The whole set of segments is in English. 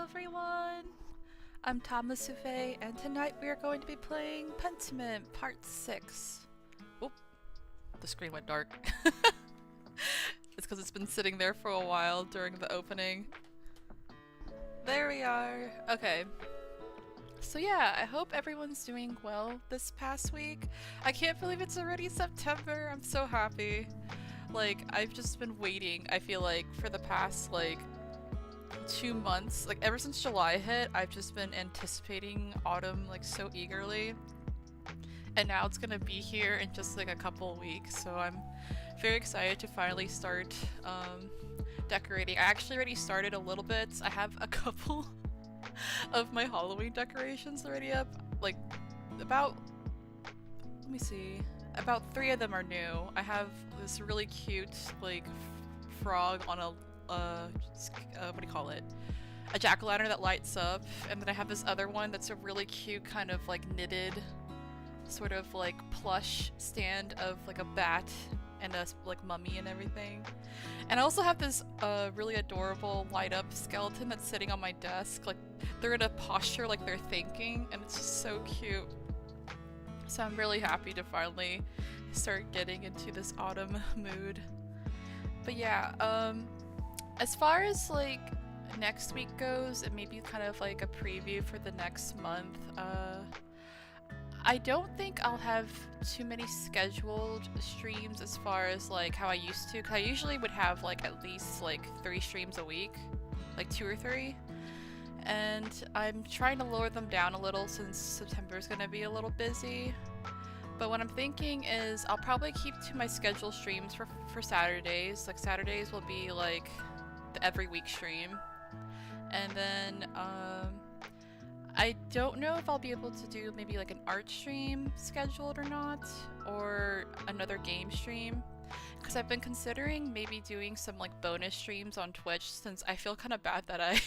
everyone! I'm Tamas Le Fey, and tonight we are going to be playing Pentiment Part 6. Oop, the screen went dark. It's because it's been sitting there for a while during the opening. There we are! Okay. So yeah, I hope everyone's doing well this past week. I can't believe it's already September, I'm so happy. Like, I've just been waiting, I feel like, for the past, 2 months. Like, ever since July hit, I've just been anticipating autumn, so eagerly. And now it's gonna be here in just, a couple weeks, so I'm very excited to finally start, decorating. I actually already started a little bit. I have a couple of my Halloween decorations already up. Let me see. About 3 of them are new. I have this really cute, frog on a, what do you call it? A jack-o'-lantern that lights up, and then I have this other one that's a really cute kind of, knitted, sort of, plush stand of, a bat and a, mummy and everything. And I also have this, really adorable light-up skeleton that's sitting on my desk. They're in a posture like they're thinking, and it's just so cute. So I'm really happy to finally start getting into this autumn mood. But yeah, as far as next week goes, and maybe kind of a preview for the next month, I don't think I'll have too many scheduled streams as far as how I used to, because I usually would have at least 3 streams a week, 2 or 3. And I'm trying to lower them down a little since September is going to be a little busy. But what I'm thinking is I'll probably keep to my scheduled streams for Saturdays. Saturdays will be the every week stream. And then I don't know if I'll be able to do maybe an art stream scheduled or not, or another game stream. Because I've been considering maybe doing some bonus streams on Twitch, since I feel kind of bad that I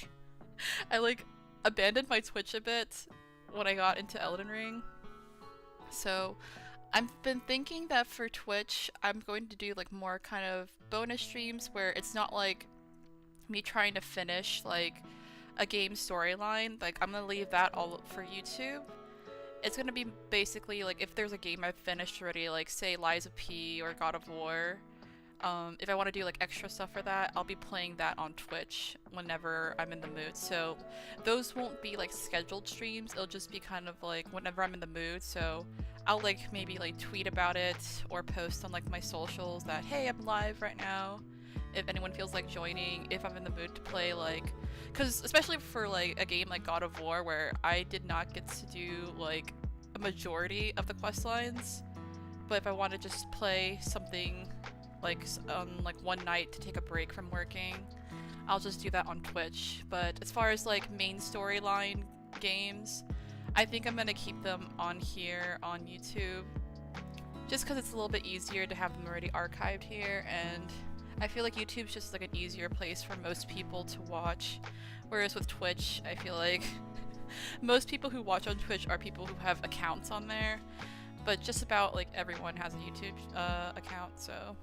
abandoned my Twitch a bit when I got into Elden Ring. So I've been thinking that for Twitch, I'm going to do more kind of bonus streams where it's not me trying to finish a game storyline. I'm gonna leave that all for YouTube. It's gonna be basically if there's a game I've finished already, say Lies of P or God of War. If I want to do extra stuff for that, I'll be playing that on Twitch whenever I'm in the mood. So those won't be scheduled streams, it'll just be kind of whenever I'm in the mood. So I'll maybe tweet about it or post on my socials that, hey, I'm live right now, if anyone feels like joining, if I'm in the mood to play, because especially for a game like God of War, where I did not get to do a majority of the quest lines, but if I want to just play something on one night to take a break from working, I'll just do that on Twitch. But as far as main storyline games, I think I'm gonna keep them on here on YouTube, just because it's a little bit easier to have them already archived here, and I feel YouTube's just an easier place for most people to watch, whereas with Twitch, I feel most people who watch on Twitch are people who have accounts on there, but just about everyone has a YouTube account, so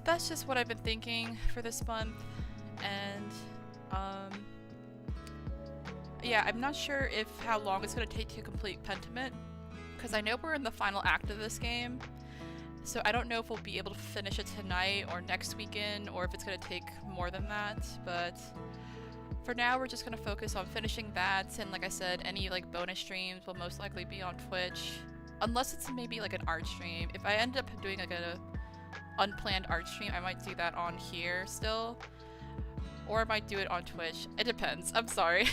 that's just what I've been thinking for this month. And yeah, I'm not sure how long it's gonna take to complete Pentiment, because I know we're in the final act of this game, so I don't know if we'll be able to finish it tonight or next weekend, or if it's gonna take more than that. But for now, we're just gonna focus on finishing that, and like I said, any bonus streams will most likely be on Twitch, unless it's maybe an art stream. If I end up doing a unplanned art stream, I might do that on here still, or I might do it on Twitch. It depends. I'm sorry.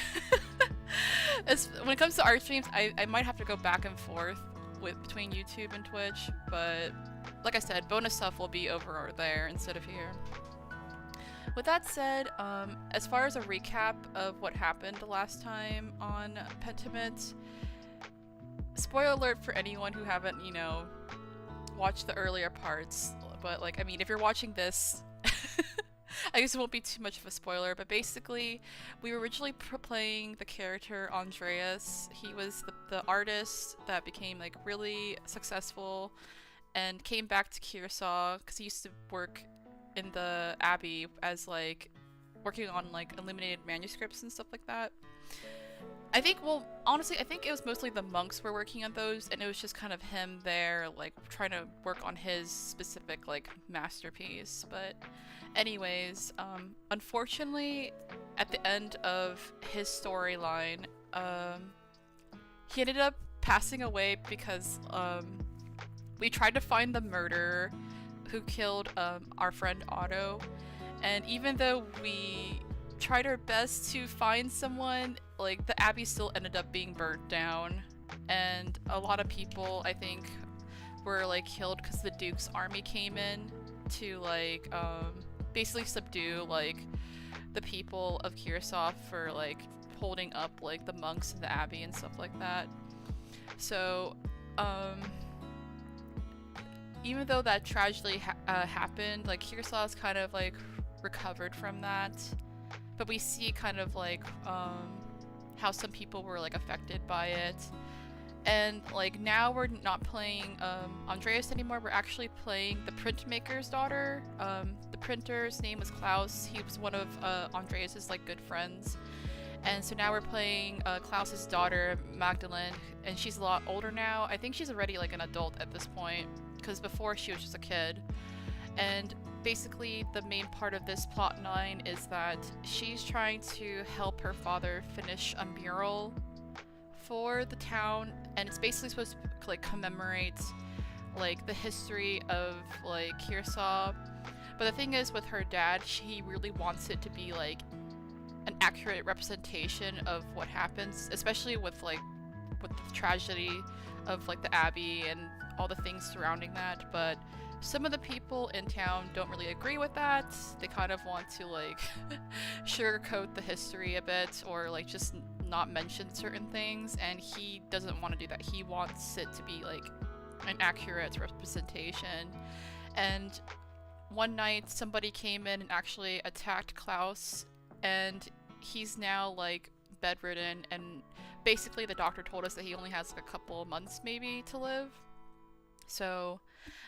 When it comes to art streams, I might have to go back and forth between YouTube and Twitch, but like I said, bonus stuff will be over there instead of here. With that said, as far as a recap of what happened the last time on Pentiment, spoiler alert for anyone who haven't, watched the earlier parts, but I mean, if you're watching this, I guess it won't be too much of a spoiler, but basically, we were originally playing the character Andreas. He was the artist that became really successful and came back to Curacao because he used to work in the Abbey as working on like illuminated manuscripts and stuff like that. I think, well, honestly, I think it was mostly the monks were working on those, and it was just kind of him there, like, trying to work on his specific, like, masterpiece. But anyways, unfortunately, at the end of his storyline, he ended up passing away because, we tried to find the murderer who killed, our friend Otto, and even though we tried our best to find someone, like, the abbey still ended up being burnt down, and a lot of people, I think, were like killed because the Duke's army came in to like basically subdue like the people of Kiersov for like holding up like the monks in the abbey and stuff like that. So even though that tragedy happened, like Kiersov's kind of like recovered from that. But we see kind of like how some people were like affected by it, and like now we're not playing Andreas anymore. We're actually playing the printmaker's daughter. The printer's name was Klaus. He was one of Andreas's like good friends, and so now we're playing Klaus's daughter Magdalene, and she's a lot older now. I think she's already like an adult at this point, because before she was just a kid. And basically the main part of this plot line is that she's trying to help her father finish a mural for the town, and it's basically supposed to like commemorate like the history of like Kiersov. But the thing is with her dad, he really wants it to be like an accurate representation of what happens, especially with like with the tragedy of like the abbey and all the things surrounding that. But some of the people in town don't really agree with that. They kind of want to like sugarcoat the history a bit, or like just not mention certain things, and he doesn't want to do that. He wants it to be like an accurate representation. And one night somebody came in and actually attacked Klaus, and he's now like bedridden, and basically the doctor told us that he only has like a couple months maybe to live. So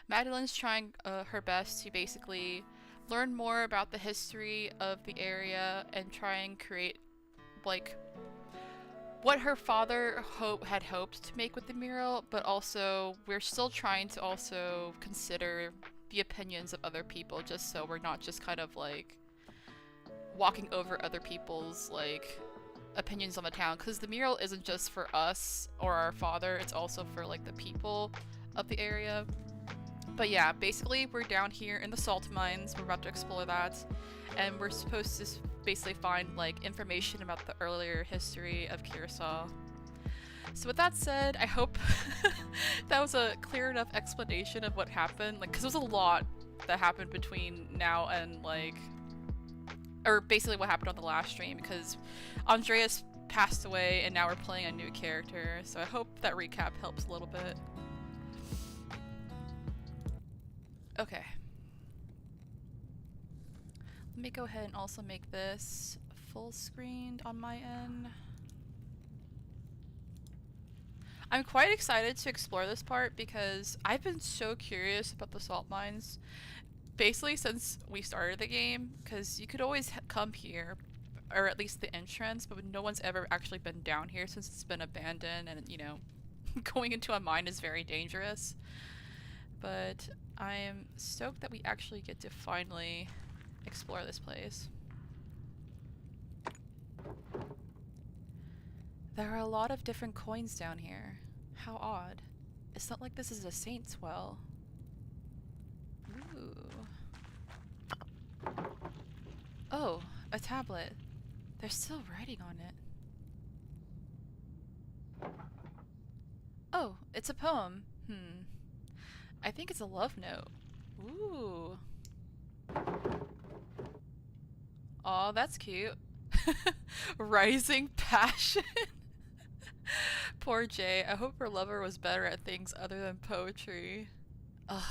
Magdalene's trying her best to basically learn more about the history of the area and try and create like what her father had hoped to make with the mural, but also we're still trying to also consider the opinions of other people, just so we're not just kind of like walking over other people's like opinions on the town, because the mural isn't just for us or our father, it's also for like the people of the area. But yeah, basically we're down here in the salt mines. We're about to explore that, and we're supposed to basically find like information about the earlier history of Kiersov. So with that said, I hope that was a clear enough explanation of what happened, like, because there was a lot that happened between now and like, or basically what happened on the last stream, because Andreas passed away and now we're playing a new character. So I hope that recap helps a little bit. Okay. Let me go ahead and also make this full screened on my end. I'm quite excited to explore this part because I've been so curious about the salt mines basically since we started the game, because you could always come here, or at least the entrance, but no one's ever actually been down here since it's been abandoned, and you know, going into a mine is very dangerous. But I am stoked that we actually get to finally explore this place. There are a lot of different coins down here. How odd. It's not like this is a saint's well. Ooh. Oh, a tablet. There's still writing on it. Oh, it's a poem. I think it's a love note. Ooh. Aw, that's cute. Rising passion. Poor Jay. I hope her lover was better at things other than poetry. Ugh,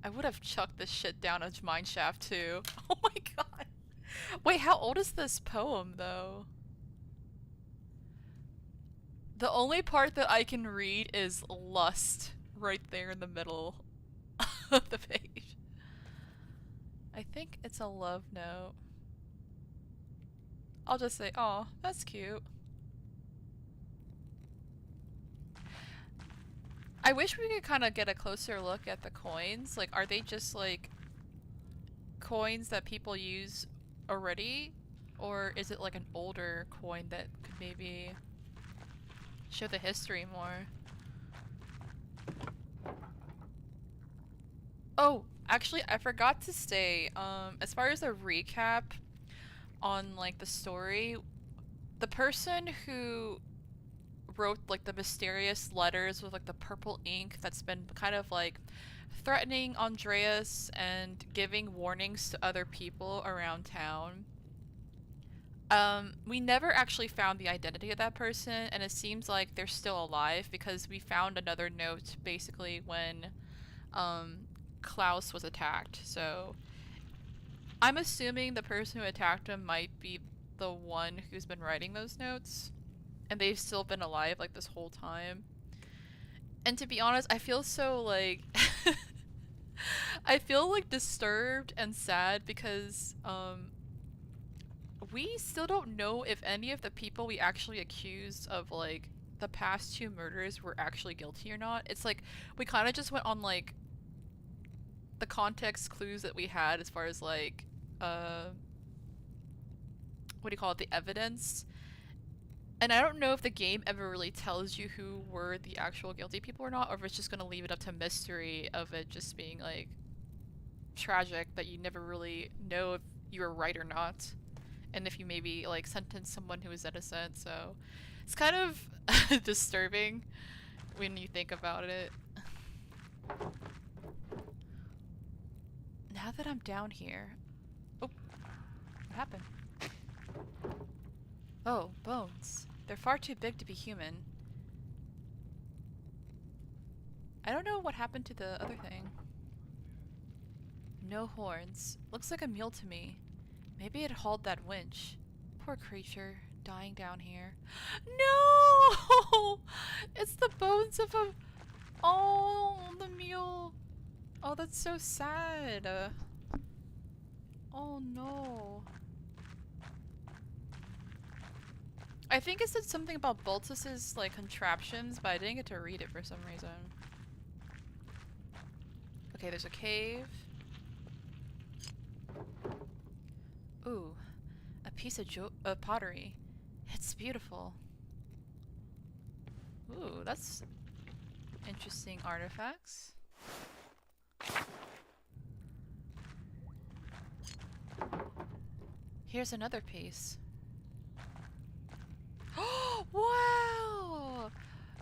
I would have chucked this shit down a mineshaft too. Oh my god. Wait, how old is this poem though? The only part that I can read is lust right there in the middle of the page. I think it's a love note. I'll just say, oh, that's cute. I wish we could kind of get a closer look at the coins. Like, are they just like coins that people use already? Or is it like an older coin that could maybe show the history more? Oh, actually, I forgot to say, as far as a recap on like the story, the person who wrote like the mysterious letters with like the purple ink that's been kind of like threatening Andreas and giving warnings to other people around town. We never actually found the identity of that person, and it seems like they're still alive because we found another note basically when Klaus was attacked. So I'm assuming the person who attacked him might be the one who's been writing those notes, and they've still been alive like this whole time. And to be honest, I feel so like I feel like disturbed and sad because we still don't know if any of the people we actually accused of like the past two murders were actually guilty or not. It's like we kind of just went on like the context clues that we had as far as like what do you call it, the evidence. And I don't know if the game ever really tells you who were the actual guilty people or not, or if it's just gonna leave it up to mystery of it just being like tragic that you never really know if you were right or not, and if you maybe like sentence someone who is innocent. So it's kind of disturbing when you think about it. Now that I'm down here, oh, what happened? Oh, bones. They're far too big to be human. I don't know what happened to the other thing. No horns. Looks like a mule to me. Maybe it hauled that winch. Poor creature, dying down here. No! It's the bones of a... Oh, the mule. Oh, that's so sad. Oh no. I think it said something about Baltus's like contraptions, but I didn't get to read it for some reason. Okay, there's a cave. Ooh, a piece of pottery. It's beautiful. Ooh, that's interesting artifacts. Here's another piece. Wow!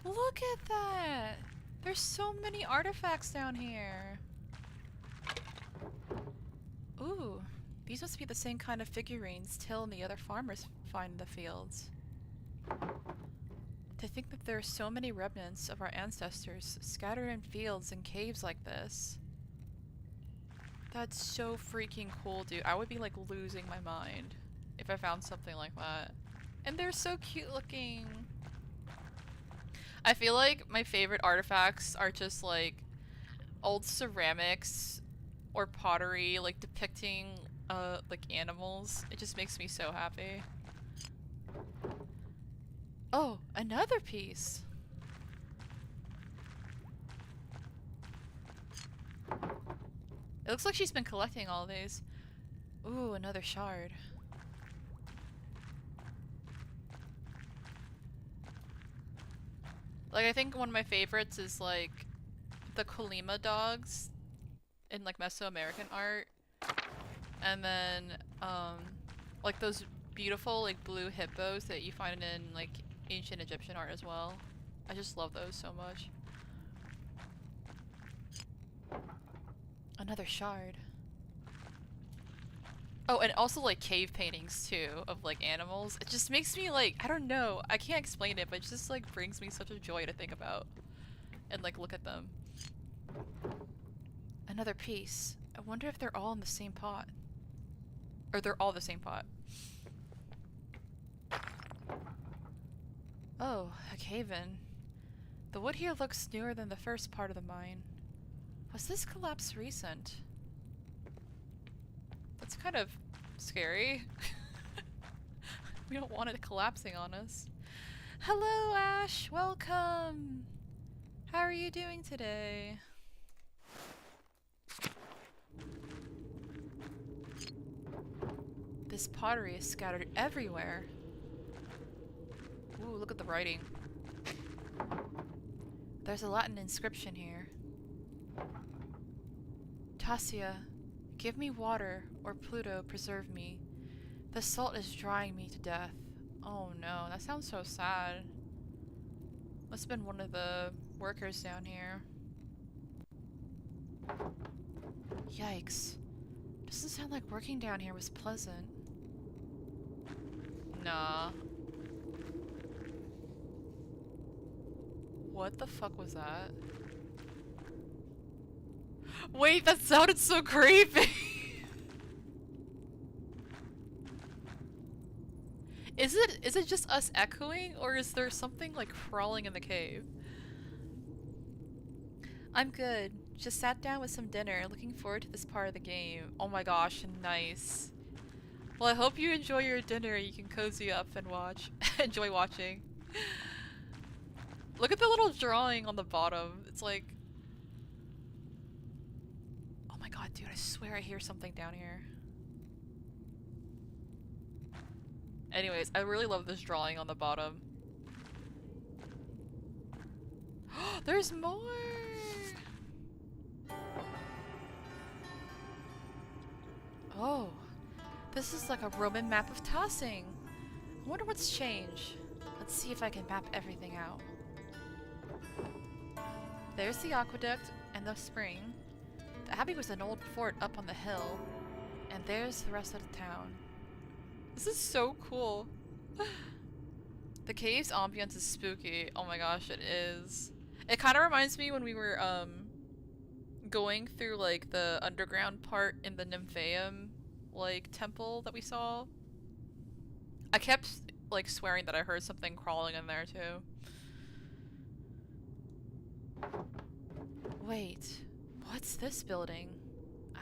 Look at that! There's so many artifacts down here. Ooh, these must be the same kind of figurines Till and the other farmers find in the fields. To think that there are so many remnants of our ancestors scattered in fields and caves like this. That's so freaking cool, dude. I would be like losing my mind if I found something like that. And they're so cute looking. I feel like my favorite artifacts are just like old ceramics or pottery like depicting like animals. It just makes me so happy. Oh, another piece. It looks like she's been collecting all these. Ooh, another shard. Like, I think one of my favorites is like the Colima dogs in like Mesoamerican art. And then like those beautiful like blue hippos that you find in like ancient Egyptian art as well. I just love those so much. Another shard. Oh, and also like cave paintings too of like animals. It just makes me like, I don't know, I can't explain it, but it just like brings me such a joy to think about and like look at them. Another piece. I wonder if they're all in the same pot. Or they're all the same pot. Oh, a cave-in. The wood here looks newer than the first part of the mine. Was this collapse recent? That's kind of scary. We don't want it collapsing on us. Hello, Ash! Welcome! How are you doing today? This pottery is scattered everywhere. Ooh, look at the writing. There's a Latin inscription here. Tasia, give me water, or Pluto preserve me. The salt is drying me to death. Oh no, that sounds so sad. Must have been one of the workers down here. Yikes. Doesn't sound like working down here was pleasant. Nah. What the fuck was that? Wait, that sounded so creepy! Is it just us echoing, or is there something like crawling in the cave? I'm good. Just sat down with some dinner, looking forward to this part of the game. Oh my gosh, nice. Well, I hope you enjoy your dinner. You can cozy up and watch. Enjoy watching. Look at the little drawing on the bottom. It's like... Oh my god, dude, I swear I hear something down here. Anyways, I really love this drawing on the bottom. There's more! Oh, this is like a Roman map of tossing. I wonder what's changed. Let's see if I can map everything out. There's the aqueduct and the spring. The abbey was an old fort up on the hill. And there's the rest of the town. This is so cool. The cave's ambience is spooky. Oh my gosh, it is. It kind of reminds me when we were going through like the underground part in the Nymphaeum like temple that we saw. I kept like swearing that I heard something crawling in there too. Wait, what's this building?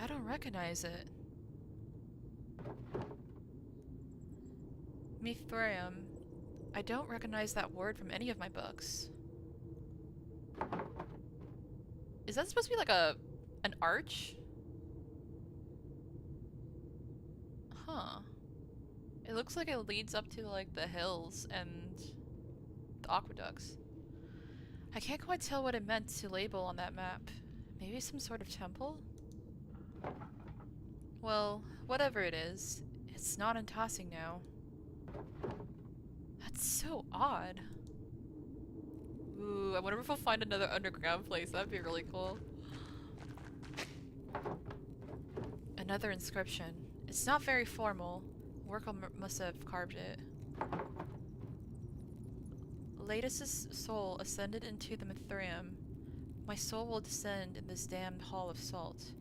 I don't recognize it. Mithraeum. I don't recognize that word from any of my books. Is that supposed to be like an arch? Huh. It looks like it leads up to like the hills and the aqueducts. I can't quite tell what it meant to label on that map. Maybe some sort of temple? Well, whatever it is, it's not in tossing now. That's so odd. Ooh, I wonder if we'll find another underground place. That'd be really cool. Another inscription. It's not very formal. Worker must have carved it. Latus's soul ascended into the Mithraeum. My soul will descend in this damned hall of salt.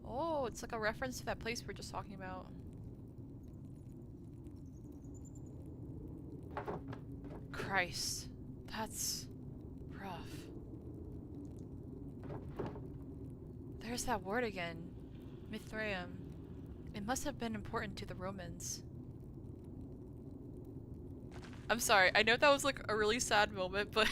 Oh, it's like a reference to that place we were just talking about. Christ, that's rough. There's that word again. Mithraeum. It must have been important to the Romans. I'm sorry, I know that was like a really sad moment, but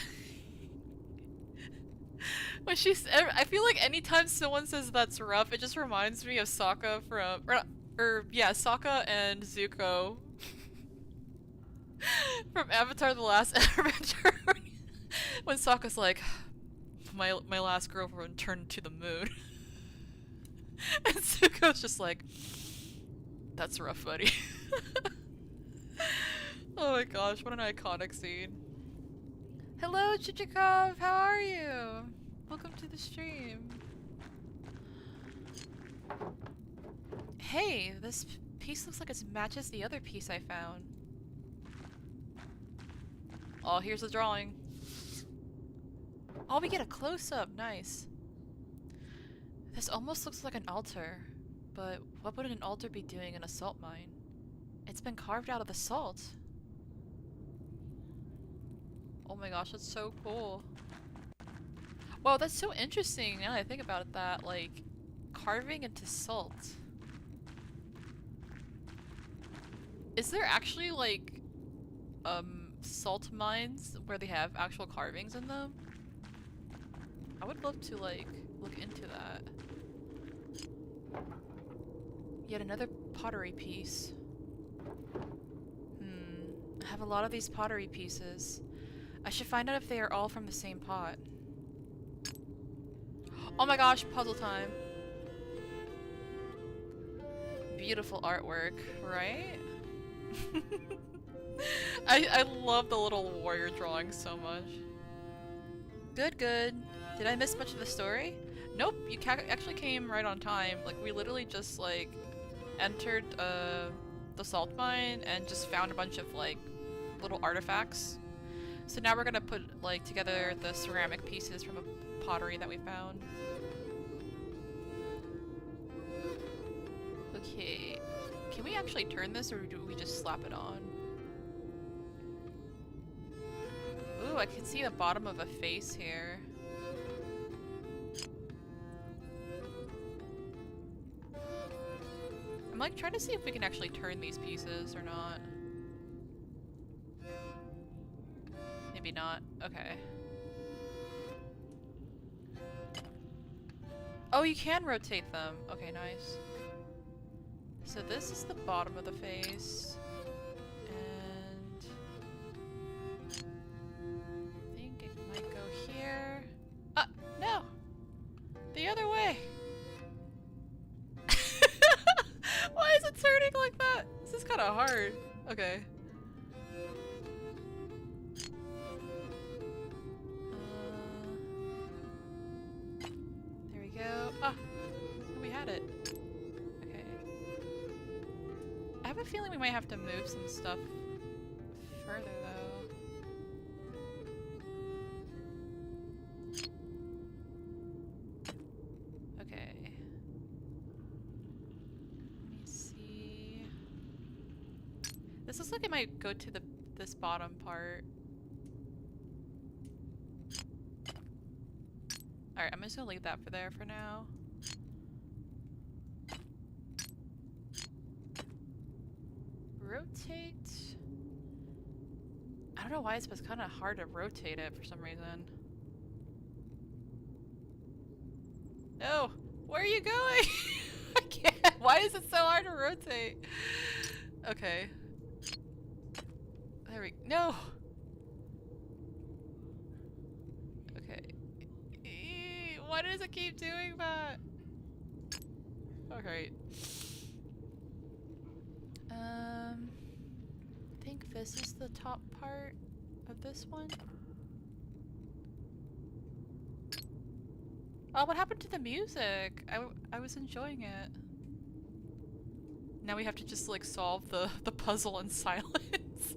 when she said, I feel like anytime someone says that's rough, it just reminds me of Sokka from, Sokka and Zuko from Avatar: The Last Airbender. When Sokka's like, my last girlfriend turned to the moon. And Zuko's just like, that's rough, buddy. Oh my gosh, what an iconic scene. Hello, Chichikov, how are you? Welcome to the stream. Hey, this piece looks like it matches the other piece I found. Oh, here's the drawing. Oh, we get a close-up, nice. This almost looks like an altar, but what would an altar be doing in a salt mine? It's been carved out of the salt. Oh my gosh, that's so cool. Wow, that's so interesting now that I think about it, that, like, carving into salt. Is there actually, like, salt mines where they have actual carvings in them. I would love to, like, look into that. Yet another pottery piece. I have a lot of these pottery pieces. I should find out if they are all from the same pot. Oh my gosh, puzzle time. Beautiful artwork, right? I love the little warrior drawing so much. Good, good. Did I miss much of the story? Nope, you actually came right on time. Like, we literally just, like, entered, the salt mine and just found a bunch of, like, little artifacts. So now we're gonna put, like, together the ceramic pieces from a pottery that we found. Okay. Can we actually turn this, or do we just slap it on? Ooh, I can see the bottom of a face here. I'm like trying to see if we can actually turn these pieces or not. Maybe not. Okay. Oh, you can rotate them. Okay, nice. So this is the bottom of the face. And I think it might go here. Ah, no! The other way! Why is it turning like that? This is kind of hard. Okay. There we go. Ah! We had it. Okay. I have a feeling we might have to move some stuff further, though. Okay. Let me see. This looks like it might go to this bottom part. Alright, I'm just gonna leave that for there for now. Rotate. I don't know why it's kind of hard to rotate it for some reason. No! Where are you going? I can't! Why is it so hard to rotate? Okay. There we no! Okay. Why does it keep doing that? Okay. I think this is the top part of this one. Oh, what happened to the music? I was enjoying it. Now we have to just like solve the puzzle in silence.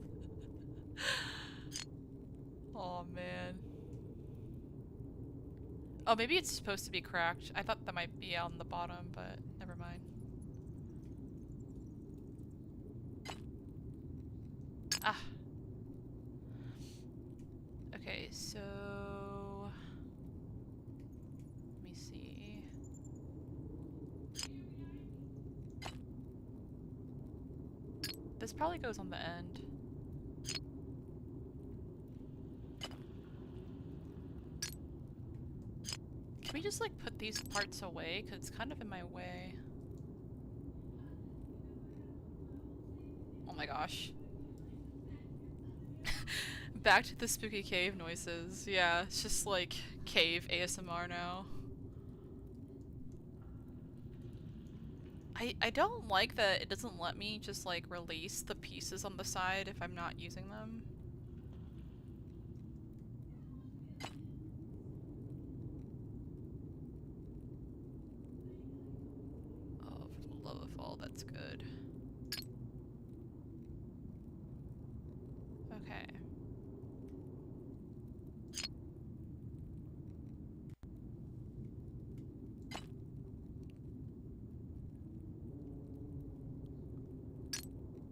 Oh man. Oh, maybe it's supposed to be cracked. I thought that might be on the bottom, but never mind. Ah. Okay, so let me see. This probably goes on the end. Can we just like put these parts away? Because it's kind of in my way. Oh my gosh. Back to the spooky cave noises. Yeah, it's just like cave ASMR now. I don't like that it doesn't let me just like release the pieces on the side if I'm not using them. Oh, for the love of all that's good. Okay.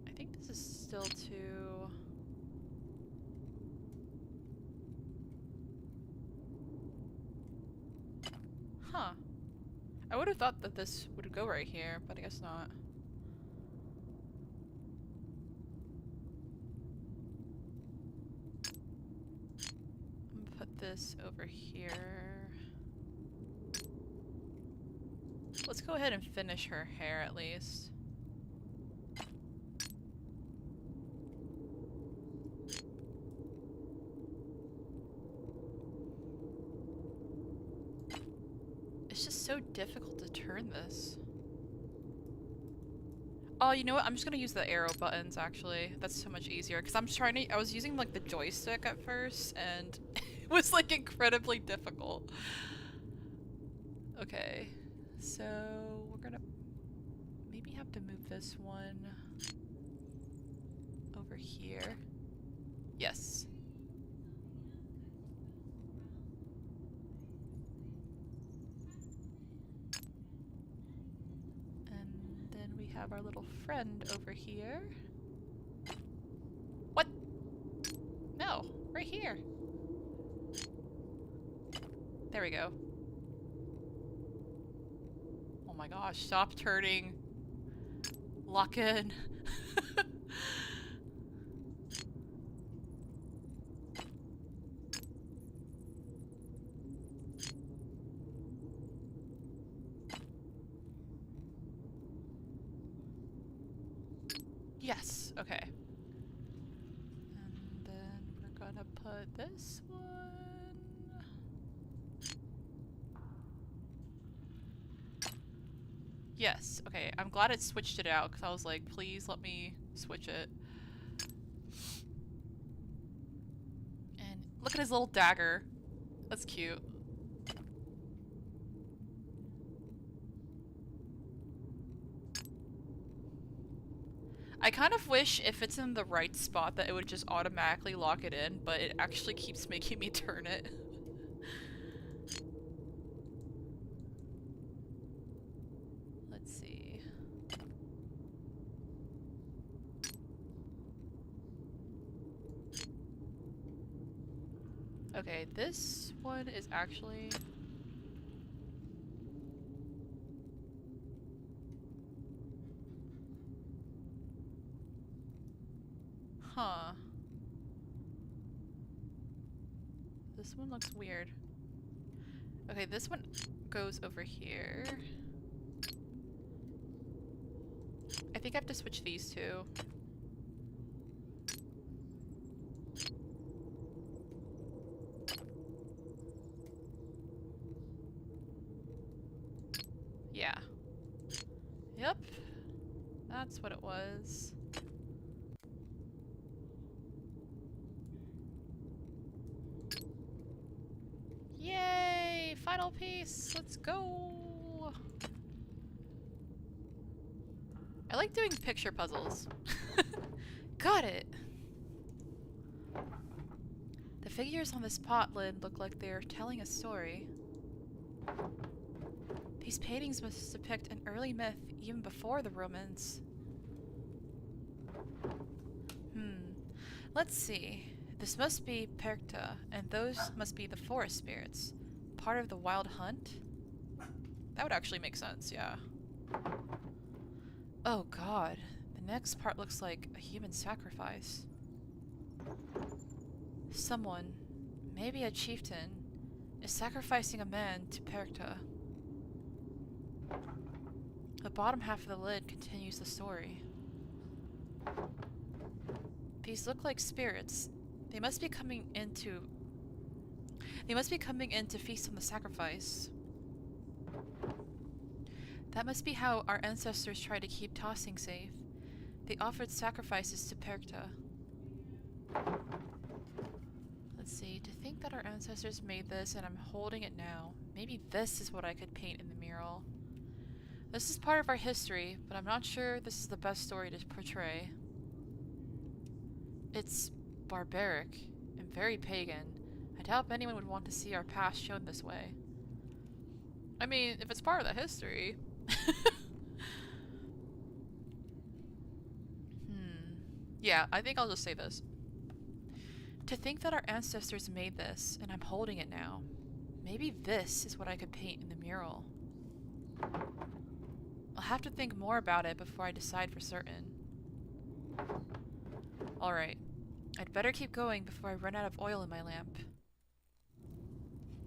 I think this is still too... Huh. I would have thought that this would go right here, but I guess not. this over here. Let's go ahead and finish her hair at least. It's just so difficult to turn this. Oh, you know what? I'm just gonna use the arrow buttons, actually. That's so much easier, because I'm trying to- I was using, like, the joystick at first, and it was, like, incredibly difficult. Okay, so we're gonna maybe have to move this one over here. Yes. And then we have our little friend over here. What? No, right here. There we go. Oh my gosh, stop turning. Lock in. Yes, okay. And then we're gonna put this one. Yes, okay. I'm glad it switched it out, because I was like, please let me switch it. And look at his little dagger. That's cute. I kind of wish if it's in the right spot that it would just automatically lock it in, but it actually keeps making me turn it. Let's see. Okay, this one is actually... Huh. This one looks weird. Okay, this one goes over here. I think I have to switch these two. Yeah. Yep. That's what it was. Yay! Final piece! Let's go! I like doing picture puzzles. Got it! The figures on this pot lid look like they're telling a story. These paintings must depict an early myth even before the Romans. Let's see. This must be Perkta, and those must be the forest spirits. Part of the wild hunt? That would actually make sense, yeah. Oh god. The next part looks like a human sacrifice. Someone, maybe a chieftain, is sacrificing a man to Perkta. The bottom half of the lid continues the story. These look like spirits. They must be coming in to feast on the sacrifice. That must be how our ancestors tried to keep tossing safe. They offered sacrifices to Perkta. Let's see, to think that our ancestors made this and I'm holding it now. Maybe this is what I could paint in the mural. This is part of our history, but I'm not sure this is the best story to portray. It's barbaric and very pagan. I doubt anyone would want to see our past shown this way. I mean, if it's part of the history. Yeah, I think I'll just say this. To think that our ancestors made this, and I'm holding it now. Maybe this is what I could paint in the mural. I'll have to think more about it before I decide for certain. Alright. I'd better keep going before I run out of oil in my lamp.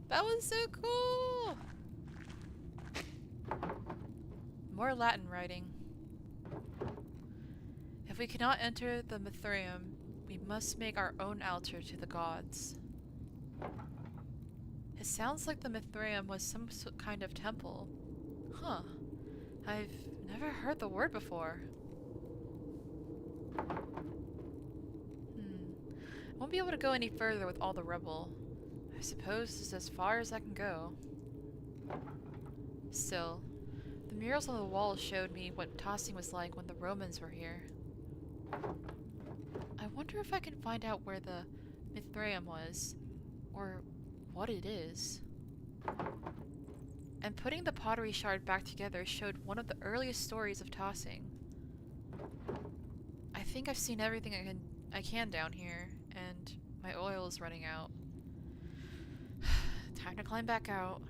That was so cool! More Latin writing. If we cannot enter the Mithraeum, we must make our own altar to the gods. It sounds like the Mithraeum was some kind of temple. Huh. I've never heard the word before. I won't be able to go any further with all the rubble. I suppose this is as far as I can go. Still, the murals on the walls showed me what tossing was like when the Romans were here. I wonder if I can find out where the Mithraeum was, or what it is. And putting the pottery shard back together showed one of the earliest stories of tossing. I think I've seen everything I can down here, and my oil is running out. Time to climb back out.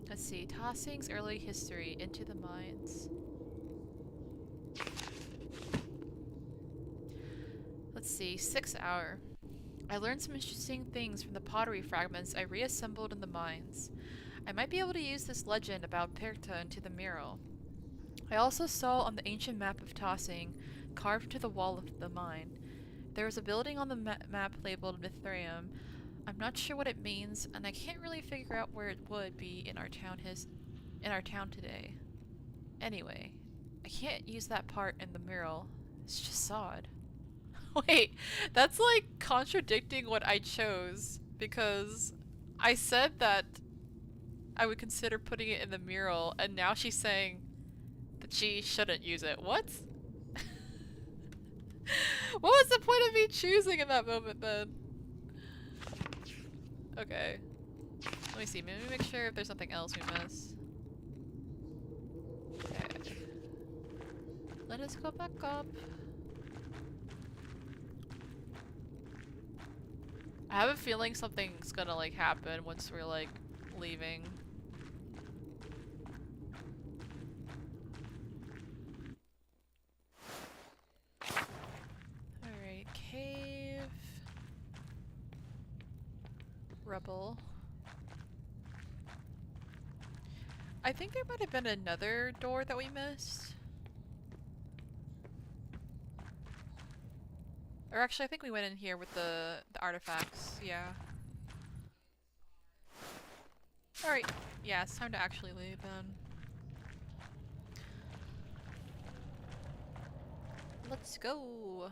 Let's see, tossing's early history into the mines. Let's see, 6th hour. I learned some interesting things from the pottery fragments I reassembled in the mines. I might be able to use this legend about Perta into the mural. I also saw on the ancient map of tossing, carved into the wall of the mine. There is a building on the map labeled Mithraeum. I'm not sure what it means, and I can't really figure out where it would be in our town today. Anyway, I can't use that part in the mural. It's just sod. Wait, that's like contradicting what I chose, because I said that I would consider putting it in the mural, and now she's saying that she shouldn't use it. What? What was the point of me choosing in that moment then? Okay. Let me see, maybe make sure if there's something else we missed. Okay. Let us go back up. I have a feeling something's gonna like happen once we're like leaving. Alright, cave. Rubble. I think there might have been another door that we missed. Or actually, I think we went in here with the artifacts, yeah. Alright, yeah, it's time to actually leave then. Let's go!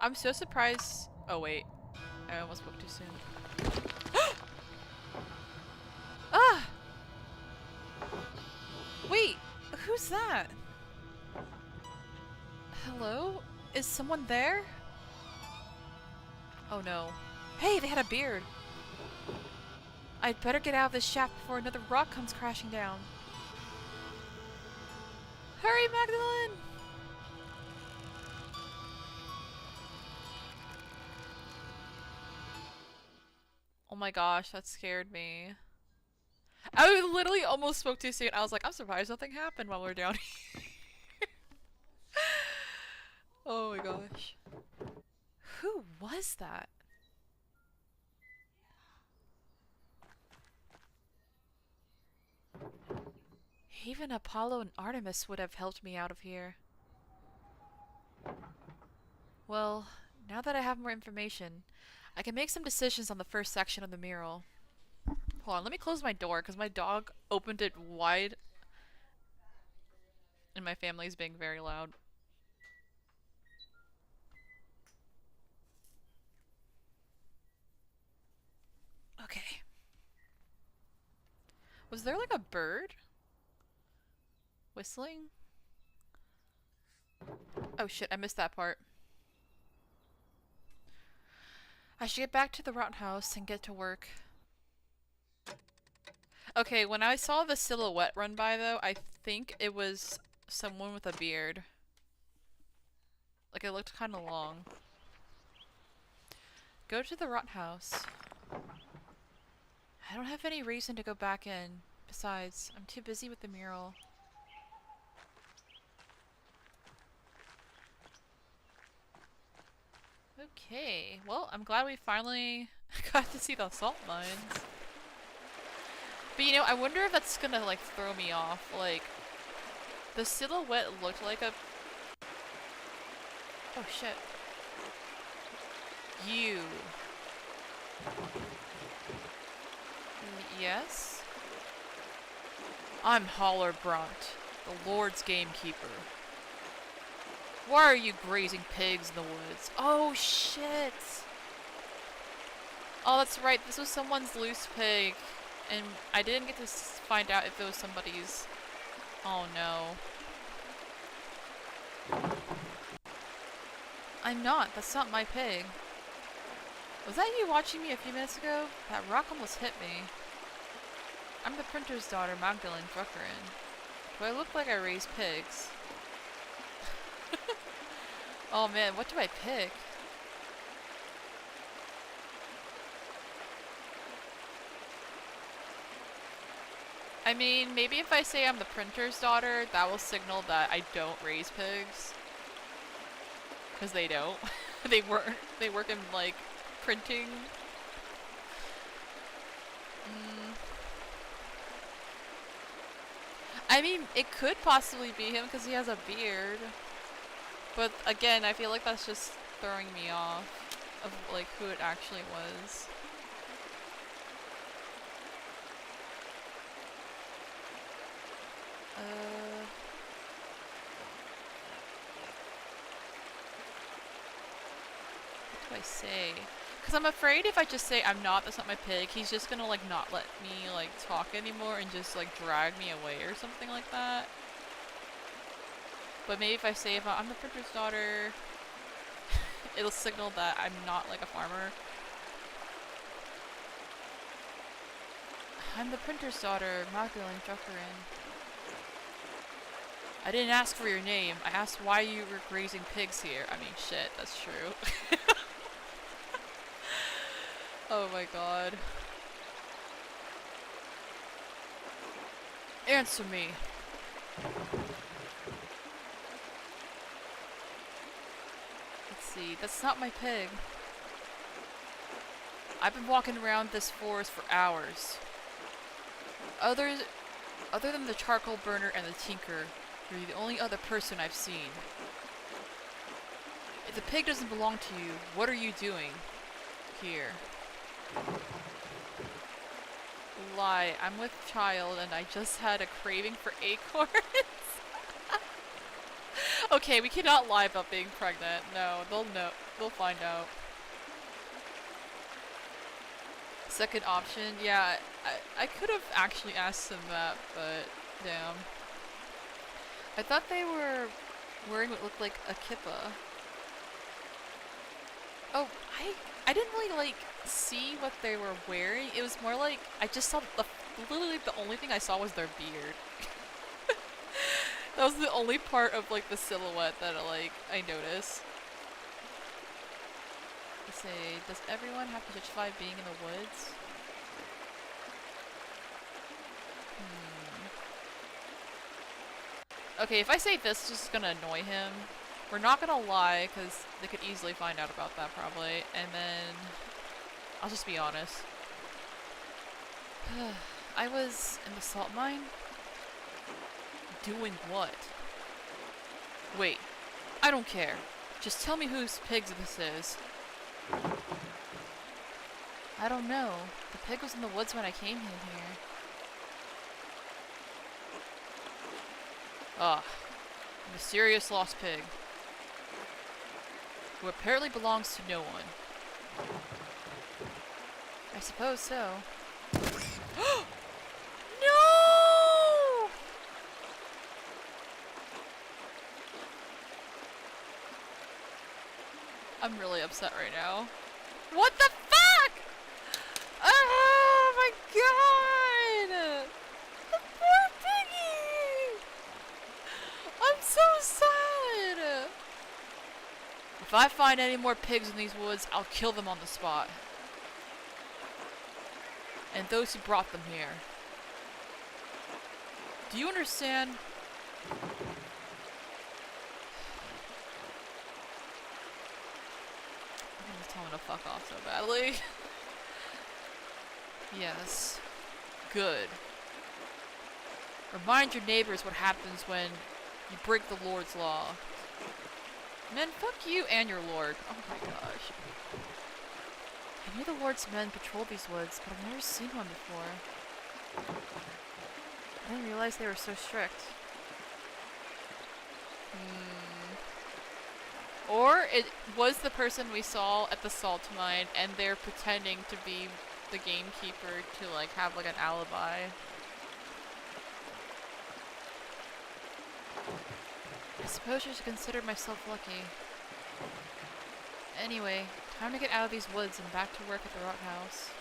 I'm so surprised- oh wait. I almost spoke too soon. Ah! Wait! Who's that? Hello? Is someone there? Oh no. Hey, they had a beard! I'd better get out of this shaft before another rock comes crashing down. Hurry, Magdalene! Oh my gosh, that scared me. I literally almost spoke too soon. I was like, I'm surprised nothing happened while we were down here. Oh my gosh. Who was that? Even Apollo and Artemis would have helped me out of here. Well, now that I have more information, I can make some decisions on the first section of the mural. Hold on, let me close my door because my dog opened it wide and my family's being very loud. Okay. Was there like a bird? Whistling? Oh shit, I missed that part. I should get back to the rotten house and get to work. Okay, when I saw the silhouette run by though, I think it was someone with a beard. Like it looked kind of long. Go to the rotten house. I don't have any reason to go back in. Besides, I'm too busy with the mural. Okay, well, I'm glad we finally got to see the salt mines. But you know, I wonder if that's gonna like throw me off. Like, the silhouette looked like a... Oh shit. You. Yes? I'm Hollerbront, the Lord's gamekeeper. Why are you grazing pigs in the woods? Oh shit! Oh, that's right, this was someone's loose pig. And I didn't get to find out if it was somebody's... Oh no. I'm not, that's not my pig. Was that you watching me a few minutes ago? That rock almost hit me. I'm the printer's daughter, Magdalene Druckerin. Do I look like I raise pigs? Oh man, what do I pick? I mean, maybe if I say I'm the printer's daughter, that will signal that I don't raise pigs. Because they don't. They work in, like, printing. I mean, it could possibly be him because he has a beard. But again, I feel like that's just throwing me off of, like, who it actually was. What do I say? Because I'm afraid if I just say I'm not, that's not my pig, he's just gonna, like, not let me, like, talk anymore and just, like, drag me away or something like that. But maybe if I say if I'm the printer's daughter, it'll signal that I'm not, like, a farmer. I'm the printer's daughter, Magdalene Druckerin. I didn't ask for your name. I asked why you were grazing pigs here. I mean, shit, that's true. Oh my god. Answer me. Let's see, that's not my pig. I've been walking around this forest for hours. Other than the charcoal burner and the tinker, you're the only other person I've seen. If the pig doesn't belong to you, what are you doing here? Lie, I'm with child and I just had a craving for acorns. Okay, we cannot lie about being pregnant. No, they'll know. They'll find out. Second option, yeah, I could have actually asked them that, but damn. I thought they were wearing what looked like a kippa. Oh, I didn't really, like, see what they were wearing. It was more like, I just saw, literally the only thing I saw was their beard. That was the only part of, like, the silhouette that, like, I noticed. Let's say, does everyone have to justify being in the woods? Okay, if I say this, it's just gonna annoy him. We're not gonna lie, because they could easily find out about that, probably. And then... I'll just be honest. I was in the salt mine? Doing what? Wait. I don't care. Just tell me whose pigs this is. I don't know. The pig was in the woods when I came in here. Ah. A mysterious lost pig. Who apparently belongs to no one. I suppose so. No! I'm really upset right now. What the fuck? Oh my god! The poor piggy! I'm so sad! If I find any more pigs in these woods, I'll kill them on the spot. And those who brought them here. Do you understand? tell him to fuck off so badly. Yes. Good. Remind your neighbors what happens when you break the Lord's law. Man, fuck you and your lord. Oh my gosh. I knew the Lord's men patrolled these woods, but I've never seen one before. I didn't realize they were so strict. Or it was the person we saw at the salt mine, and they're pretending to be the gamekeeper to, like, have, like, an alibi. I suppose I should consider myself lucky. Anyway, time to get out of these woods and back to work at the roadhouse.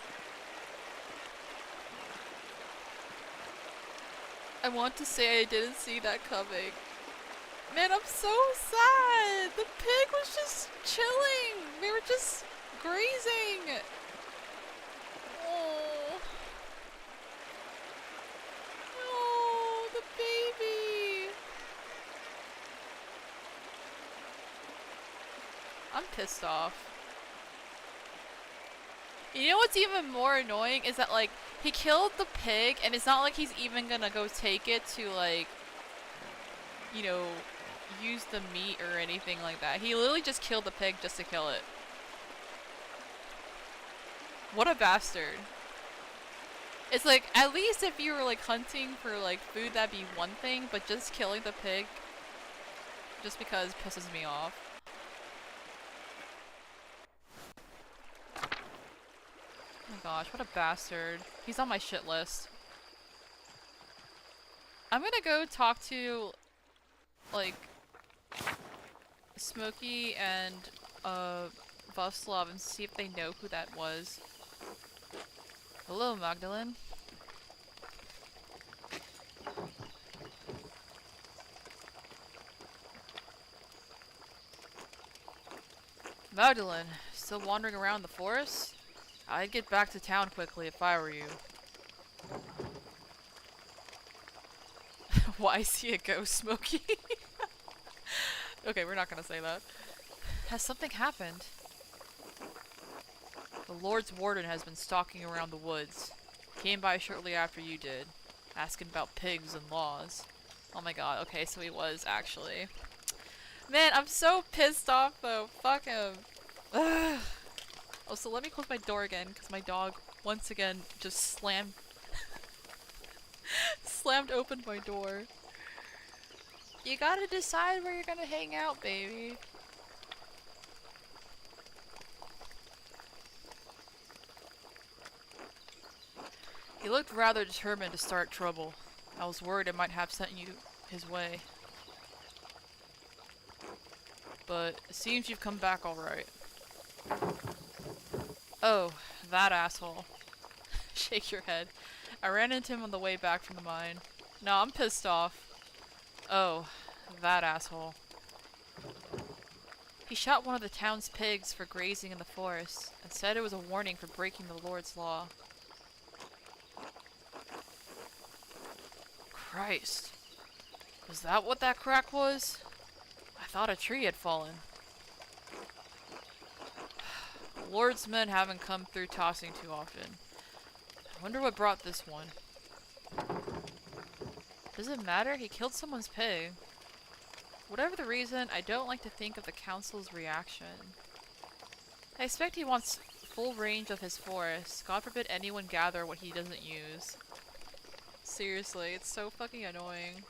I want to say I didn't see that coming. Man, I'm so sad! The pig was just chilling! We were just grazing! Oh. Oh, the baby! I'm pissed off. You know what's even more annoying is that, like, he killed the pig, and it's not like he's even gonna go take it to, like, you know, use the meat or anything like that. He literally just killed the pig just to kill it. What a bastard. It's like, at least if you were, like, hunting for, like, food, that'd be one thing, but just killing the pig just because pisses me off. Oh my gosh, what a bastard. He's on my shit list. I'm gonna go talk to, like, Smokey and, Voslav and see if they know who that was. Hello, Magdalene. Magdalene, still wandering around the forest? I'd get back to town quickly if I were you. Why see a ghost, Smokey? Okay, we're not gonna say that. Has something happened? The Lord's Warden has been stalking around the woods. Came by shortly after you did, asking about pigs and laws. Oh my god, okay, so he was actually. Man, I'm so pissed off though. Fuck him. Ugh. Oh, so let me close my door again, because my dog, once again, just slammed open my door. You gotta decide where you're gonna hang out, baby. He looked rather determined to start trouble. I was worried I might have sent you his way. But it seems you've come back alright. Oh, that asshole. Shake your head. I ran into him on the way back from the mine. No, I'm pissed off. Oh, that asshole. He shot one of the town's pigs for grazing in the forest, and said it was a warning for breaking the Lord's law. Christ. Was that what that crack was? I thought a tree had fallen. Lord's men haven't come through tossing too often. I wonder what brought this one. Does it matter? He killed someone's pig. Whatever the reason, I don't like to think of the council's reaction. I expect he wants full range of his forest. God forbid anyone gather what he doesn't use. Seriously, it's so fucking annoying.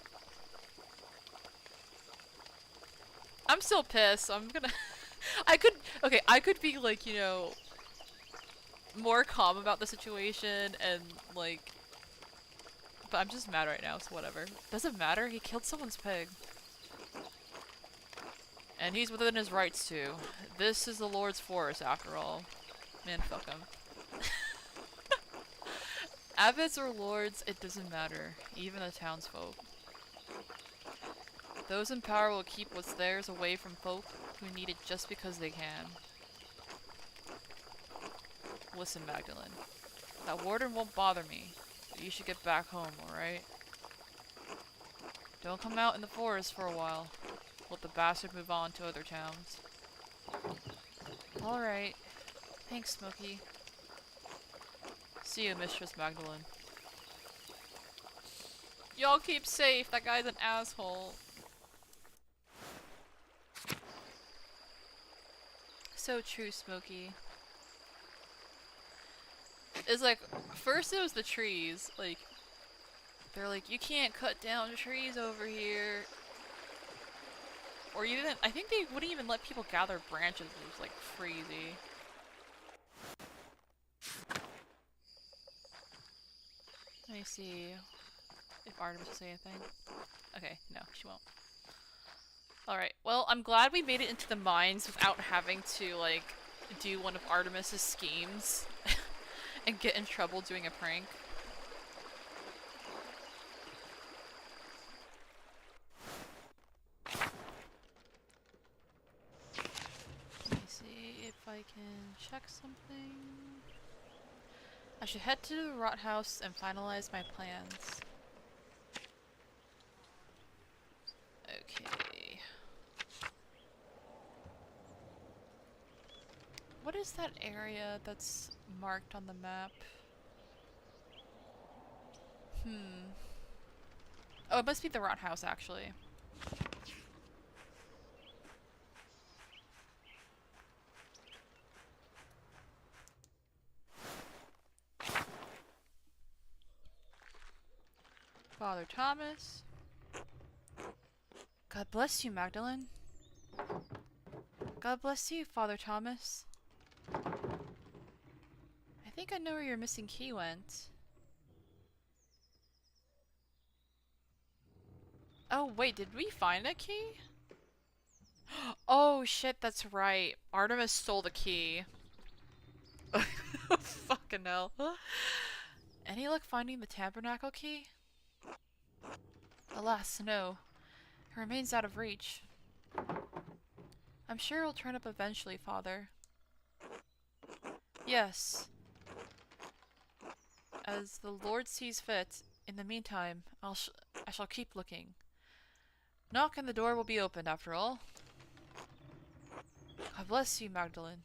I'm still pissed. I'm gonna... I could be like, you know, more calm about the situation and like, but I'm just mad right now, so whatever. Doesn't matter, he killed someone's pig. And he's within his rights to. This is the Lord's forest, after all. Man, fuck him. Abbots or lords, it doesn't matter. Even the townsfolk. Those in power will keep what's theirs away from folk who need it just because they can. Listen, Magdalene. That warden won't bother me, but you should get back home, alright? Don't come out in the forest for a while. Let the bastard move on to other towns. Alright. Thanks, Smokey. See you, Mistress Magdalene. Y'all keep safe. That guy's an asshole. So true, Smokey. It's like, first it was the trees. Like, they're like, you can't cut down trees over here. Or you didn't. I think they wouldn't even let people gather branches. It was like crazy. Let me see if Artemis will say anything. Okay, no, she won't. Alright, well, I'm glad we made it into the mines without having to, like, do one of Artemis's schemes and get in trouble doing a prank. Let me see if I can check something. I should head to the rot house and finalize my plans. Okay. What is that area that's marked on the map? Oh, it must be the rot house, actually. Father Thomas. God bless you, Magdalene. God bless you, Father Thomas. I think I know where your missing key went. Oh, wait, did we find a key? Oh, shit, that's right. Artemis stole the key. Fucking hell. Any luck finding the tabernacle key? Alas, no. It remains out of reach. I'm sure it'll turn up eventually, Father. Yes. As the Lord sees fit. In the meantime, I shall keep looking. Knock and the door will be opened, after all. God bless you, Magdalene.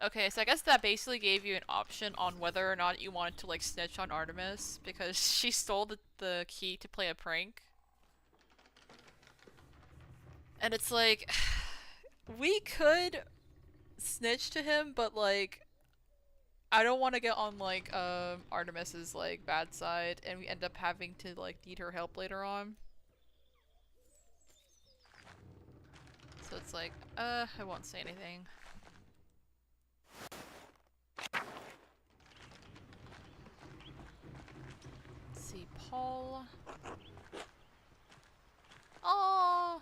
Okay, so I guess that basically gave you an option on whether or not you wanted to, like, snitch on Artemis, because she stole the key to play a prank. And it's like, we could snitch to him, but, like, I don't want to get on, like, Artemis's, like, bad side, and we end up having to, like, need her help later on. So it's like, I won't say anything. Let's see, Paul. Oh,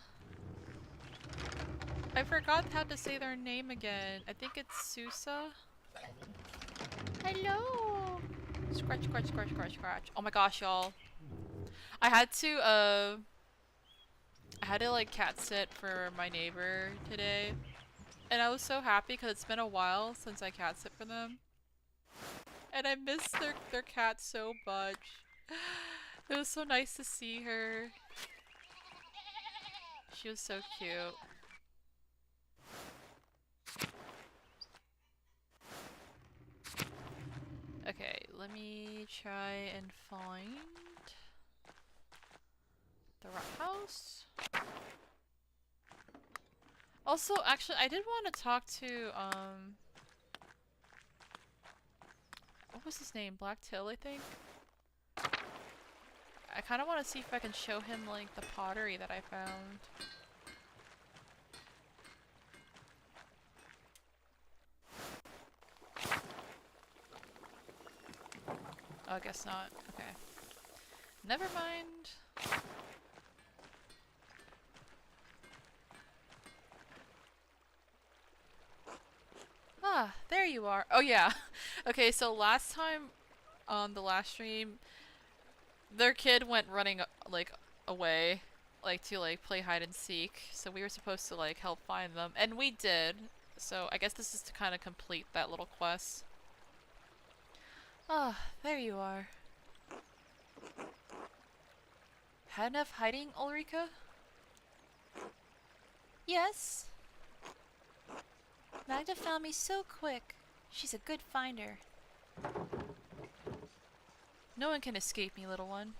I forgot how to say their name again. I think it's Susa. Hello. Scratch, scratch, scratch, scratch, scratch. Oh my gosh, y'all. I had to like cat sit for my neighbor today. And I was so happy because it's been a while since I cat sit for them. And I miss their cat so much. It was so nice to see her. She was so cute. Okay, let me try and find the rat house. Also, actually, I did want to talk to, what was his name? Black Till, I think? I kind of want to see if I can show him, like, the pottery that I found. Oh, I guess not. Okay. Never mind. Ah, there you are. Oh, yeah. Okay, so last time on the last stream, their kid went running, like, away, like, to, like, play hide and seek. So we were supposed to, like, help find them. And we did. So I guess this is to kind of complete that little quest. Ah, there you are. Had enough hiding, Ulrika? Yes. Magda found me so quick. She's a good finder. No one can escape me, little one.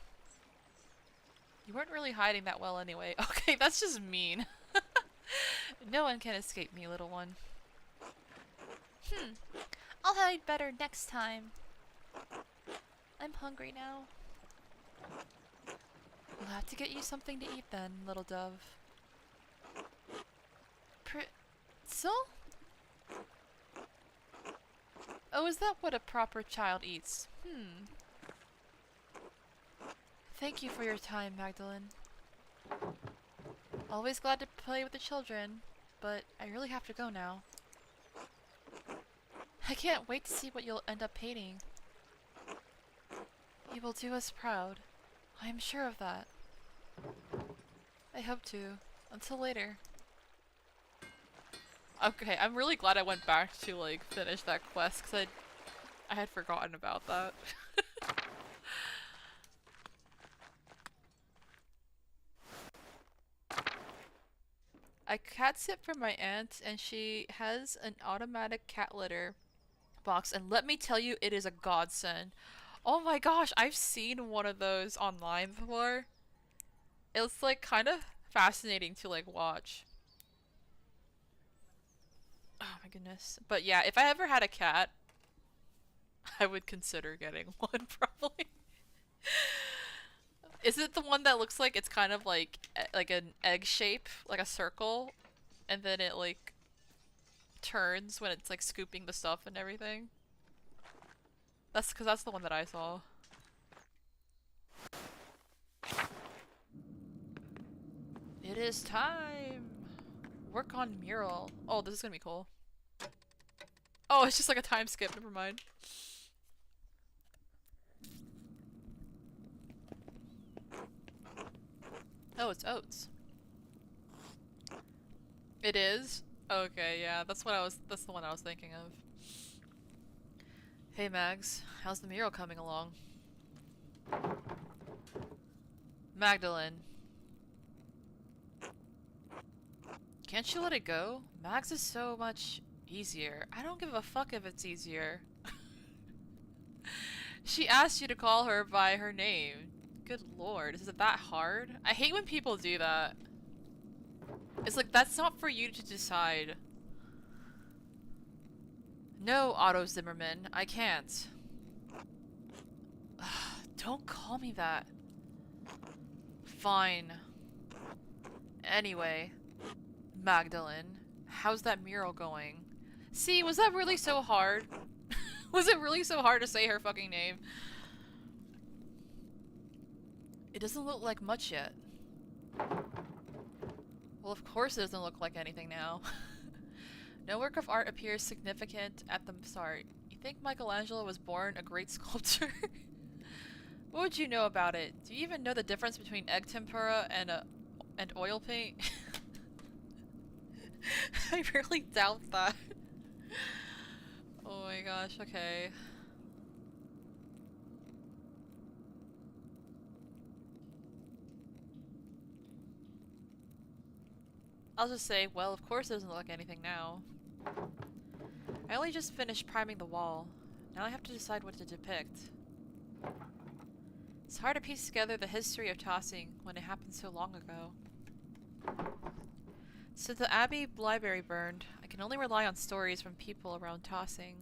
You weren't really hiding that well anyway. Okay, that's just mean. No one can escape me, little one. I'll hide better next time. I'm hungry now. We'll have to get you something to eat then, little dove. Pretzel? Oh, is that what a proper child eats? Thank you for your time, Magdalene. Always glad to play with the children, but I really have to go now. I can't wait to see what you'll end up painting. You will do us proud. I am sure of that. I hope to. Until later. Okay, I'm really glad I went back to, like, finish that quest, because I had forgotten about that. I cat sit for my aunt, and she has an automatic cat litter box, and let me tell you, it is a godsend. Oh my gosh, I've seen one of those online before. It's like kind of fascinating to like watch. Oh my goodness. But yeah, if I ever had a cat, I would consider getting one probably. Is it the one that looks like it's kind of like an egg shape, like a circle, and then it like turns when it's like scooping the stuff and everything? That's because that's the one that I saw. It is time! Work on mural. Oh, this is gonna be cool. Oh, it's just like a time skip, never mind. Oh, it's oats. It is? Okay, yeah, that's the one I was thinking of. Hey Mags, how's the mural coming along? Magdalene. Can't you let it go? Mags is so much easier. I don't give a fuck if it's easier. She asked you to call her by her name. Good lord, is it that hard? I hate when people do that. It's like, that's not for you to decide. No, Otto Zimmerman, I can't. Don't call me that. Fine. Anyway, Magdalene, how's that mural going? See, was that really so hard? Was it really so hard to say her fucking name? It doesn't look like much yet. Well, of course it doesn't look like anything now. No work of art appears significant at the start. You think Michelangelo was born a great sculptor? What would you know about it? Do you even know the difference between egg tempera and oil paint? I really doubt that. Oh my gosh, okay. I'll just say, well, of course it doesn't look like anything now. I only just finished priming the wall. Now I have to decide what to depict. It's hard to piece together the history of tossing when it happened so long ago. Since the Abbey library burned, I can only rely on stories from people around tossing.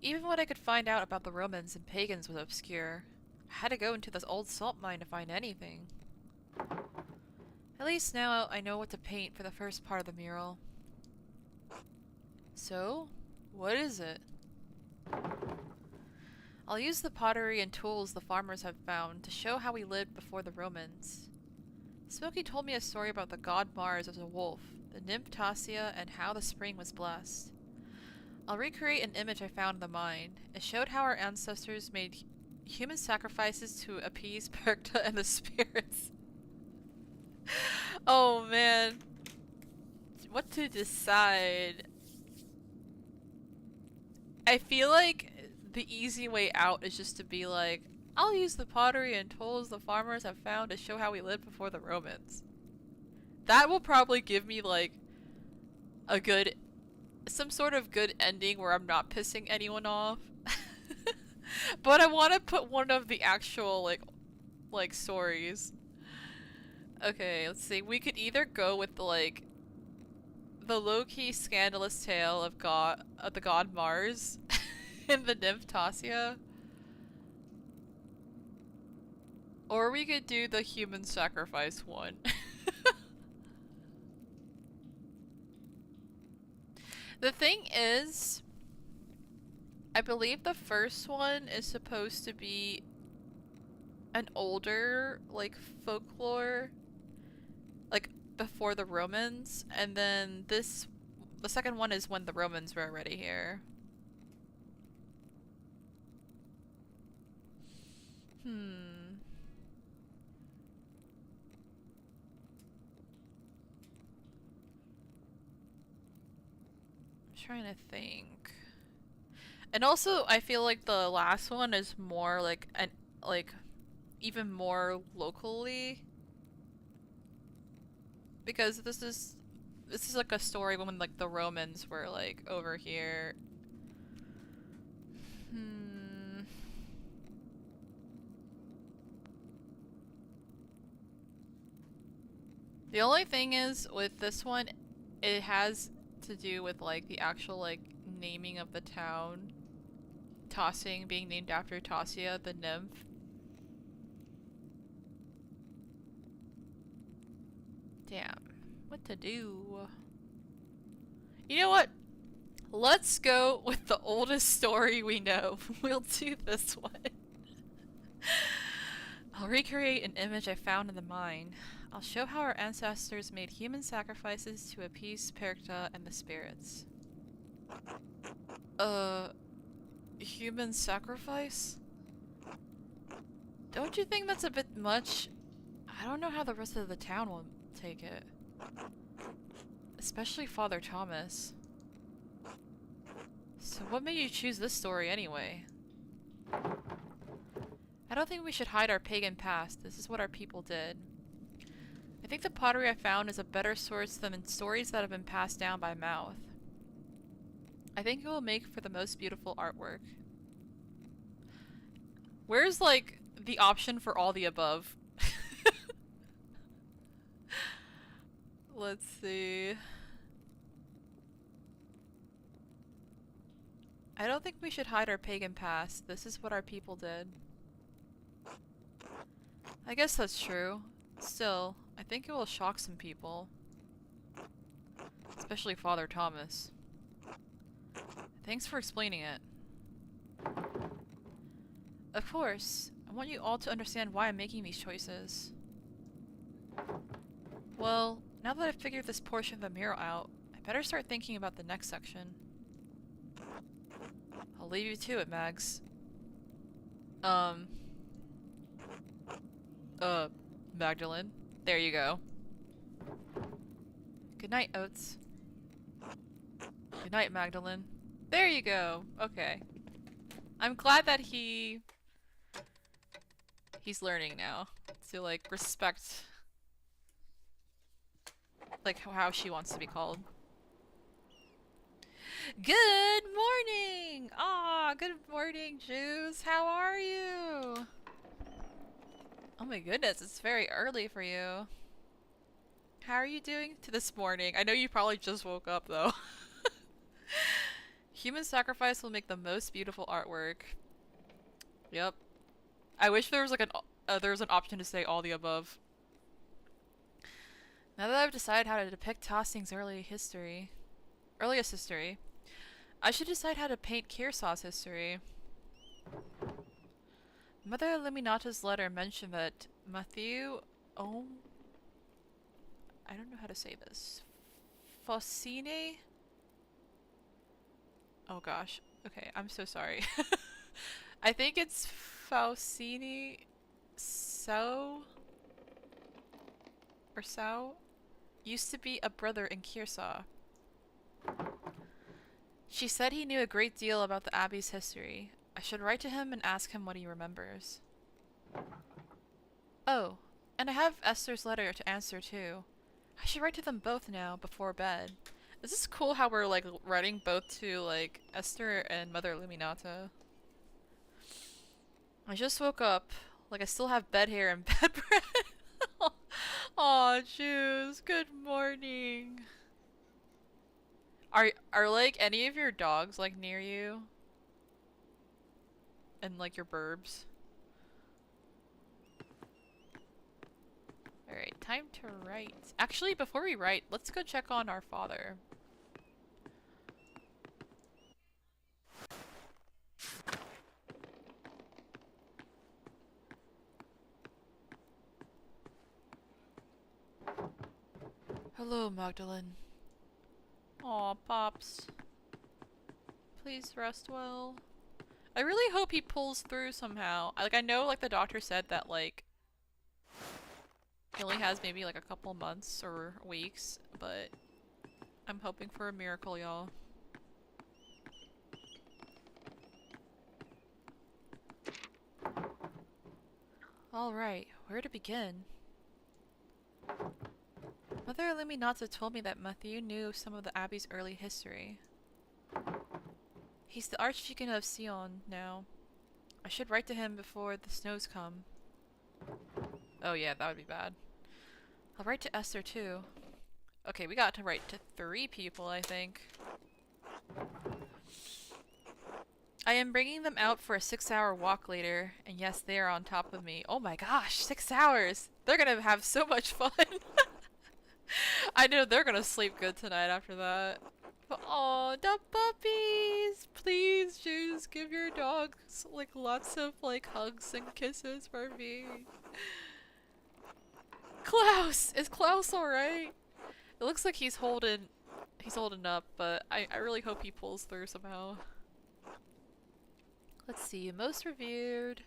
Even what I could find out about the Romans and pagans was obscure. I had to go into this old salt mine to find anything. At least now I know what to paint for the first part of the mural. So, what is it? I'll use the pottery and tools the farmers have found to show how we lived before the Romans. Smokey told me a story about the god Mars as a wolf, the nymph Tassia, and how the spring was blessed. I'll recreate an image I found in the mine. It showed how our ancestors made human sacrifices to appease Perkta and the spirits. Oh man. What to decide? I feel like the easy way out is just to be like, I'll use the pottery and tools the farmers have found to show how we lived before the Romans. That will probably give me like a good, some sort of good ending where I'm not pissing anyone off. But I want to put one of the actual, like stories. Okay, let's see. We could either go with the low-key scandalous tale of the god Mars and the nymph Tasia. Or we could do the human sacrifice one. The thing is, I believe the first one is supposed to be an older, like, folklore, like, before the Romans, and then the second one is when the Romans were already here. I'm trying to think. And also, I feel like the last one is more like even more locally, because this is like a story when like the Romans were like over here. The only thing is with this one, it has to do with like the actual like naming of the town. Tossing being named after Tasia, the nymph. Damn. What to do? You know what? Let's go with the oldest story we know. We'll do this one. I'll recreate an image I found in the mine. I'll show how our ancestors made human sacrifices to appease Perkta and the spirits. Human sacrifice? Don't you think that's a bit much? I don't know how the rest of the town will take it. Especially Father Thomas. So what made you choose this story anyway? I don't think we should hide our pagan past. This is what our people did. I think the pottery I found is a better source than stories that have been passed down by mouth. I think it will make for the most beautiful artwork. Where's, like, the option for all the above? Let's see. I don't think we should hide our pagan past. This is what our people did. I guess that's true. Still, I think it will shock some people. Especially Father Thomas. Thanks for explaining it. Of course. I want you all to understand why I'm making these choices. Well, now that I've figured this portion of the mural out, I better start thinking about the next section. I'll leave you to it, Mags. Magdalene. There you go. Good night, Oates. Good night, Magdalene. There you go. Okay. I'm glad that he's learning now to, like, respect, like, how she wants to be called. Good morning! Aw, good morning, Jews. How are you? Oh my goodness, it's very early for you. How are you doing to this morning? I know you probably just woke up, though. Human sacrifice will make the most beautiful artwork. Yep. I wish there was like there was an option to say all the above. Now that I've decided how to depict Tossing's earliest history, I should decide how to paint Kirsaw's history. Mother Liminata's letter mentioned that Matthew I don't know how to say this. Faucine? Oh gosh. Okay, I'm so sorry. I think it's Faucine Sao used to be a brother in Kirsaw. She said he knew a great deal about the Abbey's history. I should write to him and ask him what he remembers. Oh, and I have Esther's letter to answer too. I should write to them both now, before bed. This is cool how we're like writing both to like Esther and Mother Illuminata. I just woke up. Like I still have bed hair and bed breath. Aw, Juice. Good morning. Are like any of your dogs like near you? And like your burbs? Alright, time to write. Actually, before we write, let's go check on our father. Hello, Magdalene. Aw, Pops. Please rest well. I really hope he pulls through somehow. I know like the doctor said that like he only has maybe like a couple months or weeks, but I'm hoping for a miracle, y'all. Alright, where to begin? Mother Illuminata told me that Matthew knew some of the Abbey's early history. He's the Archdeacon of Sion now. I should write to him before the snows come. Oh yeah, that would be bad. I'll write to Esther too. Okay, we got to write to 3 people, I think. I am bringing them out for a 6-hour walk later, and yes, they are on top of me. Oh my gosh, 6 hours! They're gonna have so much fun! I know they're gonna sleep good tonight after that. Oh, the puppies! Please, Juice, give your dogs like lots of like hugs and kisses for me. Klaus! Is Klaus alright? It looks like he's holding up, but I really hope he pulls through somehow. Let's see, most revered.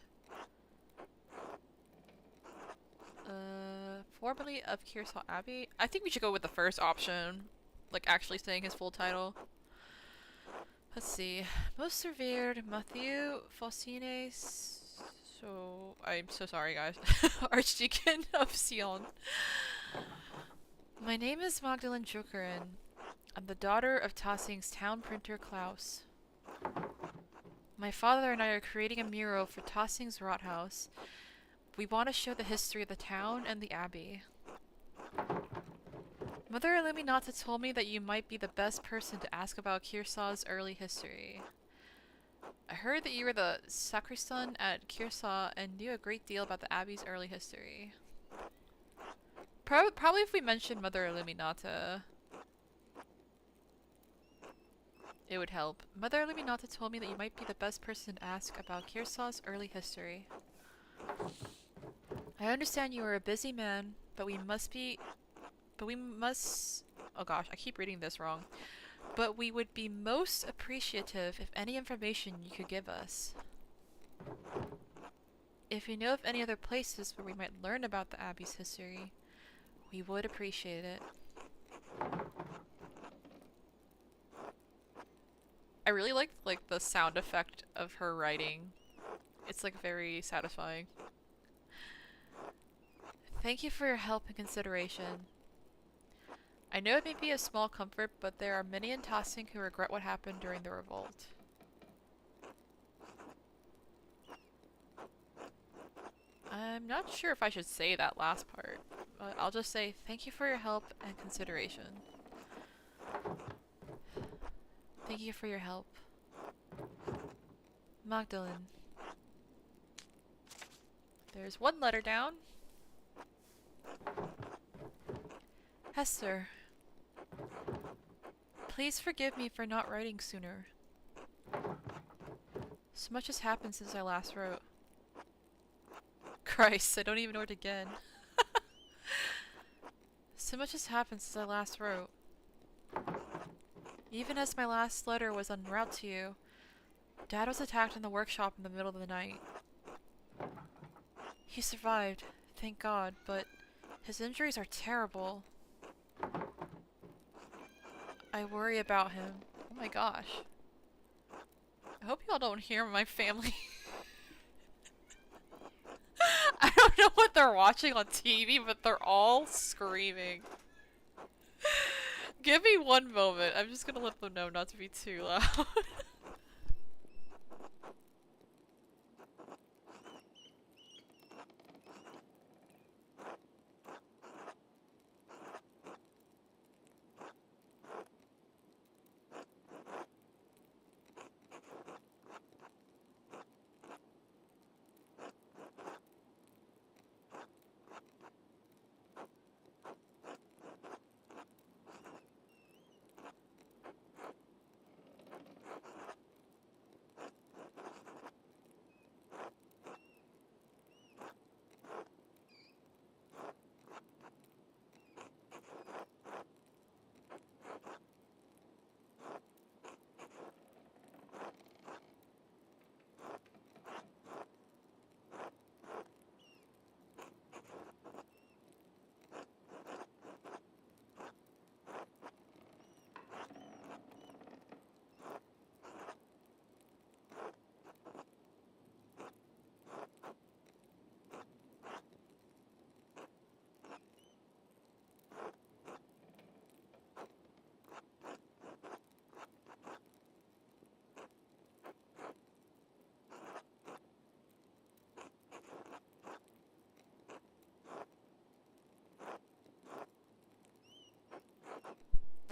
Formerly of Kearsall Abbey. I think we should go with the first option. Like actually saying his full title. Let's see. Most revered Matthew Faustine. So I'm so sorry, guys. Archdeacon of Sion. My name is Magdalene Jokerin. I'm the daughter of Tassing's town printer Klaus. My father and I are creating a mural for Tassing's Rathaus. We want to show the history of the town and the abbey. Mother Illuminata told me that you might be the best person to ask about Kearsaw's early history. I heard that you were the sacristan at Kearsaw and knew a great deal about the abbey's early history. Probably if we mentioned Mother Illuminata, it would help. Mother Illuminata told me that you might be the best person to ask about Kearsaw's early history. I understand you are a busy man, but we must... Oh gosh, I keep reading this wrong. But we would be most appreciative if any information you could give us. If you know of any other places where we might learn about the Abbey's history, we would appreciate it. I really like the sound effect of her writing. It's like very satisfying. Thank you for your help and consideration. I know it may be a small comfort, but there are many in Tassing who regret what happened during the revolt. I'm not sure if I should say that last part, but I'll just say thank you for your help and consideration. Thank you for your help. Magdalene. There's one letter down. Hester. Please forgive me for not writing sooner. So much has happened since I last wrote. Christ, I don't even know where to begin. So much has happened since I last wrote. Even as my last letter was en route to you, Dad was attacked in the workshop in the middle of the night. He survived, thank God, but his injuries are terrible. I worry about him. Oh my gosh. I hope y'all don't hear my family. I don't know what they're watching on TV, but they're all screaming. Give me one moment. I'm just gonna let them know not to be too loud.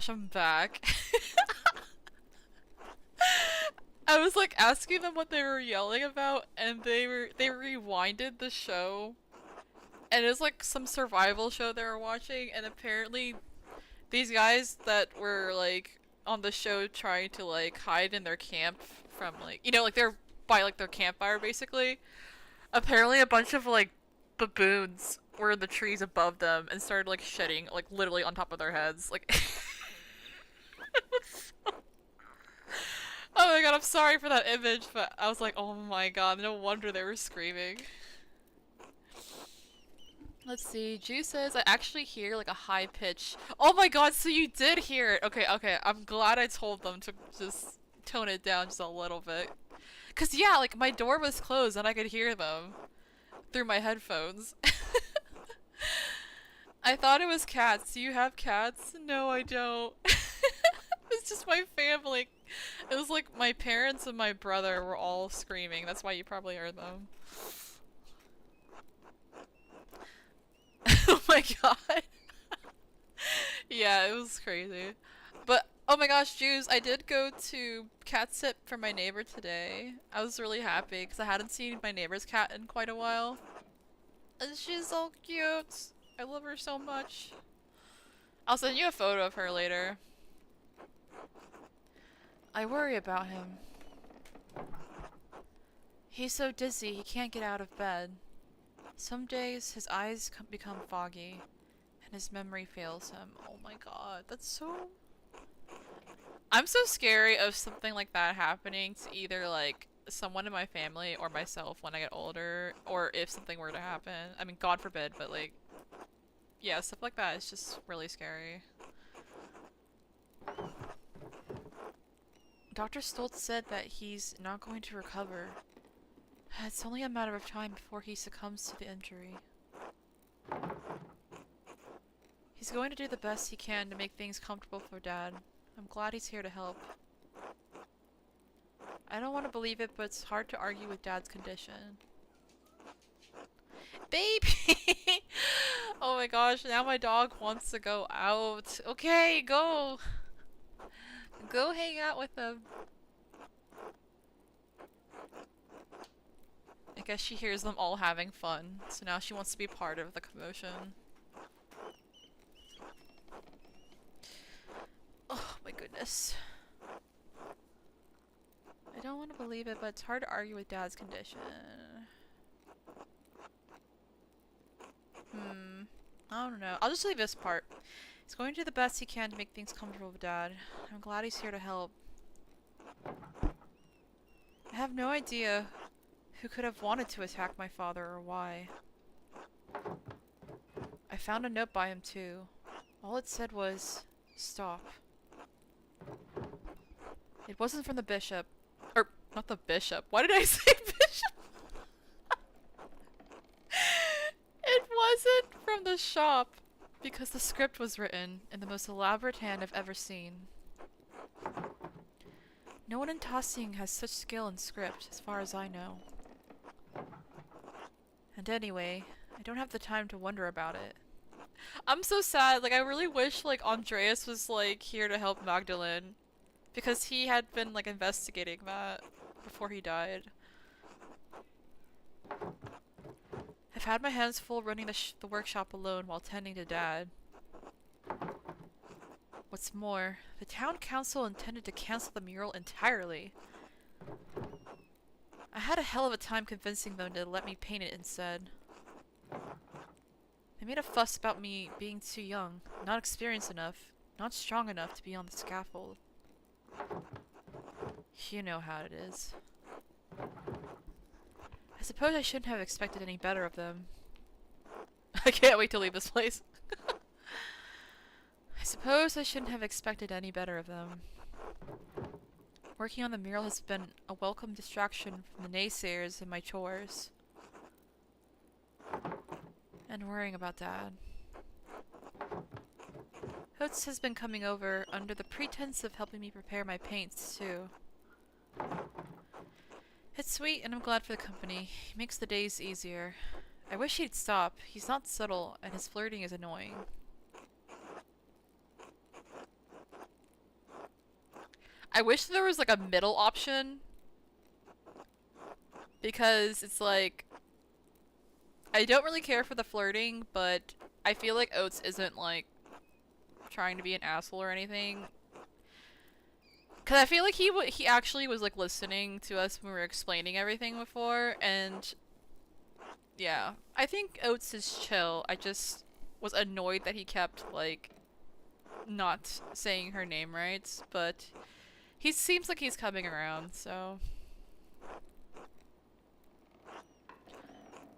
I'm back. I was like asking them what they were yelling about, and they rewinded the show, and it was like some survival show they were watching, and apparently these guys that were like on the show trying to like hide in their camp from like, you know, like they're by like their campfire basically. Apparently a bunch of like baboons were in the trees above them and started like shedding like literally on top of their heads. Like oh my god, I'm sorry for that image, but I was like, oh my god, no wonder they were screaming. Let's see, Ju says, I actually hear like a high pitch. Oh my god, so you did hear it. Okay, okay, I'm glad I told them to just tone it down just a little bit. Cause yeah, like my door was closed and I could hear them through my headphones. I thought it was cats. Do you have cats? No, I don't. It's just my family. It was like my parents and my brother were all screaming. That's why you probably heard them. Oh my god. Yeah, it was crazy. But, oh my gosh, Jews, I did go to cat sit for my neighbor today. I was really happy because I hadn't seen my neighbor's cat in quite a while. And she's so cute. I love her so much. I'll send you a photo of her later. I worry about him. He's so dizzy he can't get out of bed. Some days his eyes become foggy and his memory fails him. Oh my god, that's so... I'm so scary of something like that happening to either like someone in my family or myself when I get older, or if something were to happen. I mean, God forbid, but like, yeah, stuff like that is just really scary. Dr. Stoltz said that he's not going to recover. It's only a matter of time before he succumbs to the injury. He's going to do the best he can to make things comfortable for Dad. I'm glad he's here to help. I don't want to believe it, but it's hard to argue with Dad's condition. Baby! Oh my gosh, now my dog wants to go out. Okay, go! Go hang out with him. I guess she hears them all having fun, so now she wants to be part of the commotion. Oh my goodness. I don't want to believe it, but it's hard to argue with Dad's condition. I don't know. I'll just leave this part. He's going to do the best he can to make things comfortable with Dad. I'm glad he's here to help. I have no idea who could have wanted to attack my father or why. I found a note by him too. All it said was, stop. It wasn't from the bishop. Or, not the bishop. Why did I say bishop? It wasn't from the shop. Because the script was written in the most elaborate hand I've ever seen. No one in Tossing has such skill in script, as far as I know. And anyway, I don't have the time to wonder about it. I'm so sad, like I really wish like Andreas was like here to help Magdalene. Because he had been like investigating that before he died. I've had my hands full running the workshop alone while tending to Dad. What's more, the town council intended to cancel the mural entirely. I had a hell of a time convincing them to let me paint it instead. They made a fuss about me being too young, not experienced enough, not strong enough to be on the scaffold. You know how it is. I suppose I shouldn't have expected any better of them. I can't wait to leave this place. I suppose I shouldn't have expected any better of them. Working on the mural has been a welcome distraction from the naysayers in my chores. And worrying about Dad. Hoots has been coming over under the pretense of helping me prepare my paints, too. It's sweet and I'm glad for the company. He makes the days easier. I wish he'd stop. He's not subtle and his flirting is annoying. I wish there was like a middle option. Because it's like, I don't really care for the flirting, but I feel like Oates isn't like trying to be an asshole or anything. Cause I feel like he actually was like listening to us when we were explaining everything before, and yeah, I think Oates is chill. I just was annoyed that he kept like not saying her name right, but he seems like he's coming around, so.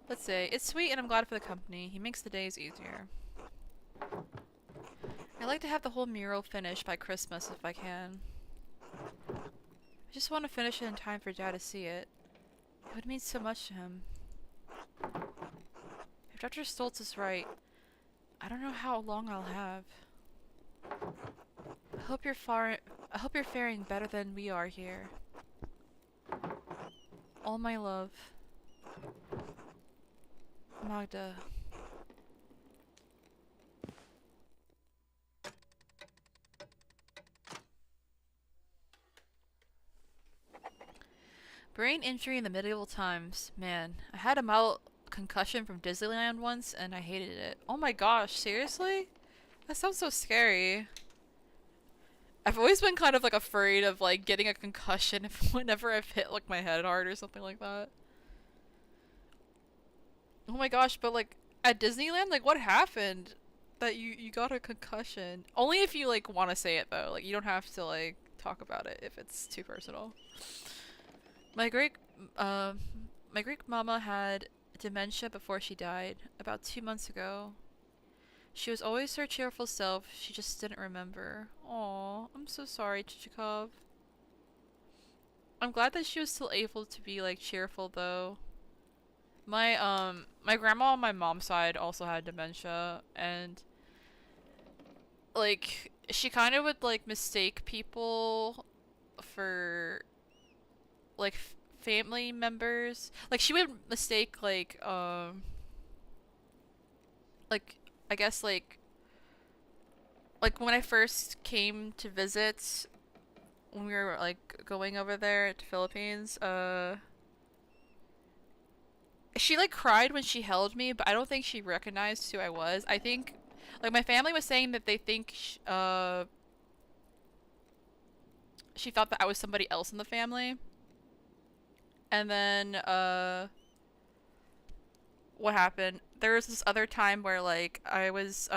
Let's say, it's sweet and I'm glad for the company. He makes the days easier. I'd like to have the whole mural finished by Christmas if I can. I just want to finish it in time for Dad to see it. It would mean so much to him. If Dr. Stoltz is right, I don't know how long I'll have. I hope you're faring better than we are here. All my love. Magda. Brain injury in the medieval times. Man, I had a mild concussion from Disneyland once and I hated it. Oh my gosh, seriously? That sounds so scary. I've always been kind of like afraid of like getting a concussion whenever I've hit like my head hard or something like that. Oh my gosh, but like at Disneyland, like what happened that you got a concussion? Only if you like want to say it though. Like you don't have to like talk about it if it's too personal. My great mama had dementia before she died, about 2 months ago. She was always her cheerful self, she just didn't remember. Aw, I'm so sorry, Chichikov. I'm glad that she was still able to be like cheerful though. My grandma on my mom's side also had dementia, and like she kind of would like mistake people for like family members. Like she would mistake like I guess like when I first came to visit when we were like going over there to Philippines, she like cried when she held me, but I don't think she recognized who I was. I think like my family was saying that they think she thought that I was somebody else in the family. And then, what happened? There was this other time where, like, I was,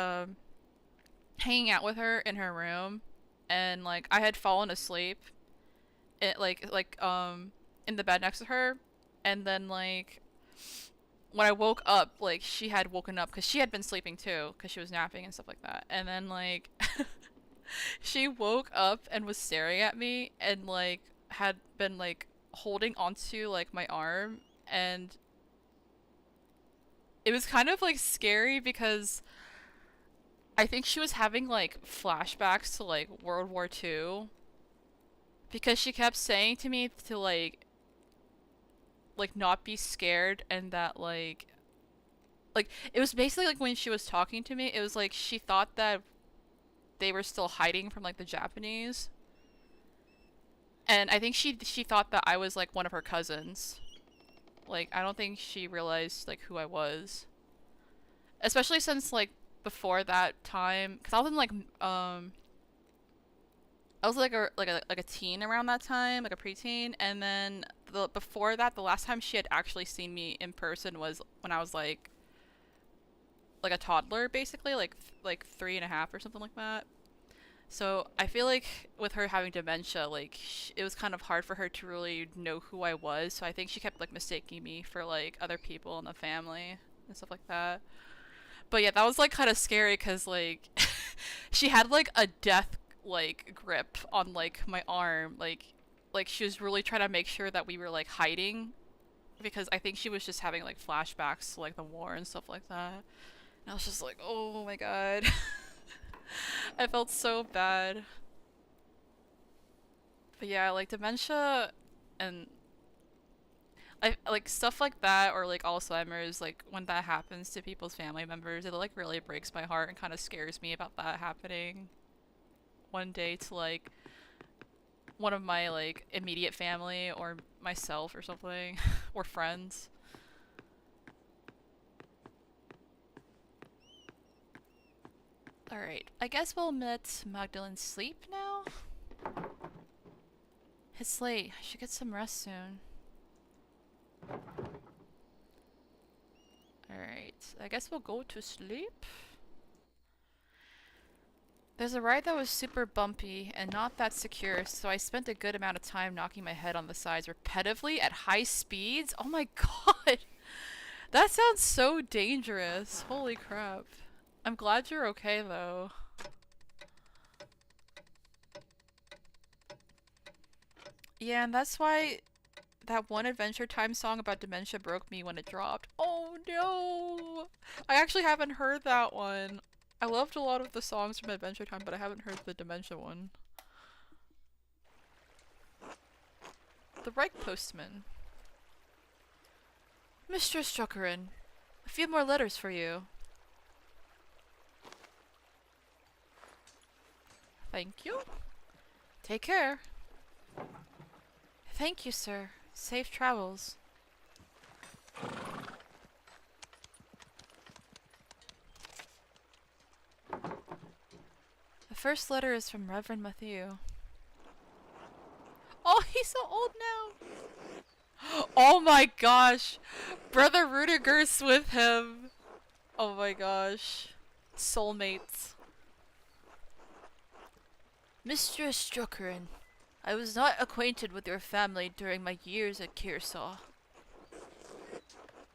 hanging out with her in her room, and, like, I had fallen asleep, in the bed next to her, and then, like, when I woke up, like, she had woken up, because she had been sleeping, too, because she was napping and stuff like that, and then, like, she woke up and was staring at me, and, like, had been, like, holding onto like my arm, and it was kind of like scary because I think she was having like flashbacks to like World War II because she kept saying to me to like not be scared and that like it was basically like when she was talking to me, it was like she thought that they were still hiding from like the Japanese. And I think she thought that I was like one of her cousins. Like I don't think she realized like who I was. Especially since like before that time, cuz I was in like I was like a teen around that time, like a preteen, and then before that, the last time she had actually seen me in person was when I was like a toddler, basically, like 3.5 or something like that. So I feel like with her having dementia, like it was kind of hard for her to really know who I was. So I think she kept like mistaking me for like other people in the family and stuff like that. But yeah, that was like kind of scary because like she had like a death like grip on like my arm, like she was really trying to make sure that we were like hiding because I think she was just having like flashbacks to like the war and stuff like that. And I was just like, oh my god. I felt so bad. But yeah, like dementia and I like stuff like that or like Alzheimer's, like when that happens to people's family members, it like really breaks my heart and kind of scares me about that happening one day to like one of my like immediate family or myself or something or friends. Alright, I guess we'll let Magdalene sleep now? It's late. I should get some rest soon. Alright, I guess we'll go to sleep. There's a ride that was super bumpy and not that secure, so I spent a good amount of time knocking my head on the sides repetitively at high speeds. Oh my god! That sounds so dangerous. Holy crap. I'm glad you're okay though. Yeah, and that's why that one Adventure Time song about dementia broke me when it dropped. Oh no! I actually haven't heard that one. I loved a lot of the songs from Adventure Time, but I haven't heard the dementia one. The Reich Postman. Mistress Struckerin, a few more letters for you. Thank you. Take care. Thank you, sir. Safe travels. The first letter is from Reverend Matthew. Oh, he's so old now. Oh my gosh. Brother Rudiger's with him. Oh my gosh. Soulmates. Mistress Struckerin, I was not acquainted with your family during my years at Kearsaw.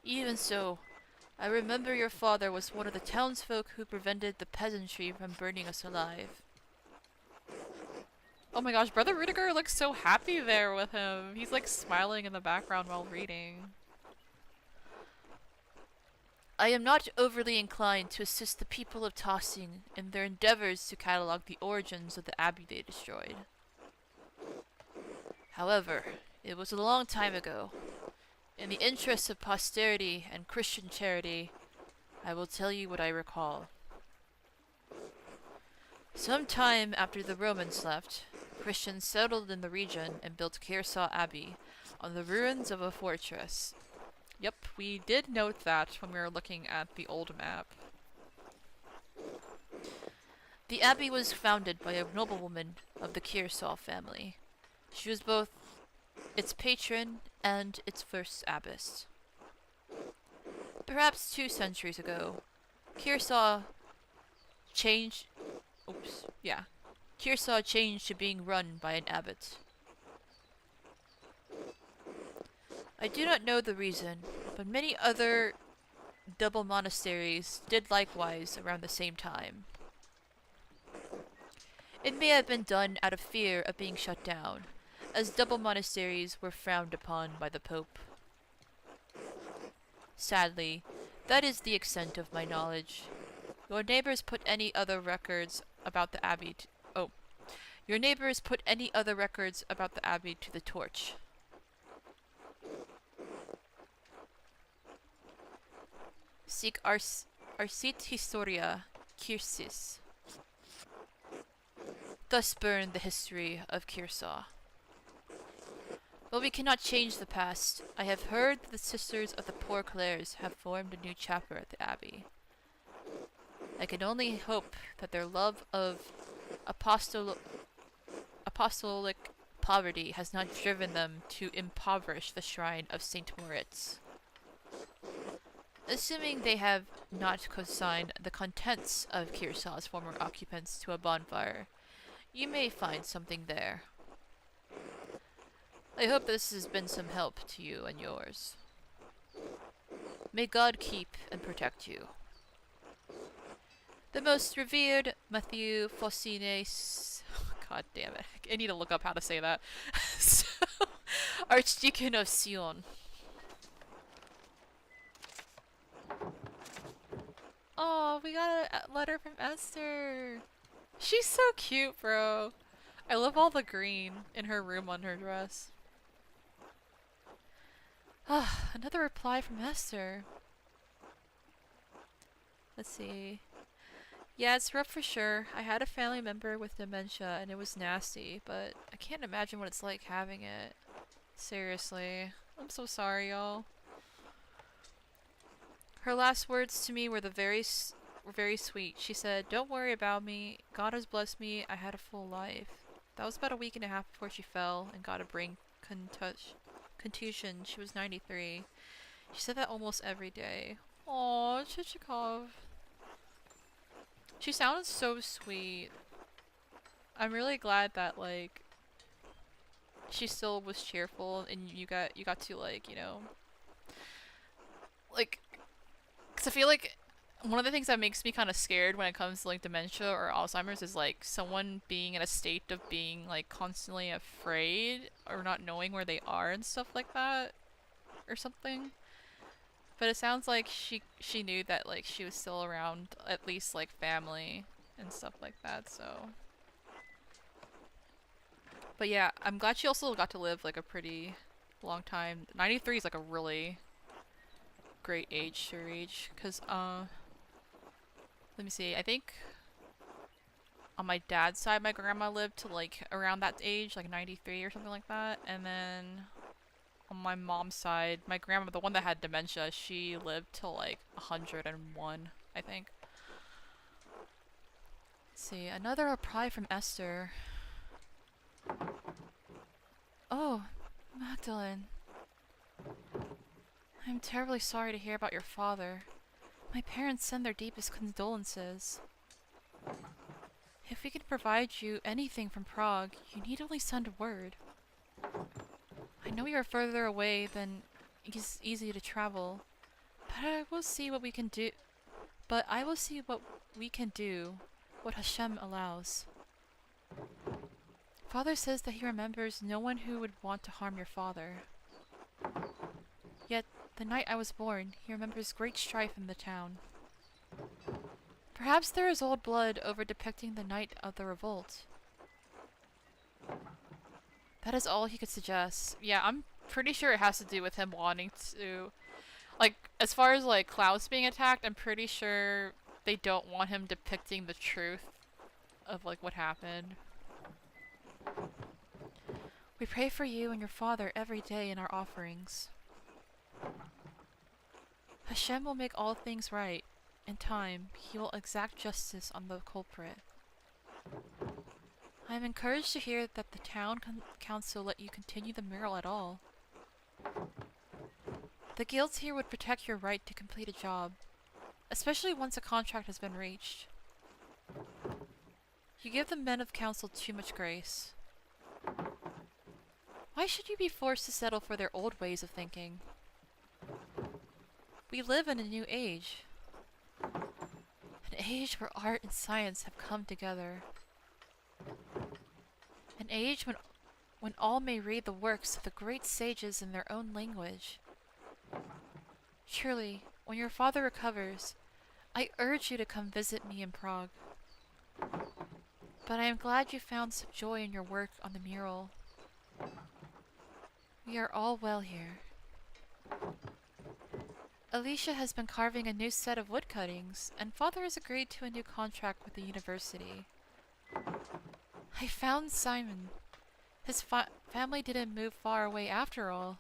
Even so, I remember your father was one of the townsfolk who prevented the peasantry from burning us alive. Oh my gosh, Brother Rudiger looks so happy there with him. He's like smiling in the background while reading. I am not overly inclined to assist the people of Tossing in their endeavors to catalog the origins of the abbey they destroyed. However, it was a long time ago. In the interests of posterity and Christian charity, I will tell you what I recall. Some time after the Romans left, Christians settled in the region and built Kearsaw Abbey on the ruins of a fortress. Yep, we did note that when we were looking at the old map. The abbey was founded by a noblewoman of the Kearsaw family. She was both its patron and its first abbess. Perhaps 2 centuries ago, Kearsaw changed to being run by an abbot. I do not know the reason, but many other double monasteries did likewise around the same time. It may have been done out of fear of being shut down, as double monasteries were frowned upon by the Pope. Sadly, that is the extent of my knowledge. Your neighbors put any other records about the Abbey to— oh. Your neighbors put any other records about the Abbey to the torch. Sic arsit historia Kirsis. Thus burn the history of Kyrsaw. But we cannot change the past. I have heard that the Sisters of the Poor Clares have formed a new chapter at the Abbey. I can only hope that their love of apostolic poverty has not driven them to impoverish the shrine of Saint Moritz. Assuming they have not consigned the contents of Kyrsaw's former occupants to a bonfire, you may find something there. I hope this has been some help to you and yours. May God keep and protect you. The most revered Matthew Faucine— God damn it. I need to look up how to say that. So, Archdeacon of Sion. Oh, we got a letter from Esther. She's so cute, bro. I love all the green in her room on her dress. Ah, another reply from Esther. Let's see. Yeah, it's rough for sure. I had a family member with dementia and it was nasty, but I can't imagine what it's like having it. Seriously. I'm so sorry, y'all. Her last words to me were very sweet. She said, "Don't worry about me. God has blessed me. I had a full life." That was about a week and a half before she fell and got a brain contusion. She was 93. She said that almost every day. Aww, Chichikov. She sounded so sweet. I'm really glad that, like, she still was cheerful and you got to, like, you know, like, because I feel like one of the things that makes me kind of scared when it comes to, like, dementia or Alzheimer's is, like, someone being in a state of being, like, constantly afraid or not knowing where they are and stuff like that or something. But it sounds like she knew that, like, she was still around at least, like, family and stuff like that, so. But yeah, I'm glad she also got to live, like, a pretty long time. 93 is, like, a really great age to reach, because, let me see, I think on my dad's side, my grandma lived to, like, around that age, like 93 or something like that, and then on my mom's side, my grandma, the one that had dementia, she lived till like 101, I think. Let's see, another reply from Esther. Oh, Magdalene. I'm terribly sorry to hear about your father. My parents send their deepest condolences. If we can provide you anything from Prague, you need only send a word. I know you are further away than is easy to travel, but I will see what we can do. What Hashem allows. Father says that he remembers no one who would want to harm your father. Yet, the night I was born, he remembers great strife in the town. Perhaps there is old blood over depicting the night of the revolt. That is all he could suggest. Yeah, I'm pretty sure it has to do with him wanting to... Like, as far as, like, Klaus being attacked, I'm pretty sure they don't want him depicting the truth of, like, what happened. We pray for you and your father every day in our offerings. Hashem will make all things right. In time, he will exact justice on the culprit. I am encouraged to hear that the town council let you continue the mural at all. The guilds here would protect your right to complete a job, especially once a contract has been reached. You give the men of council too much grace. Why should you be forced to settle for their old ways of thinking? We live in a new age. An age where art and science have come together. An age when all may read the works of the great sages in their own language. Surely, when your father recovers, I urge you to come visit me in Prague. But I am glad you found some joy in your work on the mural. We are all well here. Alicia has been carving a new set of wood cuttings, and Father has agreed to a new contract with the university. I found Simon. His family didn't move far away after all.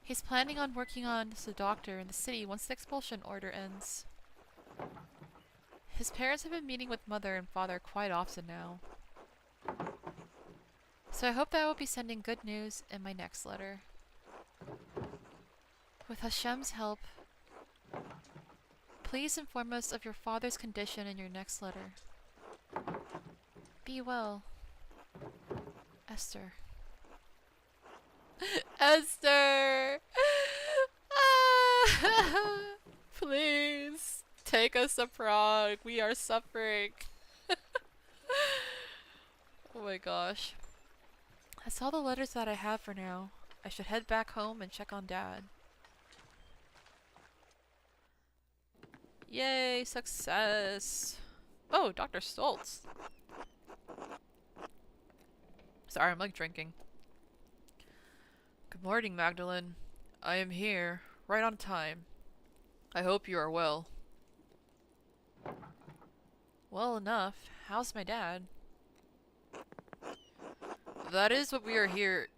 He's planning on working on as a doctor in the city once the expulsion order ends. His parents have been meeting with Mother and Father quite often now. So I hope that I will be sending good news in my next letter. With Hashem's help, please inform us of your father's condition in your next letter. Be well. Esther. Esther! Please, take us to Prague. We are suffering. Oh my gosh. That's all the letters that I have for now. I should head back home and check on Dad. Yay, success! Oh, Dr. Stoltz. Sorry, I'm like drinking. Good morning, Magdalene. I am here, right on time. I hope you are well. Well enough. How's my dad? That is what we are here.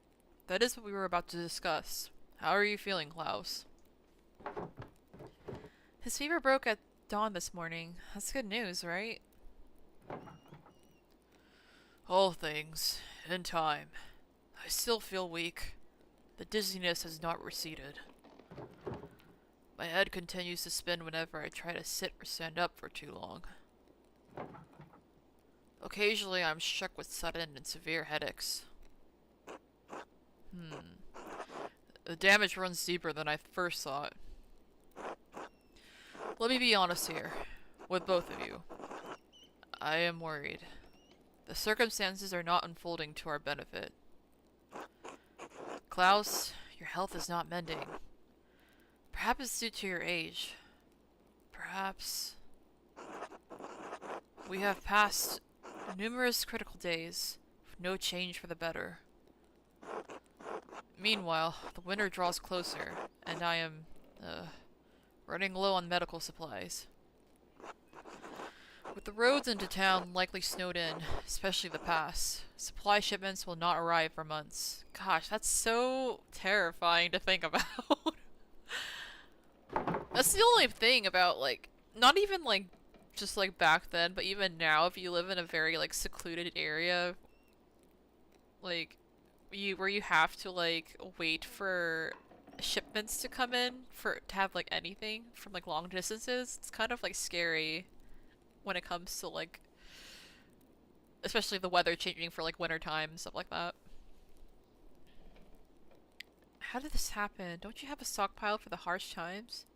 That is what we were about to discuss. How are you feeling, Klaus? His fever broke at dawn this morning. That's good news, right? All things, in time. I still feel weak. The dizziness has not receded. My head continues to spin whenever I try to sit or stand up for too long. Occasionally I'm struck with sudden and severe headaches. The damage runs deeper than I first thought. Let me be honest here, with both of you. I am worried. The circumstances are not unfolding to our benefit. Klaus, your health is not mending. Perhaps it's due to your age. Perhaps... We have passed numerous critical days, with no change for the better. Meanwhile, the winter draws closer, and I am, running low on medical supplies. With the roads into town likely snowed in, especially the pass, supply shipments will not arrive for months. Gosh, that's so terrifying to think about. That's the only thing about, like, not even, like, just, like, back then, but even now, if you live in a very, like, secluded area, like, where you have to, like, wait for shipments to come in to have, like, anything from, like, long distances, it's kind of, like, scary when it comes to, like, especially the weather changing for, like, winter time and stuff like that. How did this happen? Don't you have a stockpile for the harsh times?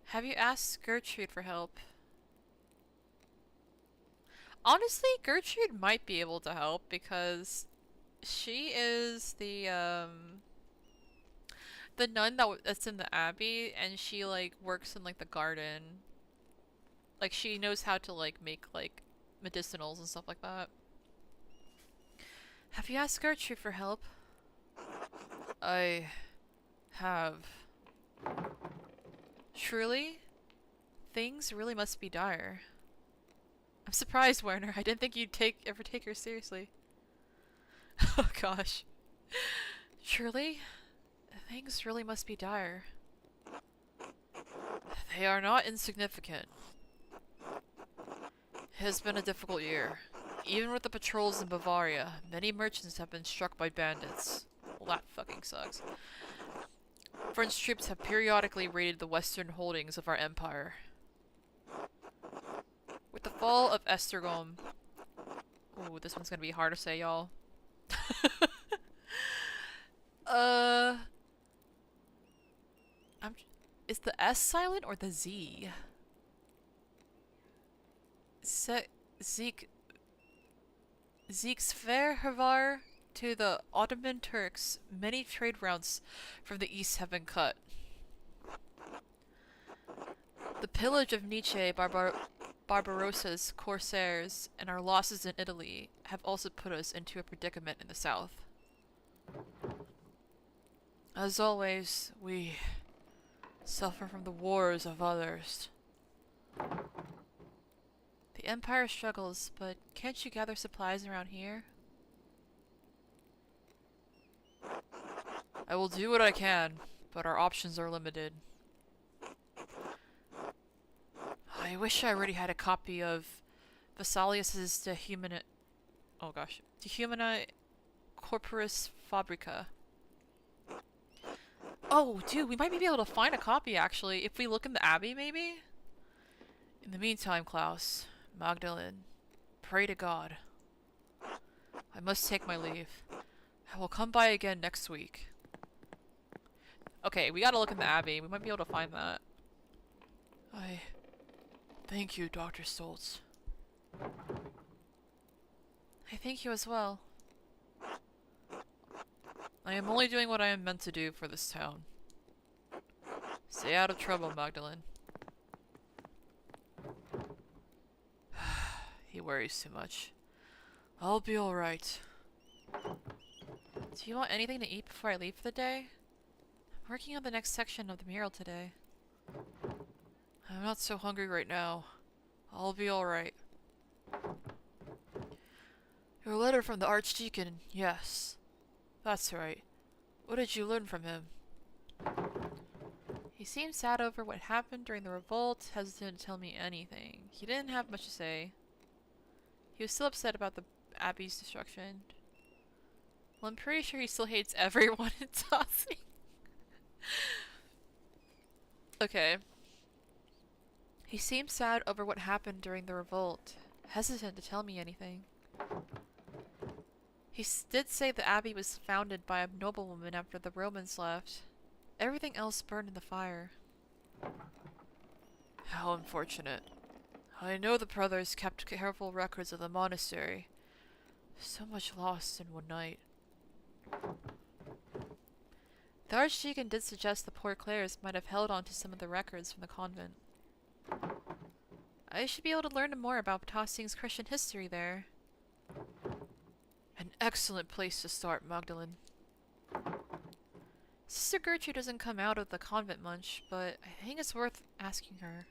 Have you asked Gertrude for help? Honestly, Gertrude might be able to help because she is the nun that's in the abbey, and she, like, works in, like, the garden. Like, she knows how to, like, make, like, medicinals and stuff like that. Have you asked Gertrude for help? I have. Truly? Things really must be dire. I'm surprised, Werner. I didn't think you'd ever take her seriously. Oh gosh. Truly? Things really must be dire. They are not insignificant. It has been a difficult year. Even with the patrols in Bavaria, many merchants have been struck by bandits. Well, that fucking sucks. French troops have periodically raided the western holdings of our empire. With the fall of Esztergom... Ooh, this one's gonna be hard to say, y'all. Is the S silent or the Z? Zeeksverhavar to the Ottoman Turks, many trade routes from the east have been cut. The pillage of Nietzsche, Barbarossa's corsairs, and our losses in Italy have also put us into a predicament in the south. As always, we suffer from the wars of others. The Empire struggles, but can't you gather supplies around here? I will do what I can, but our options are limited. I wish I already had a copy of Vesalius's De Humana Corporis Fabrica. Oh, dude, we might be able to find a copy, actually, if we look in the Abbey, maybe? In the meantime, Klaus, Magdalene, pray to God. I must take my leave. I will come by again next week. Okay, we gotta look in the Abbey. We might be able to find that. Thank you, Dr. Stoltz. I thank you as well. I am only doing what I am meant to do for this town. Stay out of trouble, Magdalene. He worries too much. I'll be alright. Do you want anything to eat before I leave for the day? I'm working on the next section of the mural today. I'm not so hungry right now. I'll be alright. Your letter from the Archdeacon, yes. That's right. What did you learn from him? He seemed sad over what happened during the revolt, hesitant to tell me anything. He didn't have much to say. He was still upset about the Abbey's destruction. Well, I'm pretty sure he still hates everyone in Tossing. Okay. He seemed sad over what happened during the revolt, hesitant to tell me anything. He did say the abbey was founded by a noblewoman after the Romans left. Everything else burned in the fire. How unfortunate. I know the brothers kept careful records of the monastery. So much lost in one night. The Archdeacon did suggest the poor Clares might have held on to some of the records from the convent. I should be able to learn more about Tossing's Christian history there. An excellent place to start, Magdalene. Sister Gertrude doesn't come out of the convent much, but I think it's worth asking her.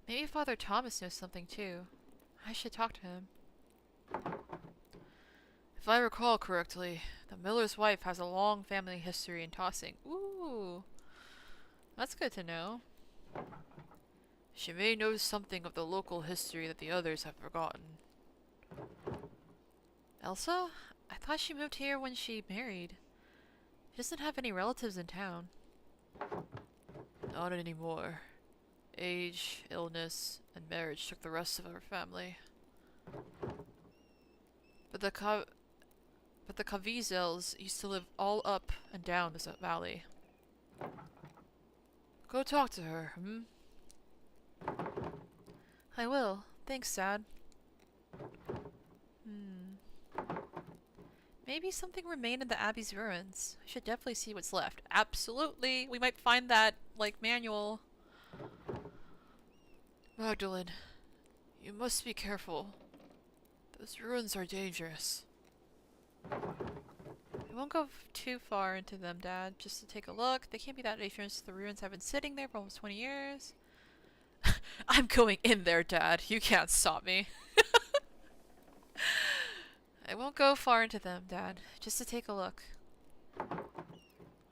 Maybe Father Thomas knows something too. I should talk to him. If I recall correctly, the miller's wife has a long family history in Tossing. Ooh, that's good to know. She may know something of the local history that the others have forgotten. Elsa? I thought she moved here when she married. She doesn't have any relatives in town. Not anymore. Age, illness, and marriage took the rest of our family. But the Caviezel's used to live all up and down this valley. Go talk to her, hmm? I will. Thanks, Dad. Maybe something remained in the Abbey's ruins. I should definitely see what's left. Absolutely! We might find that, like, manual. Magdalene, you must be careful. Those ruins are dangerous. I won't go too far into them, Dad. Just to take a look. They can't be that dangerous. The ruins have been sitting there for almost 20 years. I'm going in there, Dad. You can't stop me. I won't go far into them, Dad. Just to take a look.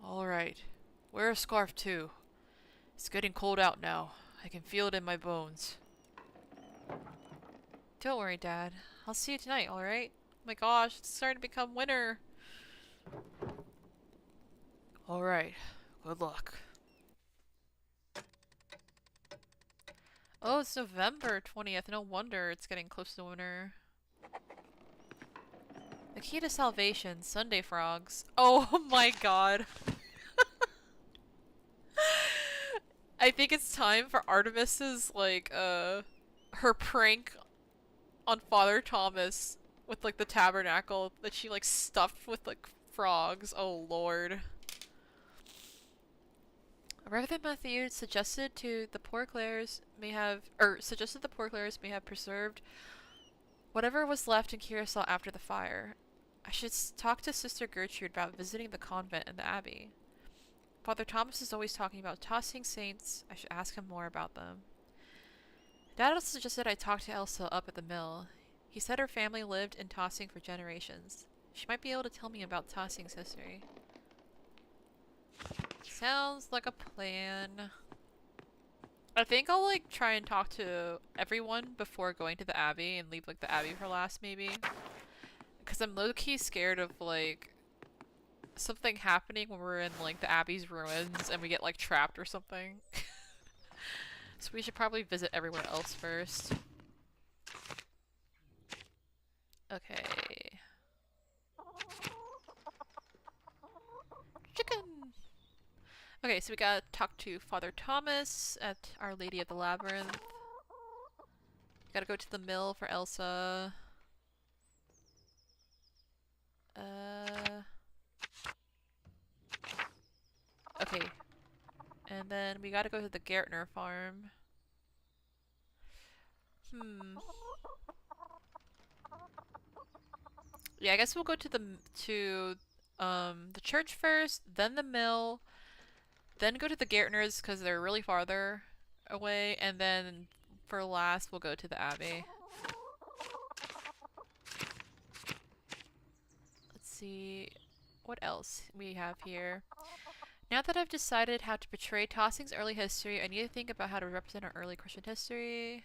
Alright. Wear a scarf, too. It's getting cold out now. I can feel it in my bones. Don't worry, Dad. I'll see you tonight, alright? Oh my gosh, it's starting to become winter. Alright. Good luck. Oh, it's November 20th. No wonder it's getting close to winter. The key to salvation, Sunday frogs. Oh my god. I think it's time for Artemis's, like, her prank on Father Thomas with, like, the tabernacle that she, like, stuffed with, like, frogs. Oh lord. Rather than Matthew suggested the poor Clares may have preserved whatever was left in Curacao after the fire. I should talk to Sister Gertrude about visiting the convent and the abbey. Father Thomas is always talking about tossing saints. I should ask him more about them. Dad also suggested I talk to Elsa up at the mill. He said her family lived in Tossing for generations. She might be able to tell me about Tossing's history. Sounds like a plan. I think I'll like try and talk to everyone before going to the abbey and leave like the abbey for last maybe. Because I'm low-key scared of like something happening when we're in like the abbey's ruins and we get like trapped or something. So we should probably visit everywhere else first. Okay. Chicken! Okay, so we gotta talk to Father Thomas at Our Lady of the Labyrinth. Gotta go to the mill for Elsa. Okay. And then we gotta go to the Gärtner farm. Yeah, I guess we'll go to the church first, then the mill, then go to the Gärtners because they're really farther away, and then for last we'll go to the abbey. Let's see what else we have here. Now that I've decided how to portray Tossing's early history, I need to think about how to represent our early Christian history.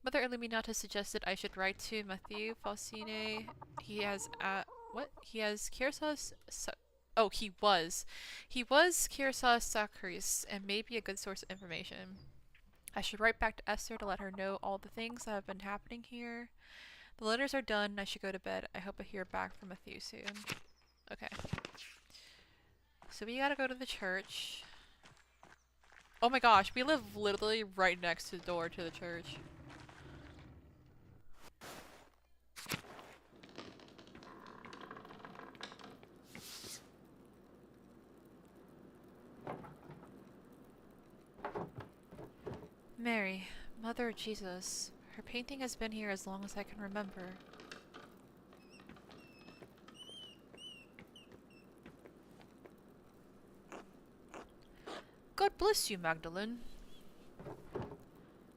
Mother Illuminata suggested I should write to Matthew Faustine. He has He has Curaçao's He was Curaçao's Sacris and may be a good source of information. I should write back to Esther to let her know all the things that have been happening here. The letters are done and I should go to bed. I hope I hear back from Matthew soon. Okay. So we gotta go to the church. Oh my gosh, we live literally right next to the door to the church. Mary, Mother of Jesus. Her painting has been here as long as I can remember. God bless you, Magdalene.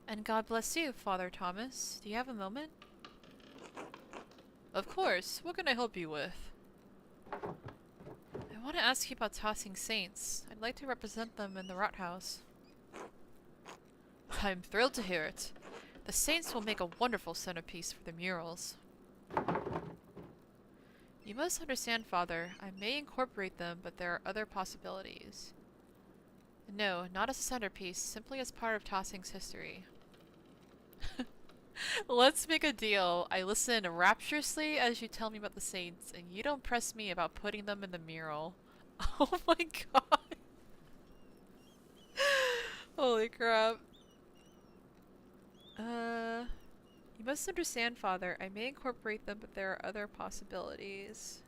And God bless you, Father Thomas. Do you have a moment? Of course. What can I help you with? I want to ask you about Tossing Saints. I'd like to represent them in the Rathaus. I'm thrilled to hear it. The saints will make a wonderful centerpiece for the murals. You must understand, Father. I may incorporate them, but there are other possibilities. No, not as a centerpiece, simply as part of Tossing's history. Let's make a deal. I listen rapturously as you tell me about the saints, and you don't press me about putting them in the mural. Oh my god. Holy crap. You must understand, Father. I may incorporate them, but there are other possibilities.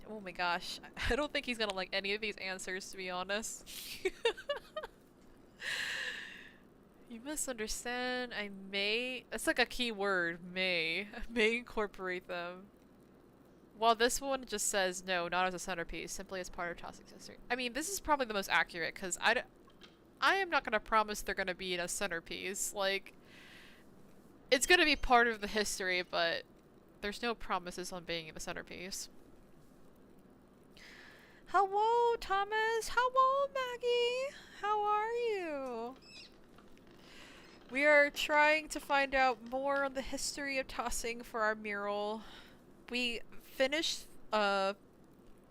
Oh my gosh. I don't think he's gonna like any of these answers, to be honest. You must understand, I may... That's like a key word, may. I may incorporate them. While this one just says, no, not as a centerpiece, simply as part of Tossing's history. I mean, this is probably the most accurate, because I am not gonna promise they're gonna be in a centerpiece. Like, it's gonna be part of the history, but there's no promises on being in the centerpiece. Hello, Thomas! Hello, Maggie! How are you? We are trying to find out more on the history of Tossing for our mural. We finished a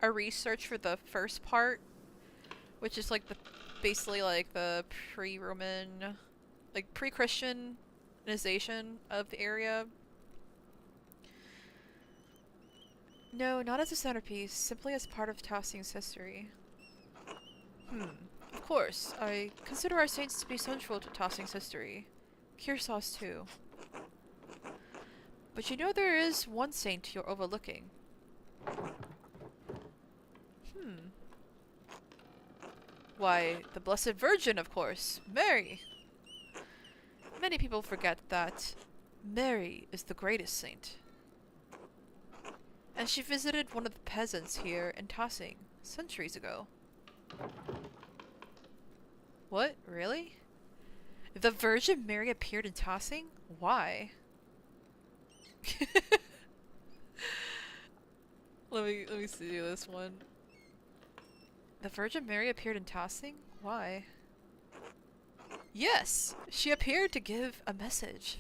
research for the first part, which is like basically like the pre-Roman, like pre-Christianization of the area. No, not as a centerpiece, simply as part of Tossing's history. Of course, I consider our saints to be central to Tossing's history. Curacaw's too. But you know there is one saint you're overlooking. Why, the Blessed Virgin, of course. Mary! Many people forget that Mary is the greatest saint. And she visited one of the peasants here in Tossing centuries ago. What? Really? The Virgin Mary appeared in Tossing? Why? Let me see this one. The Virgin Mary appeared in Tossing? Why? Yes! She appeared to give a message.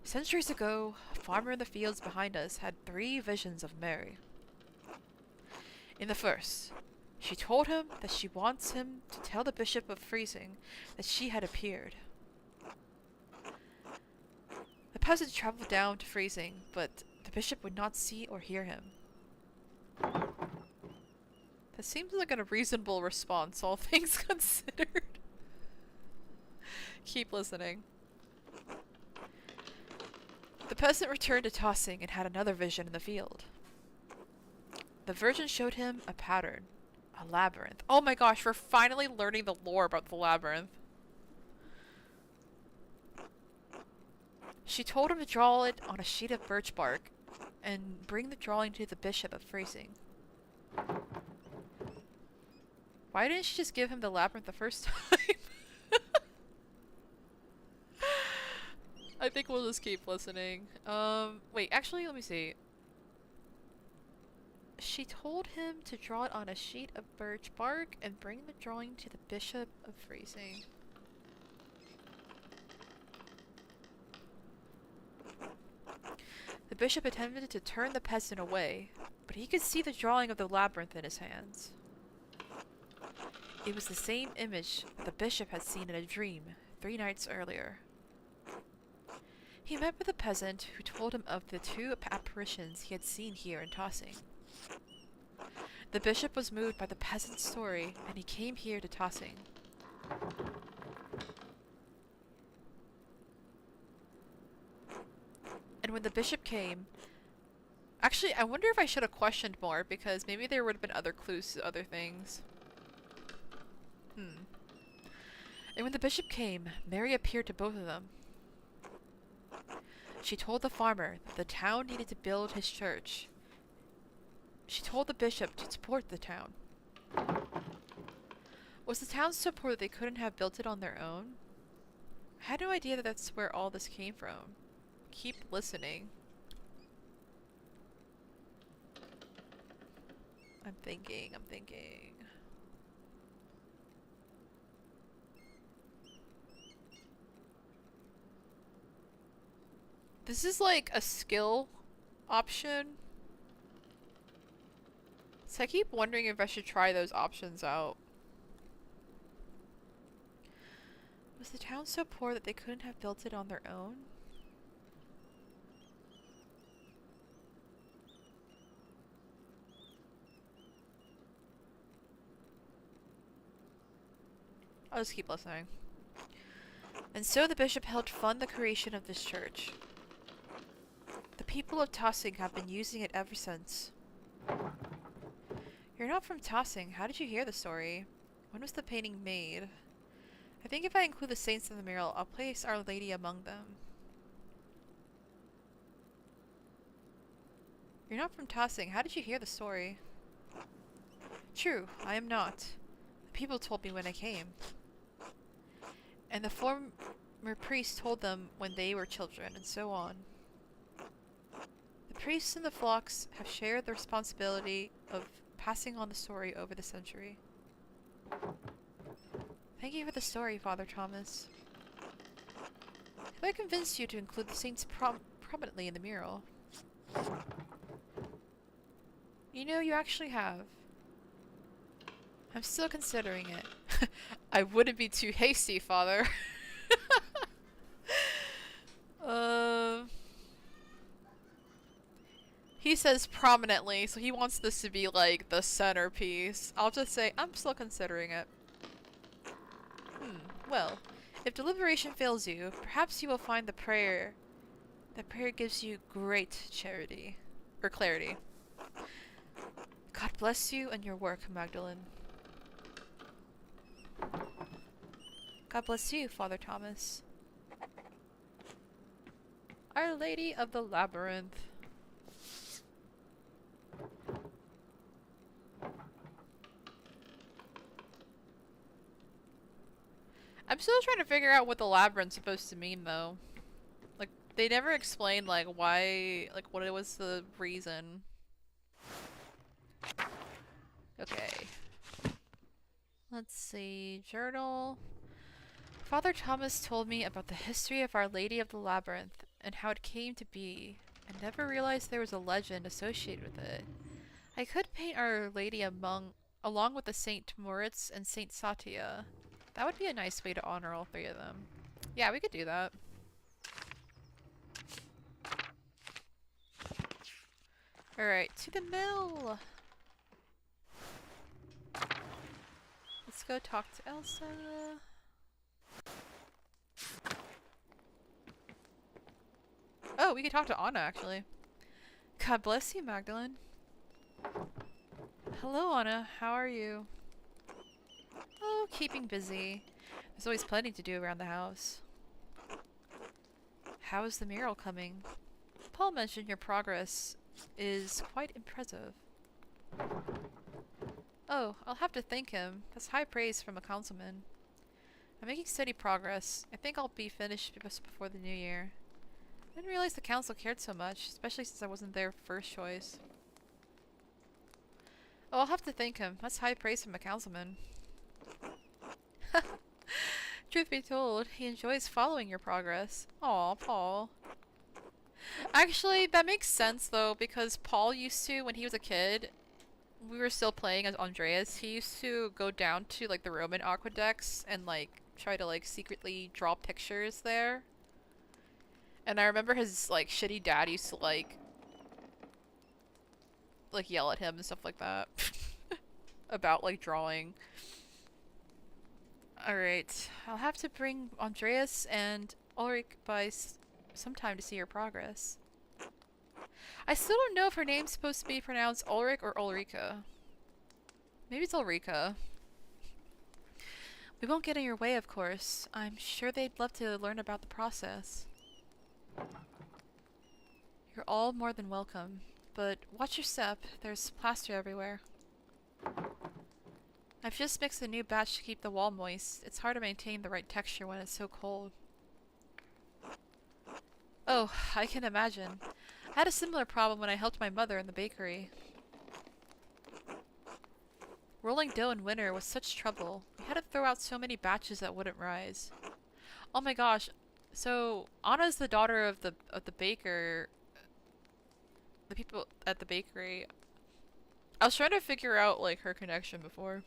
Centuries ago, a farmer in the fields behind us had 3 visions of Mary. In the first, she told him that she wants him to tell the Bishop of Freezing that she had appeared. The peasant traveled down to Freezing, but the bishop would not see or hear him. That seems like a reasonable response, all things considered. Keep listening. The peasant returned to Tossing and had another vision in the field. The Virgin showed him a pattern, a labyrinth. Oh my gosh, we're finally learning the lore about the labyrinth. She told him to draw it on a sheet of birch bark and bring the drawing to the Bishop of Freezing. Why didn't she just give him the labyrinth the first time? I think we'll just keep listening. Wait, actually, let me see. She told him to draw it on a sheet of birch bark and bring the drawing to the Bishop of Freezing. The bishop attempted to turn the peasant away, but he could see the drawing of the labyrinth in his hands. It was the same image the bishop had seen in a dream 3 nights earlier. He met with a peasant who told him of the 2 apparitions he had seen here in Tossing. The bishop was moved by the peasant's story, and he came here to Tossing. And when the bishop came... Actually, I wonder if I should have questioned more, because maybe there would have been other clues to other things. And when the bishop came, Mary appeared to both of them. She told the farmer that the town needed to build his church. She told the bishop to support the town. Was the town so poor that they couldn't have built it on their own? I had no idea that that's where all this came from. Keep listening. I'm thinking. This is like a skill option. So I keep wondering if I should try those options out. Was the town so poor that they couldn't have built it on their own? I'll just keep listening. And so the bishop helped fund the creation of this church. The people of Tossing have been using it ever since. You're not from Tossing. How did you hear the story? When was the painting made? I think if I include the saints in the mural, I'll place Our Lady among them. You're not from Tossing. How did you hear the story? True, I am not. The people told me when I came. And the former priest told them when they were children, and so on. The priests and the flocks have shared the responsibility of passing on the story over the century. Thank you for the story, Father Thomas. Have I convinced you to include the saints prominently in the mural? You know, you actually have. I'm still considering it. I wouldn't be too hasty, Father. He says prominently, so he wants this to be like the centerpiece. I'll just say, I'm still considering it. Well, if deliberation fails you, perhaps you will find the prayer That prayer gives you great charity. Or clarity. God bless you and your work, Magdalene. God bless you, Father Thomas. Our Lady of the Labyrinth. I'm still trying to figure out what the labyrinth's supposed to mean, though. Like, they never explained, like, why, like, what it was the reason. Okay. Let's see. Journal. Father Thomas told me about the history of Our Lady of the Labyrinth and how it came to be. I never realized there was a legend associated with it. I could paint Our Lady along with the Saint Moritz and Saint Satya. That would be a nice way to honor all three of them. Yeah, we could do that. Alright, to the mill! Let's go talk to Elsa. Oh, we could talk to Anna, actually. God bless you, Magdalene. Hello, Anna. How are you? Oh, keeping busy. There's always plenty to do around the house. How is the mural coming? Paul mentioned your progress is quite impressive. Oh, I'll have to thank him. That's high praise from a councilman. I'm making steady progress. I think I'll be finished just before the new year. I didn't realize the council cared so much, especially since I wasn't their first choice. Oh, I'll have to thank him. That's high praise from a councilman. Truth be told, he enjoys following your progress. Aw, Paul. Actually, that makes sense though, because Paul used to, when he was a kid, we were still playing as Andreas, he used to go down to like the Roman aqueducts and like try to like secretly draw pictures there. And I remember his like shitty dad used to like yell at him and stuff like that about like drawing. Alright, I'll have to bring Andreas and Ulrich by sometime to see your progress. I still don't know if her name's supposed to be pronounced Ulrich or Ulrika. Maybe it's Ulrika. We won't get in your way, of course. I'm sure they'd love to learn about the process. You're all more than welcome, but watch your step. There's plaster everywhere. I've just mixed a new batch to keep the wall moist. It's hard to maintain the right texture when it's so cold. Oh, I can imagine. I had a similar problem when I helped my mother in the bakery. Rolling dough in winter was such trouble. We had to throw out so many batches that wouldn't rise. Oh my gosh. So, Anna's the daughter of the baker. The people at the bakery. I was trying to figure out like her connection before.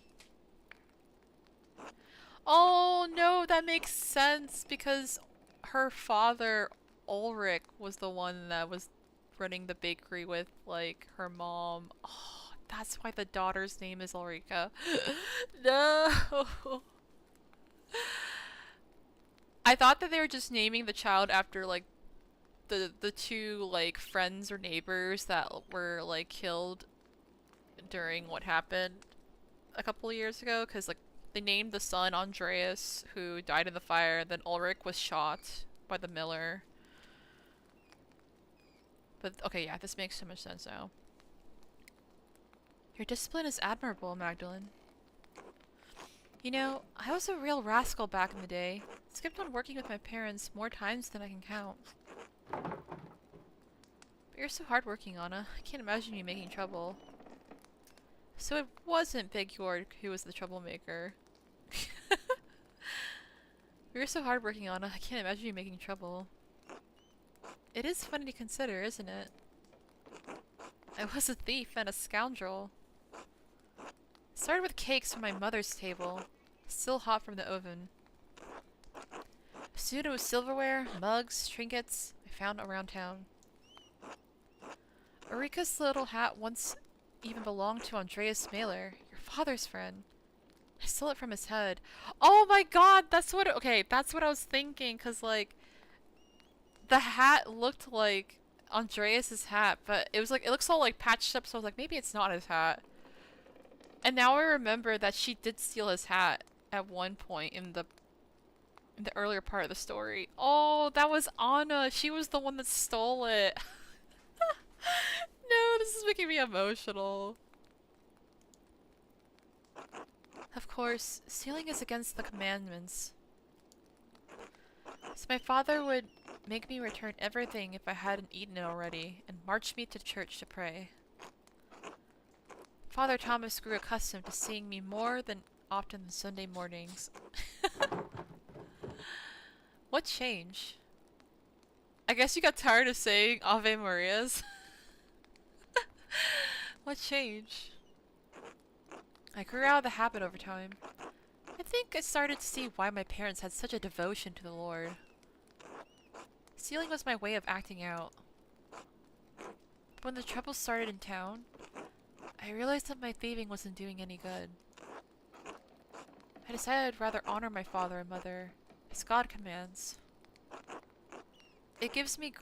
Oh no, that makes sense because her father Ulrich was the one that was running the bakery with like her mom. Oh, that's why the daughter's name is Ulrika. No. I thought that they were just naming the child after like the two like friends or neighbors that were like killed during what happened a couple of years ago, because like they named the son Andreas, who died in the fire, and then Ulrich was shot by the miller. But okay, yeah, this makes so much sense now. Your discipline is admirable, Magdalene. You know, I was a real rascal back in the day. Skipped on working with my parents more times than I can count. But you're so hardworking, Anna. I can't imagine you making trouble. So it wasn't Big Gore who was the troublemaker. You're so hardworking, Anna. I can't imagine you making trouble. It is funny to consider, isn't it? I was a thief and a scoundrel. Started with cakes from my mother's table, still hot from the oven. Soon it was silverware, mugs, trinkets I found around town. Ulrika's little hat once even belonged to Andreas Mailer, your father's friend. I stole it from his head. Oh my god, that's what- okay, that's what I was thinking, cause like, the hat looked like Andreas's hat, but it was like, it looks all like patched up, so I was like, maybe it's not his hat. And now I remember that she did steal his hat at one point in the earlier part of the story. Oh, that was Anna. She was the one that stole it. No, this is making me emotional. Of course, stealing is against the commandments. So my father would make me return everything if I hadn't eaten it already, and march me to church to pray. Father Thomas grew accustomed to seeing me more than often than Sunday mornings. What change? I guess you got tired of saying Ave Marias. What change? I grew out of the habit over time. I think I started to see why my parents had such a devotion to the Lord. Stealing was my way of acting out. But when the trouble started in town, I realized that my thieving wasn't doing any good. I decided I'd rather honor my father and mother, as God commands. It gives me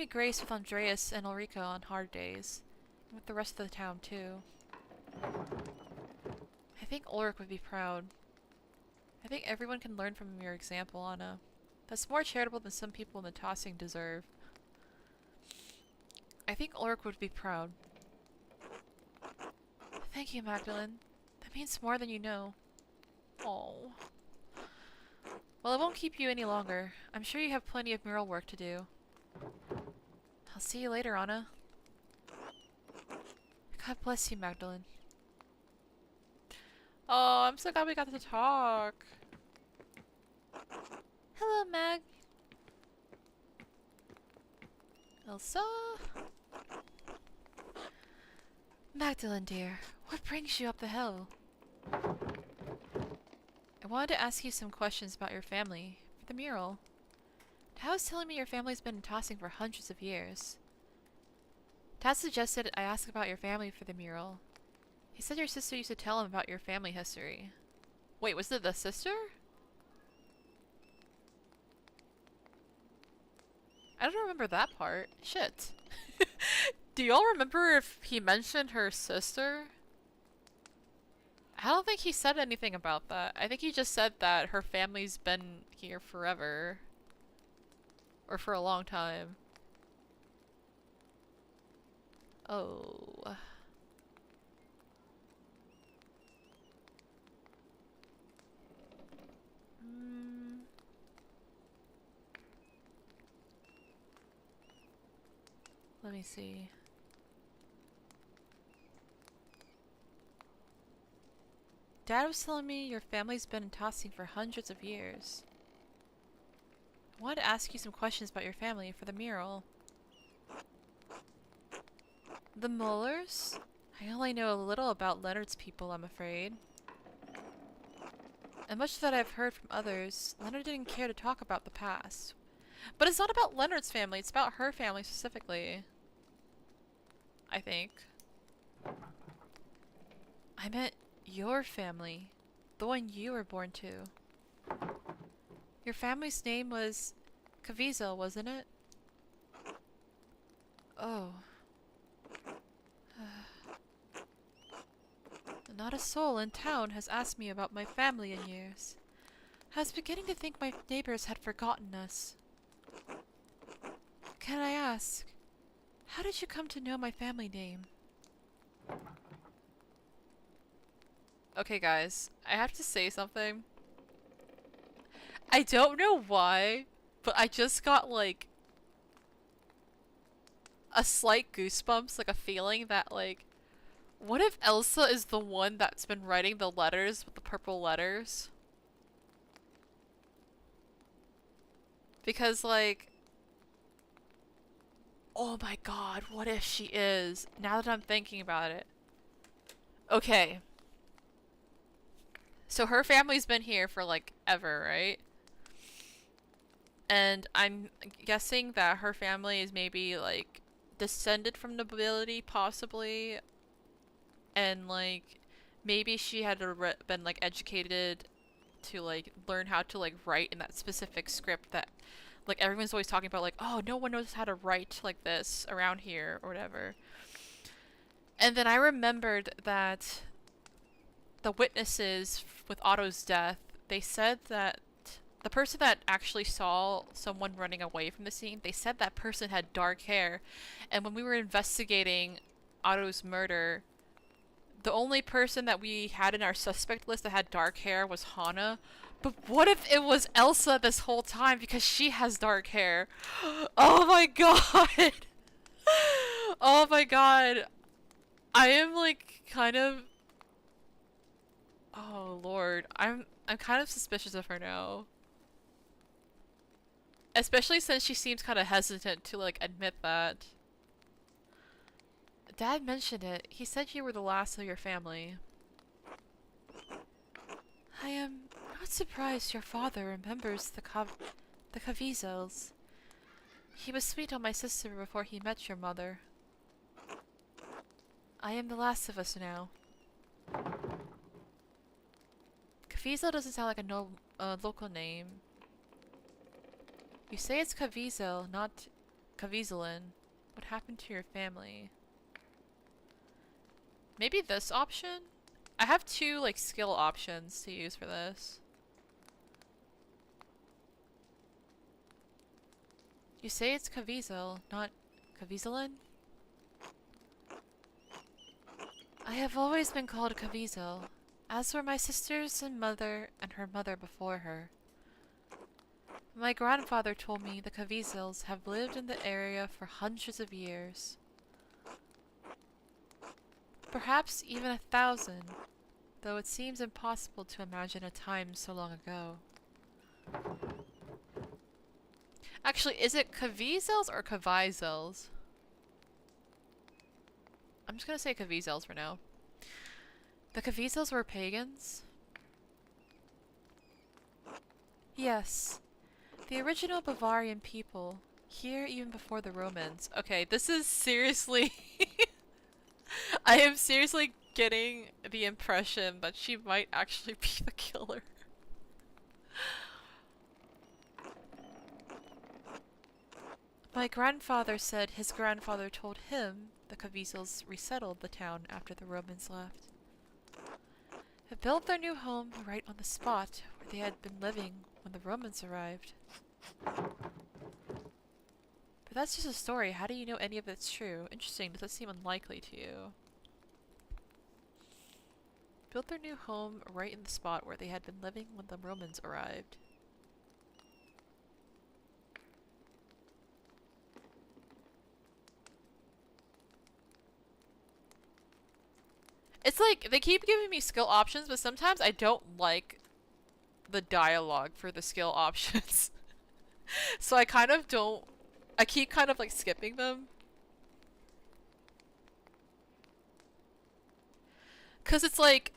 grace with Andreas and Ulrika on hard days, and with the rest of the town too. I think Ulrich would be proud. I think everyone can learn from your example, Anna. That's more charitable than some people in the tossing deserve. I think Ulrich would be proud. Thank you, Magdalene. That means more than you know. Oh. Well, I won't keep you any longer. I'm sure you have plenty of mural work to do. I'll see you later, Anna. God bless you, Magdalene. Oh, I'm so glad we got to talk. Hello, Mag. Elsa? Magdalene, dear, what brings you up the hill? I wanted to ask you some questions about your family for the mural. Dad was telling me your family's been in tossing for hundreds of years. Dad suggested I ask about your family for the mural. He said your sister used to tell him about your family history. Wait, was it the sister? I don't remember that part. Shit. Do y'all remember if he mentioned her sister? I don't think he said anything about that. I think he just said that her family's been here forever. Or for a long time. Oh. Let me see. Dad was telling me your family's been in tossing for hundreds of years. I wanted to ask you some questions about your family for the mural. The Mullers? I only know a little about Leonard's people, I'm afraid. And much that I've heard from others, Leonard didn't care to talk about the past. But it's not about Leonard's family, it's about her family specifically. I think. I meant your family. The one you were born to. Your family's name was Caviezel, wasn't it? Oh. Not a soul in town has asked me about my family in years. I was beginning to think my neighbors had forgotten us. Can I ask, how did you come to know my family name? Okay, guys, I have to say something. I don't know why, but I just got, like, a slight goosebumps, like a feeling that, like, what if Elsa is the one that's been writing the letters with the purple letters? Because, like, oh my god, what if she is? Now that I'm thinking about it. Okay. So her family's been here for, like, ever, right? And I'm guessing that her family is maybe, like, descended from nobility, possibly. And, like, maybe she had been, like, educated to, like, learn how to, like, write in that specific script that Like everyone's always talking about like, oh, no one knows how to write like this around here or whatever. And then I remembered that the witnesses with Otto's death, they said that the person that actually saw someone running away from the scene, they said that person had dark hair. And when we were investigating Otto's murder, the only person that we had in our suspect list that had dark hair was Hana. But what if it was Elsa this whole time because she has dark hair? Oh my god! Oh my god. I am like kind of... Oh lord. I'm kind of suspicious of her now. Especially since she seems kind of hesitant to like admit that. Dad mentioned it. He said you were the last of your family. I am not surprised your father remembers the Caviezel's. He was sweet on my sister before he met your mother. I am the last of us now. Caviezel doesn't sound like a local name. You say it's Caviezel, not Caviezelin. What happened to your family? Maybe this option? I have two like skill options to use for this. You say it's Caviezel, not Caviezelin? I have always been called Caviezel, as were my sisters and mother and her mother before her. My grandfather told me the Caviezels have lived in the area for hundreds of years. Perhaps even 1,000, though it seems impossible to imagine a time so long ago. Actually, is it Caviezels or Caviezel's? I'm just gonna say Caviezel's for now. The Caviezel's were pagans? Yes. The original Bavarian people, here even before the Romans. Okay, this is seriously... I am seriously getting the impression that she might actually be the killer. My grandfather said his grandfather told him the Caviezel's resettled the town after the Romans left. They built their new home right on the spot where they had been living when the Romans arrived. But that's just a story. How do you know any of it's true? Interesting. Does that seem unlikely to you? Built their new home right in the spot where they had been living when the Romans arrived. It's like, they keep giving me skill options, but sometimes I don't like the dialogue for the skill options. So I kind of don't... I keep kind of like skipping them. Cause it's like,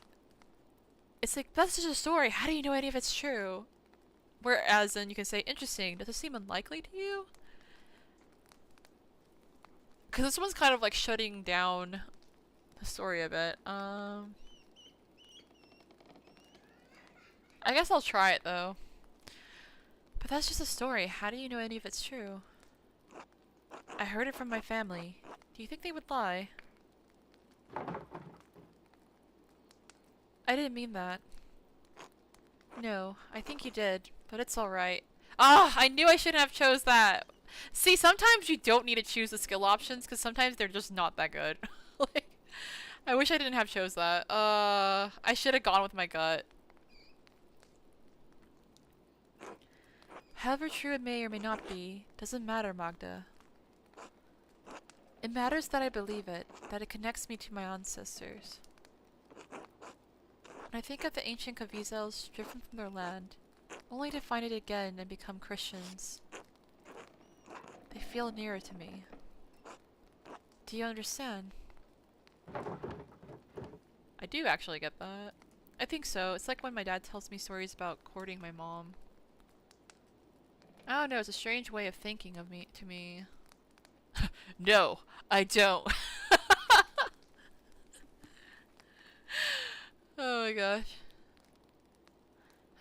that's just a story. How do you know any of it's true? Whereas then you can say, interesting. Does it seem unlikely to you? Cause this one's kind of like shutting down the story a bit. I guess I'll try it though. But that's just a story. How do you know any of it's true? I heard it from my family. Do you think they would lie? I didn't mean that. No, I think you did, but it's alright. Ah, I knew I shouldn't have chose that! See, sometimes you don't need to choose the skill options, because sometimes they're just not that good. Like, I wish I didn't have chose that. I should have gone with my gut. However true it may or may not be, doesn't matter, Magda. It matters that I believe it, that it connects me to my ancestors. When I think of the ancient Caviezel's driven from their land, only to find it again and become Christians, they feel nearer to me. Do you understand? I do actually get that. I think so. It's like when my dad tells me stories about courting my mom. I don't know, it's a strange way of thinking of me to me. No, I don't. Oh my gosh.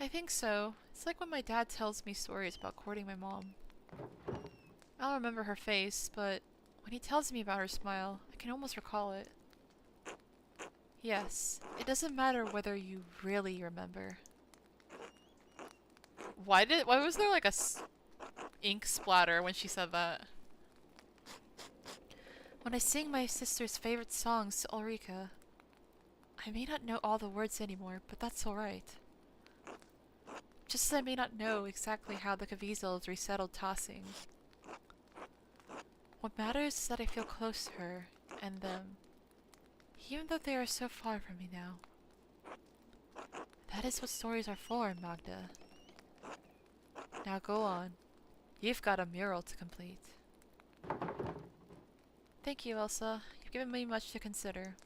I think so. It's like when my dad tells me stories about courting my mom. I don't remember her face, but when he tells me about her smile, I can almost recall it. Yes, it doesn't matter whether you really remember. Why was there like a ink splatter when she said that? When I sing my sister's favorite songs to Ulrika, I may not know all the words anymore, but that's alright. Just as I may not know exactly how the Caviezel's resettled tossing. What matters is that I feel close to her and them, even though they are so far from me now. That is what stories are for, Magda. Now go on. You've got a mural to complete. Thank you, Elsa. You've given me much to consider.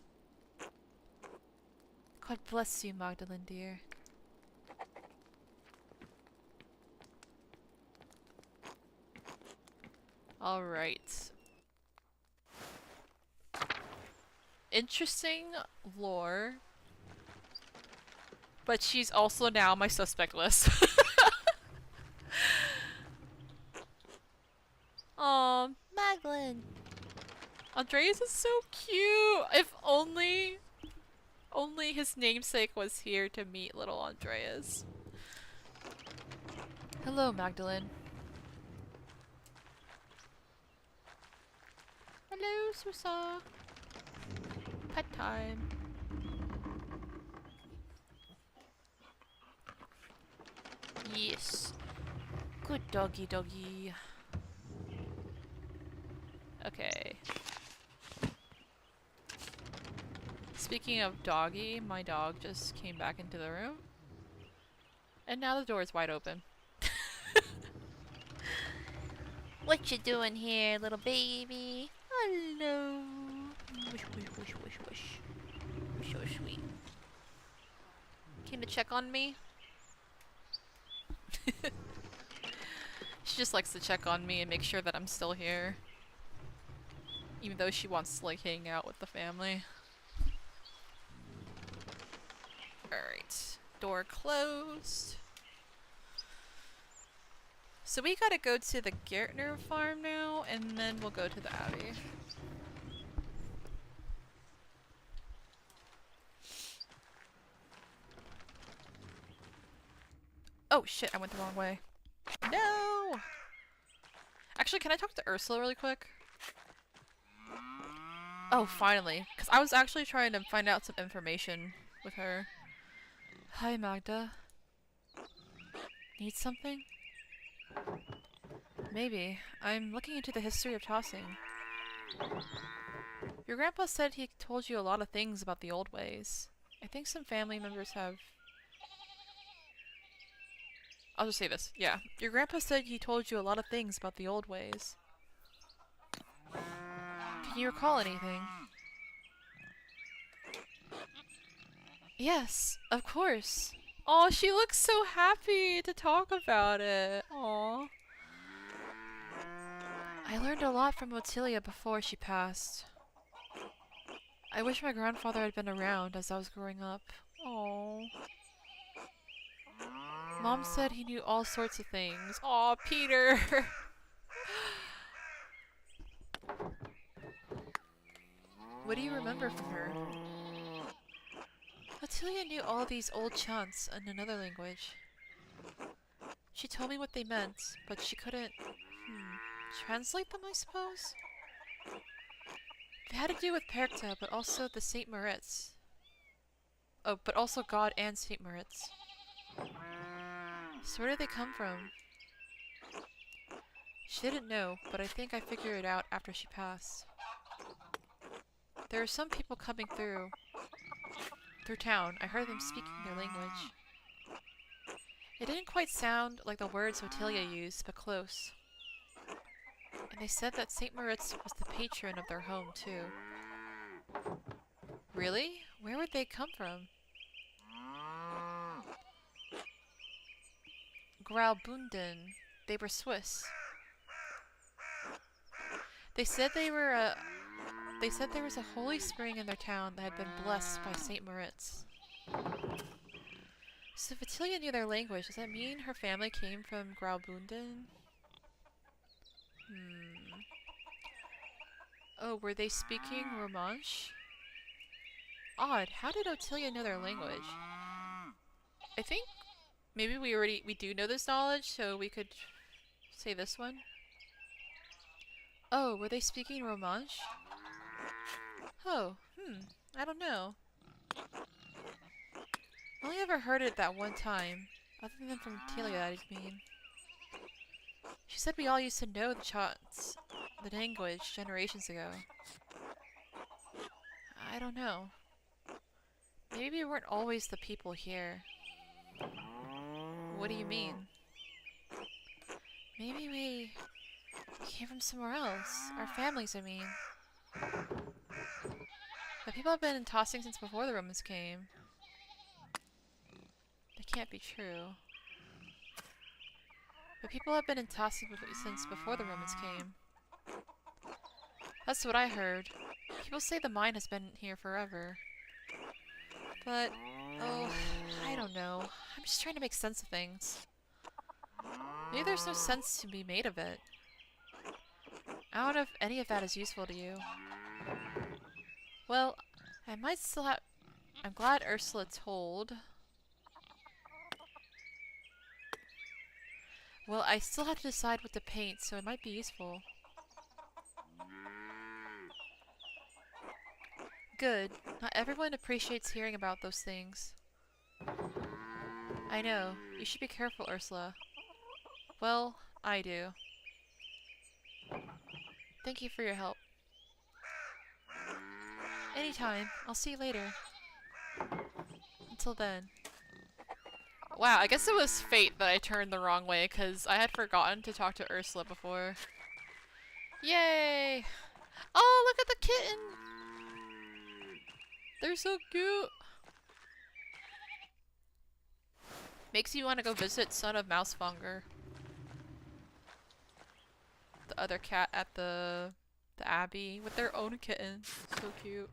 God bless you, Magdalene, dear. Alright. Interesting lore. But she's also now my suspect list. Aw, Magdalene. Andreas is so cute. If only his namesake was here to meet little Andreas. Hello, Magdalene. Hello, Susa. Pet time. Yes. Good doggy doggy. Okay. Speaking of doggy, my dog just came back into the room. And now the door is wide open. What you doing here, little baby? Hello. Wish, wish, wish, wish, wish. You're so sweet. Came to check on me? She just likes to check on me and make sure that I'm still here. Even though she wants to like hang out with the family. Alright. Door closed. So we gotta go to the Gärtner farm now, and then we'll go to the Abbey. Oh shit, I went the wrong way. No! Actually, can I talk to Ursula really quick? Oh, finally. Because I was actually trying to find out some information with her. Hi, Magda. Need something? Maybe. I'm looking into the history of tossing. Your grandpa said he told you a lot of things about the old ways. I think some family members have... I'll just say this. Yeah. Your grandpa said he told you a lot of things about the old ways. Can you recall anything? Yes, of course. Oh, she looks so happy to talk about it. Aw. I learned a lot from Ottilia before she passed. I wish my grandfather had been around as I was growing up. Oh. Mom said he knew all sorts of things. Aw, Peter! What do you remember from her? Ottilia knew all these old chants in another language. She told me what they meant, but she couldn't... translate them, I suppose? They had to do with Perkta, but also the Saint Moritz. Oh, but also God and Saint Moritz. So where did they come from? She didn't know, but I think I figured it out after she passed. There are some people coming through town. I heard them speaking their language. It didn't quite sound like the words Ottilia used, but close. And they said that Saint Moritz was the patron of their home, too. Really? Where would they come from? Graubünden. They were Swiss. They said there was a holy spring in their town that had been blessed by Saint Moritz. So if Ottilia knew their language, does that mean her family came from Graubünden? Hmm. Oh, were they speaking Romansh? Odd. How did Otilia know their language? I think maybe we do know this knowledge, so we could say this one. Oh, were they speaking Romansh? Oh, I don't know. I only ever heard it that one time. Other than from Telia, I mean. She said we all used to know the language generations ago. I don't know. Maybe we weren't always the people here. What do you mean? Maybe we came from somewhere else. Our families, I mean. The people have been tossing since before the Romans came. That can't be true. But people have been in tossing since before the Romans came. That's what I heard. People say the mine has been here forever. But, oh, I don't know. I'm just trying to make sense of things. Maybe there's no sense to be made of it. I don't know if any of that is useful to you. Well, I might still have... I'm glad Ursula told. Well, I still have to decide what to paint, so it might be useful. Good. Not everyone appreciates hearing about those things. I know. You should be careful, Ursula. Well, I do. Thank you for your help. Anytime. I'll see you later. Until then. Wow, I guess it was fate that I turned the wrong way, because I had forgotten to talk to Ursula before. Yay! Oh, look at the kitten! They're so cute! Makes you want to go visit Son of Mousefonger. The other cat at the abbey with their own kitten. So cute.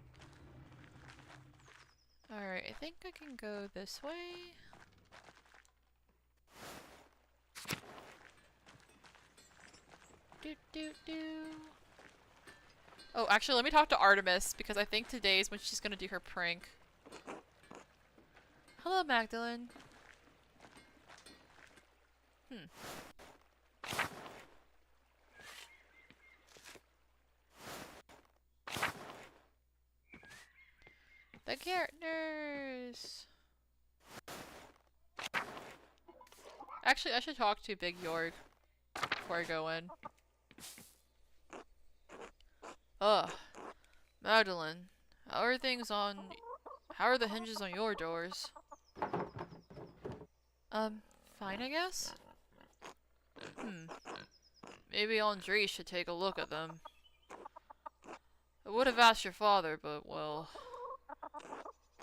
Alright, I think I can go this way. Oh, actually, let me talk to Artemis, because I think today is when she's gonna do her prank. Hello, Magdalene. The characters! Actually, I should talk to Big York before I go in. Ugh. Magdalene, how are the hinges on your doors? Fine, I guess? Maybe Andre should take a look at them. I would have asked your father, but well...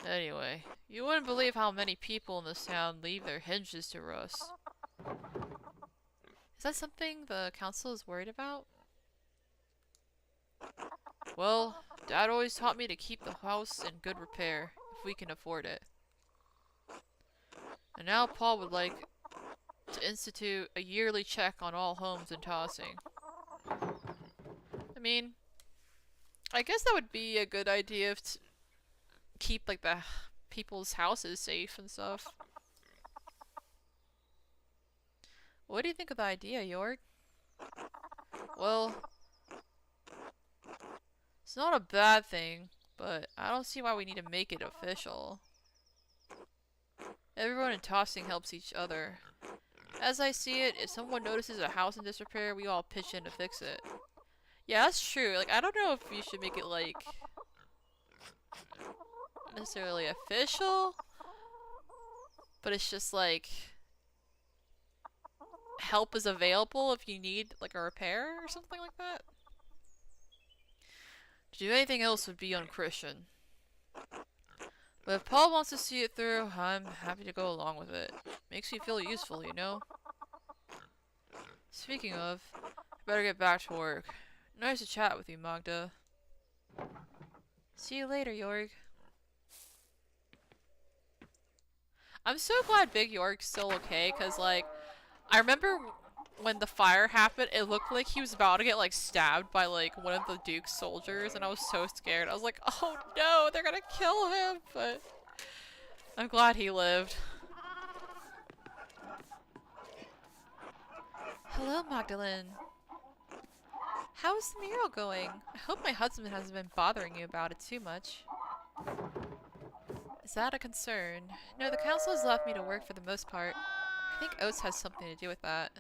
Anyway, you wouldn't believe how many people in this town leave their hinges to rust. Is that something the council is worried about? Well, Dad always taught me to keep the house in good repair, if we can afford it. And now Paul would like to institute a yearly check on all homes in Tossing. I mean, I guess that would be a good idea to keep, like, the people's houses safe and stuff. What do you think of the idea, York? Well, it's not a bad thing, but I don't see why we need to make it official. Everyone in Tossing helps each other. As I see it, if someone notices a house in disrepair, we all pitch in to fix it. Yeah, that's true. Like, I don't know if we should make it, like, necessarily official, but it's just, like, help is available if you need, like, a repair or something like that. To do anything else would be unchristian. But if Paul wants to see it through, I'm happy to go along with it. Makes me feel useful, you know? Speaking of, I better get back to work. Nice to chat with you, Magda. See you later, York. I'm so glad Big York's still okay, because, like, I remember when the fire happened, it looked like he was about to get like stabbed by like one of the Duke's soldiers, and I was so scared. I was like, oh no, they're gonna kill him, but I'm glad he lived. Hello, Magdalene. How is the mural going? I hope my husband hasn't been bothering you about it too much. Is that a concern? No, the council has left me to work for the most part. I think Oates has something to do with that.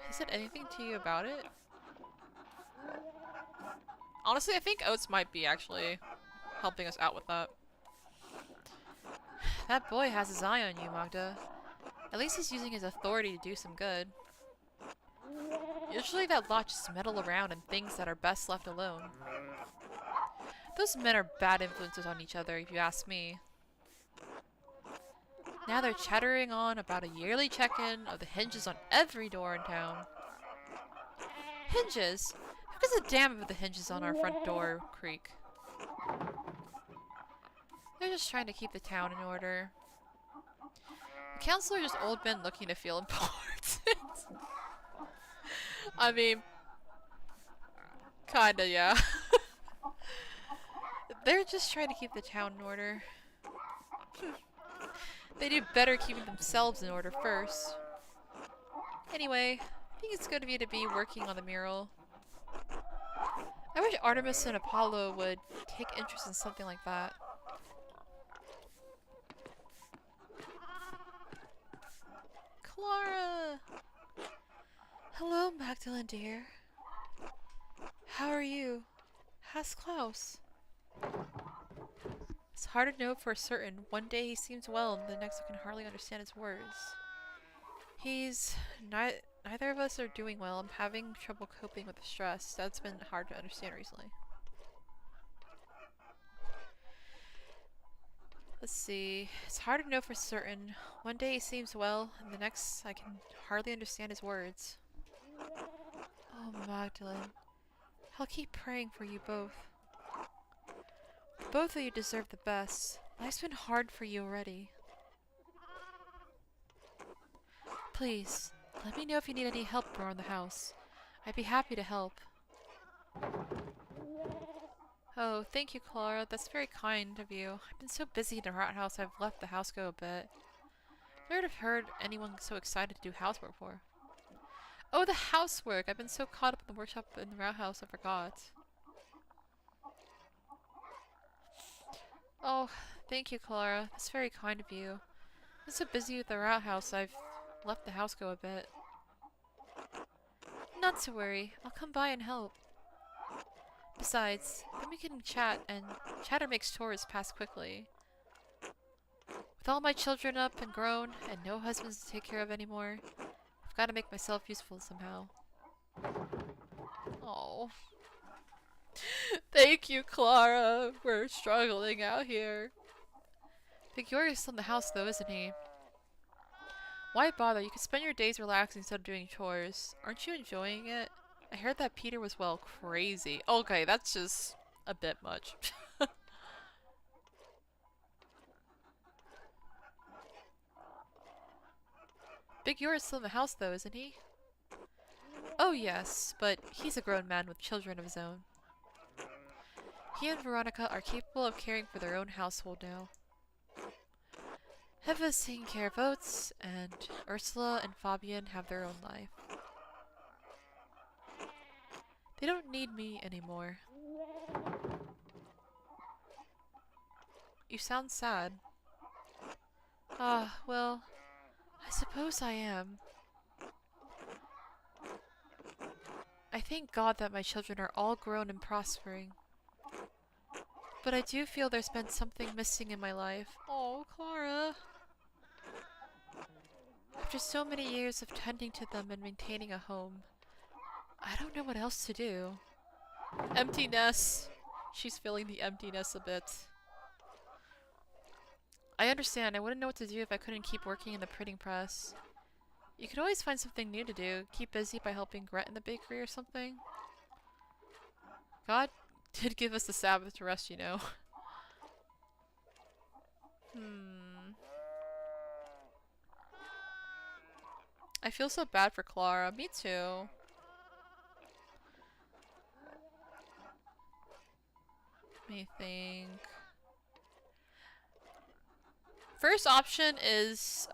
He said anything to you about it? Honestly, I think Oates might be actually helping us out with that. That boy has his eye on you, Magda. At least he's using his authority to do some good. Usually that lot just meddle around in things that are best left alone. Those men are bad influences on each other, if you ask me. Now they're chattering on about a yearly check-in of the hinges on every door in town. Hinges? Who gives a damn if the hinges on our front door creak? They're just trying to keep the town in order. The council are just old men looking to feel important. I mean, kinda, yeah. They're just trying to keep the town in order. They do better keeping themselves in order first. Anyway, I think it's good of you to be working on the mural. I wish Artemis and Apollo would take interest in something like that. Clara! Hello, Magdalene dear. How are you? How's Klaus? It's hard to know for certain. One day he seems well, and the next I can hardly understand his words. Neither of us are doing well. I'm having trouble coping with the stress. That's been hard to understand recently. Let's see. It's hard to know for certain. One day he seems well, and the next I can hardly understand his words. Oh, Magdalene. I'll keep praying for you both. Both of you deserve the best. Life's been hard for you already. Please, let me know if you need any help around the house. I'd be happy to help. Oh, thank you, Clara. That's very kind of you. I've been so busy in the rat house I've let the house go a bit. I've never heard anyone so excited to do housework for. Oh, the housework! I've been so caught up in the workshop in the rat house I forgot. Oh, thank you, Clara. That's very kind of you. I've been so busy with the rat house I've let the house go a bit. Not to worry. I'll come by and help. Besides, then we can chat, and chatter makes chores pass quickly. With all my children up and grown, and no husbands to take care of anymore, I've got to make myself useful somehow. Oh. Thank you, Clara. We're struggling out here. Big Yore's still in the house though, isn't he? Why bother? You could spend your days relaxing instead of doing chores. Aren't you enjoying it? I heard that Peter was, well, crazy. Okay, that's just a bit much. Big Yore's still in the house though, isn't he? Oh yes, but he's a grown man with children of his own. He and Veronica are capable of caring for their own household now. Eva's taking care of Oates, and Ursula and Fabian have their own life. They don't need me anymore. You sound sad. Ah, well, I suppose I am. I thank God that my children are all grown and prospering. But I do feel there's been something missing in my life. Oh, Clara. After so many years of tending to them and maintaining a home, I don't know what else to do. Emptiness. She's feeling the emptiness a bit. I understand. I wouldn't know what to do if I couldn't keep working in the printing press. You could always find something new to do. Keep busy by helping Gret in the bakery or something. God did give us the Sabbath to rest, you know. I feel so bad for Clara. Me too. Let me think. First option is,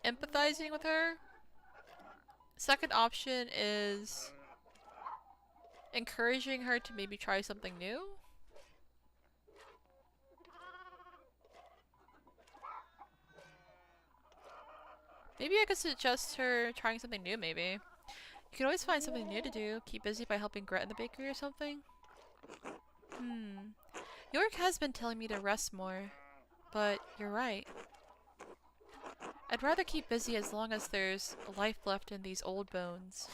empathizing with her. Second option is encouraging her to maybe try something new. Maybe I could suggest her trying something new, maybe. You could always find something new to do. Keep busy by helping Gret in the bakery or something. York has been telling me to rest more, but you're right. I'd rather keep busy as long as there's life left in these old bones.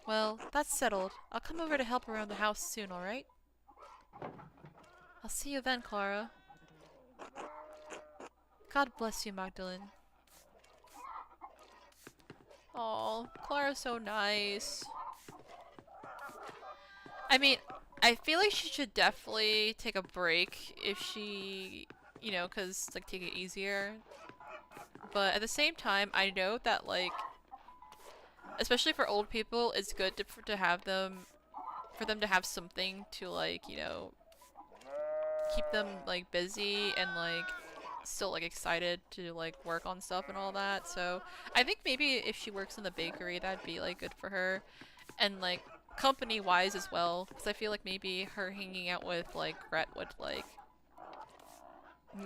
Well, that's settled. I'll come over to help around the house soon, alright? I'll see you then, Clara. God bless you, Magdalene. Aw, Clara's so nice. I mean, I feel like she should definitely take a break if she, you know, cause, like, take it easier. But at the same time, I know that, like, especially for old people, it's good to have them, for them to have something to, like, you know, keep them, like, busy and, like, still, like, excited to, like, work on stuff and all that. So I think maybe if she works in the bakery, that'd be, like, good for her. And, like, company-wise as well, because I feel like maybe her hanging out with, like, Gret would, like,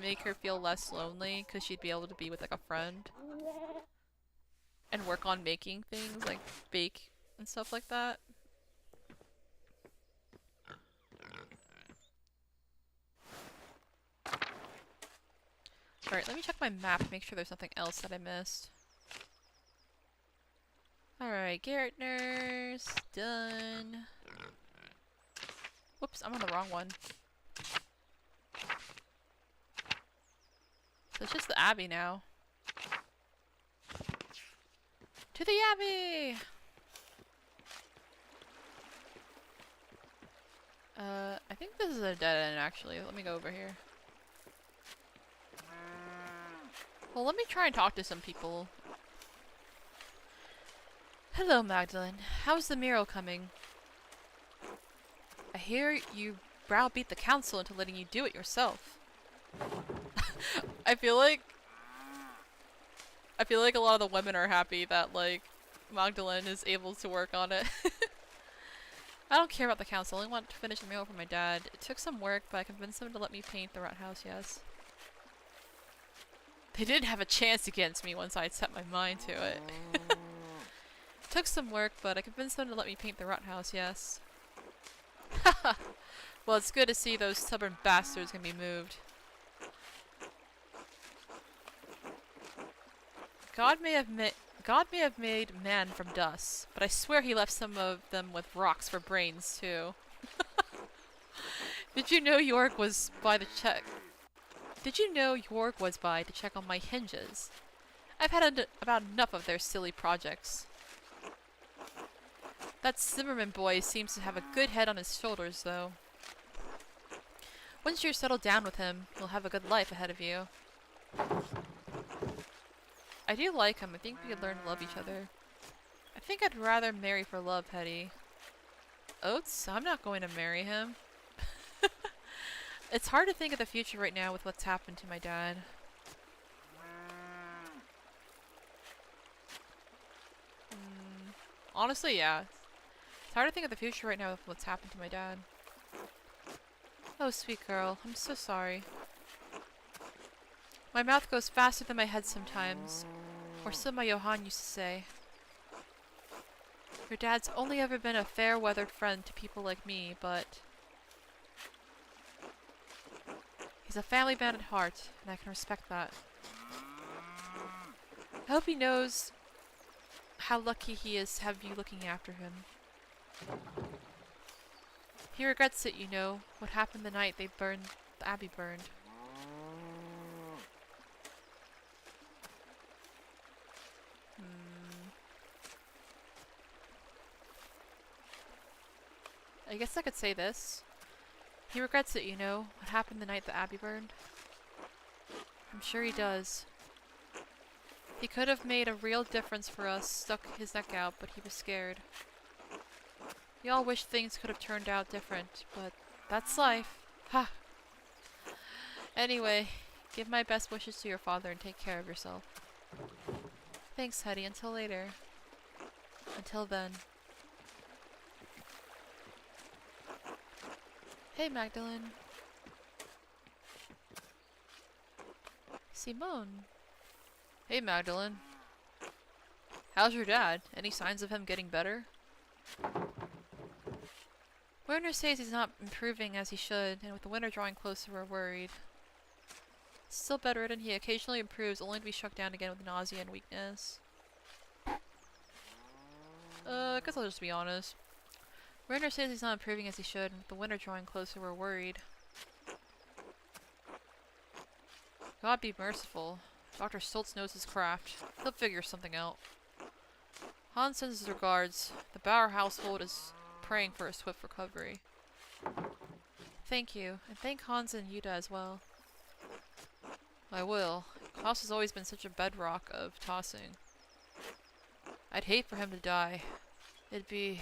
make her feel less lonely, because she'd be able to be with, like, a friend. And work on making things, like, bake and stuff like that. Alright, let me check my map, make sure there's nothing else that I missed. Alright, Garretners, done. Whoops, I'm on the wrong one. So it's just the Abbey now. To the Abbey! I think this is a dead end actually. Let me go over here. Well, let me try and talk to some people. Hello, Magdalene. How's the mural coming? I hear you browbeat the council into letting you do it yourself. I feel like a lot of the women are happy that, like, Magdalene is able to work on it. I don't care about the council. I only want to finish the mural for my dad. It took some work, but I convinced them to let me paint the rat house, yes. They didn't have a chance against me once I had set my mind to it. Took some work, but I convinced them to let me paint the rat house, yes. Haha! Well, it's good to see those stubborn bastards can be moved. God may have made man from dust, but I swear he left some of them with rocks for brains, too. Did you know York was by to check on my hinges? I've had about enough of their silly projects. That Zimmerman boy seems to have a good head on his shoulders, though. Once you're settled down with him, you'll have a good life ahead of you. I do like him. I think we could learn to love each other. I think I'd rather marry for love, Hetty. Oates? I'm not going to marry him. It's hard to think of the future right now with what's happened to my dad. Honestly, yeah. It's hard to think of the future right now with what's happened to my dad. Oh, sweet girl. I'm so sorry. My mouth goes faster than my head sometimes. Or so my Johann used to say. Your dad's only ever been a fair-weathered friend to people like me, but... he's a family man at heart, and I can respect that. I hope he knows how lucky he is to have you looking after him. He regrets it, you know, what happened the night the Abbey burned. I guess I could say this. He regrets it, you know, what happened the night the Abbey burned. I'm sure he does. He could have made a real difference for us, stuck his neck out, but he was scared. We all wish things could have turned out different, but that's life. Ha! Anyway, give my best wishes to your father and take care of yourself. Thanks, Hetty. Until later. Until then. Hey, Magdalene. Simone. Hey, Magdalene. How's your dad? Any signs of him getting better? Werner says he's not improving as he should, and with the winter drawing closer, we're worried. Still bedridden, he occasionally improves, only to be struck down again with nausea and weakness. I guess I'll just be honest. Werner says he's not improving as he should, and with the winter drawing closer, we're worried. God be merciful. Dr. Stoltz knows his craft. He'll figure something out. Hans sends his regards. The Bauer household is praying for a swift recovery. Thank you, and thank Hans and Yuta as well. I will. Klaus has always been such a bedrock of tossing. I'd hate for him to die. It'd be,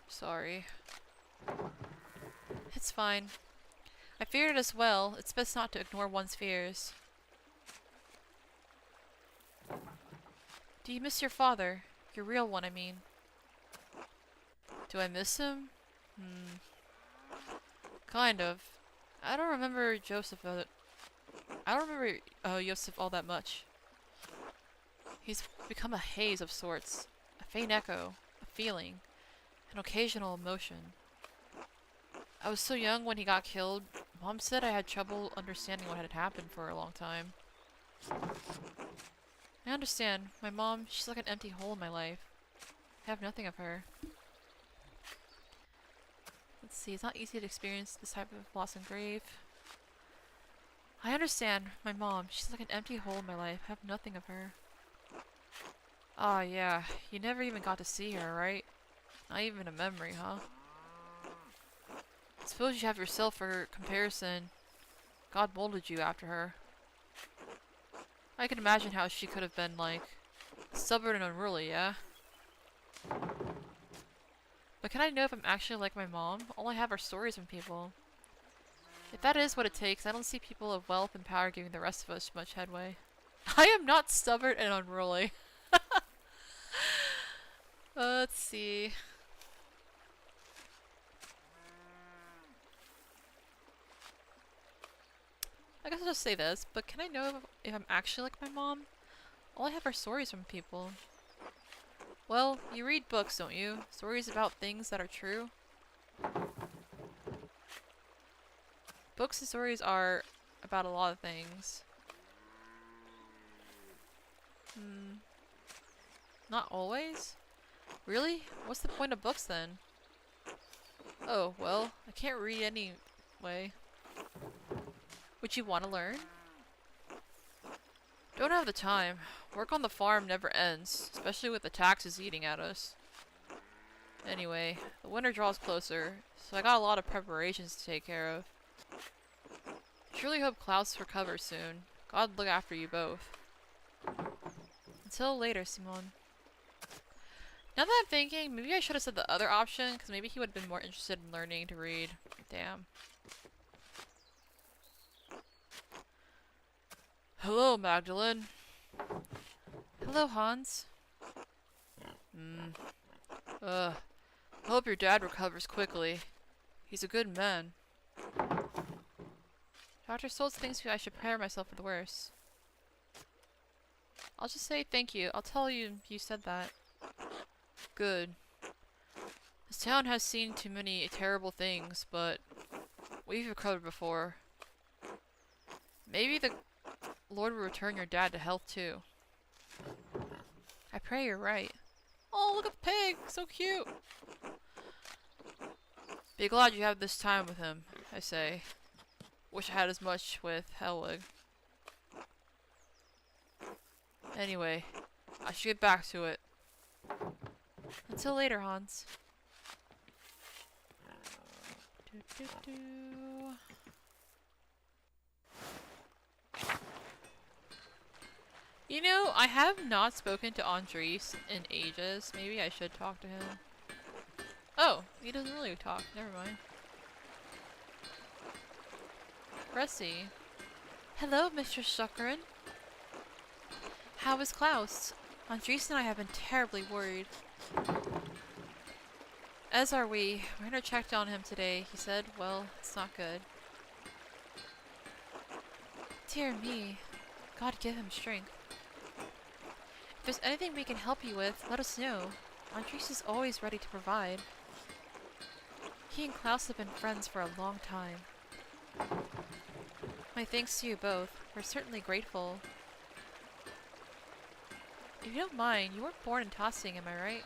sorry. It's fine. I feared it as well. It's best not to ignore one's fears. Do you miss your father? Your real one, I mean. Do I miss him? Kind of. I don't remember Joseph all that much. He's become a haze of sorts. A faint echo. A feeling. An occasional emotion. I was so young when he got killed. Mom said I had trouble understanding what had happened for a long time. I understand. My mom, she's like an empty hole in my life. I have nothing of her. Let's see, it's not easy to experience this type of loss and grief. I understand. My mom, she's like an empty hole in my life. I have nothing of her. Ah, yeah. You never even got to see her, right? Not even a memory, huh? Suppose you have yourself for comparison. God molded you after her. I can imagine how she could have been, like, stubborn and unruly, yeah? But can I know if I'm actually like my mom? All I have are stories from people. If that is what it takes, I don't see people of wealth and power giving the rest of us much headway. I am not stubborn and unruly. Let's see. I guess I'll just say this, but can I know if I'm actually like my mom? All I have are stories from people. Well, you read books, don't you? Stories about things that are true? Books and stories are about a lot of things. Not always? Really? What's the point of books then? Oh, well, I can't read anyway. Would you want to learn? Don't have the time. Work on the farm never ends, especially with the taxes eating at us. Anyway, the winter draws closer, so I got a lot of preparations to take care of. I truly hope Klaus recovers soon. God look after you both. Until later, Simone. Now that I'm thinking, maybe I should have said the other option, because maybe he would have been more interested in learning to read. Damn. Hello, Magdalene. Hello, Hans. I hope your dad recovers quickly. He's a good man. Dr. Stoltz thinks I should prepare myself for the worst. I'll just say thank you. I'll tell you said that. Good. This town has seen too many terrible things, but we've recovered before. Maybe the Lord will return your dad to health too. I pray you're right. Oh, look at the pig! So cute! Be glad you have this time with him, I say. Wish I had as much with Helwig. Anyway, I should get back to it. Until later, Hans. You know, I have not spoken to Andres in ages. Maybe I should talk to him. Oh, he doesn't really talk. Never mind. Rusty. Hello, Mr. Zuckerin. How is Klaus? Andres and I have been terribly worried. As are we. Rainer checked on him today. He said, well, it's not good. Dear me. God give him strength. If there's anything we can help you with, let us know. Andres is always ready to provide. He and Klaus have been friends for a long time. My thanks to you both. We're certainly grateful. If you don't mind, you weren't born in Tossing, am I right?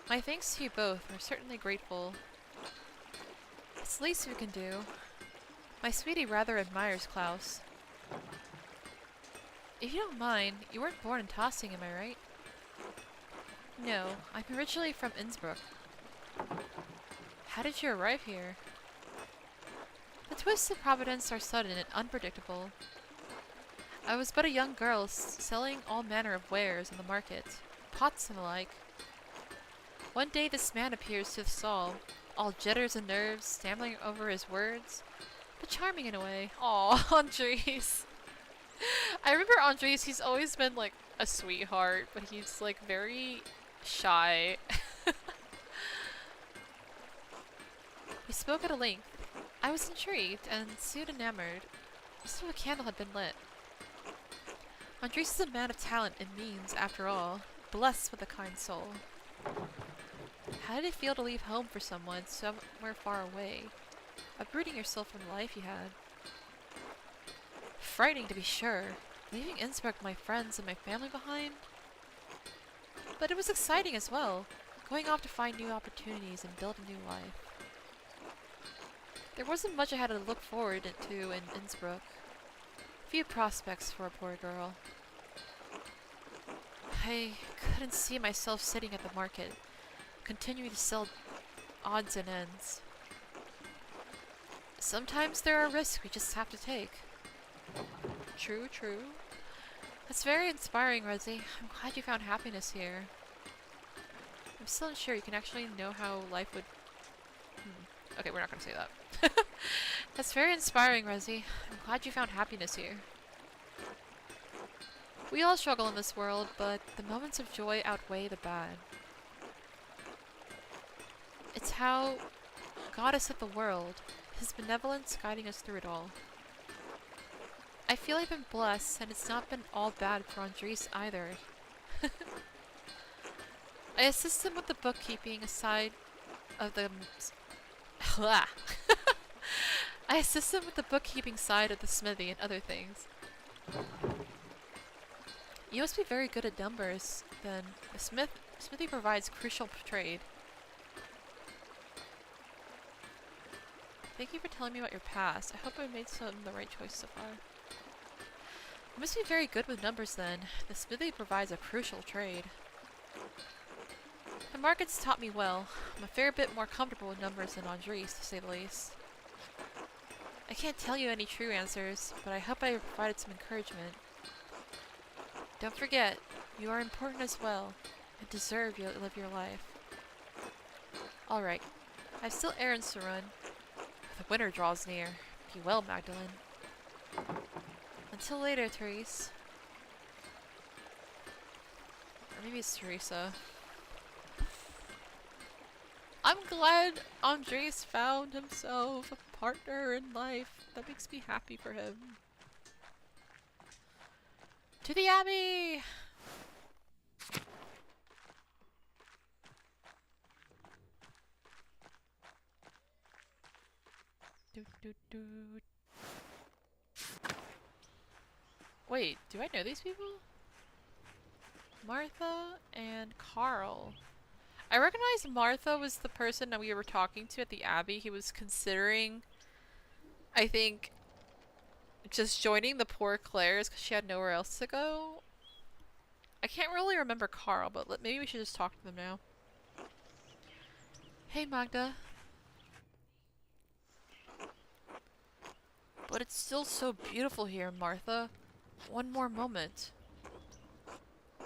My thanks to you both. We're certainly grateful. It's the least we can do. My sweetie rather admires Klaus. If you don't mind, you weren't born in Tossing, am I right? No, I'm originally from Innsbruck. How did you arrive here? The twists of Providence are sudden and unpredictable. I was but a young girl selling all manner of wares on the market, pots and the like. One day this man appears to the stall, all jitters and nerves, stammering over his words, but charming in a way. Aw, Andres. I remember Andres, he's always been like a sweetheart, but he's like very shy. We spoke at length. I was intrigued and soon enamored. As if a candle had been lit. Andres is a man of talent and means, after all, blessed with a kind soul. How did it feel to leave home for someone somewhere far away, uprooting yourself from the life you had? Frightening, to be sure, leaving Innsbruck, my friends and my family behind. But it was exciting as well, going off to find new opportunities and build a new life. There wasn't much I had to look forward to in Innsbruck. Few prospects for a poor girl. I couldn't see myself sitting at the market, continuing to sell odds and ends. Sometimes there are risks we just have to take. True, true. That's very inspiring, Resi. I'm glad you found happiness here. I'm still unsure you can actually know how life would... Okay, we're not gonna say that. That's very inspiring, Resi. I'm glad you found happiness here. We all struggle in this world, but the moments of joy outweigh the bad. It's how God has set the world, His benevolence guiding us through it all. I feel I've been blessed, and it's not been all bad for Andres either. I assist him with the bookkeeping aside of the... I assist him with the bookkeeping side of the smithy and other things. You must be very good at numbers, then. The smithy provides crucial trade. Thank you for telling me about your past. I hope I made the right choice so far. You must be very good with numbers then. The smithy provides a crucial trade. The markets taught me well. I'm a fair bit more comfortable with numbers than Andres, to say the least. I can't tell you any true answers, but I hope I provided some encouragement. Don't forget, you are important as well, and deserve to live your life. Alright, I have still errands to run. The winter draws near. Be well, Magdalene. Until later, Therese. Or maybe it's Teresa. I'm glad Andres found himself a partner in life. That makes me happy for him. To the Abbey! Doot, doot, doot. Wait, do I know these people? Martha and Carl. I recognize Martha was the person that we were talking to at the Abbey. He was considering, I think, just joining the Poor Clares because she had nowhere else to go. I can't really remember Carl, but maybe we should just talk to them now. Hey, Magda. What it's still so beautiful here, Martha. One more moment.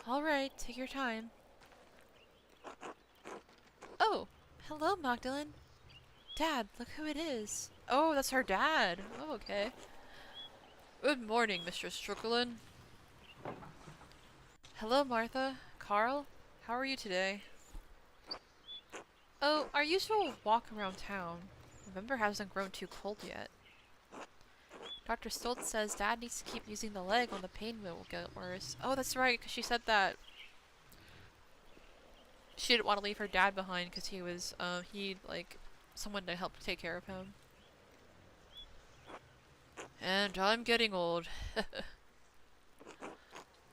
Alright, take your time. Oh, hello, Magdalene. Dad, look who it is. Oh, that's her dad. Oh, okay. Good morning, Mr. Strickland. Hello, Martha. Carl, how are you today? Oh, our usual walk around town. November hasn't grown too cold yet. Dr. Stoltz says Dad needs to keep using the leg when the pain will get worse. Oh, that's right, because she said that she didn't want to leave her dad behind because he was, like, someone to help take care of him. And I'm getting old.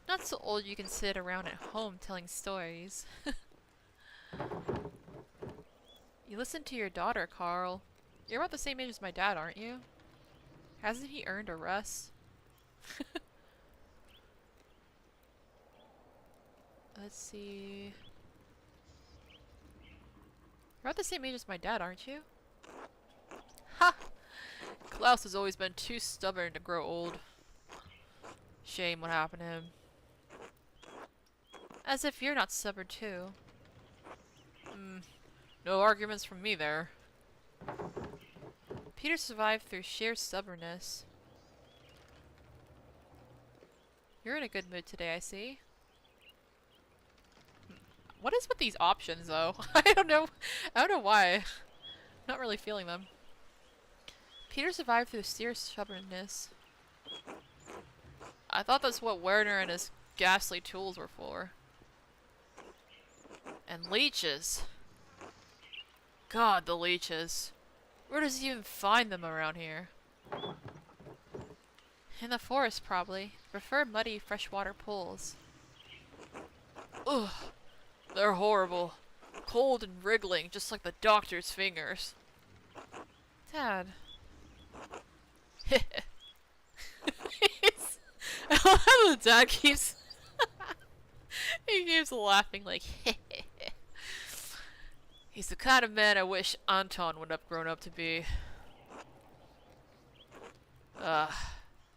Not so old you can sit around at home telling stories. You listen to your daughter, Carl. You're about the same age as my dad, aren't you? Hasn't he earned a rest? Let's see... You're about the same age as my dad, aren't you? Ha! Klaus has always been too stubborn to grow old. Shame what happened to him. As if you're not stubborn too. No arguments from me there. Peter survived through sheer stubbornness. You're in a good mood today, I see. What is with these options, though? I don't know. I don't know why. I'm not really feeling them. Peter survived through sheer stubbornness. I thought that's what Werner and his ghastly tools were for. And leeches. God, the leeches. Where does he even find them around here? In the forest, probably. Prefer muddy, freshwater pools. Ugh. They're horrible. Cold and wriggling, just like the doctor's fingers. Dad. I love how the dad keeps... he keeps laughing like He's the kind of man I wish Anton would have grown up to be.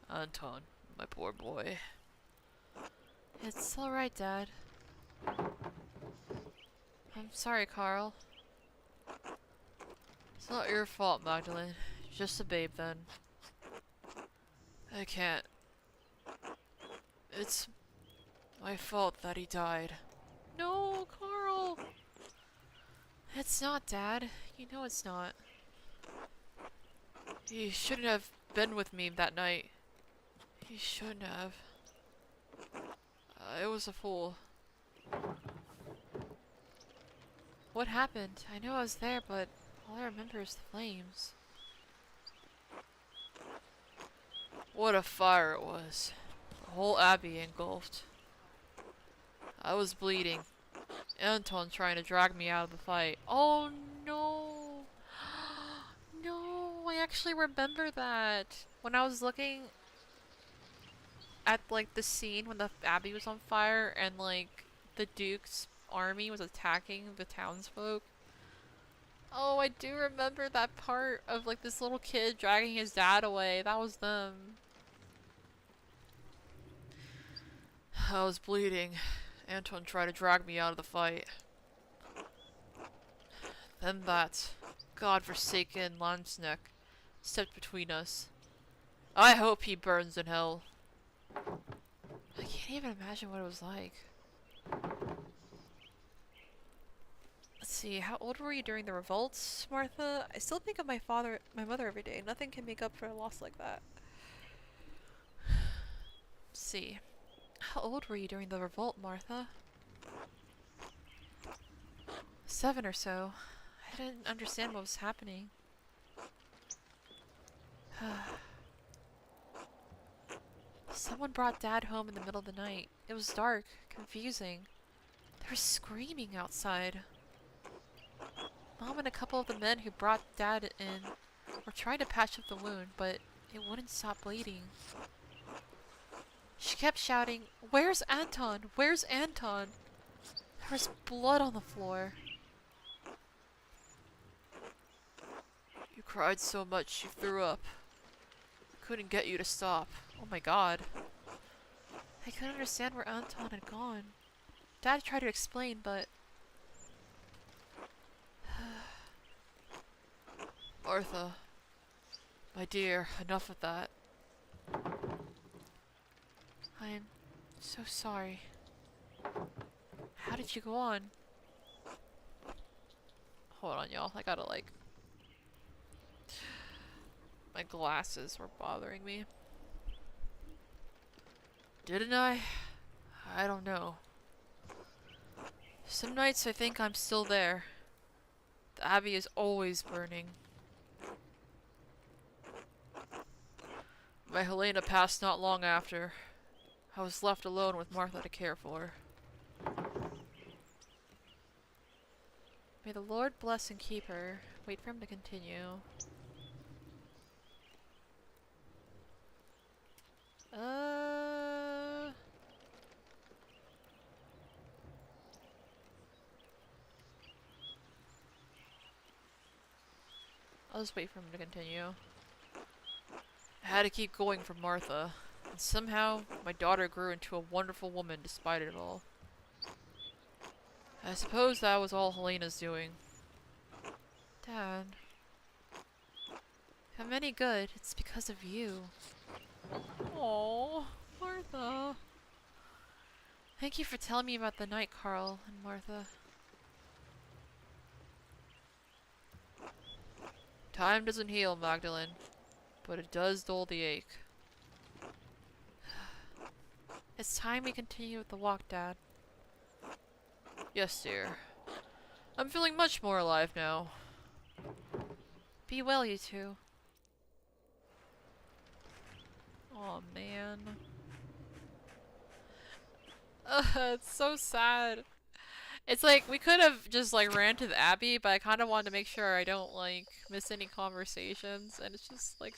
Anton, my poor boy. It's alright, Dad. I'm sorry, Carl. It's not your fault, Magdalene. Just a babe, then. I can't. It's my fault that he died. No, Carl! It's not, Dad. You know it's not. He shouldn't have been with me that night. He shouldn't have. I was a fool. What happened? I know I was there, but all I remember is the flames. What a fire it was. The whole abbey engulfed. I was bleeding. Anton trying to drag me out of the fight. Oh no! No, I actually remember that. When I was looking at like the scene when the abbey was on fire and like the Duke's army was attacking the townsfolk. Oh, I do remember that part of like this little kid dragging his dad away. That was them. I was bleeding. Anton tried to drag me out of the fight. Then that godforsaken Landsneck stepped between us. I hope he burns in hell. I can't even imagine what it was like. Let's see, how old were you during the revolts, Martha? I still think of my mother every day. Nothing can make up for a loss like that. Let's see. How old were you during the revolt, Martha? 7 or so. I didn't understand what was happening. Someone brought Dad home in the middle of the night. It was dark, confusing. There was screaming outside. Mom and a couple of the men who brought Dad in were trying to patch up the wound, but it wouldn't stop bleeding. She kept shouting, "Where's Anton? Where's Anton?" There was blood on the floor. You cried so much you threw up. couldn't get you to stop. Oh my god. I couldn't understand where Anton had gone. Dad tried to explain, but... Martha. My dear, enough of that. I'm so sorry. How did you go on? Hold on, y'all. I gotta, like... My glasses were bothering me. Didn't I? I don't know. Some nights I think I'm still there. The Abbey is always burning. My Helena passed not long after. I was left alone with Martha to care for. May the Lord bless and keep her. Wait for him to continue. I'll just wait for him to continue. I had to keep going for Martha, and somehow my daughter grew into a wonderful woman despite it all. I suppose that was all Helena's doing. Dad. If I'm any good, it's because of you. Oh, Martha. Thank you for telling me about the night, Carl and Martha. Time doesn't heal, Magdalene, but it does dull the ache. It's time we continue with the walk, Dad. Yes, dear. I'm feeling much more alive now. Be well, you two. Aw, man. It's so sad. It's like, we could have just, like, ran to the Abbey, but I kind of wanted to make sure I don't, like, miss any conversations, and it's just, like,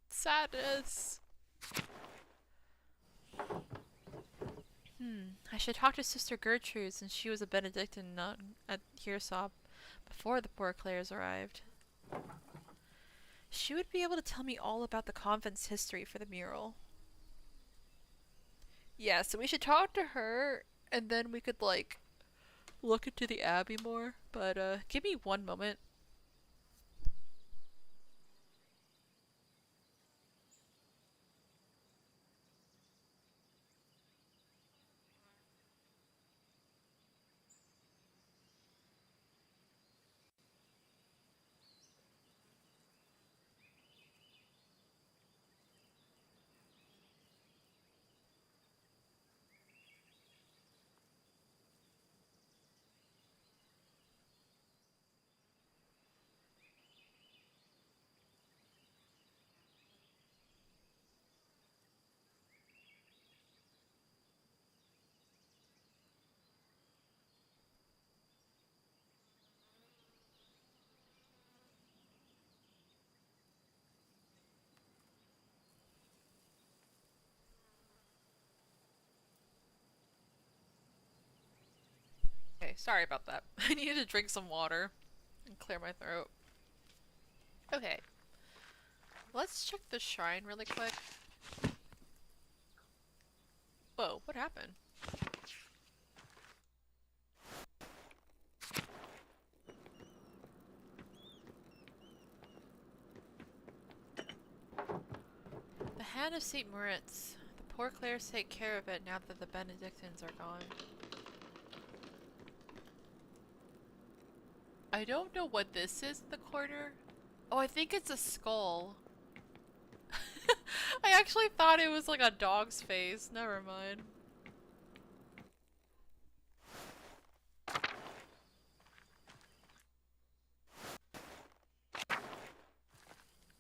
sadness. I should talk to Sister Gertrude since she was a Benedictine nun at Hirsop before the poor Clares arrived. She would be able to tell me all about the convent's history for the mural. Yeah, so we should talk to her, and then we could, like, look into the Abbey more. But, give me one moment. Okay, sorry about that. I needed to drink some water and clear my throat. Okay. Let's check the shrine really quick. Whoa, what happened? The Hand of St. Moritz. The poor Clares take care of it now that the Benedictines are gone. I don't know what this is in the corner. Oh, I think it's a skull. I actually thought it was like a dog's face. Never mind.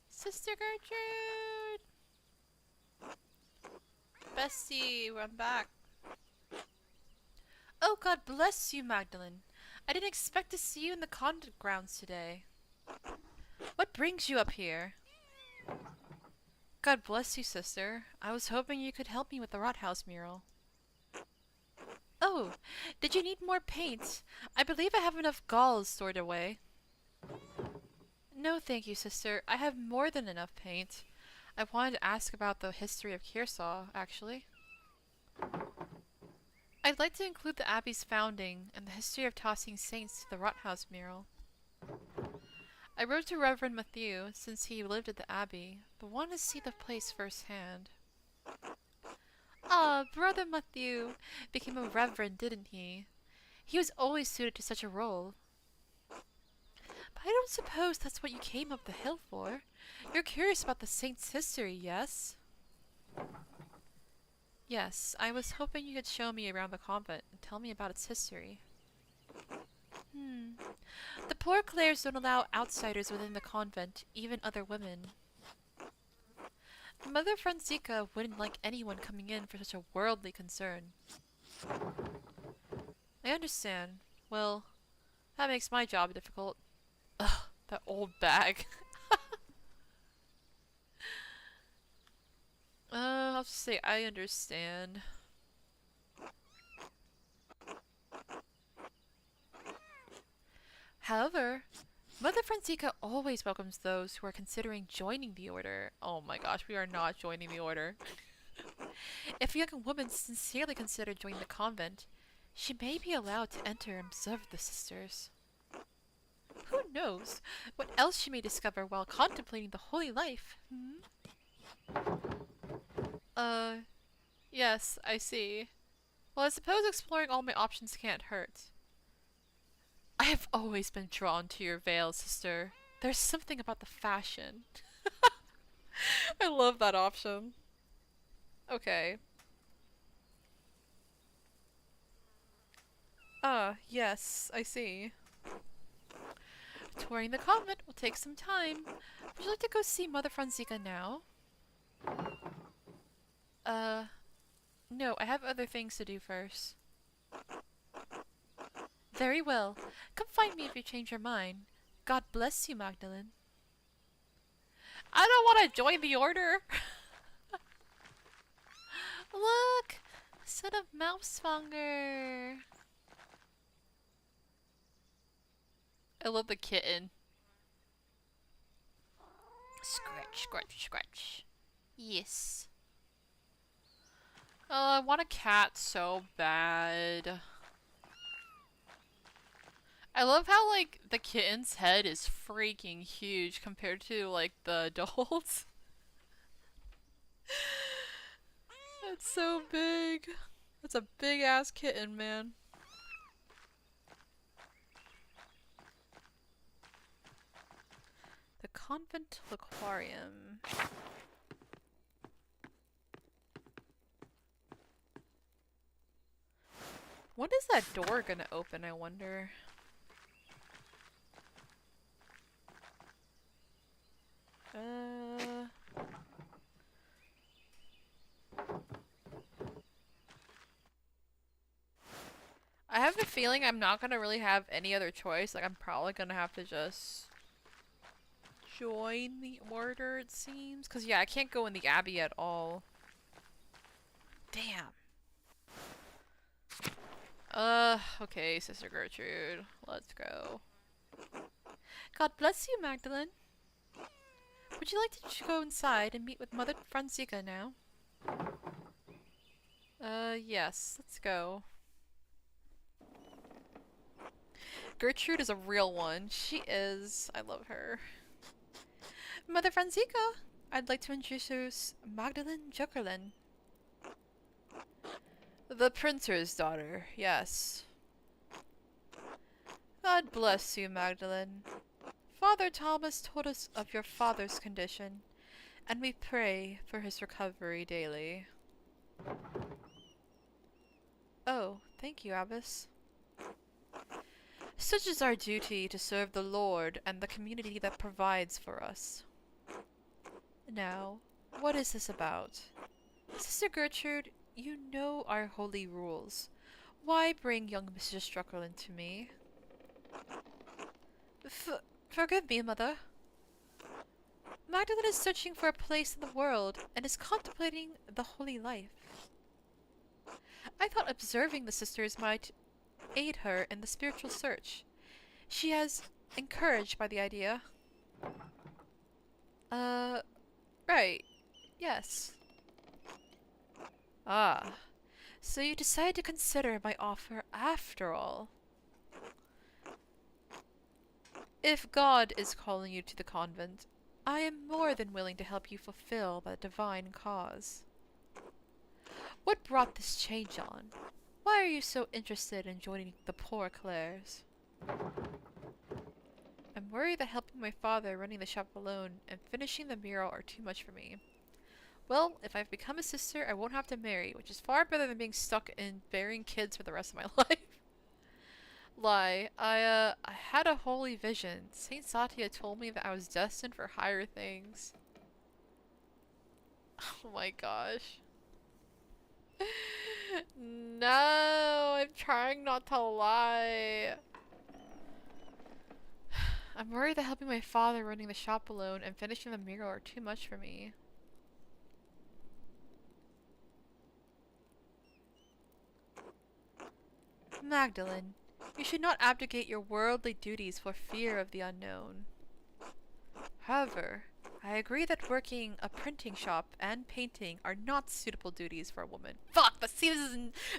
Sister Gertrude! Bestie, I'm back. Oh, God bless you, Magdalene. I didn't expect to see you in the convent grounds today. What brings you up here? God bless you, sister. I was hoping you could help me with the Rathaus mural. Oh, did you need more paint? I believe I have enough galls stored away. No, thank you, sister. I have more than enough paint. I wanted to ask about the history of Kearsarge, actually. I'd like to include the Abbey's founding and the history of tossing saints to the Rothaus mural. I wrote to Reverend Matthew, since he lived at the Abbey, but wanted to see the place firsthand. Ah, Brother Matthew became a reverend, didn't he? He was always suited to such a role. But I don't suppose that's what you came up the hill for. You're curious about the saint's history, yes? Yes, I was hoping you could show me around the convent and tell me about its history. The poor Clares don't allow outsiders within the convent, even other women. Mother Franziska wouldn't like anyone coming in for such a worldly concern. I understand. Well, that makes my job difficult. Ugh, that old bag. I'll just say I understand. However, Mother Franziska always welcomes those who are considering joining the order. Oh my gosh, we are not joining the order. If a young woman sincerely considered joining the convent, she may be allowed to enter and observe the sisters. Who knows what else she may discover while contemplating the holy life? Yes, I see. Well, I suppose exploring all my options can't hurt. I have always been drawn to your veil, sister. There's something about the fashion. I love that option. Okay. Yes, I see. Touring the convent will take some time. Would you like to go see Mother Franziska now? No, I have other things to do first. Very well. Come find me if you change your mind. God bless you, Magdalene. I don't want to join the order. Look! A set of Mausfanger. I love the kitten. Scratch, scratch, scratch. Yes. Oh, I want a cat so bad. I love how, like, the kitten's head is freaking huge compared to, like, the adults. That's so big. That's a big ass kitten, man. The Convent Aquarium. When is that door gonna open, I wonder? I have a feeling I'm not gonna really have any other choice. Like, I'm probably gonna have to just join the order, it seems. Cause yeah, I can't go in the Abbey at all. Damn. Okay, Sister Gertrude. Let's go. God bless you, Magdalene. Would you like to go inside and meet with Mother Franziska now? Yes. Let's go. Gertrude is a real one. She is. I love her. Mother Franziska, I'd like to introduce Magdalene Jokerlin. The printer's daughter, yes. God bless you, Magdalene. Father Thomas told us of your father's condition, and we pray for his recovery daily. Oh, thank you, Abbess. Such is our duty to serve the Lord and the community that provides for us. Now, what is this about? Sister Gertrude, you know our holy rules. Why bring young Mrs. Struckerlin to me? Forgive me, Mother. Magdalene is searching for a place in the world and is contemplating the holy life. I thought observing the sisters might aid her in the spiritual search. She is encouraged by the idea. Right. yes. Ah, so you decided to consider my offer after all. If God is calling you to the convent, I am more than willing to help you fulfill that divine cause. What brought this change on? Why are you so interested in joining the poor Clares? I'm worried that helping my father running the shop alone and finishing the mural are too much for me. Well, if I've become a sister, I won't have to marry, which is far better than being stuck in bearing kids for the rest of my life. Lie. I had a holy vision. Saint Satya told me that I was destined for higher things. Oh my gosh. No, I'm trying not to lie. I'm worried that helping my father running the shop alone and finishing the mural are too much for me. Magdalene, you should not abdicate your worldly duties for fear of the unknown. However, I agree that working a printing shop and painting are not suitable duties for a woman. Fuck! See,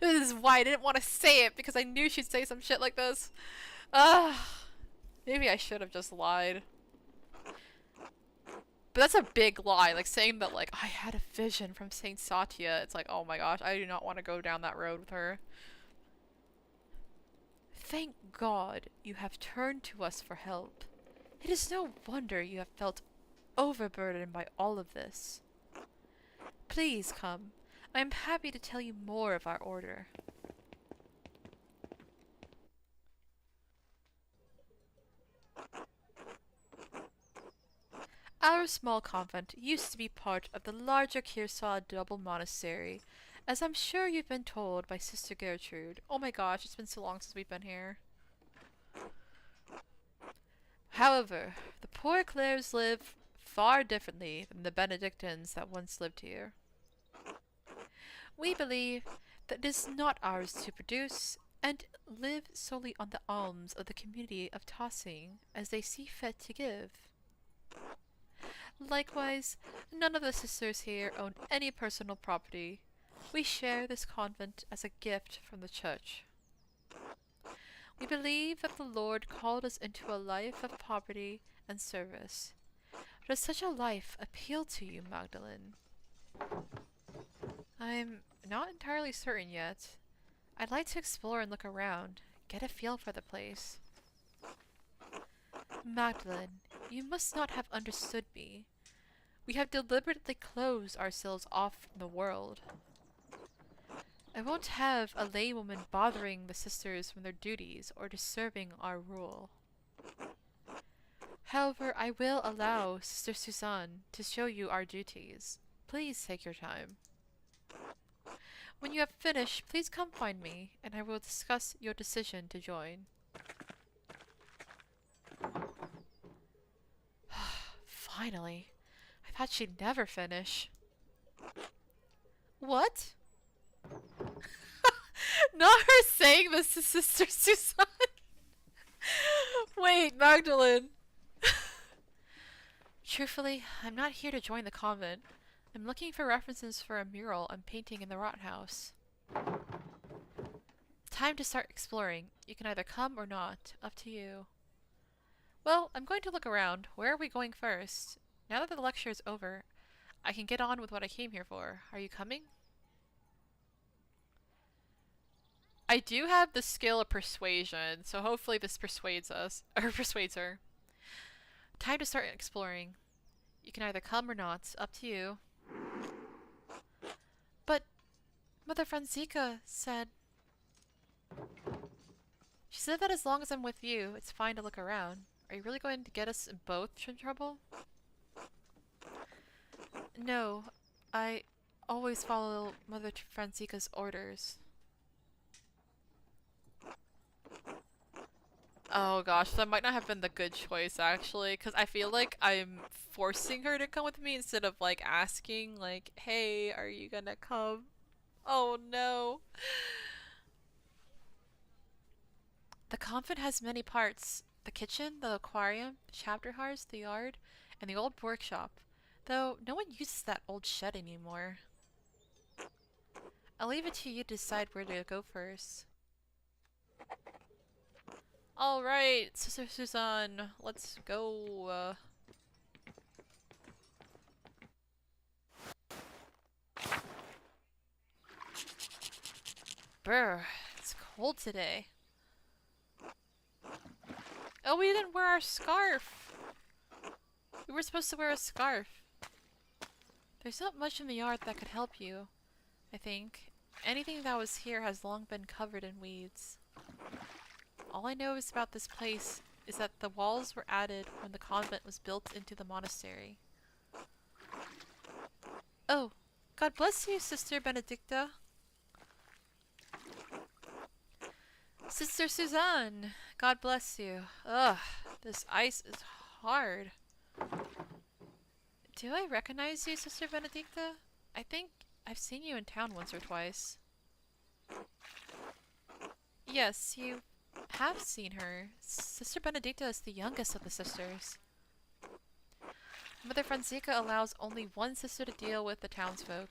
this is why I didn't want to say it, because I knew she'd say some shit like this. Ugh. Maybe I should have just lied. But that's a big lie, like saying that like I had a vision from Saint Satya. It's like, oh my gosh, I do not want to go down that road with her. Thank God you have turned to us for help. It is no wonder you have felt overburdened by all of this. Please come. I am happy to tell you more of our order. Our small convent used to be part of the larger Kiersau double monastery, as I'm sure you've been told by Sister Gertrude. Oh my gosh, it's been so long since we've been here. However, the poor Clares live far differently than the Benedictines that once lived here. We believe that it is not ours to produce, and live solely on the alms of the community of Tossing as they see fit to give. Likewise, none of the sisters here own any personal property. We share this convent as a gift from the church. We believe that the Lord called us into a life of poverty and service. Does such a life appeal to you, Magdalene? I'm not entirely certain yet. I'd like to explore and look around, get a feel for the place. Magdalene, you must not have understood me. We have deliberately closed ourselves off from the world. I won't have a laywoman bothering the sisters from their duties or disturbing our rule. However, I will allow Sister Suzanne to show you our duties. Please take your time. When you have finished, please come find me, and I will discuss your decision to join. Finally. I thought she'd never finish. What? Not her saying this to Sister Suzanne. Wait, Magdalene. Truthfully, I'm not here to join the convent. I'm looking for references for a mural I'm painting in the Rot House. Time to start exploring. You can either come or not. Up to you. Well, I'm going to look around. Where are we going first? Now that the lecture is over, I can get on with what I came here for. Are you coming? I do have the skill of persuasion, so hopefully this persuades us, or persuades her. Time to start exploring. You can either come or not. Up to you. But Mother Franziska said... She said that as long as I'm with you, it's fine to look around. Are you really going to get us both in trouble? No, I always follow Mother Franziska's orders. Oh gosh, that might not have been the good choice actually, because I feel like I'm forcing her to come with me instead of like asking, like, hey, are you gonna come? Oh no. The convent has many parts. The kitchen, the aquarium, the chapter house, the yard, and the old workshop. Though no one uses that old shed anymore. I'll leave it to you to decide where to go first. Alright, Sister Suzanne, let's go. Brr, it's cold today. Oh, we didn't wear our scarf! We were supposed to wear a scarf. There's not much in the yard that could help you, I think. Anything that was here has long been covered in weeds. All I know is about this place is that the walls were added when the convent was built into the monastery. Oh, God bless you, Sister Benedicta. Sister Suzanne, God bless you. Ugh, this ice is hard. Do I recognize you, Sister Benedicta? I think I've seen you in town once or twice. Yes, you have seen her. Sister Benedicta is the youngest of the sisters. Mother Franziska allows only one sister to deal with the townsfolk.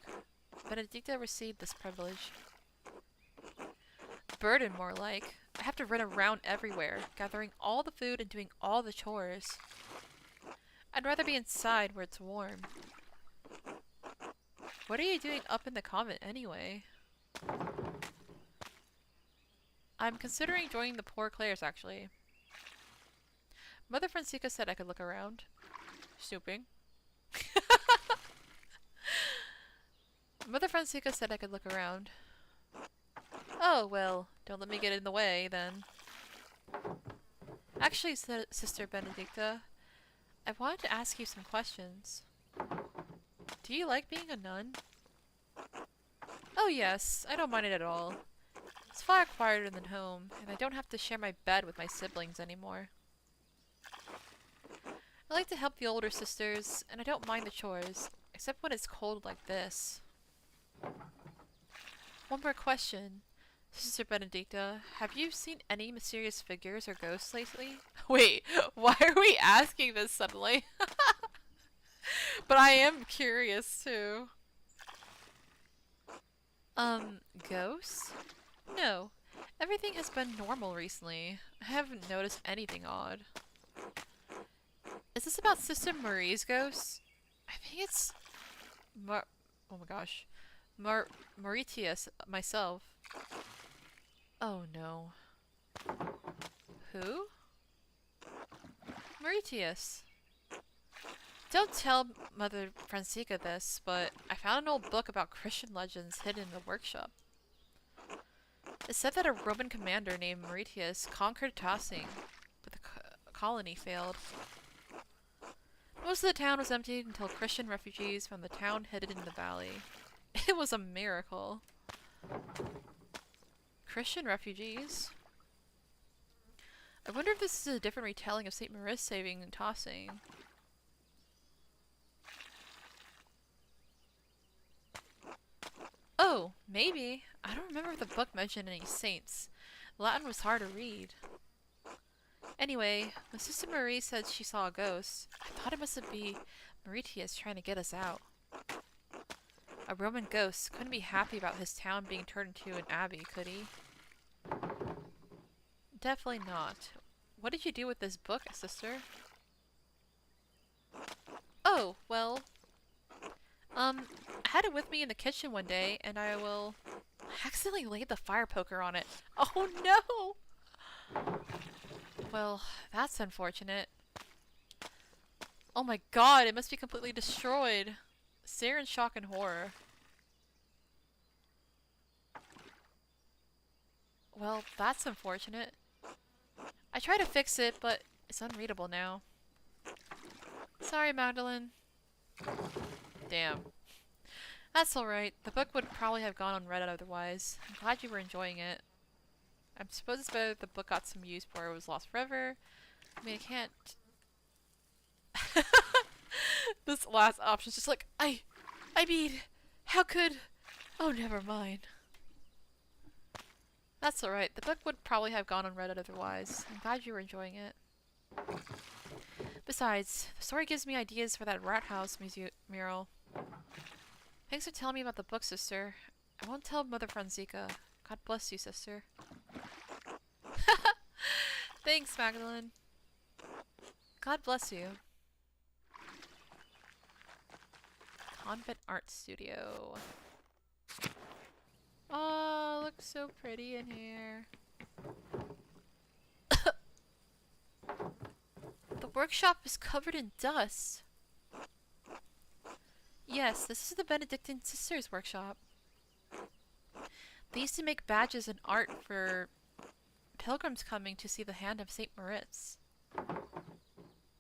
Benedicta received this privilege. Burden, more like. I have to run around everywhere, gathering all the food and doing all the chores. I'd rather be inside where it's warm. What are you doing up in the convent anyway? I'm considering joining the Poor Clares, actually. Mother Francisca said I could look around. Snooping. Mother Francisca said I could look around. Oh, well, don't let me get in the way, then. Actually, Sister Benedicta, I wanted to ask you some questions. Do you like being a nun? Oh yes, I don't mind it at all. It's far quieter than home, and I don't have to share my bed with my siblings anymore. I like to help the older sisters, and I don't mind the chores, except when it's cold like this. One more question. Sister Benedicta, have you seen any mysterious figures or ghosts lately? Wait, why are we asking this suddenly? But I am curious too. Ghosts? No. Everything has been normal recently. I haven't noticed anything odd. Is this about Sister Marie's ghost? I think it's... oh my gosh. Mauritius, myself. Oh no. Who? Mauritius. Don't tell Mother Francisca this, but I found an old book about Christian legends hidden in the workshop. It said that a Roman commander named Mauritius conquered Tossing, but the colony failed. Most of the town was emptied until Christian refugees found the town hidden in the valley. It was a miracle. Christian refugees? I wonder if this is a different retelling of St. Maurice saving and Tossing. Oh, maybe. I don't remember if the book mentioned any saints. Latin was hard to read. Anyway, when Sister Marie said she saw a ghost, I thought it must be Mauritius trying to get us out. A Roman ghost couldn't be happy about his town being turned into an abbey, could he? Definitely not. What did you do with this book, sister? Oh, well... I had it with me in the kitchen one day, and I accidentally laid the fire poker on it. Oh no! Well, that's unfortunate. Oh my god, it must be completely destroyed. Stare in shock and horror. Well, that's unfortunate. I tried to fix it, but it's unreadable now. Sorry, Magdalene. Damn. That's alright. The book would probably have gone unread otherwise. I'm glad you were enjoying it. I suppose it's better the book got some use before it was lost forever. I mean, I can't... This last option's just like, I mean, how could... Oh, never mind. That's alright. The book would probably have gone unread otherwise. I'm glad you were enjoying it. Besides, the story gives me ideas for that rat house mural. Thanks for telling me about the book, sister. I won't tell Mother Franziska. God bless you, sister. Thanks, Magdalene. God bless you. Convent Art Studio. Oh, looks so pretty in here. The workshop is covered in dust. Yes, this is the Benedictine Sisters workshop. They used to make badges and art for pilgrims coming to see the hand of St. Moritz.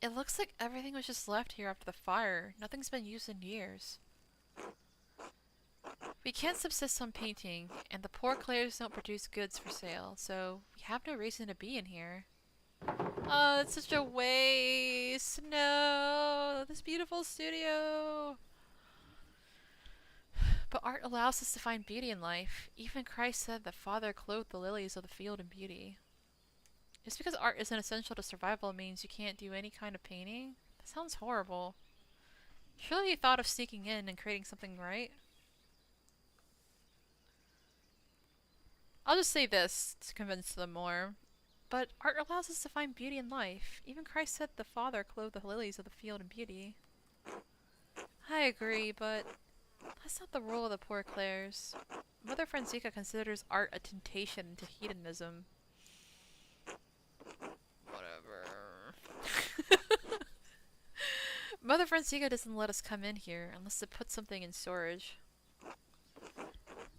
It looks like everything was just left here after the fire. Nothing's been used in years. We can't subsist on painting, and the poor Clares don't produce goods for sale, so we have no reason to be in here. Oh, it's such a waste. No, this beautiful studio. But art allows us to find beauty in life. Even Christ said that Father clothed the lilies of the field in beauty. Just because art isn't essential to survival means you can't do any kind of painting? That sounds horrible. Surely you thought of sneaking in and creating something, right? I'll just say this to convince them more. But art allows us to find beauty in life. Even Christ said the Father clothed the lilies of the field in beauty. I agree, but that's not the rule of the poor Clares. Mother Franziska considers art a temptation to hedonism. Whatever. Mother Franziska doesn't let us come in here unless to put something in storage.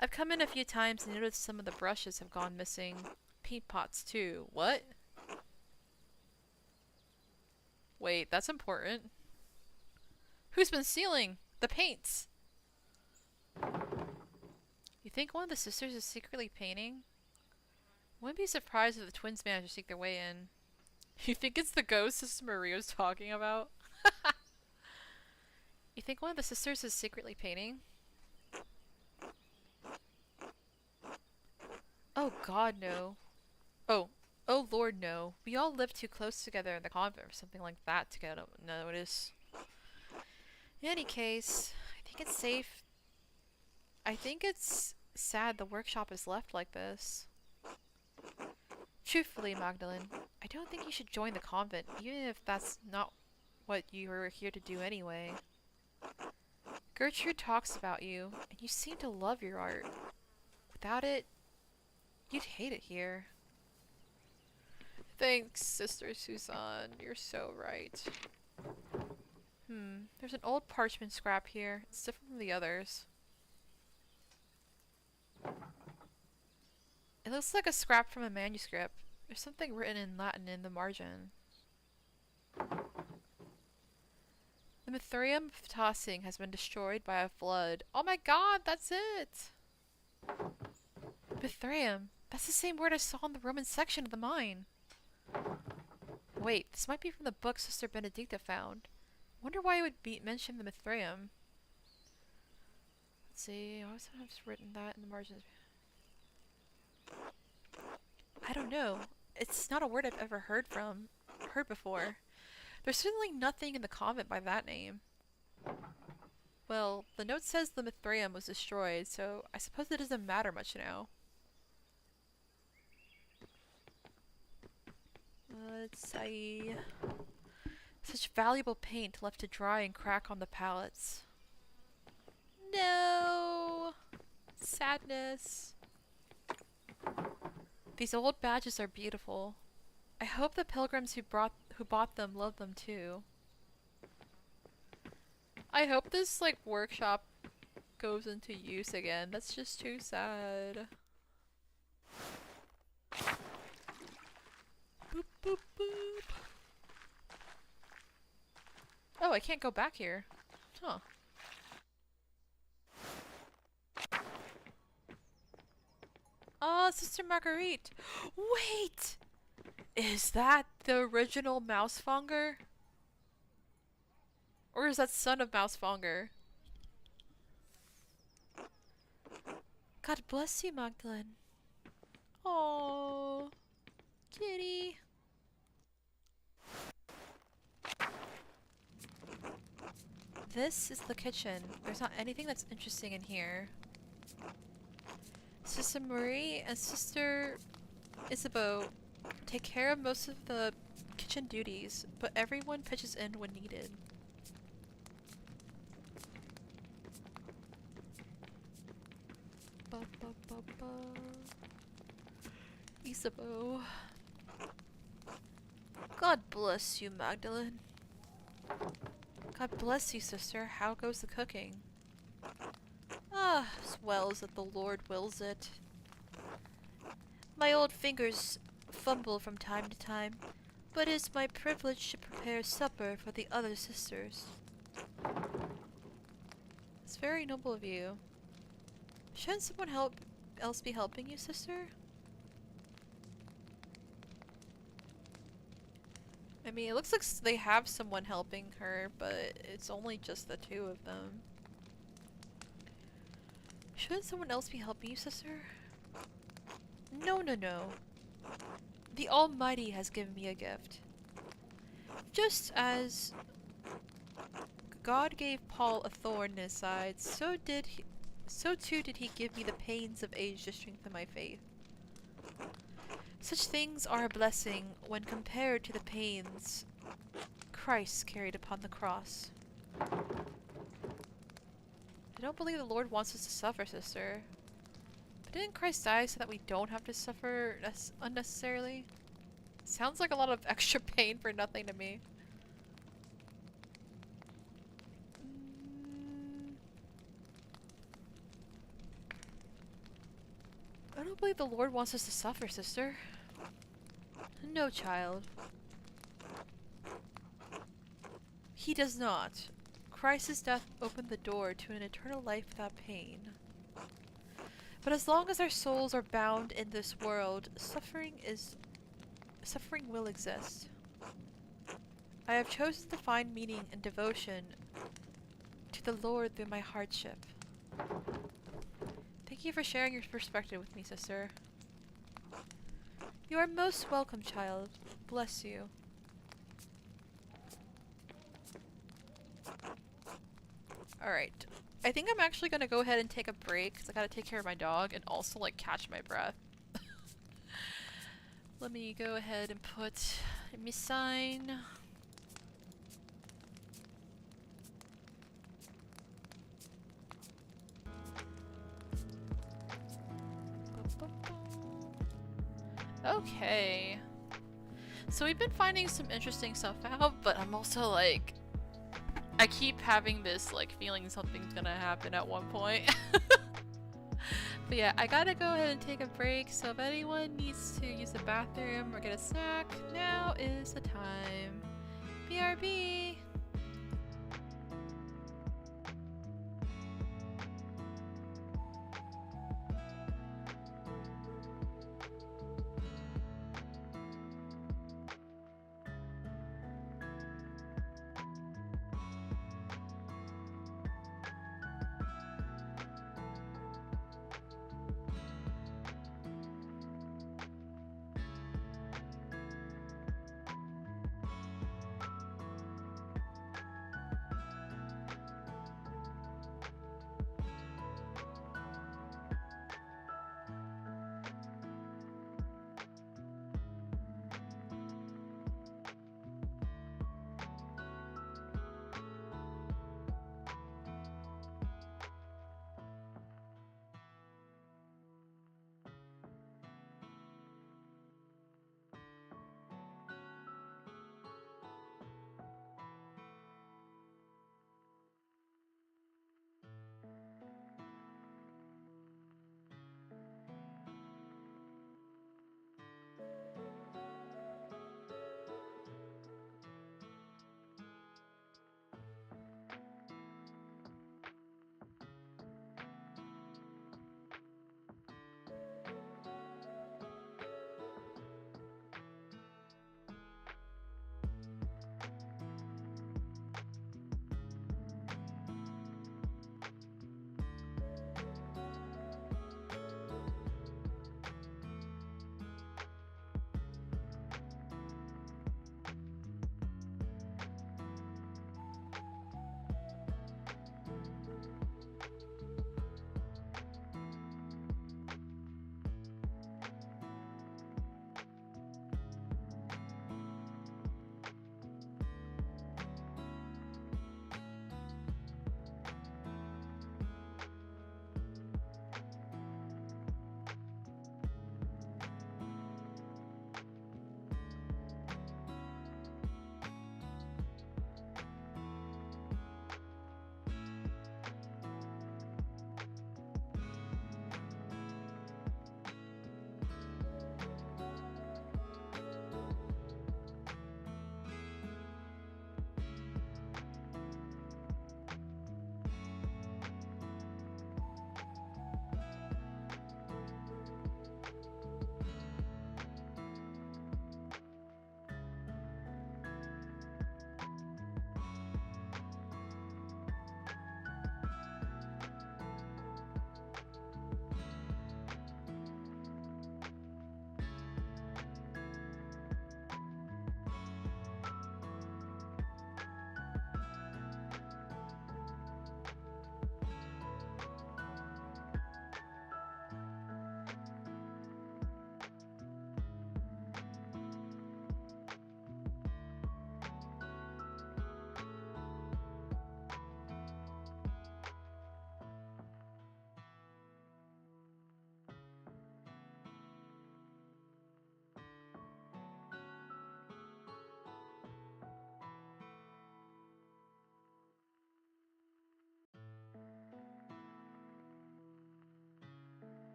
I've come in a few times and noticed some of the brushes have gone missing. Paint pots too. What? Wait, that's important. Who's been stealing the paints? You think one of the sisters is secretly painting? Wouldn't be surprised if the twins managed to sneak their way in. You think it's the ghost Sister Maria was talking about? You think one of the sisters is secretly painting? Oh God, no. Oh Lord, no. We all live too close together in the convent or something like that to get notice. In any case, I think it's safe. I think it's sad the workshop is left like this. Truthfully, Magdalene, I don't think you should join the convent, even if that's not what you were here to do anyway. Gertrude talks about you, and you seem to love your art. Without it, you'd hate it here. Thanks, Sister Susan. You're so right. There's an old parchment scrap here. It's different from the others. It looks like a scrap from a manuscript. There's something written in Latin in the margin. The Mithraeum of Tossing has been destroyed by a flood. Oh my God, that's it! Mithraeum. That's the same word I saw in the Roman section of the mine. Wait, this might be from the book Sister Benedicta found. Wonder why it would mention the Mithraeum. Let's see, I always have written that in the margins. I don't know. It's not a word I've ever heard before. There's certainly nothing in the convent by that name. Well, the note says the Mithraeum was destroyed, so I suppose it doesn't matter much now. Let's see. Such valuable paint left to dry and crack on the palettes. No! Sadness. These old badges are beautiful. I hope the pilgrims who bought them love them too. I hope this workshop goes into use again. That's just too sad. Boop, boop, boop. Oh, I can't go back here. Huh. Oh, Sister Marguerite. Wait! Is that the original Mousefonger? Or is that son of Mousefonger? God bless you, Magdalene. Oh, kitty. This is the kitchen. There's not anything that's interesting in here. Sister Marie and Sister Isabeau take care of most of the kitchen duties, but everyone pitches in when needed. Ba, ba, ba, ba. Isabeau. God bless you, Magdalene. God bless you, sister. How goes the cooking? Ah, as well as that the Lord wills it. My old fingers fumble from time to time, but it is my privilege to prepare supper for the other sisters. It's very noble of you. Shouldn't someone else be helping you, sister? I mean, it looks like they have someone helping her, but it's only just the two of them. Shouldn't someone else be helping you, sister? No, no, no. The Almighty has given me a gift. Just as God gave Paul a thorn in his side, so too did he give me the pains of age to strengthen my faith. Such things are a blessing when compared to the pains Christ carried upon the cross. I don't believe the Lord wants us to suffer, sister. But didn't Christ die so that we don't have to suffer unnecessarily? Sounds like a lot of extra pain for nothing to me. I don't believe the Lord wants us to suffer, sister. No, child. He does not. Christ's death opened the door to an eternal life without pain. But as long as our souls are bound in this world, suffering will exist. I have chosen to find meaning and devotion to the Lord through my hardship. Thank you for sharing your perspective with me, sister. You are most welcome, child. Bless you. Alright. I think I'm actually gonna go ahead and take a break because I gotta take care of my dog and also like catch my breath. Let me go ahead and put me sign. Okay. So we've been finding some interesting stuff out, but I'm also like, I keep having this like feeling something's gonna happen at one point. But yeah, I gotta go ahead and take a break, so if anyone needs to use the bathroom or get a snack, now is the time. BRB!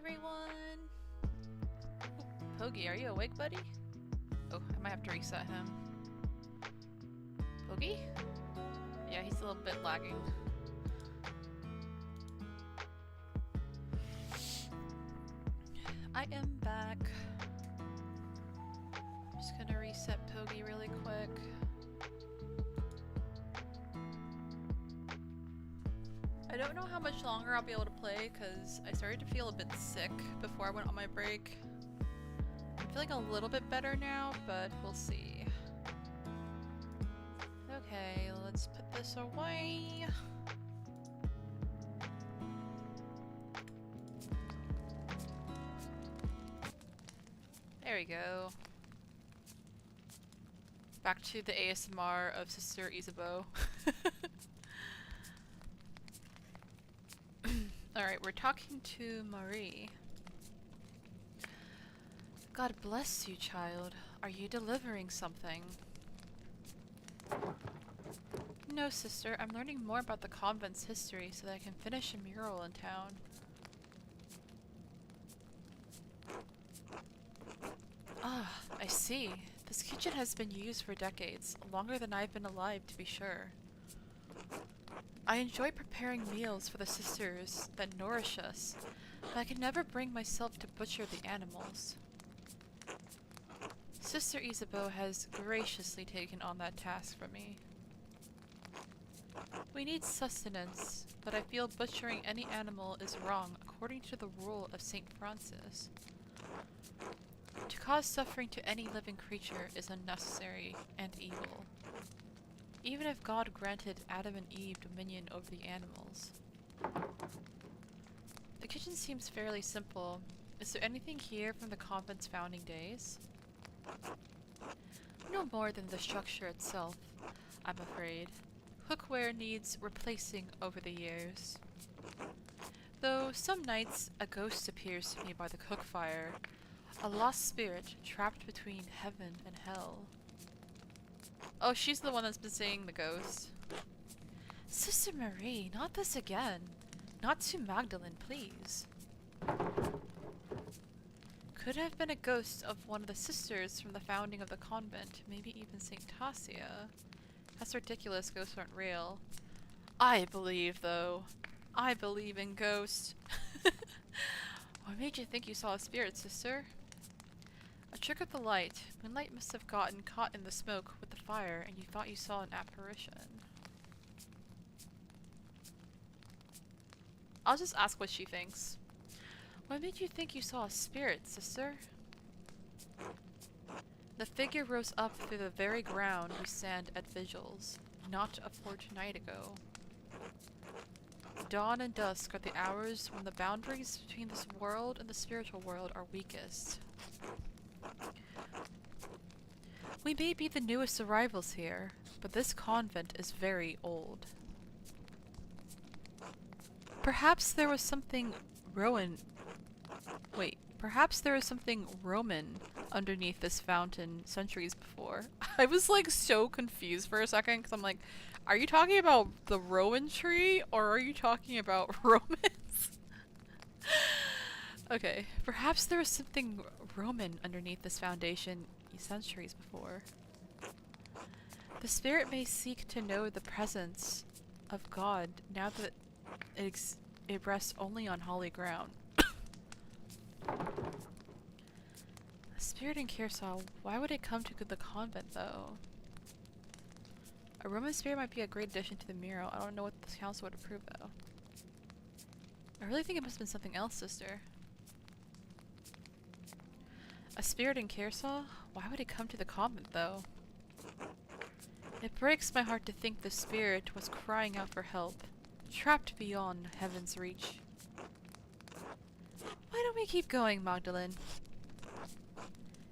everyone! Ooh, Pogi, are you awake, buddy? Oh, I might have to reset him. Pogi? Yeah, he's a little bit lagging. I am back. I'm just gonna reset Pogi really quick. I don't know how much longer I'll be able to play because I started to feel a bit sick before I went on my break. I'm feeling a little bit better now, but we'll see. Okay, let's put this away. There we go. Back to the ASMR of Sister Isabeau. Alright, we're talking to Marie. God bless you, child. Are you delivering something? No, sister. I'm learning more about the convent's history so that I can finish a mural in town. Ah, I see. This kitchen has been used for decades, longer than I've been alive, to be sure. I enjoy preparing meals for the sisters that nourish us, but I can never bring myself to butcher the animals. Sister Isabeau has graciously taken on that task for me. We need sustenance, but I feel butchering any animal is wrong according to the rule of St. Francis. To cause suffering to any living creature is unnecessary and evil, even if God granted Adam and Eve dominion over the animals. The kitchen seems fairly simple. Is there anything here from the convent's founding days? No more than the structure itself, I'm afraid. Cookware needs replacing over the years. Though some nights a ghost appears to me by the cook fire, a lost spirit trapped between heaven and hell. Oh, she's the one that's been seeing the ghost. Sister Marie, not this again. Not to Magdalene, please. Could have been a ghost of one of the sisters from the founding of the convent, maybe even St. Tasia. That's ridiculous, ghosts aren't real. I believe, though. I believe in ghosts. What made you think you saw a spirit, sister? A trick of the light. Moonlight must have gotten caught in the smoke with the fire, and you thought you saw an apparition. I'll just ask what she thinks. What made you think you saw a spirit, sister? The figure rose up through the very ground we stand at vigils, not a fortnight ago. Dawn and dusk are the hours when the boundaries between this world and the spiritual world are weakest. We may be the newest arrivals here, but this convent is very old. Perhaps there was something perhaps there was something Roman underneath this fountain centuries before. I was like so confused for a second because I'm like, are you talking about the Roman tree or are you talking about Romans? Okay, perhaps there was something Roman underneath this foundation centuries before. The spirit may seek to know the presence of God now that it rests only on holy ground. A spirit in Kearsall, why would it come to the convent though? A Roman spirit might be a great addition to the mural. I don't know what the council would approve though. I really think it must have been something else, sister. A spirit in Kearsall? Why would it come to the convent though? It breaks my heart to think the spirit was crying out for help, trapped beyond heaven's reach. Why don't we keep going, Magdalene?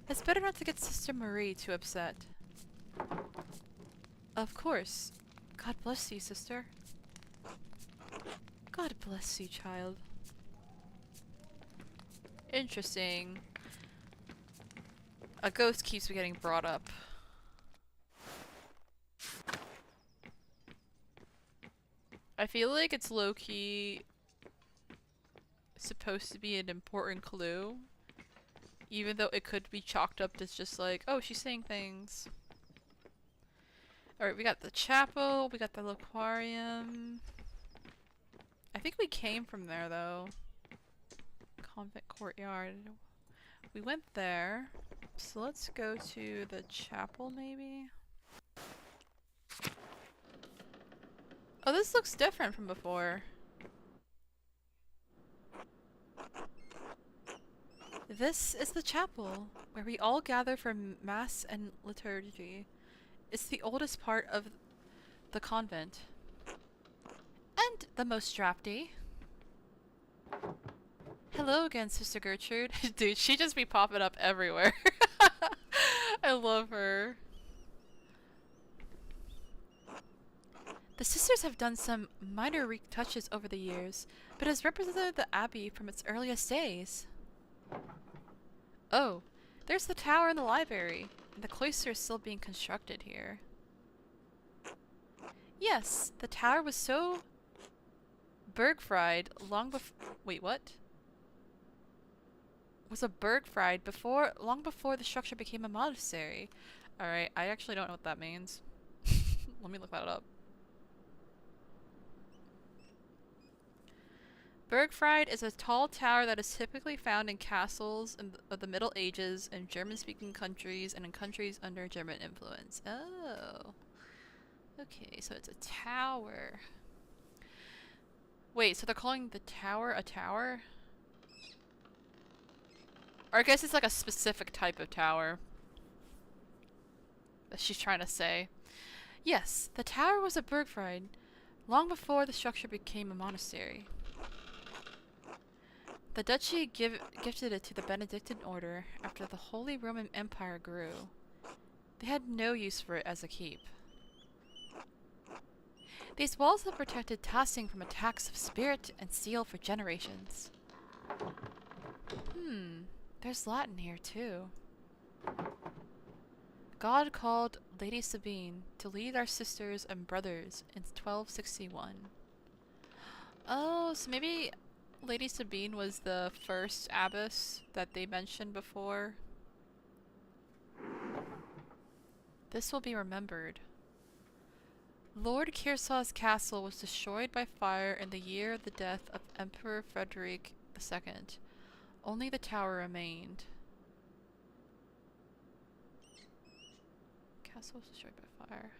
It's better not to get Sister Marie too upset. Of course. God bless you, sister. God bless you, child. Interesting. A ghost keeps getting brought up. I feel like it's low-key supposed to be an important clue, even though it could be chalked up as just like, oh, she's saying things. Alright, we got the chapel, we got the aquarium. I think we came from there though. Convent courtyard. We went there. So let's go to the chapel maybe? Oh, this looks different from before. This is the chapel, where we all gather for mass and liturgy. It's the oldest part of the convent. And the most drafty. Hello again, Sister Gertrude. Dude, she just be popping up everywhere. I love her. The sisters have done some minor retouches over the years, but has represented the abbey from its earliest days. Oh, there's the tower and the library, and the cloister is still being constructed here. Yes, the tower was so bergfried long before— wait, what? Was a bergfried long before the structure became a monastery. Alright, I actually don't know what that means. Let me look that up. Bergfried is a tall tower that is typically found in castles of the Middle Ages in German-speaking countries and in countries under German influence. Oh. Okay, so it's a tower. Wait, so they're calling the tower a tower? Or I guess it's like a specific type of tower that she's trying to say. Yes, the tower was a bergfried long before the structure became a monastery. The duchy gifted it to the Benedictine order after the Holy Roman Empire grew. They had no use for it as a keep. These walls have protected Tassing from attacks of spirit and steel for generations. There's Latin here too. God called Lady Sabine to lead our sisters and brothers in 1261. Oh, so maybe Lady Sabine was the first abbess that they mentioned before. This will be remembered. Lord Kearsaw's castle was destroyed by fire in the year of the death of Emperor Frederick II. Only the tower remained. Castle was destroyed by fire.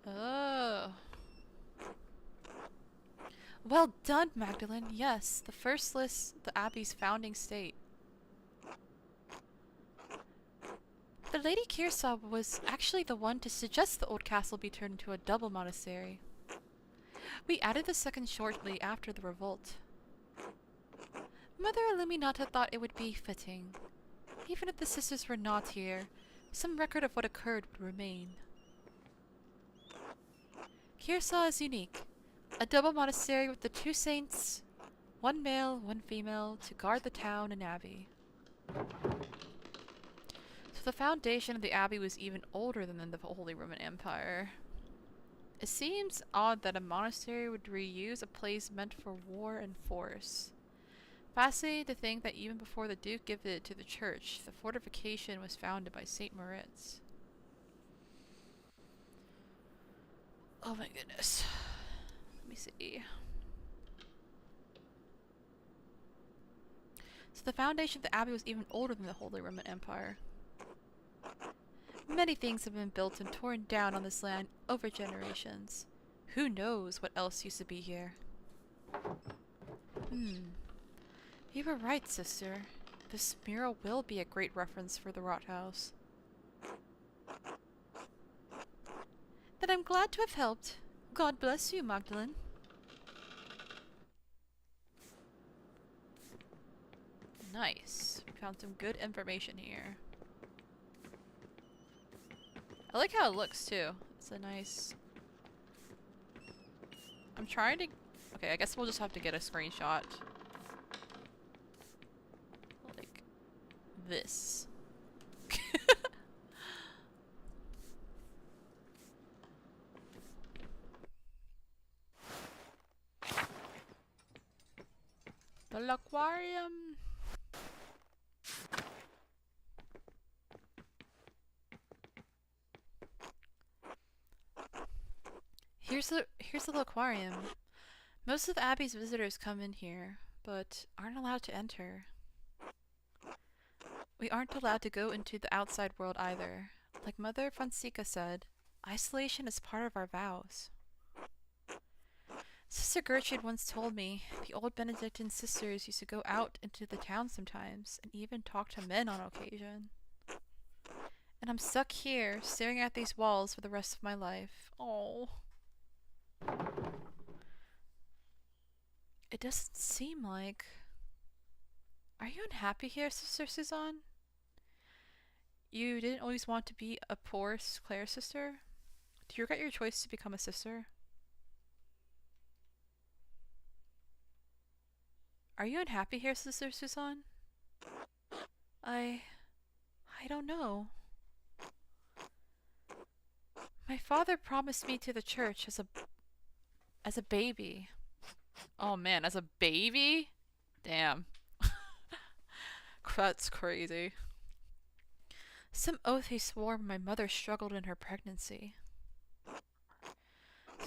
Oh. Well done, Magdalene. Yes, the first lists the Abbey's founding state. The Lady Kearsaw was actually the one to suggest the old castle be turned into a double monastery. We added the second shortly after the revolt. Mother Illuminata thought it would be fitting. Even if the sisters were not here, some record of what occurred would remain. Kearsaw is unique. A double monastery with the two saints, one male, one female, to guard the town and abbey. So the foundation of the abbey was even older than the Holy Roman Empire. It seems odd that a monastery would reuse a place meant for war and force. Fascinating to think that even before the Duke gifted it to the church, the fortification was founded by St. Moritz. Oh my goodness. Let me see. So the foundation of the abbey was even older than the Holy Roman Empire. Many things have been built and torn down on this land over generations. Who knows what else used to be here? You were right, sister. This mural will be a great reference for the Rathaus. Then I'm glad to have helped. God bless you, Magdalene. Nice. We found some good information here. I like how it looks too. It's a nice... I'm trying to... Okay, I guess we'll just have to get a screenshot. Like... this. The aquarium. Here's the aquarium. Most of Abby's visitors come in here, but aren't allowed to enter. We aren't allowed to go into the outside world either. Like Mother Fonseca said, isolation is part of our vows. Sister Gertrude once told me the old Benedictine sisters used to go out into the town sometimes and even talk to men on occasion. And I'm stuck here, staring at these walls for the rest of my life. Oh. It doesn't seem like... Are you unhappy here, Sister Suzanne? You didn't always want to be a poor Clare sister? Do you regret your choice to become a sister? Are you unhappy here, Sister Suzanne? I don't know. My father promised me to the church as a baby. Oh man, as a baby? Damn. That's crazy. Some oath he swore when my mother struggled in her pregnancy.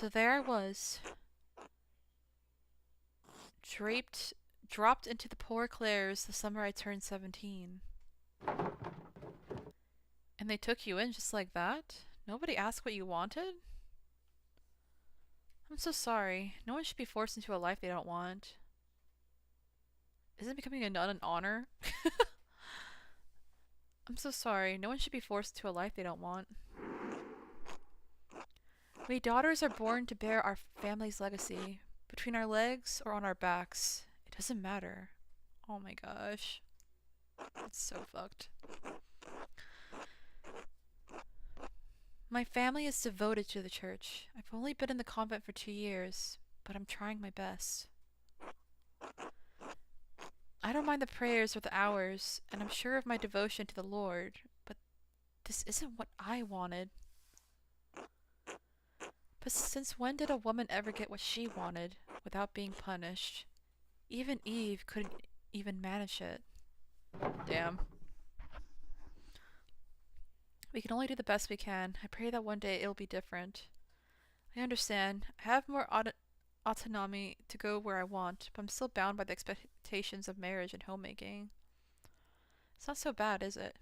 So there I was, dropped into the poor Clares the summer I turned 17. And they took you in just like that? Nobody asked what you wanted? I'm so sorry. No one should be forced into a life they don't want. Isn't becoming a nun an honor? I'm so sorry. No one should be forced into a life they don't want. We daughters are born to bear our family's legacy. Between our legs or on our backs. It doesn't matter. Oh my gosh. That's so fucked. My family is devoted to the church. I've only been in the convent for 2 years, but I'm trying my best. I don't mind the prayers or the hours, and I'm sure of my devotion to the Lord, but this isn't what I wanted. But since when did a woman ever get what she wanted without being punished? Even Eve couldn't even manage it. Damn. We can only do the best we can. I pray that one day it'll be different. I understand. I have more autonomy to go where I want, but I'm still bound by the expectations of marriage and homemaking. It's not so bad, is it?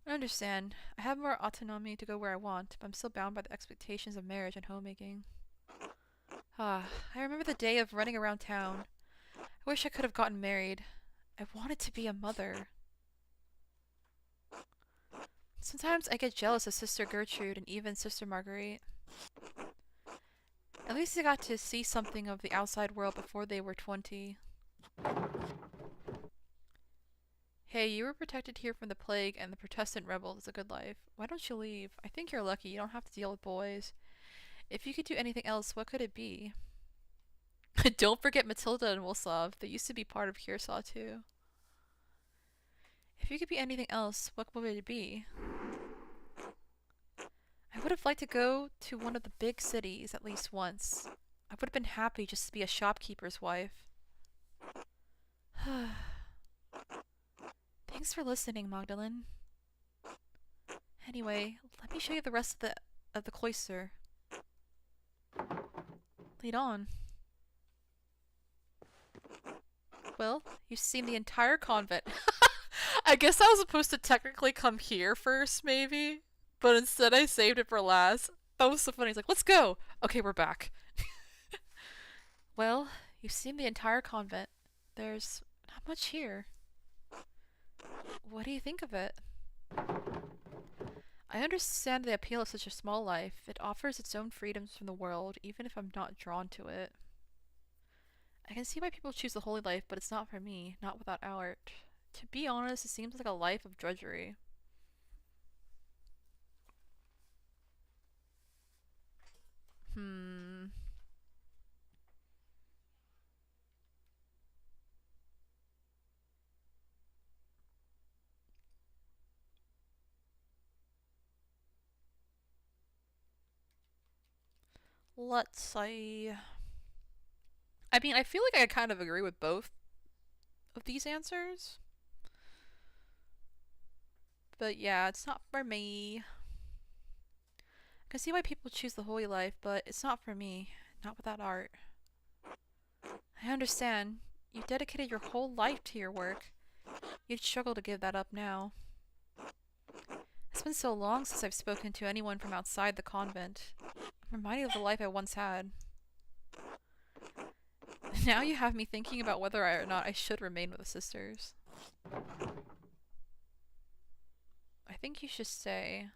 I understand. I have more autonomy to go where I want, but I'm still bound by the expectations of marriage and homemaking. I remember the day of running around town. I wish I could have gotten married. I wanted to be a mother. Sometimes I get jealous of Sister Gertrude and even Sister Marguerite. At least they got to see something of the outside world before they were 20. Hey, you were protected here from the plague and the Protestant rebels. A good life. Why don't you leave? I think you're lucky. You don't have to deal with boys. If you could do anything else, what could it be? Don't forget Matilda and Wilslav. They used to be part of Kearsarge too. If you could be anything else, what would it be? I would have liked to go to one of the big cities at least once. I would have been happy just to be a shopkeeper's wife. Thanks for listening, Magdalene. Anyway, let me show you the rest of the cloister. Lead on. Well, you've seen the entire convent. I guess I was supposed to technically come here first, maybe? But instead I saved it for last. That was so funny. It's like, let's go! Okay, we're back. Well, you've seen the entire convent. There's not much here. What do you think of it? I understand the appeal of such a small life. It offers its own freedoms from the world, even if I'm not drawn to it. I can see why people choose the holy life, but it's not for me, not without art. To be honest, it seems like a life of drudgery. Let's see. I mean, I feel like I kind of agree with both of these answers. But yeah, it's not for me. I can see why people choose the holy life, but it's not for me. Not without art. I understand. You've dedicated your whole life to your work. You'd struggle to give that up now. It's been so long since I've spoken to anyone from outside the convent. I'm reminded of the life I once had. Now you have me thinking about whether or not I should remain with the sisters. I think you should stay.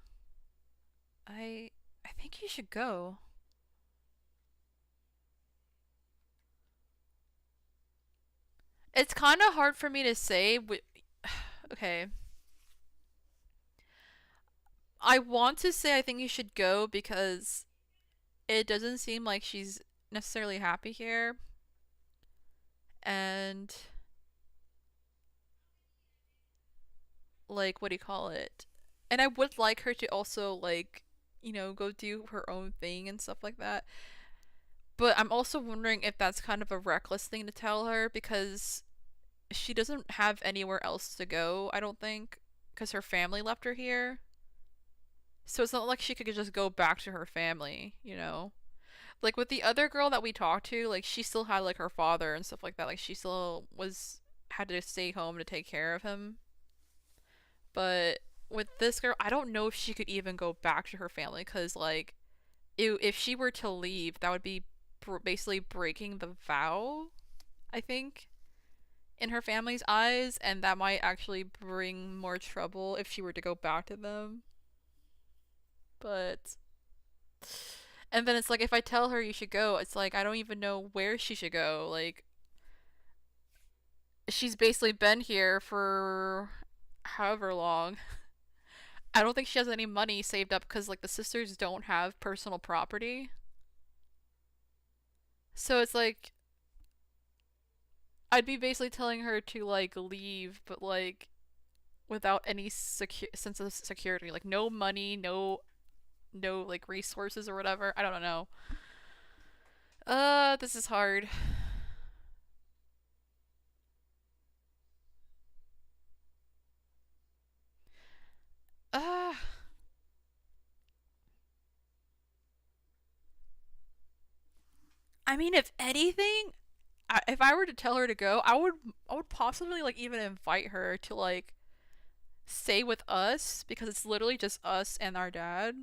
I think you should go. It's kind of hard for me to say. Okay. I want to say I think you should go because it doesn't seem like she's necessarily happy here. And like, what do you call it? And I would like her to also like, go do her own thing and stuff like that. But I'm also wondering if that's kind of a reckless thing to tell her because she doesn't have anywhere else to go, I don't think, because her family left her here. So it's not like she could just go back to her family. Like with the other girl that we talked to, like she still had like her father and stuff like that. Like she still was had to stay home to take care of him. But with this girl, I don't know if she could even go back to her family because like if she were to leave, that would be basically breaking the vow, I think, in her family's eyes, and that might actually bring more trouble if she were to go back to them. But and then it's like if I tell her you should go, it's like I don't even know where she should go. Like she's basically been here for however long. I don't think she has any money saved up because like the sisters don't have personal property. So it's like I'd be basically telling her to like leave, but like without any sense of security, like no money, no like resources or whatever. I don't know. This is hard. Uh I mean, if anything, if I were to tell her to go, I would possibly like even invite her to like stay with us because it's literally just us and our dad,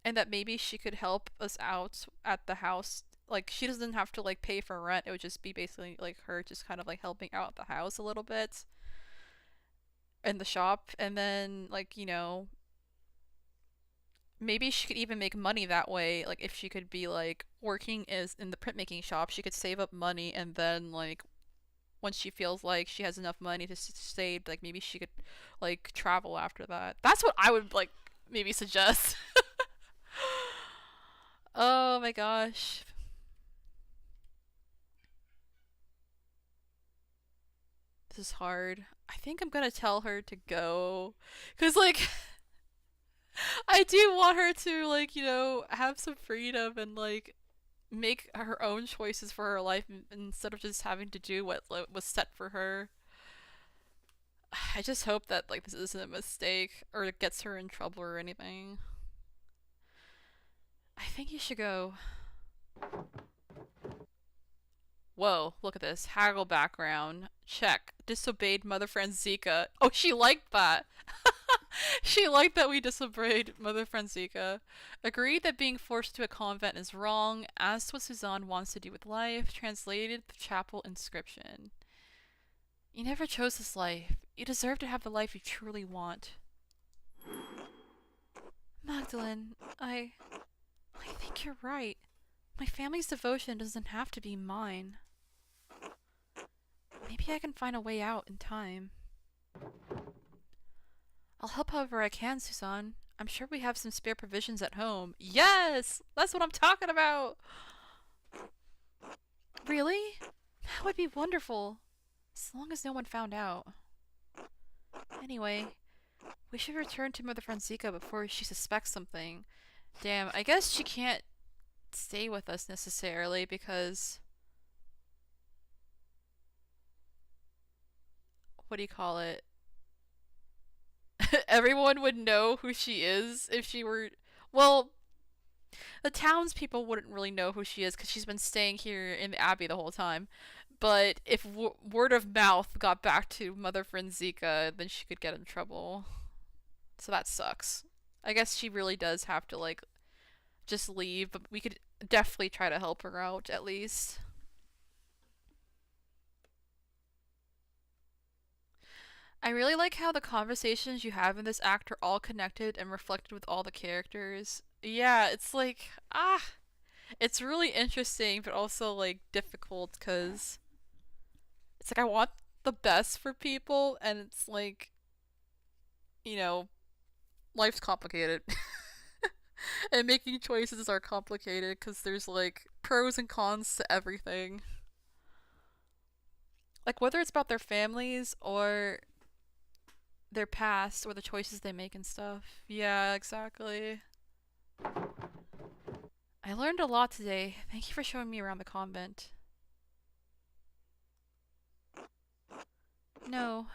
and that maybe she could help us out at the house. Like she doesn't have to like pay for rent. It would just be basically like her just kind of like helping out the house a little bit in the shop, and then like maybe she could even make money that way. Like if she could be like working as in the printmaking shop, she could save up money, and then like once she feels like she has enough money to save, like maybe she could like travel after that. That's what I would like maybe suggest. Oh my gosh. This is hard. I think I'm gonna tell her to go. Cause like I do want her to like, have some freedom and like make her own choices for her life instead of just having to do what was set for her. I just hope that like this isn't a mistake or it gets her in trouble or anything. I think you should go. Whoa, look at this. Haggle background. Check. Disobeyed Mother Franziska. Oh, she liked that. She liked that we disobeyed Mother Franziska. Agreed that being forced to a convent is wrong. Asked what Suzanne wants to do with life. Translated the chapel inscription. You never chose this life. You deserve to have the life you truly want. Magdalene, I think you're right. My family's devotion doesn't have to be mine. Maybe I can find a way out in time. I'll help however I can, Suzanne. I'm sure we have some spare provisions at home. Yes! That's what I'm talking about! Really? That would be wonderful. As long as no one found out. Anyway, we should return to Mother Franziska before she suspects something. Damn, I guess she can't stay with us necessarily because what do you call it? Everyone would know who she is if she were. Well, the townspeople wouldn't really know who she is because she's been staying here in the abbey the whole time. But if word of mouth got back to Mother Franziska, then she could get in trouble. So that sucks. I guess she really does have to, like, just leave, but we could definitely try to help her out, at least. I really like how the conversations you have in this act are all connected and reflected with all the characters. Yeah, it's like, it's really interesting, but also, like, difficult, because it's like I want the best for people, and it's like, you know, life's complicated. And making choices are complicated because there's like pros and cons to everything. Like whether it's about their families or their past or the choices they make and stuff. Yeah, exactly. I learned a lot today. Thank you for showing me around the convent. No.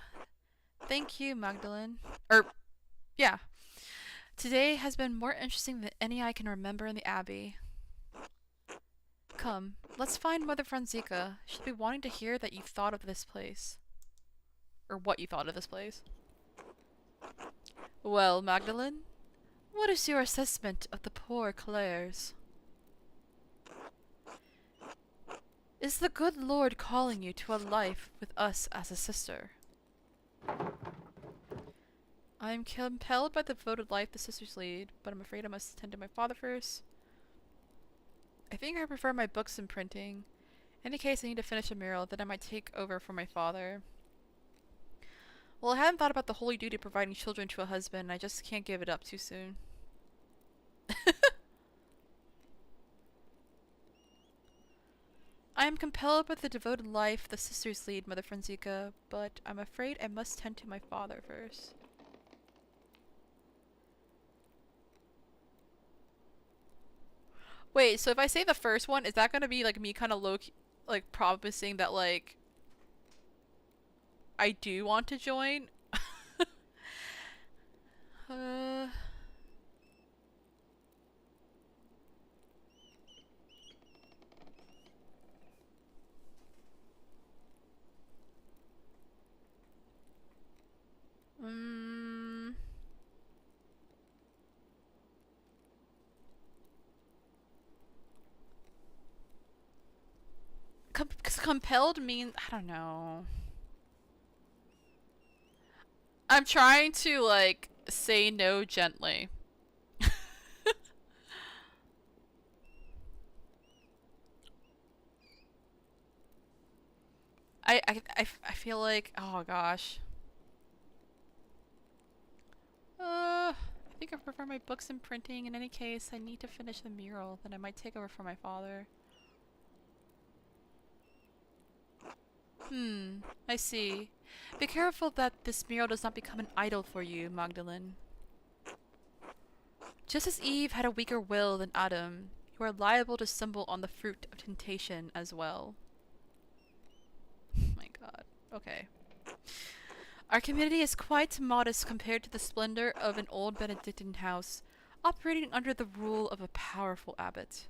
Thank you, Magdalene. Yeah. Today has been more interesting than any I can remember in the Abbey. Come, let's find Mother Franziska. She'll be wanting to hear that you thought of this place. Or what you thought of this place. Well, Magdalene, what is your assessment of the poor Clares? Is the good Lord calling you to a life with us as a sister? I am compelled by the devoted life the sisters lead, but I'm afraid I must attend to my father first. I think I prefer my books and printing. In any case, I need to finish a mural, then I might take over for my father. Well, I hadn't thought about the holy duty of providing children to a husband, and I just can't give it up too soon. I am compelled by the devoted life the sisters lead, Mother Franziska, but I'm afraid I must tend to my father first. Wait, so if I say the first one, is that gonna be like me kind of low, like promising that like I do want to join? uh. Mm, compelled means I don't know. I'm trying to like say no gently. I feel like oh gosh. I think I prefer my books and printing. In any case, I need to finish the mural. Then I might take over for my father. I see. Be careful that this mural does not become an idol for you, Magdalene. Just as Eve had a weaker will than Adam, you are liable to stumble on the fruit of temptation as well. My god. Okay. Our community is quite modest compared to the splendor of an old Benedictine house, operating under the rule of a powerful abbot.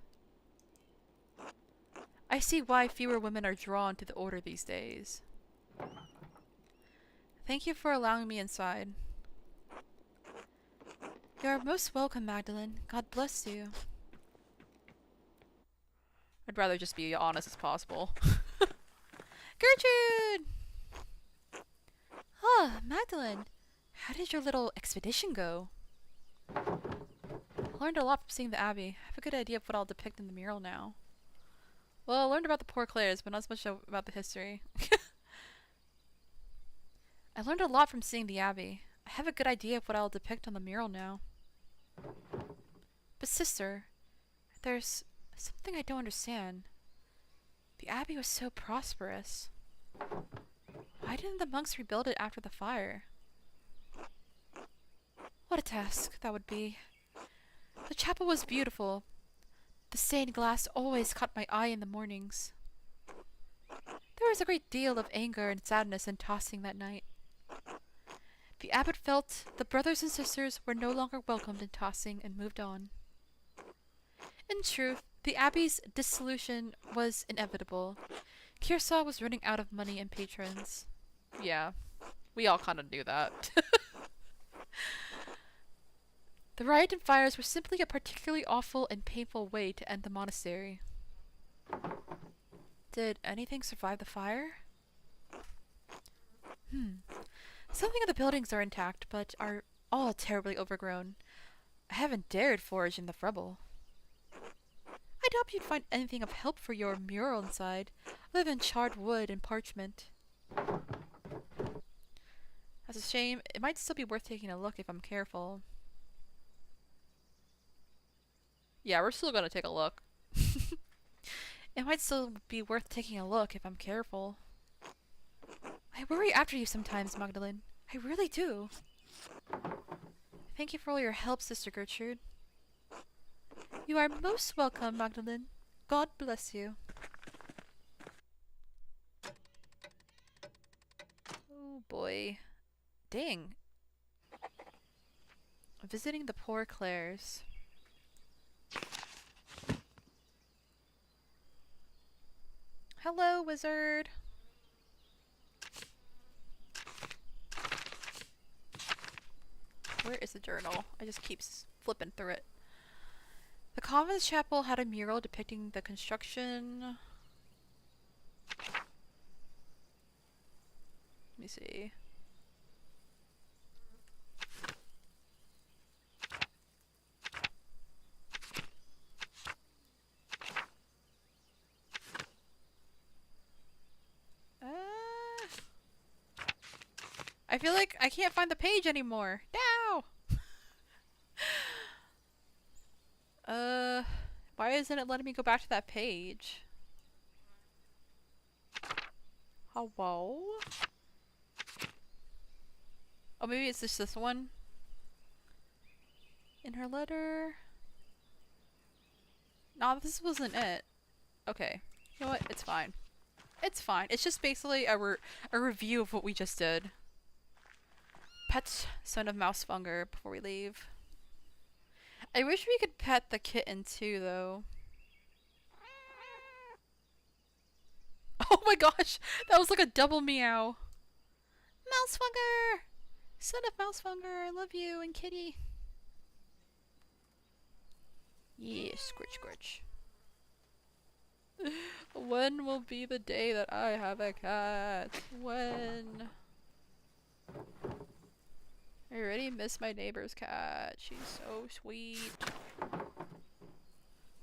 I see why fewer women are drawn to the order these days. Thank you for allowing me inside. You are most welcome, Magdalene. God bless you. I'd rather just be honest as possible. Gertrude! Ah, Magdalene. How did your little expedition go? I learned a lot from seeing the Abbey. I have a good idea of what I'll depict in the mural now. Well, I learned about the poor Clares, but not as much about the history. I learned a lot from seeing the Abbey. I have a good idea of what I'll depict on the mural now. But sister, there's something I don't understand. The Abbey was so prosperous. Why didn't the monks rebuild it after the fire? What a task that would be. The chapel was beautiful. The stained glass always caught my eye in the mornings. There was a great deal of anger and sadness in tossing that night. The abbot felt the brothers and sisters were no longer welcomed in tossing and moved on. In truth, the abbey's dissolution was inevitable. Kearsarge was running out of money and patrons. Yeah, we all kind of knew that. The riot and fires were simply a particularly awful and painful way to end the monastery. Did anything survive the fire? Something of the buildings are intact, but are all terribly overgrown. I haven't dared forage in the rubble. I doubt you'd find anything of help for your mural inside, other than charred wood and parchment. That's a shame. It might still be worth taking a look if I'm careful. Yeah, we're still gonna take a look. It might still be worth taking a look if I'm careful. I worry after you sometimes, Magdalene. I really do. Thank you for all your help, Sister Gertrude. You are most welcome, Magdalene. God bless you. Oh boy. Dang. Visiting the poor Clares. Hello, wizard. Where is the journal? I just keep flipping through it. The convent chapel had a mural depicting the construction. Let me see. I feel like I can't find the page anymore. Now! Why isn't it letting me go back to that page? Hello? Oh, maybe it's just this one? In her letter? No, this wasn't it. Okay. You know what? It's fine. It's fine. It's just basically a review of what we just did. Pet son of Mousefunger before we leave. I wish we could pet the kitten too, though. Oh my gosh! That was like a double meow. Mousefunger! Son of Mousefunger, I love you, and kitty. Yeah, scritch scritch. When will be the day that I have a cat? When? I already miss my neighbor's cat. She's so sweet.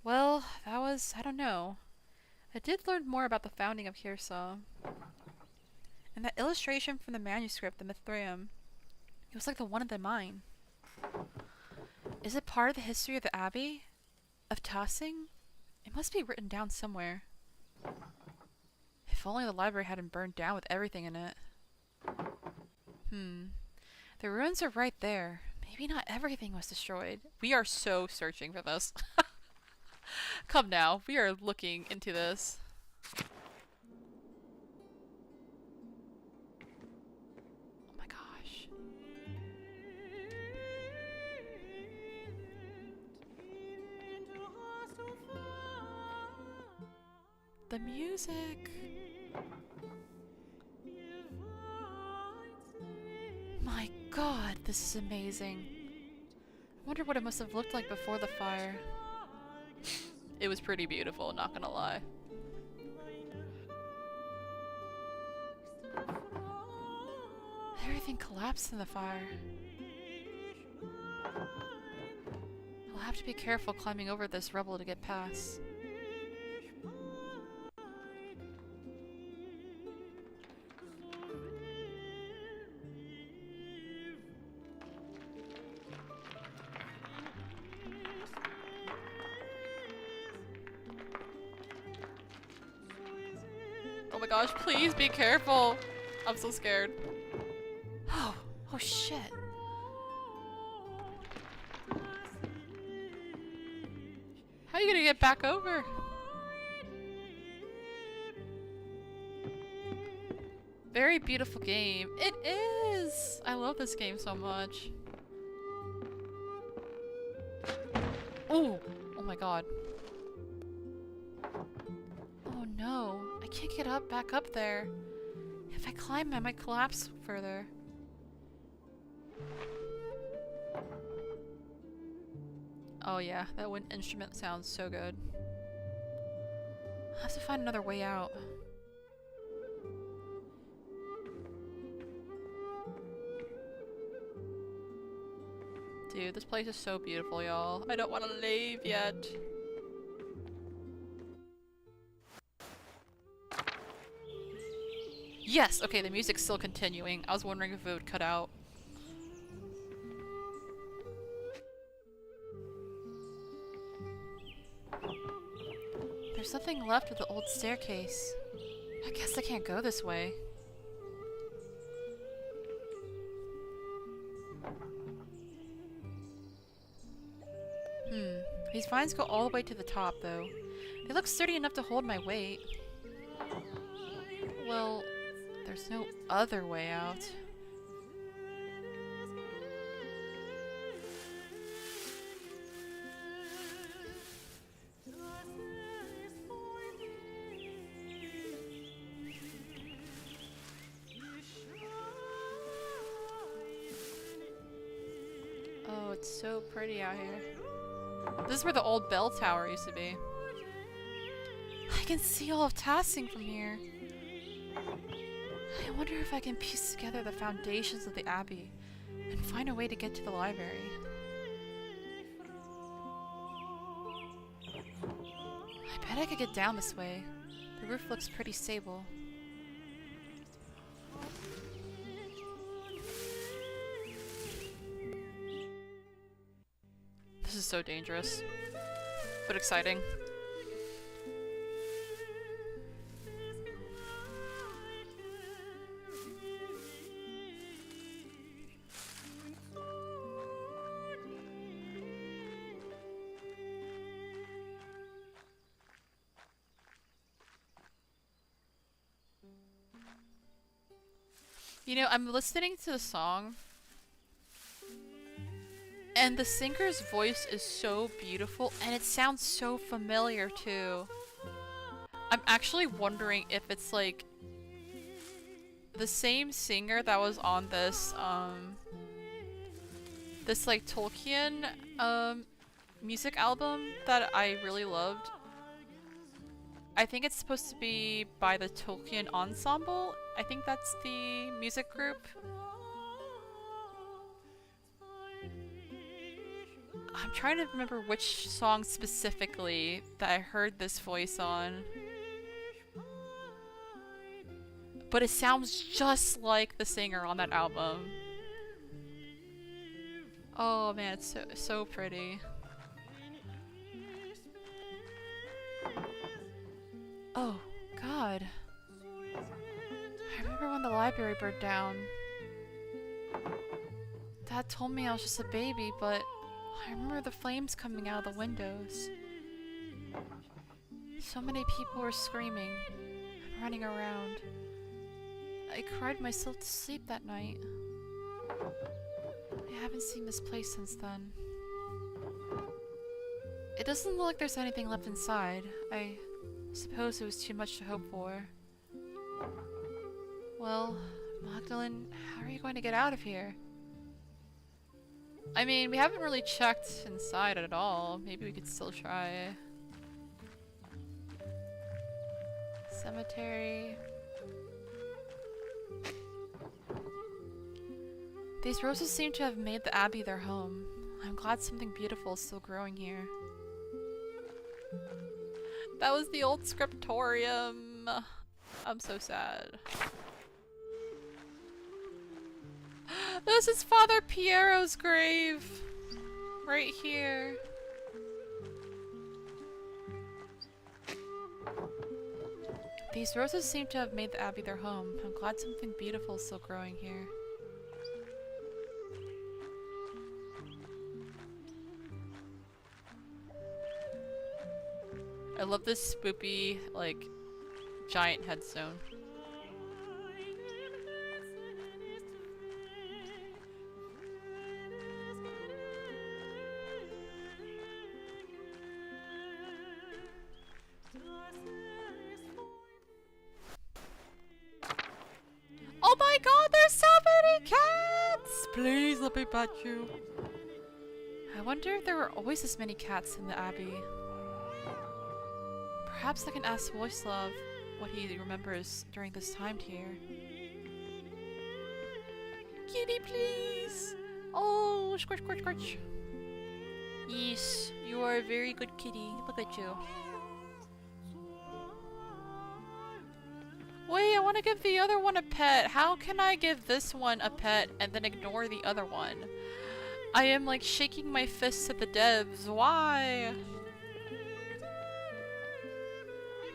Well, that was, I don't know. I did learn more about the founding of Kearsarge. And that illustration from the manuscript, the Mithraeum, it was like the one of the mine. Is it part of the history of the Abbey? Of tossing? It must be written down somewhere. If only the library hadn't burned down with everything in it. The ruins are right there. Maybe not everything was destroyed. We are so searching for this. Come now, we are looking into this. Oh my gosh. The music. My god, this is amazing. I wonder what it must have looked like before the fire. It was pretty beautiful, not gonna lie. Everything collapsed in the fire. I'll have to be careful climbing over this rubble to get past. Oh my gosh, please be careful. I'm so scared. Oh shit. How are you gonna get back over? Very beautiful game. It is! I love this game so much. Ooh! Oh my god. Oh no. I can't get up back up there. If I climb, I might collapse further. Oh yeah, that wind instrument sounds so good. I have to find another way out. Dude, this place is so beautiful, y'all. I don't want to leave yet. Yes! Okay, the music's still continuing. I was wondering if it would cut out. There's nothing left of the old staircase. I guess I can't go this way. These vines go all the way to the top, though. They look sturdy enough to hold my weight. Well, there's no other way out. Oh, it's so pretty out here. This is where the old bell tower used to be. I can see all of Tassing from here. I wonder if I can piece together the foundations of the abbey and find a way to get to the library. I bet I could get down this way. The roof looks pretty stable. This is so dangerous, but exciting. You know, I'm listening to the song, and the singer's voice is so beautiful, and it sounds so familiar too. I'm actually wondering if it's like the same singer that was on this this like Tolkien music album that I really loved. I think it's supposed to be by the Tolkien Ensemble. I think that's the music group. I'm trying to remember which song specifically that I heard this voice on. But it sounds just like the singer on that album. Oh man, it's so pretty. Oh, God. I remember when the library burned down. Dad told me I was just a baby, but I remember the flames coming out of the windows. So many people were screaming and running around. I cried myself to sleep that night. I haven't seen this place since then. It doesn't look like there's anything left inside. I suppose it was too much to hope for. Well, Magdalene, how are you going to get out of here? I mean, we haven't really checked inside at all. Maybe we could still try. Cemetery. These roses seem to have made the abbey their home. I'm glad something beautiful is still growing here. That was the old scriptorium. I'm so sad. This is Father Piero's grave. Right here. These roses seem to have made the abbey their home. I'm glad something beautiful is still growing here. I love this spoopy, like, giant headstone. Oh my god, there's so many cats! Please let me pet you. I wonder if there were always this many cats in the Abbey. Perhaps I can ask Voislav what he remembers during this time here. Kitty, please! Oh, squirt, squirt, squirt. Yes, you are a very good kitty. Look at you. Wait, I want to give the other one a pet. How can I give this one a pet and then ignore the other one? I am like shaking my fists at the devs. Why?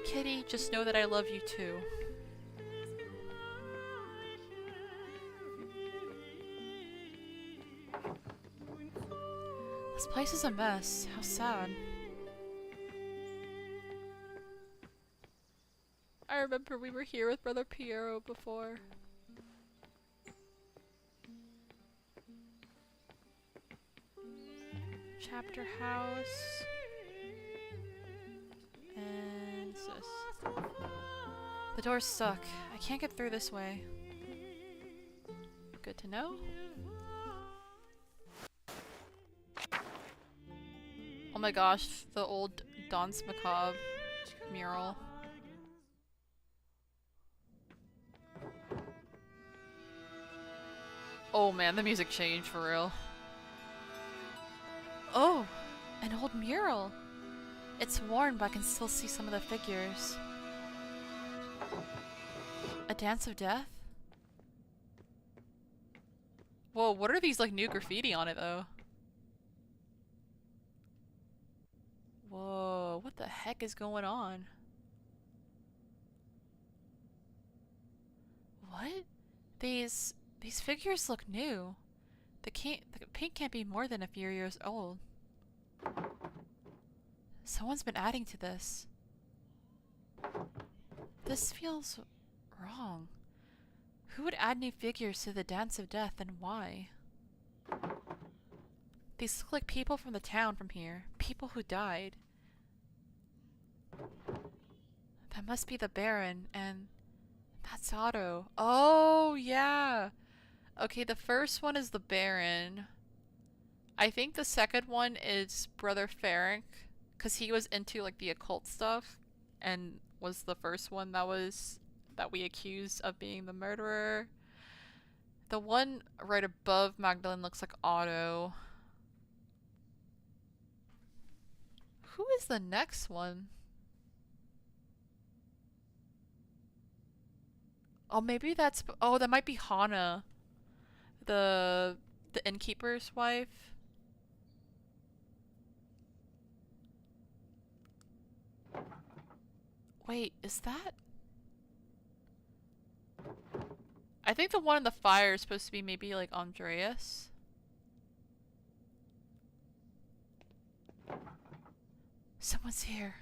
Kitty, just know that I love you too. This place is a mess. How sad. I remember we were here with Brother Piero before. Chapter house. And this. The door's stuck. I can't get through this way. Good to know. Oh my gosh, the old Danse Macabre mural. Oh man, the music changed for real. Oh, an old mural. It's worn, but I can still see some of the figures. A dance of death? Whoa, what are these like new graffiti on it though? Whoa, what the heck is going on? What? These figures look new. The paint can't be more than a few years old. Someone's been adding to this. This feels wrong. Who would add new figures to the Dance of Death and why? These look like people from the town from here. People who died. That must be the Baron, and that's Otto. Oh, yeah! Okay, the first one is the Baron. I think the second one is Brother Ferenc, because he was into like the occult stuff, and was the first one that we accused of being the murderer. The one right above Magdalene looks like Otto. Who is the next one? Oh, maybe that's... Oh, that might be Hana. The innkeeper's wife. Wait, is that... I think the one in the fire is supposed to be maybe like Andreas. Someone's here.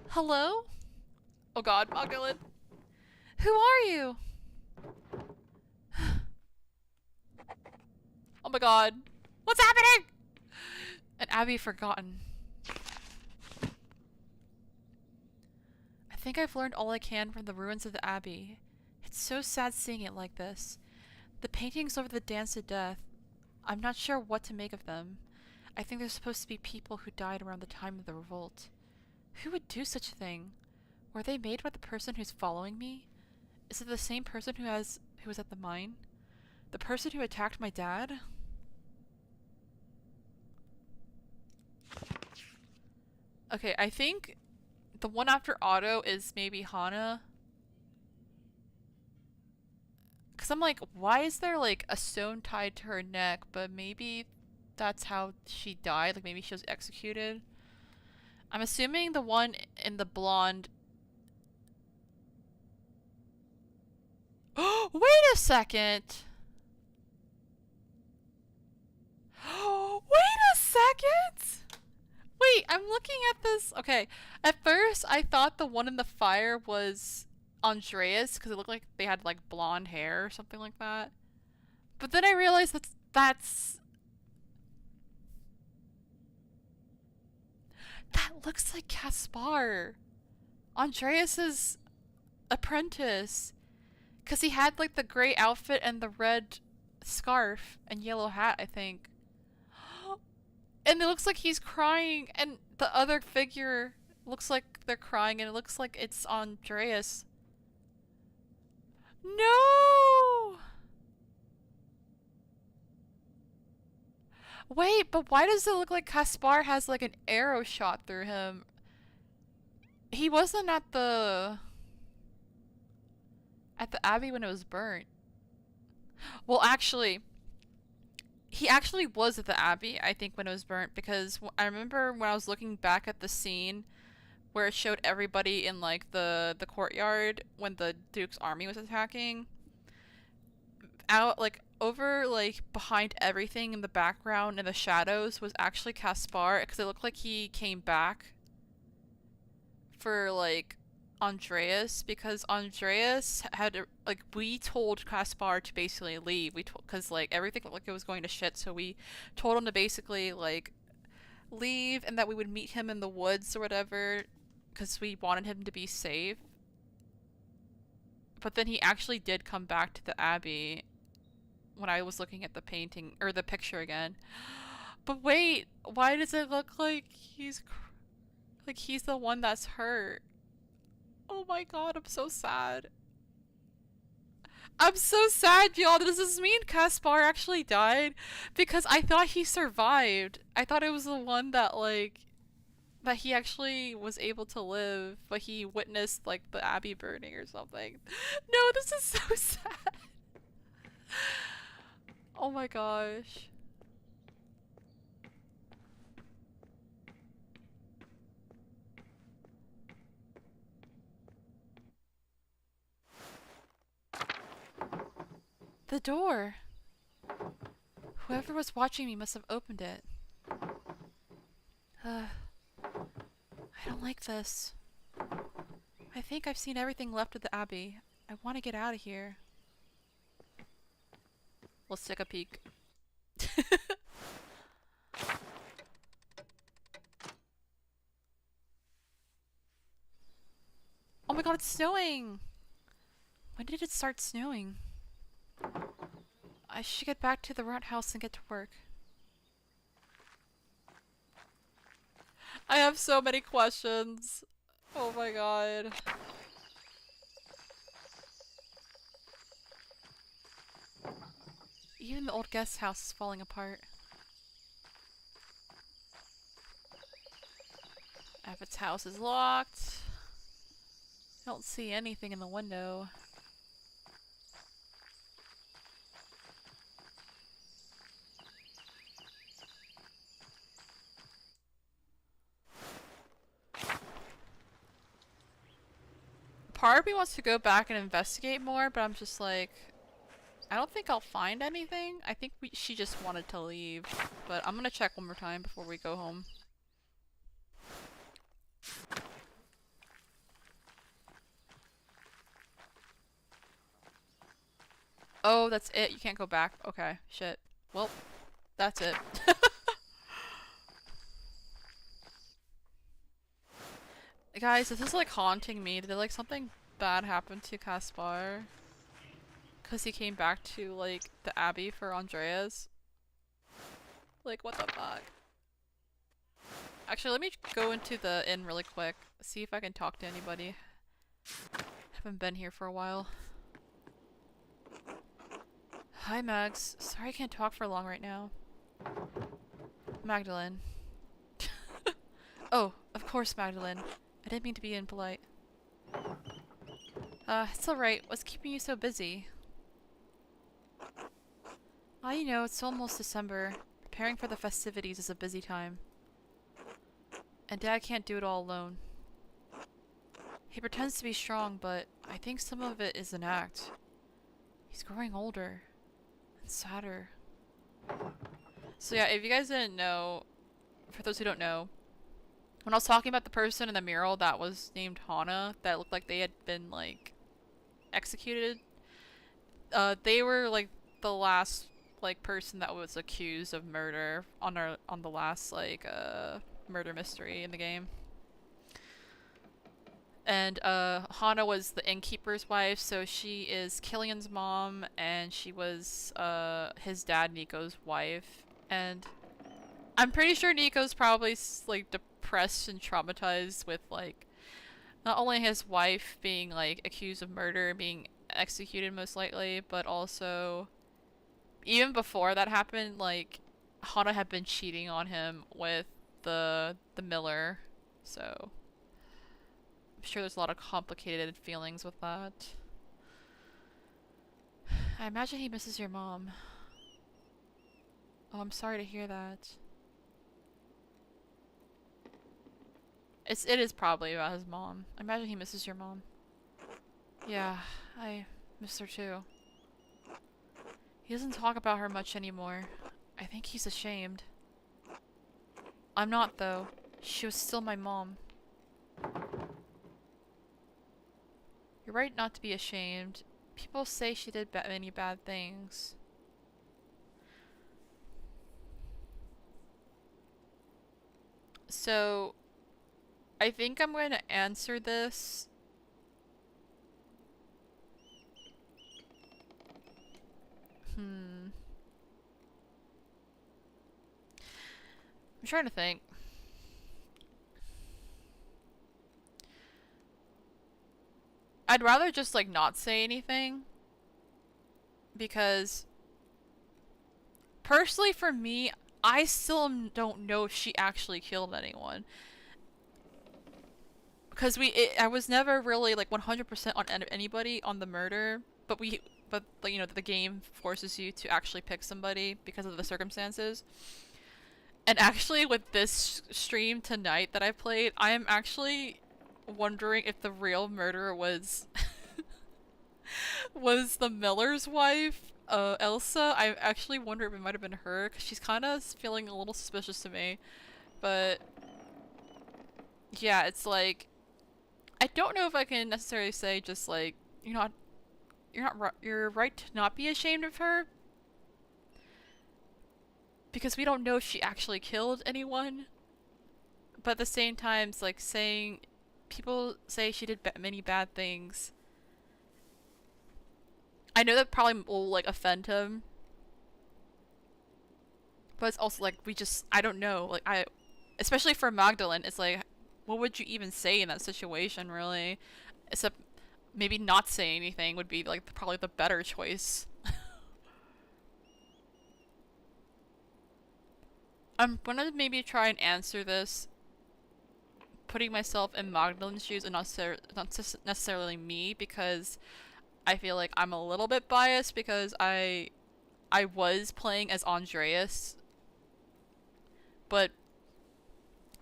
Hello? Oh god, Magdalene. Who are you? Oh my god. What's happening? An abbey forgotten. I think I've learned all I can from the ruins of the abbey. It's so sad seeing it like this. The paintings over the Dance of Death, I'm not sure what to make of them. I think they're supposed to be people who died around the time of the revolt. Who would do such a thing? Were they made by the person who's following me? Is it the same person who was at the mine? The person who attacked my dad? Okay, I think the one after Otto is maybe Hana. Cause I'm like, why is there like a stone tied to her neck? But maybe that's how she died. Like maybe she was executed. I'm assuming the one in the blonde. Oh, wait a second. Wait a second. Wait, I'm looking at this. Okay, at first I thought the one in the fire was Andreas because it looked like they had like blonde hair or something like that. But then I realized that looks like Caspar, Andreas's apprentice, because he had like the gray outfit and the red scarf and yellow hat, I think. And it looks like he's crying, and the other figure looks like they're crying, and it looks like it's Andreas. No! Wait, but why does it look like Caspar has like an arrow shot through him? He wasn't at the abbey when it was burnt. Well, actually, he actually was at the abbey, I think, when it was burnt, because I remember when I was looking back at the scene where it showed everybody in like the courtyard when the Duke's army was attacking. Out like over like behind everything in the background in the shadows was actually Caspar, because it looked like he came back for like Andreas, because Andreas had like, we told Caspar to basically leave. We told, because like everything looked like it was going to shit, so we told him to basically like leave and that we would meet him in the woods or whatever, because we wanted him to be safe. But then he actually did come back to the abbey when I was looking at the painting or the picture again. But wait, why does it look like he's the one that's hurt? Oh my god, I'm so sad. I'm so sad, y'all. Does this mean Caspar actually died? Because I thought he survived. I thought it was the one that like that he actually was able to live, but he witnessed like the abbey burning or something. No, this is so sad. Oh my gosh. The door. Whoever was watching me must have opened it. I don't like this. I think I've seen everything left of the abbey. I want to get out of here. Let's take a peek. Oh my god, it's snowing! When did it start snowing? I should get back to the rat house and get to work. I have so many questions. Oh my god. Even the old guest house is falling apart. Abbott's house is locked. I don't see anything in the window. Part of me wants to go back and investigate more, but I'm just like, I don't think I'll find anything. I think she just wanted to leave, but I'm gonna check one more time before we go home. Oh, that's it. You can't go back. Okay, shit. Well, that's it. Guys, this is like haunting me. Did like something bad happen to Caspar? Cause he came back to like the abbey for Andreas? Like, what the fuck? Actually, let me go into the inn really quick. See if I can talk to anybody. Haven't been here for a while. Hi, Mags. Sorry I can't talk for long right now. Magdalene. Oh, of course, Magdalene. I didn't mean to be impolite. It's alright. What's keeping you so busy? You know, it's almost December. Preparing for the festivities is a busy time. And Dad can't do it all alone. He pretends to be strong, but I think some of it is an act. He's growing older. And sadder. So yeah, if you guys didn't know, for those who don't know, When I was talking about the person in the mural that was named Hana, that looked like they had been, like, executed, they were, like, the last, like, person that was accused of murder on the last, like, murder mystery in the game. And Hana was the innkeeper's wife, so she is Killian's mom, and she was his dad Nico's wife. And I'm pretty sure Nico's probably like depressed and traumatized with like not only his wife being like accused of murder and being executed most likely, but also even before that happened, like Hana had been cheating on him with the miller, so I'm sure there's a lot of complicated feelings with that. I imagine he misses your mom. Oh, I'm sorry to hear that. It is probably about his mom. I imagine he misses your mom. Yeah, I miss her too. He doesn't talk about her much anymore. I think he's ashamed. I'm not though. She was still my mom. You're right not to be ashamed. People say she did many bad things. So, I think I'm going to answer this. I'm trying to think. I'd rather just like not say anything, because personally for me, I still don't know if she actually killed anyone. Because I was never really like 100% on anybody on the murder, but you know, the game forces you to actually pick somebody because of the circumstances. And actually with this stream tonight that I played, I am actually wondering if the real murderer was was the miller's wife, Elsa. I actually wonder if it might have been her, because she's kind of feeling a little suspicious to me. But yeah, it's like I don't know if I can necessarily say just like you're right to not be ashamed of her, because we don't know if she actually killed anyone. But at the same time, it's like saying people say she did many bad things. I know that probably will like offend him, but it's also like I don't know. Like especially for Magdalene, it's like, what would you even say in that situation, really? Except maybe not say anything would be like probably the better choice. I'm gonna maybe try and answer this putting myself in Magdalene's shoes and not necessarily me, because I feel like I'm a little bit biased because I was playing as Andreas, but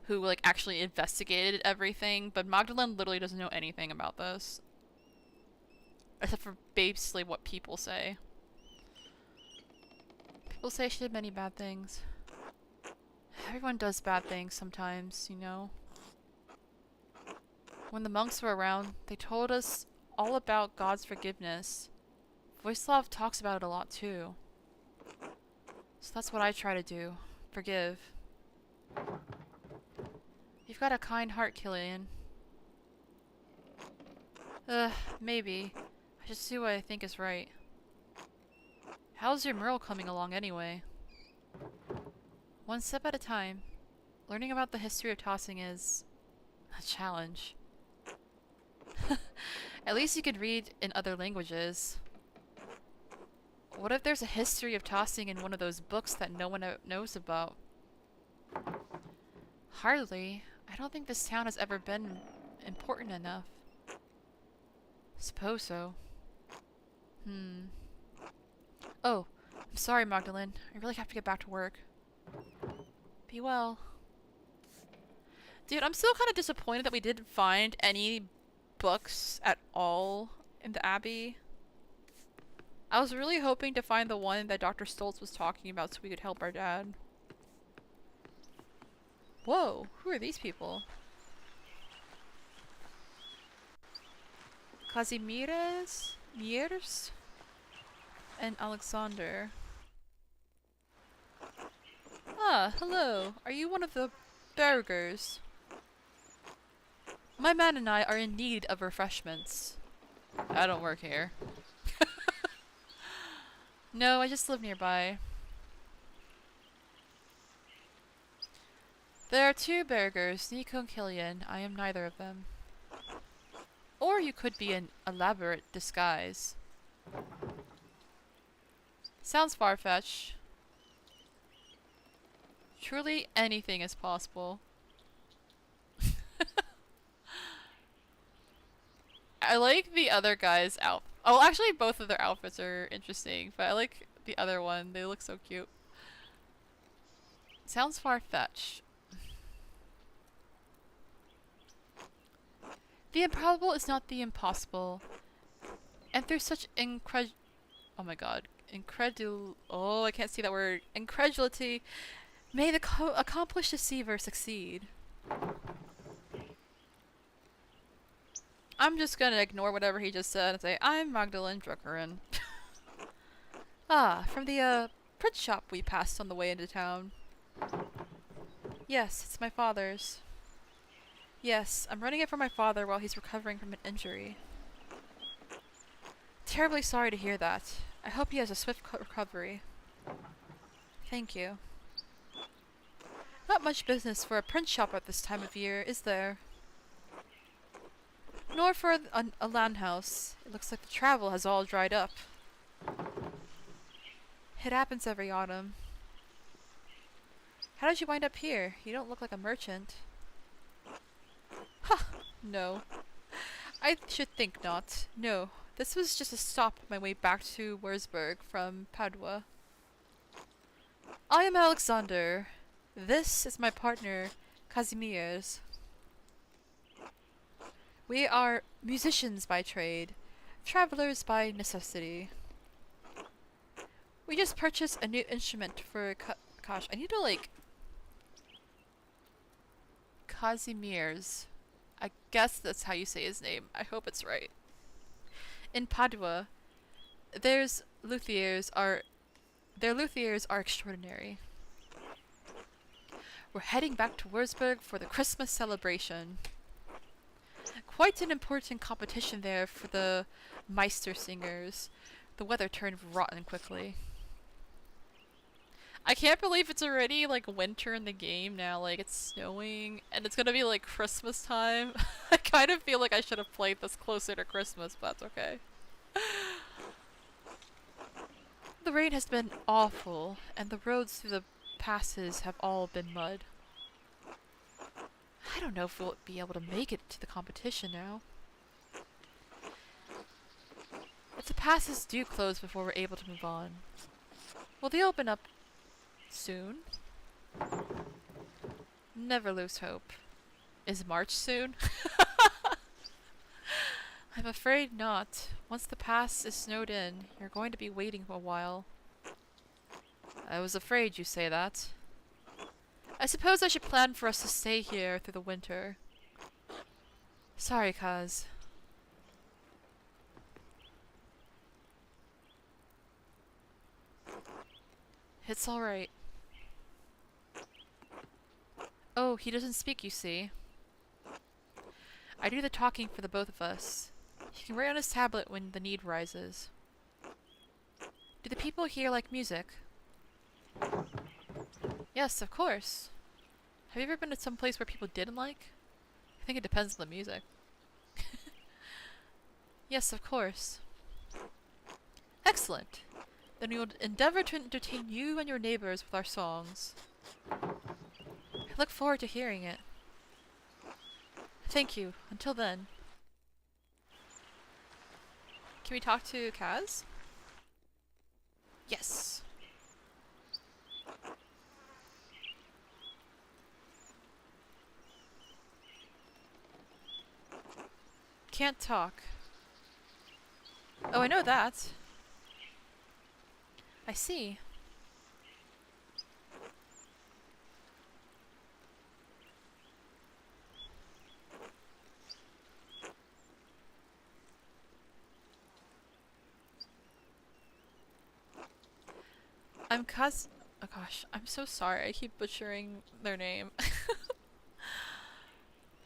who like actually investigated everything, but Magdalene literally doesn't know anything about this. Except for basically what people say. People say she did many bad things. Everyone does bad things sometimes, you know? When the monks were around, they told us all about God's forgiveness. Voislav talks about it a lot too. So that's what I try to do. Forgive. You've got a kind heart, Killian. Maybe. I just do what I think is right. How's your mural coming along anyway? One step at a time. Learning about the history of tossing is a challenge. At least you could read in other languages. What if there's a history of tossing in one of those books that no one knows about? Hardly. I don't think this town has ever been important enough. Suppose so. Oh, I'm sorry, Magdalene. I really have to get back to work. Be well. Dude, I'm still kind of disappointed that we didn't find any books at all in the Abbey. I was really hoping to find the one that Dr. Stoltz was talking about so we could help our dad. Whoa, who are these people? Kazimierz? Miers? And Alexander. Ah, hello. Are you one of the burgers? My man and I are in need of refreshments. I don't work here. No, I just live nearby. There are two burgers, Nico and Killian. I am neither of them. Or you could be an elaborate disguise. Sounds far-fetched. Truly anything is possible. I like the other guy's outfit. Oh, actually both of their outfits are interesting, but I like the other one. They look so cute. Sounds far-fetched. The improbable is not the impossible. And through such oh my god. Oh, I can't see that word. Incredulity. May the accomplished deceiver succeed. I'm just gonna ignore whatever he just said and say, I'm Magdalene Druckerin. Ah, from the, print shop we passed on the way into town. Yes, it's my father's. Yes, I'm running it for my father while he's recovering from an injury. Terribly sorry to hear that. I hope he has a swift recovery. Thank you. Not much business for a print shop at this time of year, is there? Nor for a land house. It looks like the travel has all dried up. It happens every autumn. How did you wind up here? You don't look like a merchant. Ha! No. I should think not. No. This was just a stop on my way back to Wurzburg from Padua. I am Alexander. This is my partner, Kazimierz. We are musicians by trade, travelers by necessity. We just purchased a new instrument for gosh, I need to like... Kazimierz. I guess that's how you say his name. I hope it's right. In Padua, their luthiers are extraordinary. We're heading back to Wurzburg for the Christmas celebration. Quite an important competition there for the Meister singers. The weather turned rotten quickly. I can't believe it's already like winter in the game now, like it's snowing and it's gonna be like Christmas time. I kind of feel like I should have played this closer to Christmas, but that's okay. The rain has been awful and the roads through the passes have all been mud. I don't know if we'll be able to make it to the competition now. If the passes do close before we're able to move on, will they open up soon? Never lose hope. Is March soon? I'm afraid not. Once the pass is snowed in, you're going to be waiting for a while. I was afraid you'd say that. I suppose I should plan for us to stay here through the winter. Sorry, Kaz. It's alright. Oh, he doesn't speak, you see. I do the talking for the both of us. He can write on his tablet when the need rises. Do the people here like music? Yes, of course. Have you ever been to some place where people didn't like? I think it depends on the music. Yes, of course. Excellent. Then we will endeavor to entertain you and your neighbors with our songs. I look forward to hearing it. Thank you. Until then. Can we talk to Kaz? Yes. Can't talk. Oh, I know that. I see. I'm Kaz. Oh gosh, I'm so sorry. I keep butchering their name.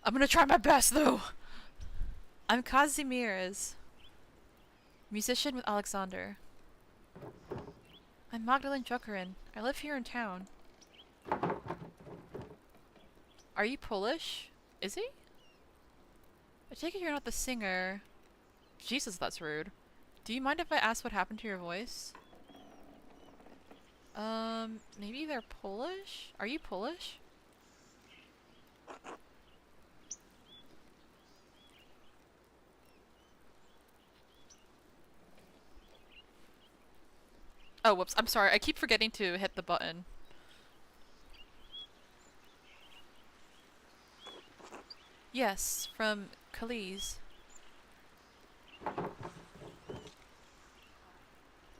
I'm gonna try my best though. I'm Kazimierz, musician with Alexander. I'm Magdalene Jokerin. I live here in town. Are you Polish? Is he? I take it you're not the singer. Jesus, that's rude. Do you mind if I ask what happened to your voice? Maybe they're Polish? Are you Polish? Oh, whoops. I'm sorry. I keep forgetting to hit the button. Yes, from Calais.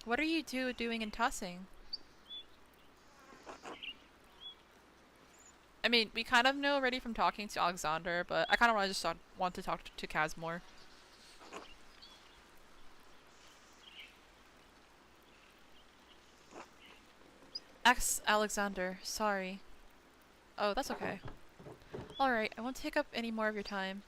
What are you doing in Tossing? I mean, we kind of know already from talking to Alexander, but I kind of want to talk to Kaz more. Alexander, sorry. Oh, that's okay. Alright, I won't take up any more of your time.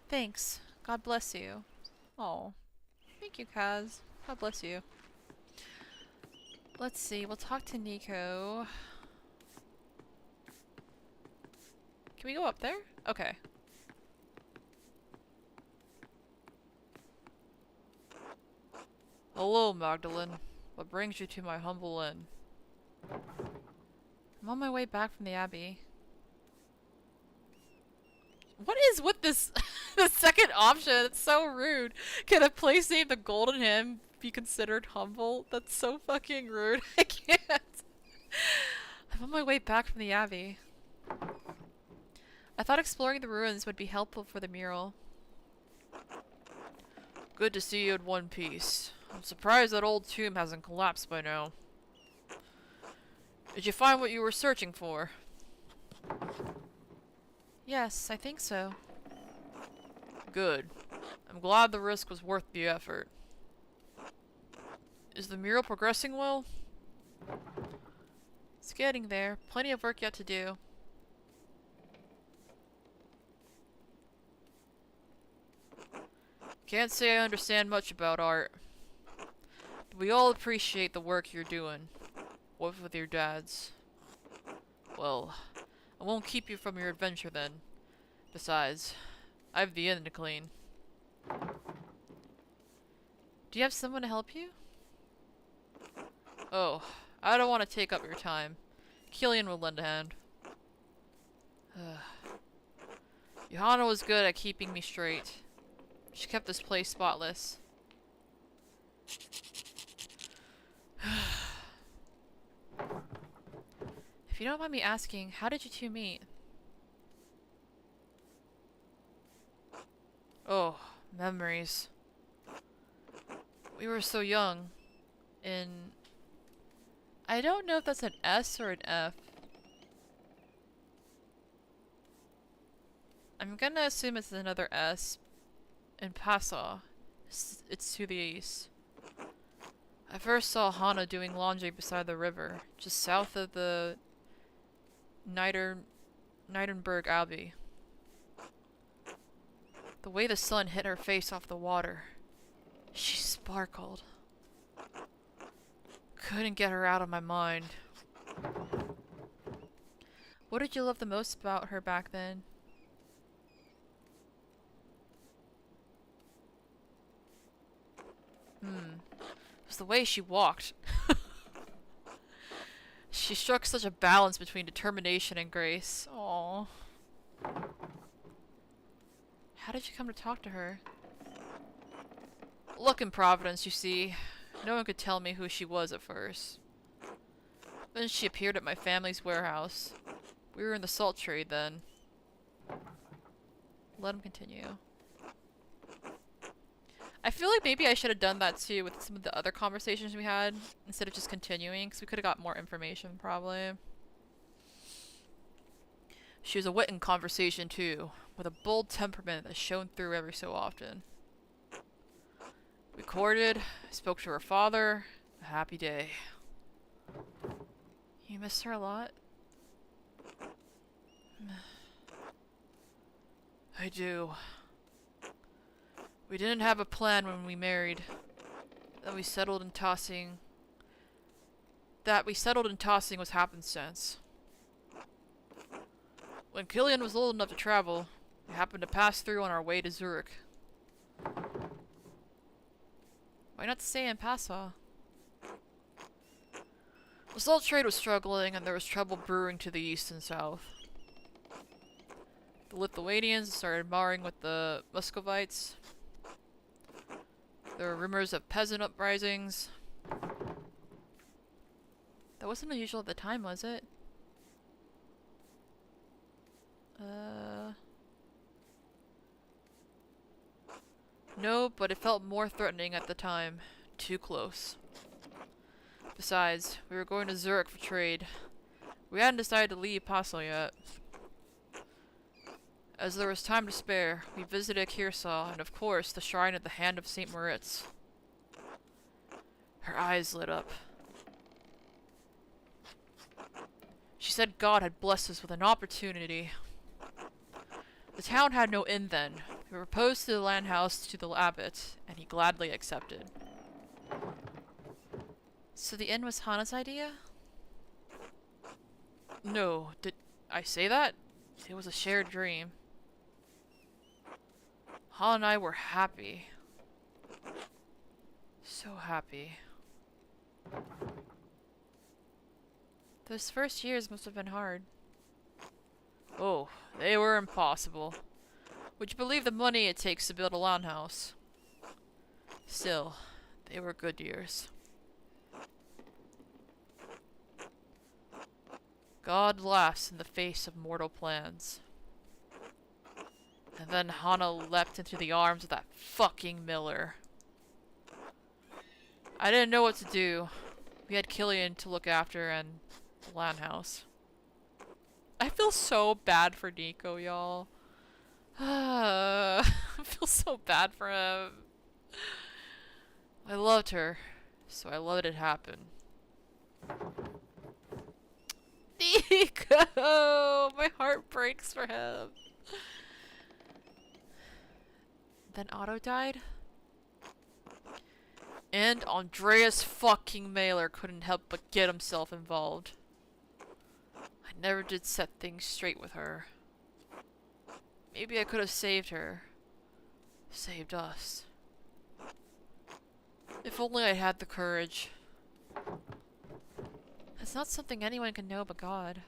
Thanks. God bless you. Oh, thank you, Kaz. God bless you. Let's see, we'll talk to Nico. Can we go up there? Okay. Hello, Magdalene. What brings you to my humble inn? I'm on my way back from the Abbey. What is with this the second option? It's so rude. Can a place named the Golden Hymn be considered humble? That's so fucking rude. I can't. I'm on my way back from the Abbey. I thought exploring the ruins would be helpful for the mural. Good to see you in one piece. I'm surprised that old tomb hasn't collapsed by now. Did you find what you were searching for? Yes, I think so. Good. I'm glad the risk was worth the effort. Is the mural progressing well? It's getting there. Plenty of work yet to do. Can't say I understand much about art. But we all appreciate the work you're doing. What with your dad's? Well, I won't keep you from your adventure then. Besides, I have the inn to clean. Do you have someone to help you? Oh, I don't want to take up your time. Killian will lend a hand. Johanna was good at keeping me straight. She kept this place spotless. If you don't mind me asking, how did you two meet? Oh, memories. We were so young. I don't know if that's an S or an F. I'm gonna assume it's another S. In Passau. It's to the east. I first saw Hannah doing laundry beside the river, just south of the Neidenberg Abbey. The way the sun hit her face off the water. She sparkled. Couldn't get her out of my mind. What did you love the most about her back then? It was the way she walked. She struck such a balance between determination and grace. Aww. How did you come to talk to her? Luck in Providence, you see. No one could tell me who she was at first. Then she appeared at my family's warehouse. We were in the salt trade then. Let him continue. I feel like maybe I should have done that too with some of the other conversations we had, instead of just continuing, because we could have got more information, probably. She was a wit in conversation too, with a bold temperament that shone through every so often. We courted, I spoke to her father, a happy day. You miss her a lot? I do. We didn't have a plan when we married. That we settled in tossing was happenstance. When Killian was old enough to travel, we happened to pass through on our way to Zurich. Why not stay in Passau? The salt trade was struggling, and there was trouble brewing to the east and south. The Lithuanians started marring with the Muscovites. There were rumors of peasant uprisings. That wasn't unusual at the time, was it? No, but it felt more threatening at the time. Too close. Besides, we were going to Zurich for trade. We hadn't decided to leave Passau yet. As there was time to spare, we visited Kearsau and, of course, the shrine at the hand of St. Moritz. Her eyes lit up. She said God had blessed us with an opportunity. The town had no inn then. We proposed to the land house to the abbot, and he gladly accepted. So the inn was Hana's idea? No, did I say that? It was a shared dream. Hana and I were happy. So happy. Those first years must have been hard. Oh, they were impossible. Would you believe the money it takes to build a lawn house? Still, they were good years. God laughs in the face of mortal plans. And then Hana leapt into the arms of that fucking Miller. I didn't know what to do. We had Killian to look after and the land house. I feel so bad for Nico, y'all. I feel so bad for him. I loved her, so I let it happen. Nico! My heart breaks for him. Then Otto died? And Andreas fucking Mailer couldn't help but get himself involved. I never did set things straight with her. Maybe I could have saved her. Saved us. If only I had the courage. It's not something anyone can know but God.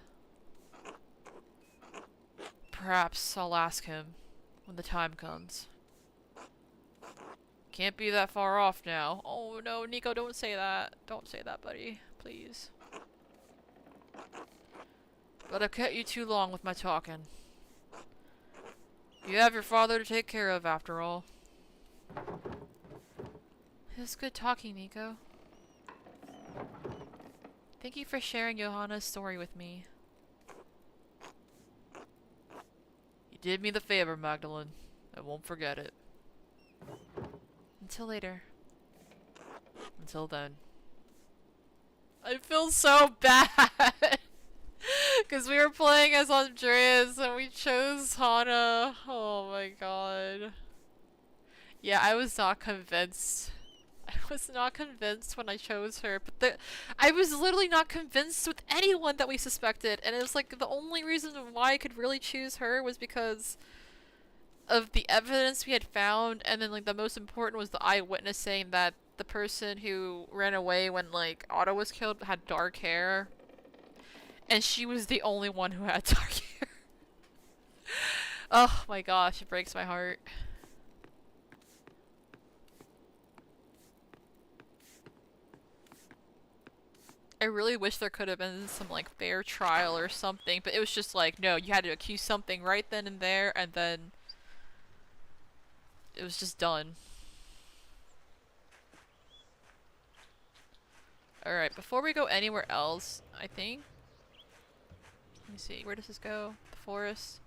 Perhaps I'll ask him when the time comes. Can't be that far off now. Oh no, Nico, don't say that. Don't say that, buddy. Please. But I've kept you too long with my talking. You have your father to take care of, after all. It was good talking, Nico. Thank you for sharing Johanna's story with me. You did me the favor, Magdalene. I won't forget it. Until later. Until then. I feel so bad! Because we were playing as Andreas and we chose Hana. Oh my god. Yeah, I was not convinced. I was not convinced when I chose her, but I was literally not convinced with anyone that we suspected, and it was like the only reason why I could really choose her was because of the evidence we had found, and then like the most important was the eyewitness saying that the person who ran away when like Otto was killed had dark hair, and she was the only one who had dark hair. Oh my gosh, it breaks my heart. I really wish there could have been some like fair trial or something, but it was just like, no, you had to accuse something right then and there, and then it was just done. Alright, before we go anywhere else, I think Let me see, where does this go? The forest.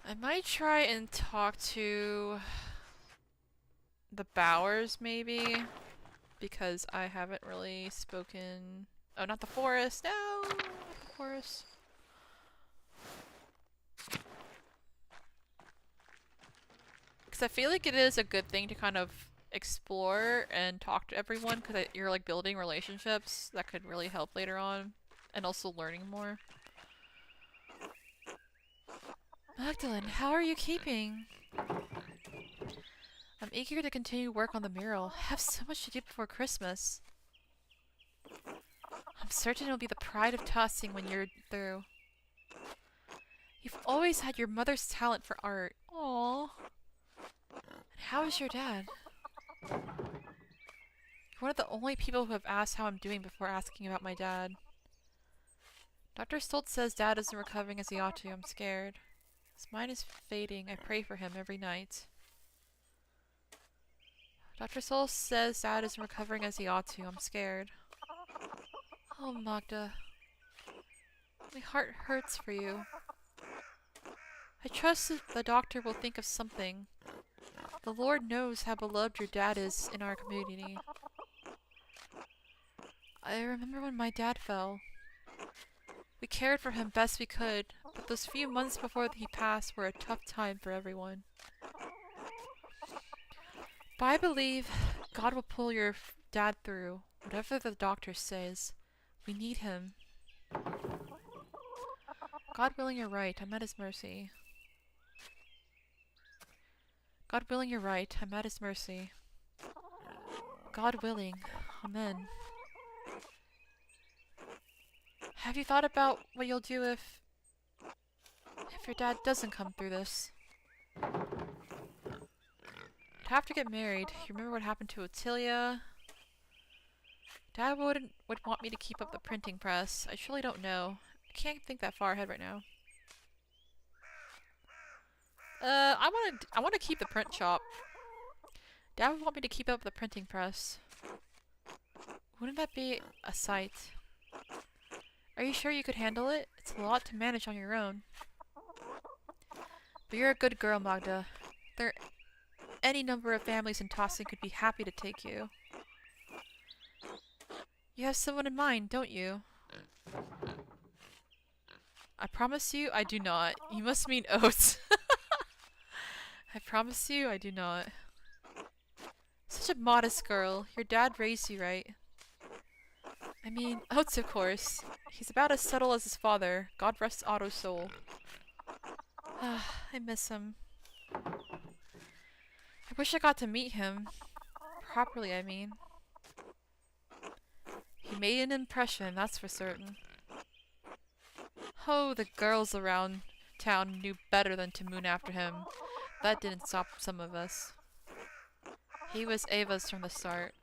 I might try and talk to the Bowers, maybe, because I haven't really spoken. Oh, not the forest. No, not the forest. Because I feel like it is a good thing to kind of explore and talk to everyone, because you're like building relationships that could really help later on, and also learning more. Magdalene, how are you keeping? I'm eager to continue work on the mural. I have so much to do before Christmas. I'm certain it'll be the pride of Tossing when you're through. You've always had your mother's talent for art. Aww. And how is your dad? You're one of the only people who have asked how I'm doing before asking about my dad. Dr. Stoltz says Dad isn't recovering as he ought to. I'm scared. His mind is fading. I pray for him every night. Dr. Stoltz says Dad isn't recovering as he ought to. I'm scared. Oh, Magda. My heart hurts for you. I trust that the doctor will think of something. The Lord knows how beloved your dad is in our community. I remember when my dad fell. We cared for him best we could, but those few months before he passed were a tough time for everyone. But I believe God will pull your dad through, whatever the doctor says. We need him. God willing, you're right. I'm at his mercy. God willing, you're right. I'm at his mercy. God willing. Amen. Have you thought about what you'll do if your dad doesn't come through this? I'd have to get married. You remember what happened to Ottilia? Dad would want me to keep up the printing press. I truly don't know. I can't think that far ahead right now. I want to keep the print shop. Dad would want me to keep up the printing press. Wouldn't that be a sight? Are you sure you could handle it? It's a lot to manage on your own. But you're a good girl, Magda. There are any number of families in Tossing could be happy to take you. You have someone in mind, don't you? I promise you, I do not. You must mean Oates. I promise you, I do not. Such a modest girl. Your dad raised you right. I mean, Oates, of course. He's about as subtle as his father. God rest Otto's soul. I miss him. I wish I got to meet him. Properly, I mean. He made an impression, that's for certain. Oh, the girls around town knew better than to moon after him. That didn't stop some of us. He was Ava's from the start.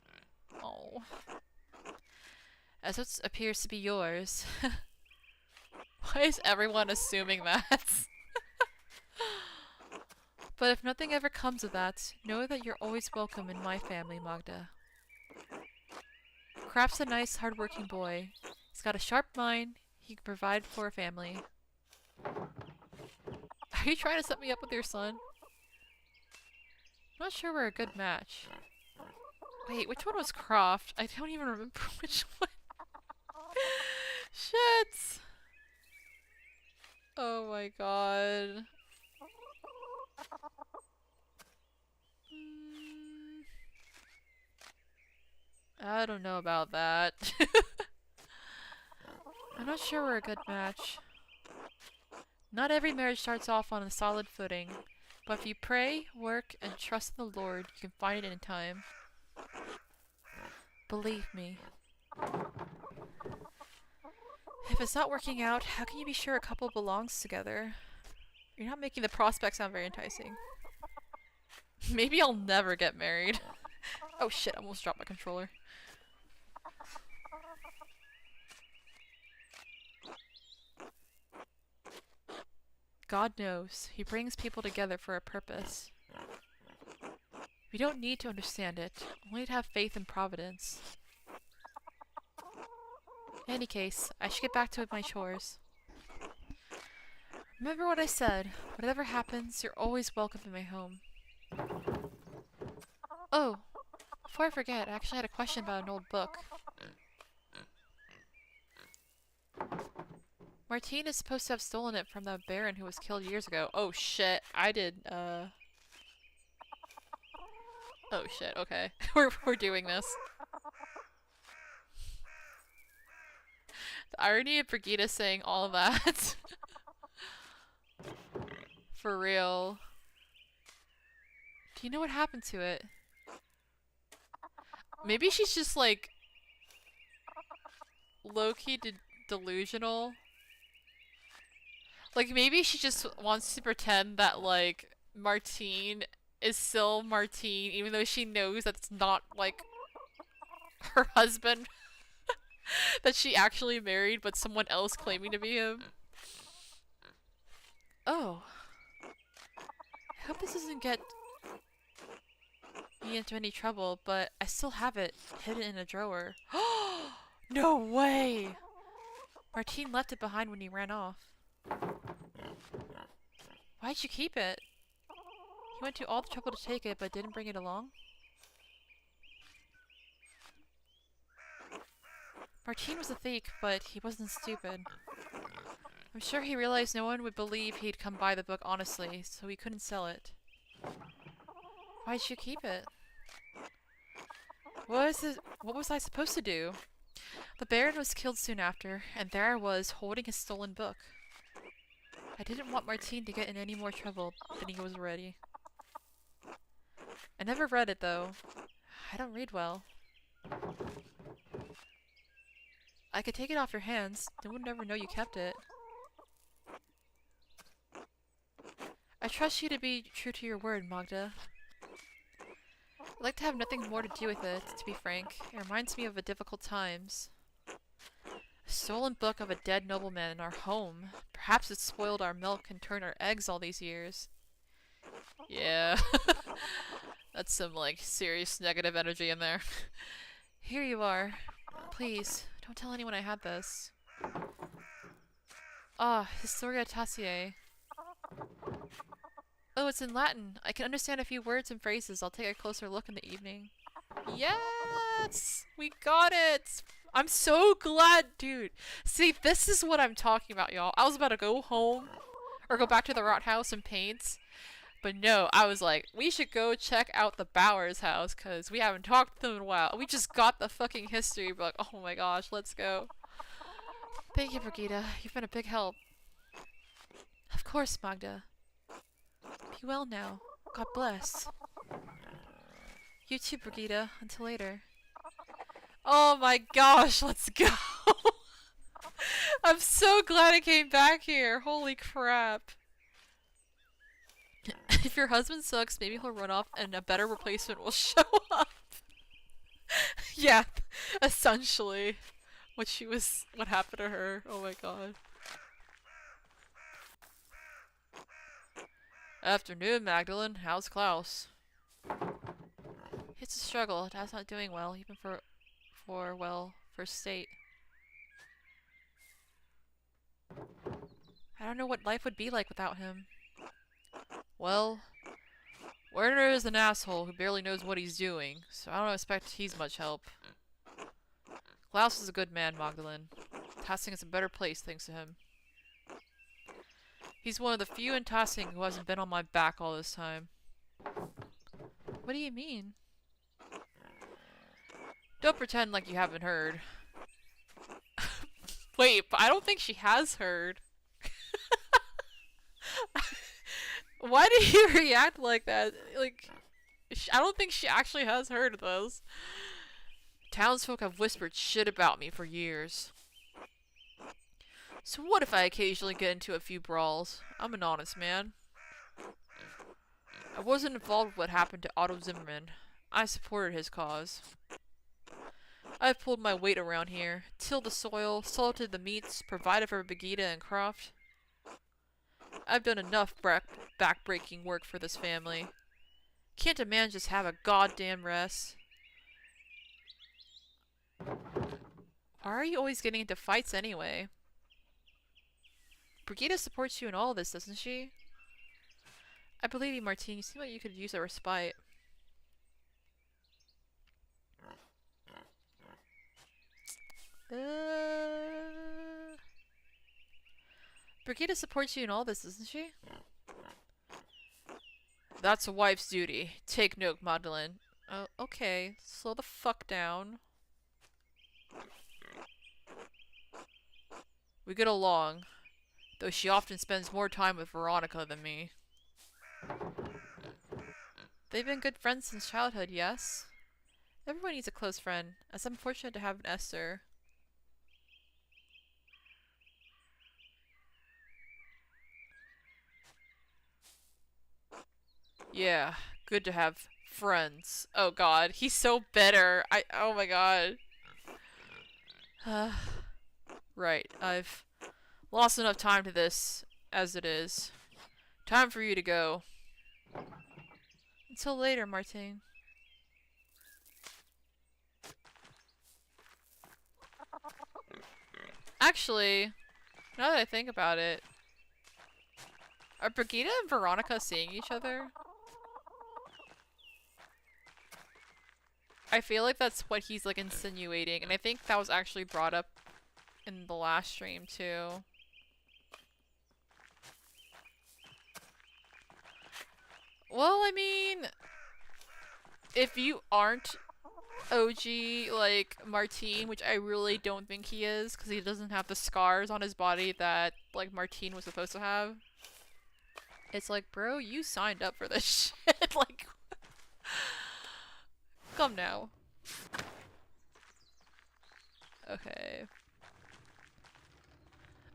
Oh. As it appears to be yours. Why is everyone assuming that? But if nothing ever comes of that, know that you're always welcome in my family, Magda. Crap's a nice, hard-working boy. He's got a sharp mind. He can provide for a family. Are you trying to set me up with your son? I'm not sure we're a good match. Wait, which one was Croft? I don't even remember which one. Shit! Oh my god. I don't know about that. I'm not sure we're a good match. Not every marriage starts off on a solid footing, but if you pray, work, and trust in the Lord, you can find it in time. Believe me. If it's not working out, how can you be sure a couple belongs together? You're not making the prospect sound very enticing. Maybe I'll never get married. Oh shit, I almost dropped my controller. God knows, he brings people together for a purpose. We don't need to understand it, only to have faith in Providence. In any case, I should get back to my chores. Remember what I said. Whatever happens, you're always welcome in my home. Oh, before I forget, I actually had a question about an old book. Martine is supposed to have stolen it from the baron who was killed years ago. Oh shit, I did, oh shit, okay. we're doing this. The irony of Brigitte saying all of that. For real. Do you know what happened to it? Maybe she's just like low-key delusional. Like maybe she just wants to pretend that like Martine is still Martine even though she knows that's not like her husband that she actually married but someone else claiming to be him. Oh. I hope this doesn't get me into any trouble, but I still have it hidden in a drawer. No way! Martine left it behind when he ran off. Why'd you keep it? He went to all the trouble to take it, but didn't bring it along? Martine was a thief, but he wasn't stupid. I'm sure he realized no one would believe he'd come by the book honestly, so he couldn't sell it. Why'd you keep it? What was I supposed to do? The Baron was killed soon after, and there I was, holding his stolen book. I didn't want Martine to get in any more trouble than he was already. I never read it, though. I don't read well. I could take it off your hands. No one would ever know you kept it. I trust you to be true to your word, Magda. I'd like to have nothing more to do with it, to be frank. It reminds me of the difficult times. A stolen book of a dead nobleman in our home. Perhaps it spoiled our milk and turned our eggs all these years. Yeah. That's some, like, serious negative energy in there. Here you are. Please, don't tell anyone I had this. Ah, Historia Tassiae. Oh, it's in Latin. I can understand a few words and phrases. I'll take a closer look in the evening. Yes! We got it! I'm so glad, dude. See, this is what I'm talking about, y'all. I was about to go home or go back to the Rot House and paint. But no, I was like, we should go check out the Bowers house because we haven't talked to them in a while. We just got the fucking history book. Oh my gosh, let's go. Thank you, Brigitte. You've been a big help. Of course, Magda. Be well now. God bless. You too, Brigitte. Until later. Oh my gosh, let's go! I'm so glad I came back here. Holy crap. If your husband sucks, maybe he'll run off and a better replacement will show up. Yeah, essentially. What happened to her. Oh my god. Afternoon, Magdalene. How's Klaus? It's a struggle. Dad's not doing well, even for first state. I don't know what life would be like without him. Well, Werner is an asshole who barely knows what he's doing, so I don't expect he's much help. Klaus is a good man, Magdalene. Tassing is a better place thanks to him. He's one of the few in Tassing who hasn't been on my back all this time. What do you mean? Don't pretend like you haven't heard. Wait, but I don't think she has heard. Why did you react like that? Like, I don't think she actually has heard of those. Townsfolk have whispered shit about me for years. So what if I occasionally get into a few brawls? I'm an honest man. I wasn't involved with what happened to Otto Zimmerman. I supported his cause. I've pulled my weight around here, tilled the soil, salted the meats, provided for Brigitte and Croft. I've done enough back-breaking work for this family. Can't a man just have a goddamn rest? Why are you always getting into fights anyway? Brigida supports you in all this, doesn't she? I believe you, Martine. You seem like you could use a respite. Brigida supports you in all this, doesn't she? That's a wife's duty. Take note, Magdalene. Oh, okay. Slow the fuck down. We get along, though she often spends more time with Veronica than me. They've been good friends since childhood, yes? Everyone needs a close friend, as I'm fortunate to have an Esther. Yeah, good to have friends. Oh god, he's so bitter. Oh my god. Right, I've lost enough time to this, as it is. Time for you to go. Until later, Martine. Actually, now that I think about it, are Brigida and Veronica seeing each other? I feel like that's what he's like insinuating, and I think that was actually brought up in the last stream too. Well, I mean, if you aren't OG, like, Martine, which I really don't think he is, because he doesn't have the scars on his body that, like, Martine was supposed to have. It's like, bro, you signed up for this shit, like, come now. Okay.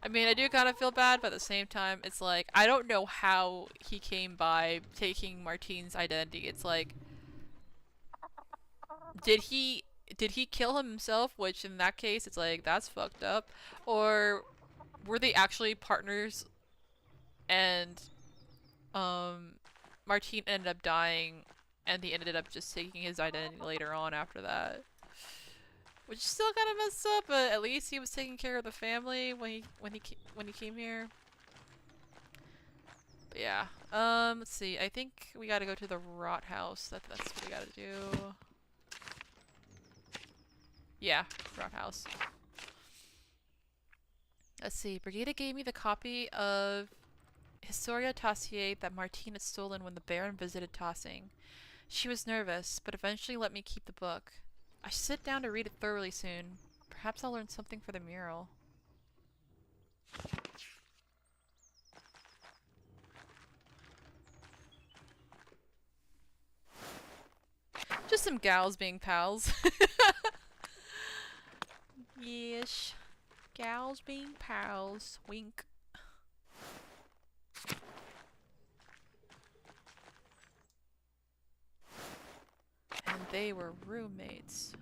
I mean, I do kind of feel bad, but at the same time, it's like, I don't know how he came by taking Martine's identity. It's like, did he kill himself? Which in that case, it's like, that's fucked up. Or were they actually partners and Martine ended up dying and he ended up just taking his identity later on after that? Which is still kind of messed up, but at least he was taking care of the family when he came here. But yeah. Let's see. I think we gotta go to the rot house. That's what we gotta do. Yeah, rot house. Let's see. Brigida gave me the copy of Historia Tassier that Martine had stolen when the Baron visited Tossing. She was nervous, but eventually let me keep the book. I should sit down to read it thoroughly soon. Perhaps I'll learn something for the mural. Just some gals being pals. Yes. Gals being pals. Wink. And they were roommates.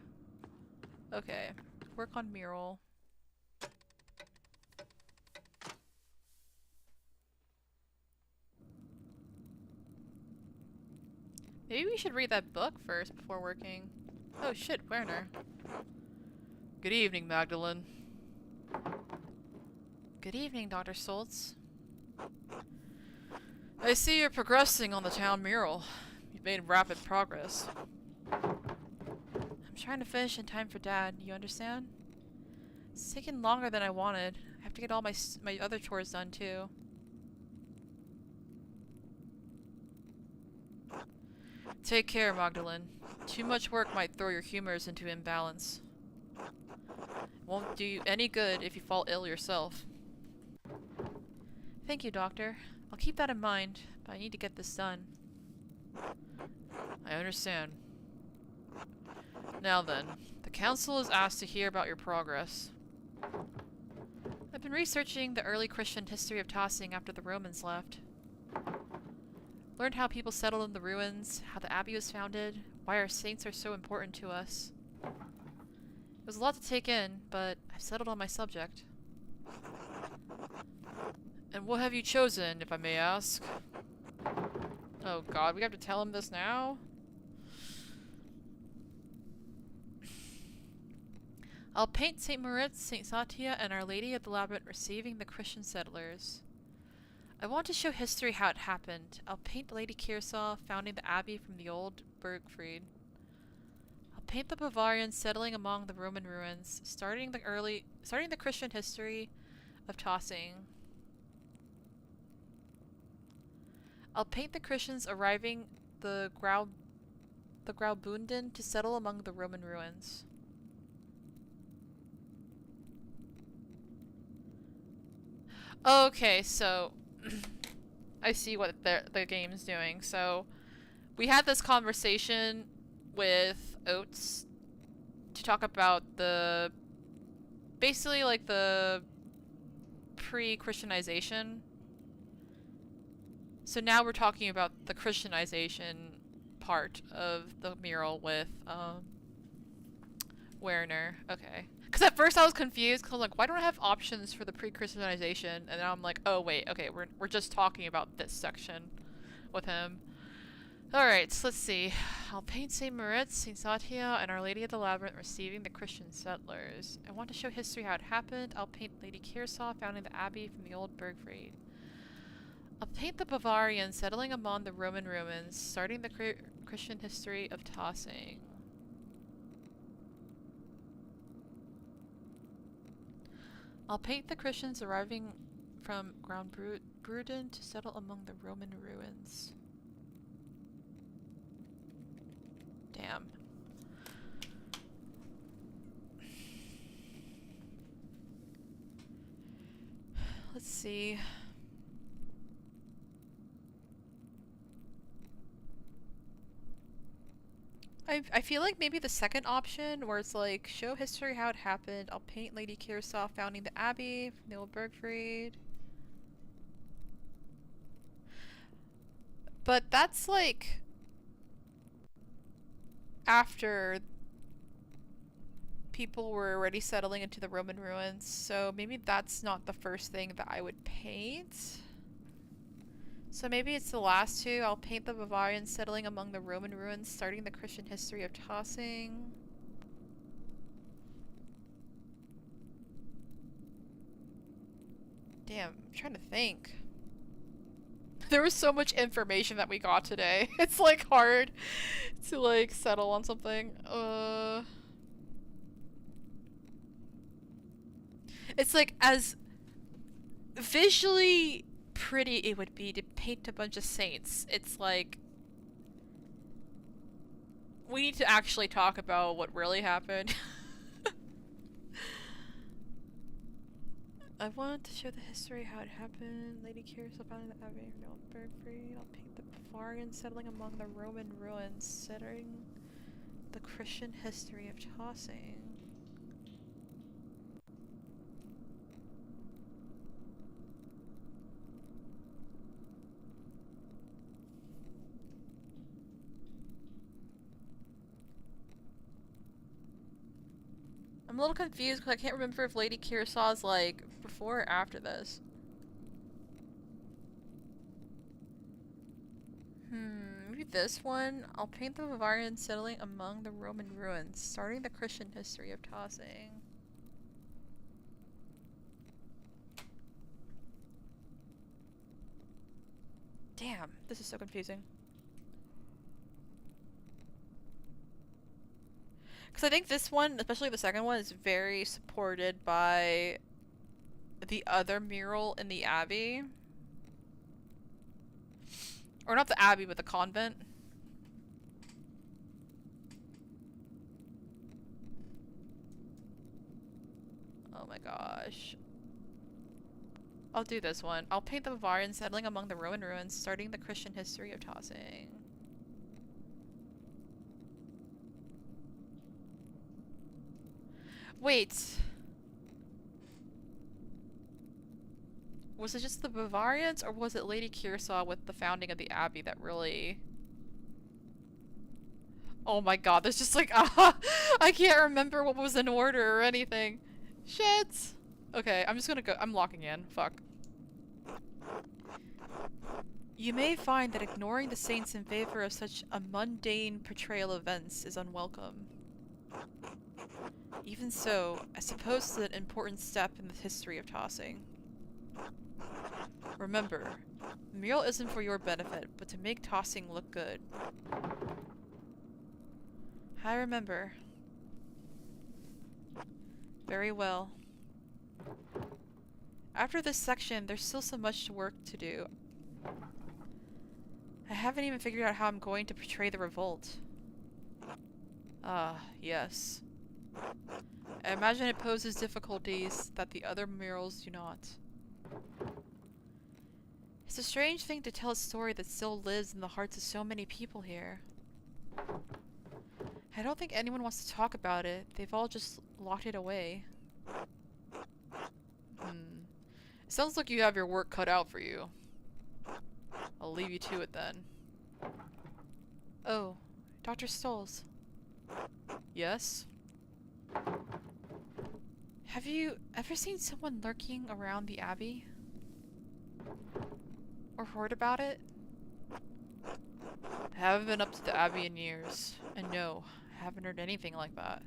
Okay. Work on mural. Maybe we should read that book first before working. Oh shit, Werner. Good evening, Magdalene. Good evening, Dr. Stoltz. I see you're progressing on the town mural. You've made rapid progress. I'm trying to finish in time for Dad, you understand? It's taken longer than I wanted. I have to get all my other chores done too. Take care, Magdalene. Too much work might throw your humors into imbalance. It won't do you any good if you fall ill yourself. Thank you, Doctor. I'll keep that in mind, but I need to get this done. I understand. Now then, the Council is asked to hear about your progress. I've been researching the early Christian history of Tossing after the Romans left. Learned how people settled in the ruins, how the abbey was founded, why our saints are so important to us. It was a lot to take in, but I've settled on my subject. And what have you chosen, if I may ask? Oh god, we have to tell him this now? I'll paint St. Moritz, St. Satya, and Our Lady of the Labyrinth receiving the Christian settlers. I want to show history how it happened. I'll paint Lady Kearsarge founding the abbey from the old Bergfried. I'll paint the Bavarians settling among the Roman ruins, starting the Christian history of Tossing. I'll paint the Christians arriving the Graubünden to settle among the Roman ruins. Okay, so I see what the game's doing. So we had this conversation with Oates to talk about the basically like the pre-Christianization. So now we're talking about the Christianization part of the mural with Werner. Okay. Because at first I was confused, because I was like, why don't I have options for the pre-Christianization? And now I'm like, oh wait, okay, we're just talking about this section with him. Alright, so let's see. I'll paint St. Moritz, St. Satya, and Our Lady of the Labyrinth receiving the Christian settlers. I want to show history how it happened. I'll paint Lady Kearsarge founding the abbey from the old Bergfried. I'll paint the Bavarians settling among the Roman ruins, starting the Christian history of Tossing. I'll paint the Christians arriving from Graubünden to settle among the Roman ruins. Damn. Let's see. I feel like maybe the second option, where it's like, show history how it happened. I'll paint Lady Kearsarge founding the abbey from the old Bergfried. But that's like after people were already settling into the Roman ruins, so maybe that's not the first thing that I would paint. So maybe it's the last two. I'll paint the Bavarians settling among the Roman ruins, starting the Christian history of Tossing. Damn, I'm trying to think. There was so much information that we got today. It's like hard to like settle on something. It's like as visually pretty it would be to paint a bunch of saints. It's like we need to actually talk about what really happened. I want to show the history how it happened. Lady Kearsarge founded the abbey from the old Bergfried. I'll paint the Bavarians settling among the Roman ruins, setting the Christian history of Tossing. I'm a little confused because I can't remember if Lady Kearsarge's like before or after this. Maybe this one. I'll paint the Bavarians settling among the Roman ruins, starting the Christian history of Tossing. Damn, this is so confusing. Because I think this one, especially the second one, is very supported by the other mural in the abbey. Or not the abbey, but the convent. Oh my gosh. I'll do this one. I'll paint the Bavarians settling among the Roman ruins, starting the Christian history of Tossing. Wait. Was it just the Bavarians, or was it Lady Kearsarge with the founding of the abbey that really... Oh my god, there's just like, I can't remember what was in order or anything. Shit! Okay, I'm just gonna go, I'm locking in. Fuck. You may find that ignoring the saints in favor of such a mundane portrayal of events is unwelcome. Even so, I suppose it's an important step in the history of tossing. Remember, the mural isn't for your benefit, but to make tossing look good. I remember. Very well. After this section, there's still so much work to do. I haven't even figured out how I'm going to portray the revolt. Ah, yes. I imagine it poses difficulties that the other murals do not. It's a strange thing to tell a story that still lives in the hearts of so many people here. I don't think anyone wants to talk about it. They've all just locked it away. It sounds like you have your work cut out for you. I'll leave you to it then. Oh, Dr. Stolz. Yes? Have you ever seen someone lurking around the Abbey? Or heard about it? I haven't been up to the Abbey in years. And no, I haven't heard anything like that.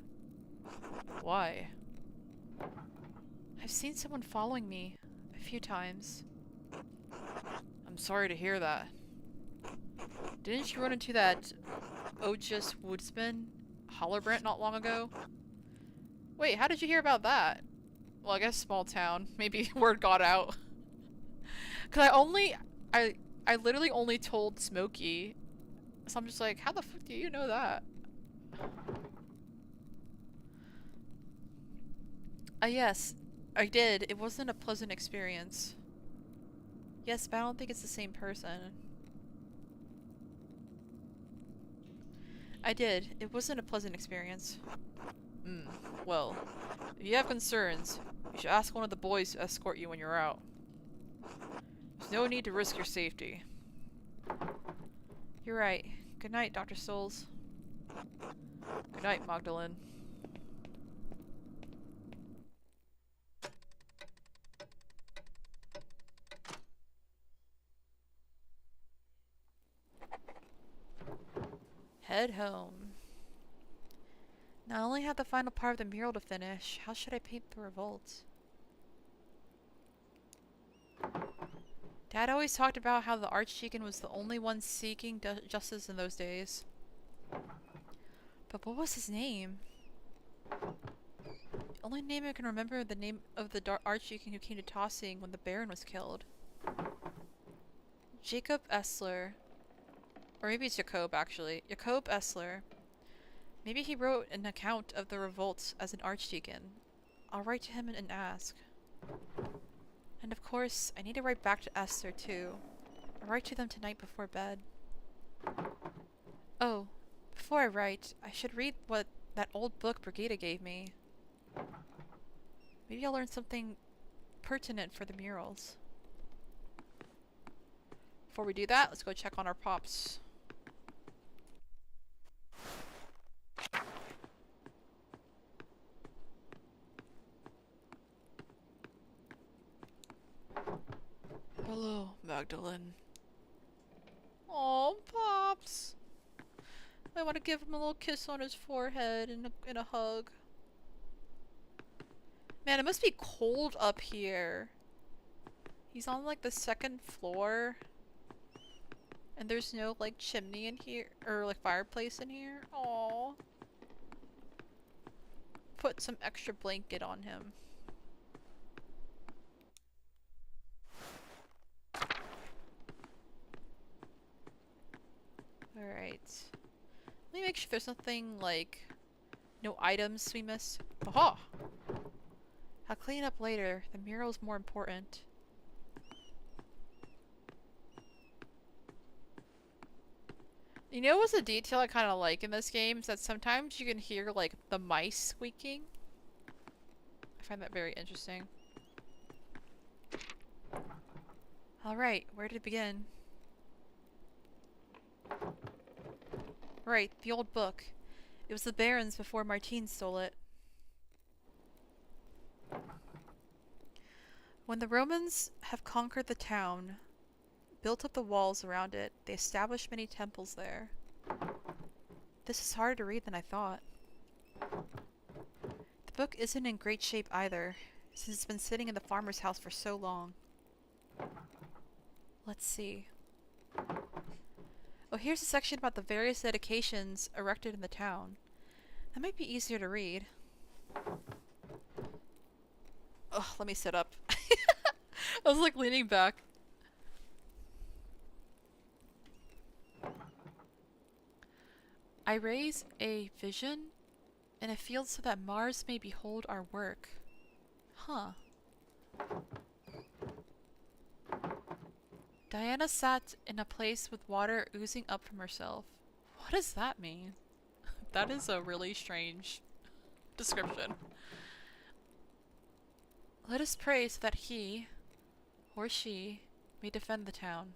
Why? I've seen someone following me a few times. I'm sorry to hear that. Didn't you run into that odious woodsman, Hollerbrant, not long ago? Wait, how did you hear about that? Well, I guess small town. Maybe word got out. Cause I literally only told Smokey. So I'm just like, how the fuck do you know that? Yes, I did. It wasn't a pleasant experience. Yes, but I don't think it's the same person. I did. It wasn't a pleasant experience. Well, if you have concerns, you should ask one of the boys to escort you when you're out. There's no need to risk your safety. You're right. Good night, Dr. Stolz. Good night, Magdalene. Head home. Now I only have the final part of the mural to finish. How should I paint the revolt? Dad always talked about how the Archdeacon was the only one seeking justice in those days. But what was his name? The only name I can remember the name of the Archdeacon who came to Tossing when the Baron was killed. Jacob Essler. Or maybe it's Jacob, actually. Jacob Essler. Maybe he wrote an account of the revolt as an archdeacon. I'll write to him and ask. And of course, I need to write back to Esther too. I'll write to them tonight before bed. Oh, before I write, I should read what that old book Brigida gave me. Maybe I'll learn something pertinent for the murals. Before we do that, let's go check on our pops. Hello, Magdalene. Aw, Pops. I want to give him a little kiss on his forehead and a hug. Man, it must be cold up here. He's on like the second floor. And there's no like chimney in here, or like fireplace in here. Aw. Put some extra blanket on him. Alright. Let me make sure there's nothing like... no items we missed. Aha! I'll clean up later. The mural's more important. You know what's a detail I kind of like in this game? Is that sometimes you can hear like the mice squeaking. I find that very interesting. Alright, where to begin? Right, the old book. It was the Baron's before Martine stole it. When the Romans have conquered the town, built up the walls around it, they established many temples there. This is harder to read than I thought. The book isn't in great shape either, since it's been sitting in the farmer's house for so long. Let's see. Oh, here's a section about the various dedications erected in the town. That might be easier to read. Ugh, let me sit up. I was like leaning back. I raise a vision in a field so that Mars may behold our work. Huh. Diana sat in a place with water oozing up from herself. What does that mean? That is a really strange description. Let us pray so that he, or she, may defend the town.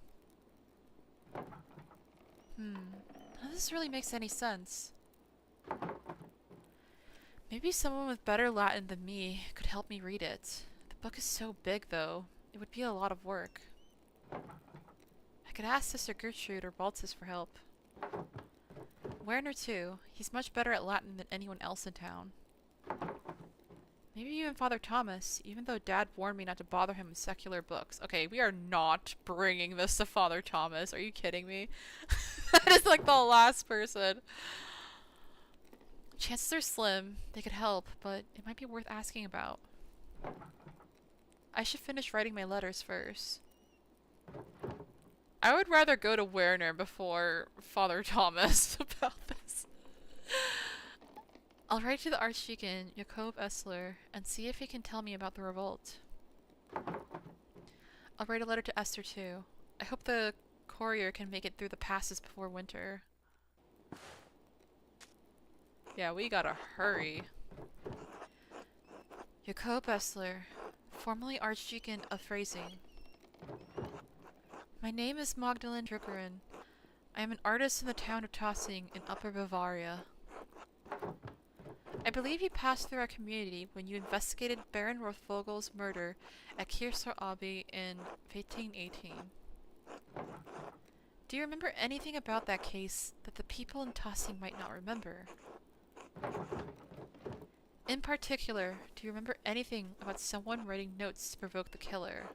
None of this really makes any sense. Maybe someone with better Latin than me could help me read it. The book is so big, though. It would be a lot of work. I could ask Sister Gertrude or Baltus for help. Werner, too. He's much better at Latin than anyone else in town. Maybe even Father Thomas, even though Dad warned me not to bother him with secular books. Okay, we are not bringing this to Father Thomas. Are you kidding me? That is like the last person. Chances are slim. They could help, but it might be worth asking about. I should finish writing my letters first. I would rather go to Werner before Father Thomas about this. I'll write to the Archdeacon, Jakob Essler, and see if he can tell me about the revolt. I'll write a letter to Esther too. I hope the courier can make it through the passes before winter. Yeah, we gotta hurry. Jakob Essler, formerly Archdeacon of Freising. My name is Magdalene Druckeren. I am an artist in the town of Tossing in Upper Bavaria. I believe you passed through our community when you investigated Baron Rothvogel's murder at Kiersar Abbey in 1818. Do you remember anything about that case that the people in Tossing might not remember? In particular, do you remember anything about someone writing notes to provoke the killer?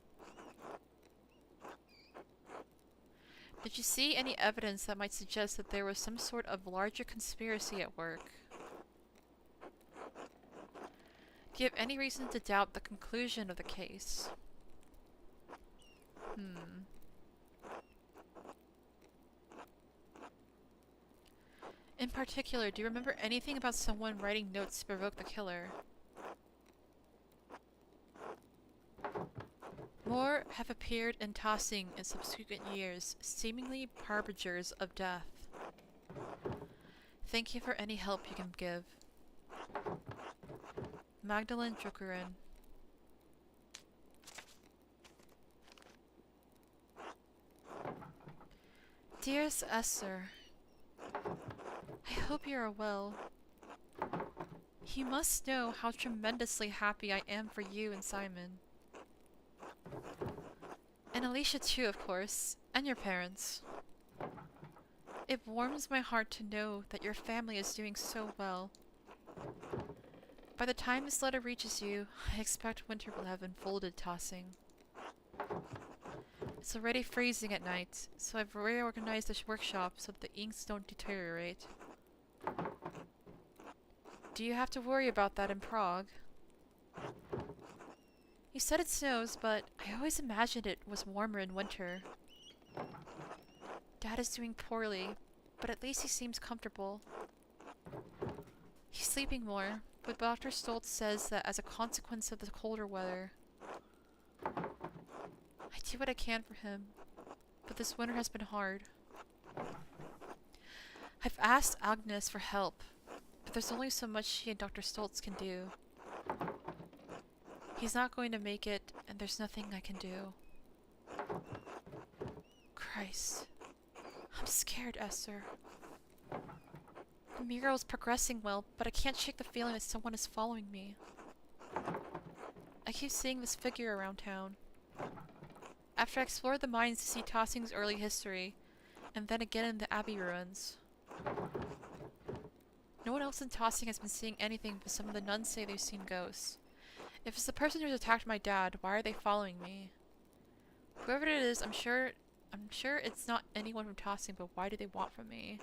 Did you see any evidence that might suggest that there was some sort of larger conspiracy at work? Do you have any reason to doubt the conclusion of the case? In particular, do you remember anything about someone writing notes to provoke the killer? More have appeared in Tossing in subsequent years, seemingly harbingers of death. Thank you for any help you can give. Magdalene Druckeren. Dearest Esther, I hope you are well. You must know how tremendously happy I am for you and Simon. And Alicia too, of course, and your parents. It warms my heart to know that your family is doing so well. By the time this letter reaches you, I expect winter will have enfolded Tossing. It's already freezing at night, so I've reorganized the workshop so that the inks don't deteriorate. Do you have to worry about that in Prague? You said it snows, but I always imagined it was warmer in winter. Dad is doing poorly, but at least he seems comfortable. He's sleeping more, but Dr. Stoltz says that as a consequence of the colder weather. I do what I can for him, but this winter has been hard. I've asked Agnes for help, but there's only so much she and Dr. Stoltz can do. He's not going to make it, and there's nothing I can do. Christ. I'm scared, Esther. The mural's progressing well, but I can't shake the feeling that someone is following me. I keep seeing this figure around town. After I explored the mines to see Tossing's early history, and then again in the Abbey ruins. No one else in Tossing has been seeing anything, but some of the nuns say they've seen ghosts. If it's the person who's attacked my dad, why are they following me? Whoever it is, I'm sure it's not anyone from Tossing, but why do they want from me?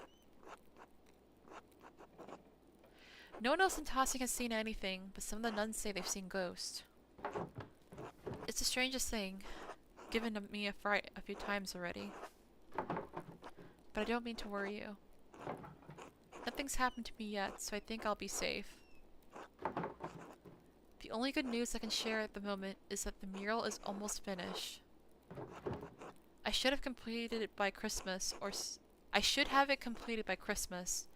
No one else in Tossing has seen anything, but some of the nuns say they've seen ghosts. It's the strangest thing, given me a fright a few times already. But I don't mean to worry you. Nothing's happened to me yet, so I think I'll be safe. The only good news I can share at the moment is that the mural is almost finished. I should have completed it by Christmas, I should have it completed by Christmas,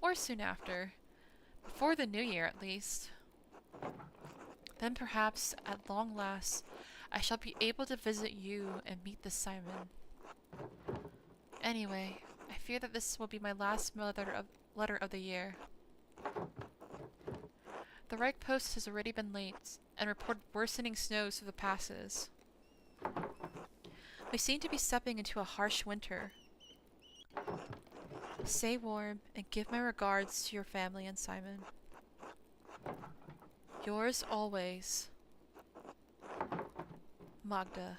or soon after. Before the new year, at least. Then perhaps, at long last, I shall be able to visit you and meet the Simon. Anyway, I fear that this will be my last letter of the year. The Reich post has already been late, and reported worsening snows through the passes. We seem to be stepping into a harsh winter. Stay warm, and give my regards to your family and Simon. Yours always, Magda.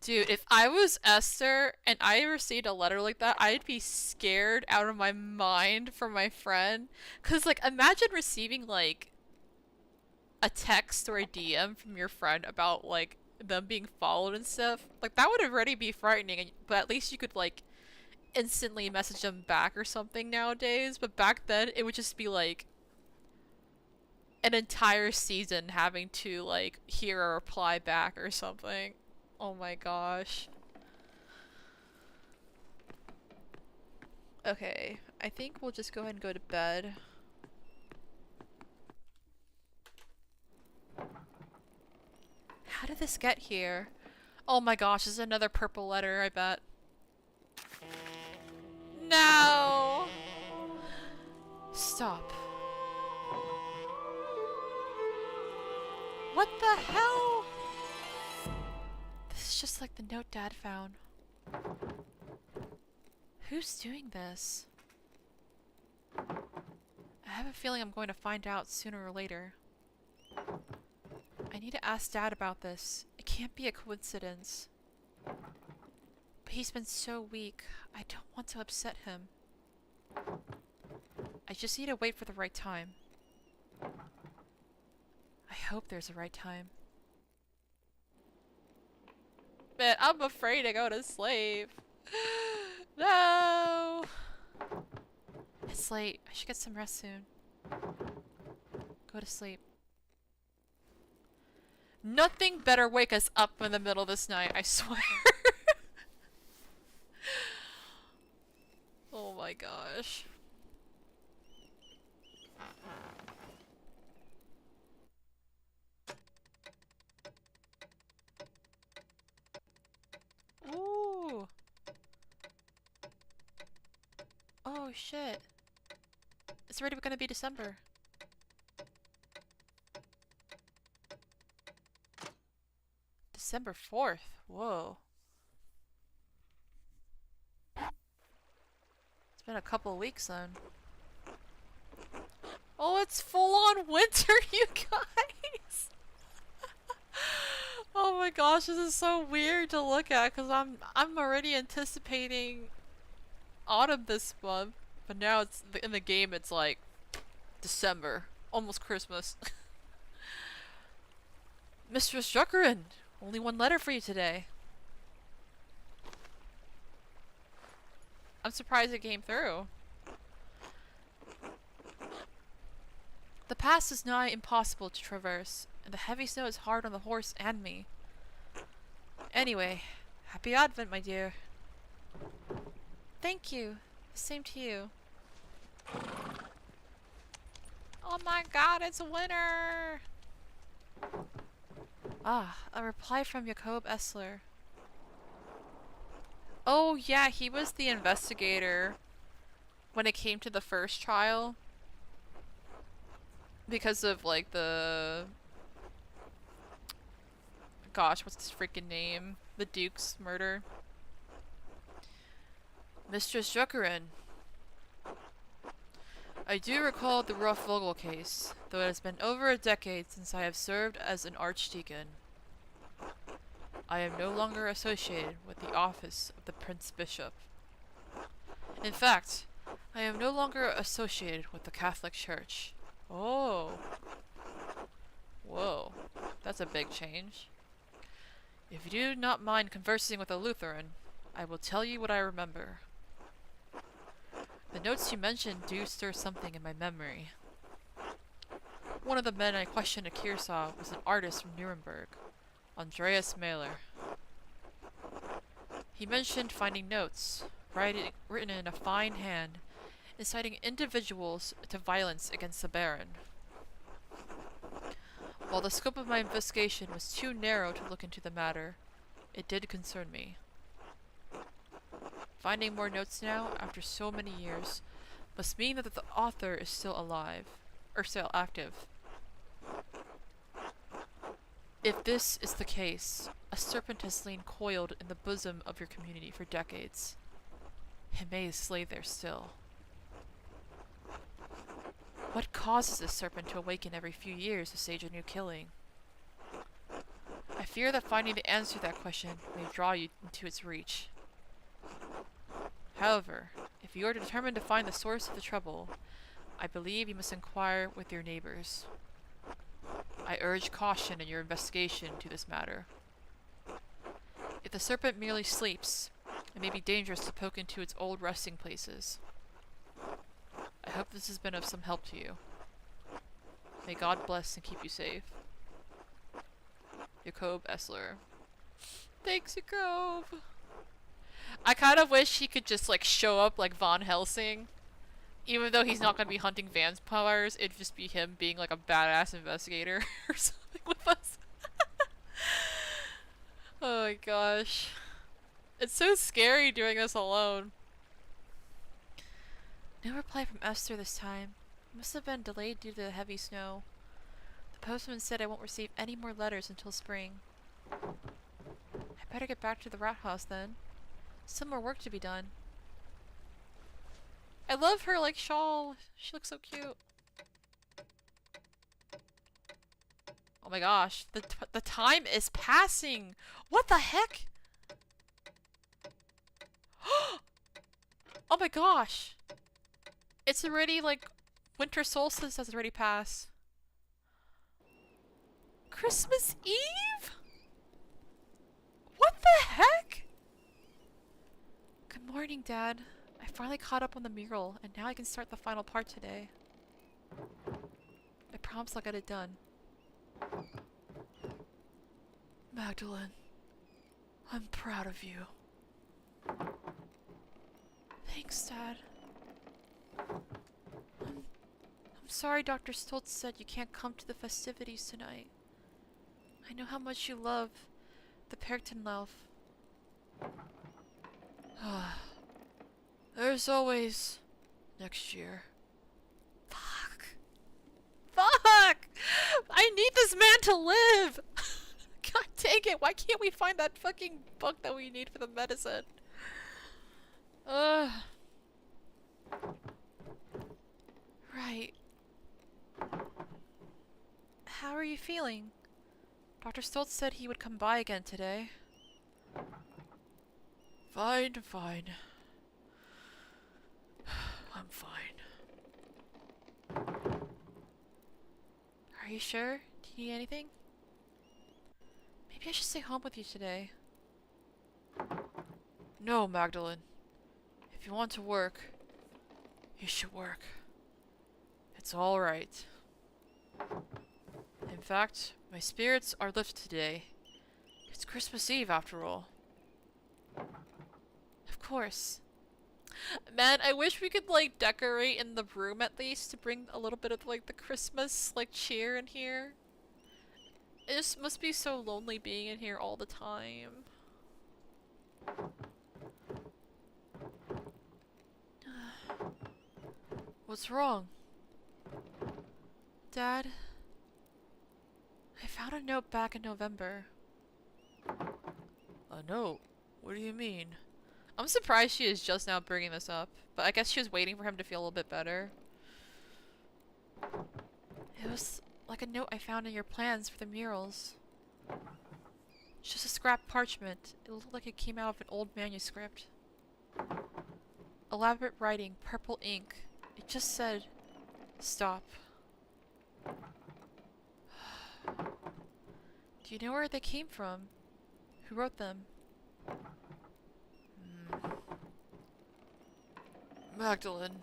Dude, if I was Esther and I received a letter like that, I'd be scared out of my mind from my friend. 'Cause, like, imagine receiving, like, a text or a DM from your friend about, like, them being followed and stuff. Like, that would already be frightening, but at least you could, like, instantly message them back or something nowadays. But back then, it would just be, like, an entire season having to, like, hear a reply back or something. Oh my gosh. Okay, I think we'll just go ahead and go to bed. How did this get here? Oh my gosh, this is another purple letter, I bet. No! Stop. What the hell? This is just like the note Dad found. Who's doing this? I have a feeling I'm going to find out sooner or later. I need to ask Dad about this. It can't be a coincidence. But he's been so weak. I don't want to upset him. I just need to wait for the right time. I hope there's a right time. Man, I'm afraid to go to sleep. No! It's late. I should get some rest soon. Go to sleep. Nothing better wake us up in the middle of this night, I swear. Oh my gosh. Ooh. Oh shit. It's already gonna be December. December 4th. Whoa. It's been a couple of weeks then. Oh, it's full on winter, you guys! Oh my gosh, this is so weird to look at because I'm already anticipating autumn this month, but now it's in the game it's like December, almost Christmas. Mistress Juckerin, only one letter for you today. I'm surprised it came through. The pass is nigh impossible to traverse, and the heavy snow is hard on the horse and me. Anyway, happy Advent, my dear. Thank you. Same to you. Oh my god, it's winter! Ah, a reply from Jakob Essler. Oh yeah, he was the investigator when it came to the first trial. Because of, like, the... Gosh, what's his freaking name? The Duke's murder. Mistress Juckerin. I do recall the rough Vogel case, though it has been over a decade since I have served as an archdeacon. I am no longer associated with the office of the Prince Bishop. In fact, I am no longer associated with the Catholic Church. Oh. Whoa. That's a big change. If you do not mind conversing with a Lutheran, I will tell you what I remember. The notes you mentioned do stir something in my memory. One of the men I questioned at Kearsarge was an artist from Nuremberg, Andreas Mahler. He mentioned finding notes, written in a fine hand, inciting individuals to violence against the Baron. While the scope of my investigation was too narrow to look into the matter, it did concern me. Finding more notes now, after so many years, must mean that the author is still alive, or still active. If this is the case, a serpent has lain coiled in the bosom of your community for decades. It may slay there still. What causes this serpent to awaken every few years to stage a new killing? I fear that finding the answer to that question may draw you into its reach. However, if you are determined to find the source of the trouble, I believe you must inquire with your neighbors. I urge caution in your investigation to this matter. If the serpent merely sleeps, it may be dangerous to poke into its old resting places. I hope this has been of some help to you. May God bless and keep you safe. Jacob Essler. Thanks, Jacob! I kind of wish he could just, like, show up like Von Helsing. Even though he's not going to be hunting vampires, it'd just be him being, like, a badass investigator or something with us. Oh my gosh. It's so scary doing this alone. No reply from Esther this time. It must have been delayed due to the heavy snow. The postman said I won't receive any more letters until spring. I better get back to the rat house then. Some more work to be done. I love her, like, shawl. She looks so cute. Oh my gosh. The time is passing! What the heck? Oh my gosh! It's already, like, winter solstice has already passed. Christmas Eve? What the heck? Good morning, Dad. I finally caught up on the mural, and now I can start the final part today. I promise I'll get it done. Magdalene, I'm proud of you. Thanks, Dad. I'm sorry Dr. Stoltz said you can't come to the festivities tonight. I know how much you love the Perchtenlauf. There's always next year. Fuck. Fuck! I need this man to live! God dang it, why can't we find that fucking book that we need for the medicine? Right. How are you feeling? Dr. Stoltz said he would come by again today. Fine, fine. I'm fine. Are you sure? Do you need anything? Maybe I should stay home with you today. No, Magdalene. If you want to work, you should work. It's all right. In fact, my spirits are lifted today. It's Christmas Eve, after all. Of course. Man, I wish we could, like, decorate in the room at least to bring a little bit of, like, the Christmas, like, cheer in here. It just must be so lonely being in here all the time. What's wrong? Dad? I found a note back in November. A note? What do you mean? I'm surprised she is just now bringing this up, but I guess she was waiting for him to feel a little bit better. It was like a note I found in your plans for the murals. It's just a scrap parchment. It looked like it came out of an old manuscript. Elaborate writing, purple ink. It just said, stop. Do you know where they came from? Who wrote them? Magdalene,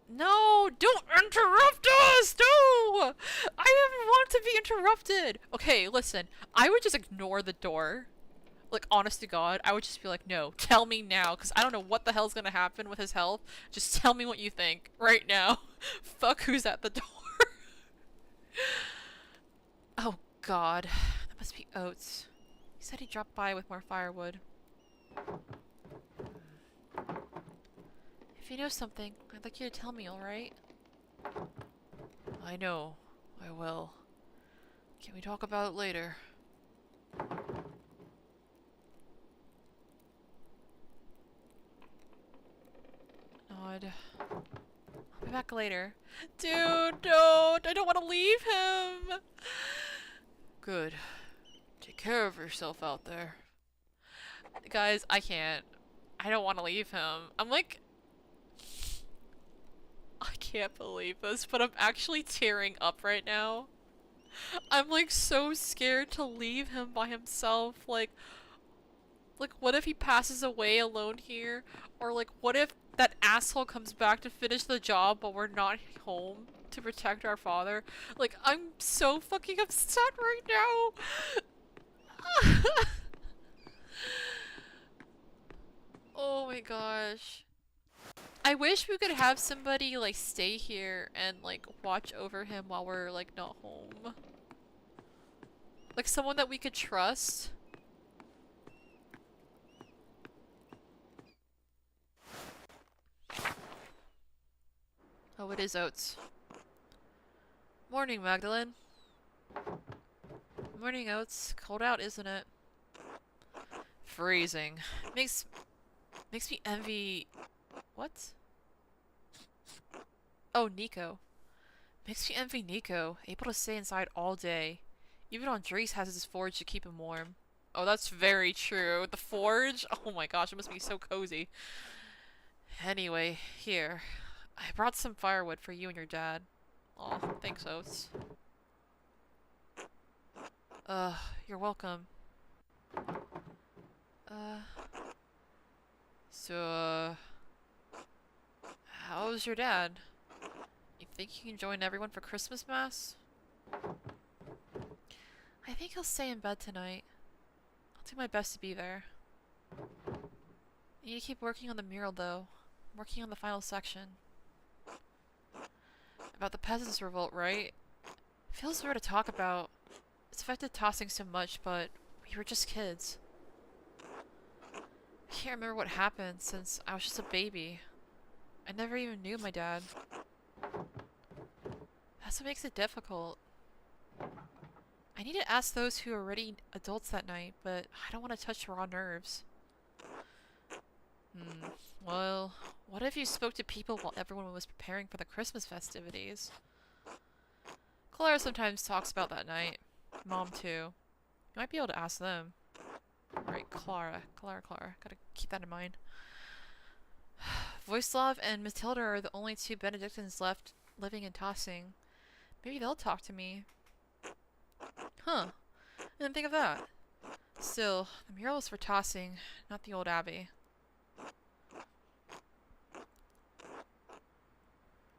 No! Don't interrupt us! No! I didn't want to be interrupted! Okay, listen. I would just ignore the door. Like, honest to God, I would just be like, no, tell me now, because I don't know what the hell's gonna happen with his health. Just tell me what you think, right now. Fuck who's at the door. Oh, God. That must be Oates. He said he dropped by with more firewood. If you know something, I'd like you to tell me, alright? I know. I will. Can we talk about it later? Nod. I'll be back later. Dude, don't! I don't want to leave him! Good. Take care of yourself out there. Guys, I can't. I don't want to leave him. I'm like... I can't believe this, but I'm actually tearing up right now. I'm like so scared to leave him by himself. Like what if he passes away alone here? Or like what if that asshole comes back to finish the job but we're not home to protect our father? Like, I'm so fucking upset right now. Oh my gosh. I wish we could have somebody like stay here and like watch over him while we're like not home. Like someone that we could trust. Oh, it is Oates. Morning, Magdalene. Morning, Oates. Cold out, isn't it? Freezing. Makes me envy... What? Oh, Nico. Makes me envy Nico. Able to stay inside all day. Even Andres has his forge to keep him warm. Oh, that's very true. The forge? Oh my gosh, it must be so cozy. Anyway, here. I brought some firewood for you and your dad. Aw, thanks, Oates. You're welcome. So, how's your dad? You think you can join everyone for Christmas Mass? I think he'll stay in bed tonight. I'll do my best to be there. I need to keep working on the mural, though. I'm working on the final section. About the peasants' revolt, right? Feels weird to talk about. It's affected tossing so much, but we were just kids. I can't remember what happened since I was just a baby. I never even knew my dad. That's what makes it difficult. I need to ask those who are already adults that night, but I don't want to touch raw nerves. Well, what if you spoke to people while everyone was preparing for the Christmas festivities? Clara sometimes talks about that night. Mom, too. You might be able to ask them. Right, Clara. Gotta keep that in mind. Voislav and Matilda are the only two Benedictines left living in Tossing. Maybe they'll talk to me. Huh. I didn't think of that. Still, the mural is for Tossing, not the old abbey.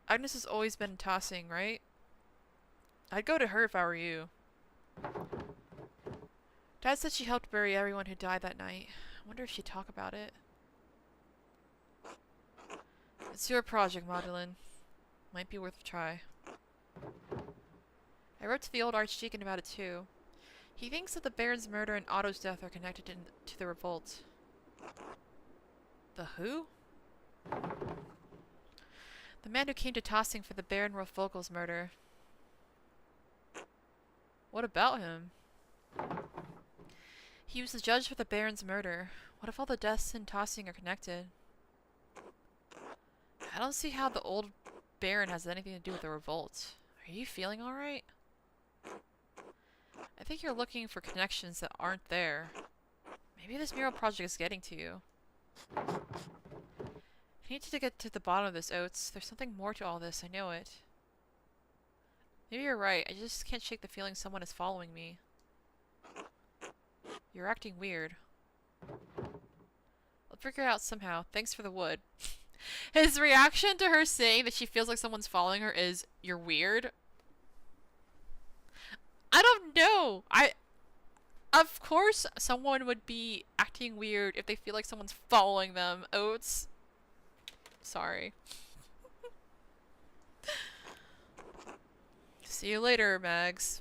Agnes has always been in Tossing, right? I'd go to her if I were you. Dad said she helped bury everyone who died that night. I wonder if she'd talk about it. It's your project, Magdalene. Might be worth a try. I wrote to the old Archdeacon about it too. He thinks that the Baron's murder and Otto's death are connected to the revolt. The who? The man who came to Tossing for the Baron Rolf-Vogel's murder. What about him? He was the judge for the Baron's murder. What if all the deaths in Tossing are connected? I don't see how the old Baron has anything to do with the revolt. Are you feeling alright? I think you're looking for connections that aren't there. Maybe this mural project is getting to you. I need to get to the bottom of this, Oates. There's something more to all this, I know it. Maybe you're right, I just can't shake the feeling someone is following me. You're acting weird. I'll figure it out somehow. Thanks for the wood. His reaction to her saying that she feels like someone's following her is, you're weird? I don't know! Of course someone would be acting weird if they feel like someone's following them, Oates. Sorry. See you later, Mags.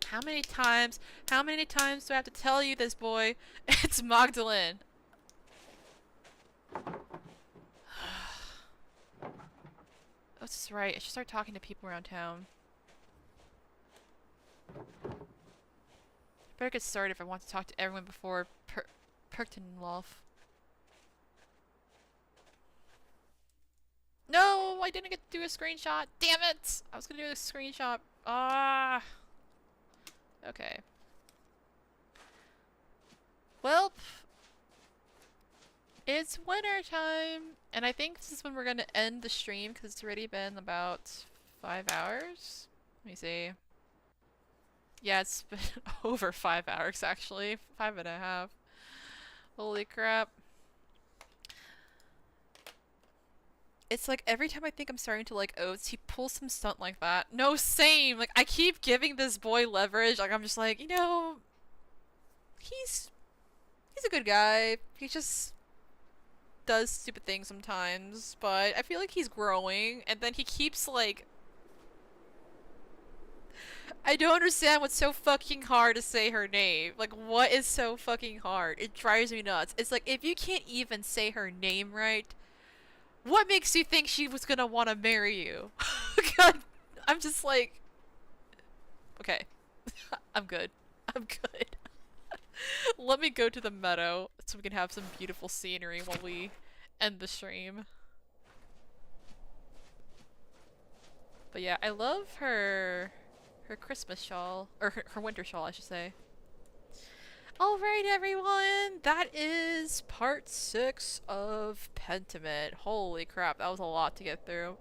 How many times do I have to tell you this, boy? It's Magdalene. Oates is right. I should start talking to people around town. Better get started if I want to talk to everyone before Perktenwolf. No, I didn't get to do a screenshot. Damn it! I was gonna do a screenshot. Ah. Okay. Welp. It's winter time, and I think this is when we're gonna end the stream because it's already been about 5 hours. Let me see. Yeah, it's been over 5 hours actually. 5.5. Holy crap. It's like every time I think I'm starting to like Oates, he pulls some stunt like that. No, same! Like, I keep giving this boy leverage. Like, I'm just like, you know, he's a good guy. He just does stupid things sometimes, but I feel like he's growing, and then he keeps like... I don't understand what's so fucking hard to say her name. Like, what is so fucking hard? It drives me nuts. It's like, if you can't even say her name right, what makes you think she was gonna want to marry you? God, I'm just like... Okay. I'm good. I'm good. Let me go to the meadow so we can have some beautiful scenery while we end the stream. But yeah, I love her Christmas shawl, or her winter shawl, I should say. Alright everyone, that is part 6 of Pentiment. Holy crap, that was a lot to get through.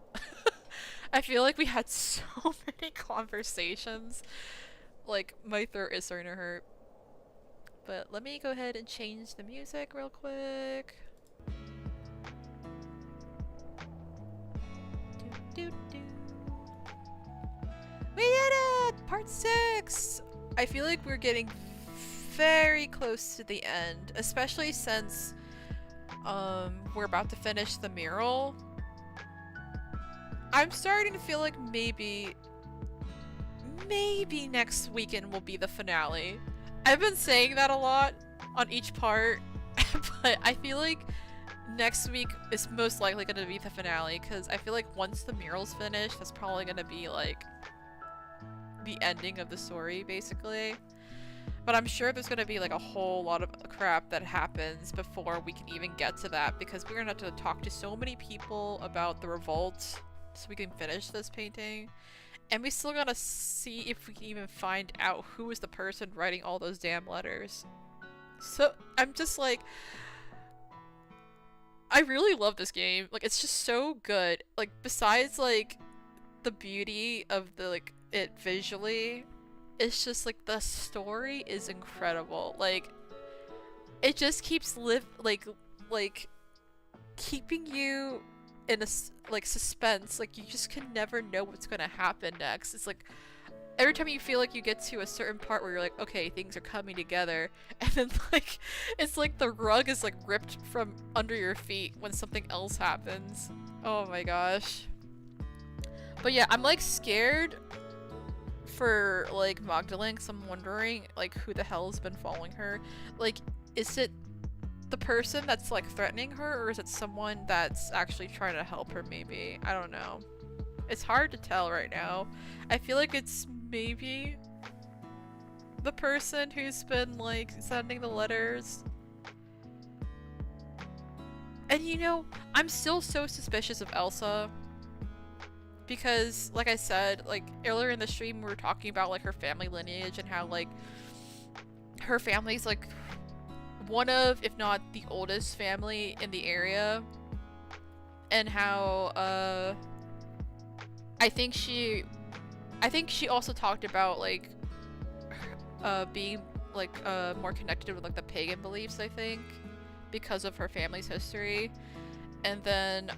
I feel like we had so many conversations. Like, my throat is starting to hurt. But let me go ahead and change the music real quick. We did it! Part 6! I feel like we're getting very close to the end, especially since we're about to finish the mural. I'm starting to feel like maybe next weekend will be the finale. I've been saying that a lot on each part, but I feel like next week is most likely going to be the finale, because I feel like once the mural's finished, that's probably going to be like the ending of the story, basically. But I'm sure there's going to be like a whole lot of crap that happens before we can even get to that, because we're going to have to talk to so many people about the revolt so we can finish this painting. And we still gotta see if we can even find out who is the person writing all those damn letters. So, I'm just like... I really love this game. Like, it's just so good. Like, besides, like, the beauty of the, like, it visually, it's just, like, the story is incredible. Like, it just keeps keeping you in a, like, suspense. Like, you just can never know what's gonna happen next. It's like, every time you feel like you get to a certain part where you're like, okay, things are coming together, and then, like, it's like the rug is, like, ripped from under your feet when something else happens. Oh my gosh. But yeah, I'm, like, scared for, like, Magdalene, because I'm wondering, like, who the hell has been following her. Like, is it the person that's like threatening her, or is it someone that's actually trying to help her? Maybe, I don't know. It's hard to tell right now. I feel like it's maybe the person who's been like sending the letters. And you know, I'm still so suspicious of Elsa. Because, like I said, like earlier in the stream we were talking about like her family lineage and how like her family's like one of, if not the oldest family in the area. And how I think she also talked about like being like more connected with like the pagan beliefs, I think, because of her family's history. And then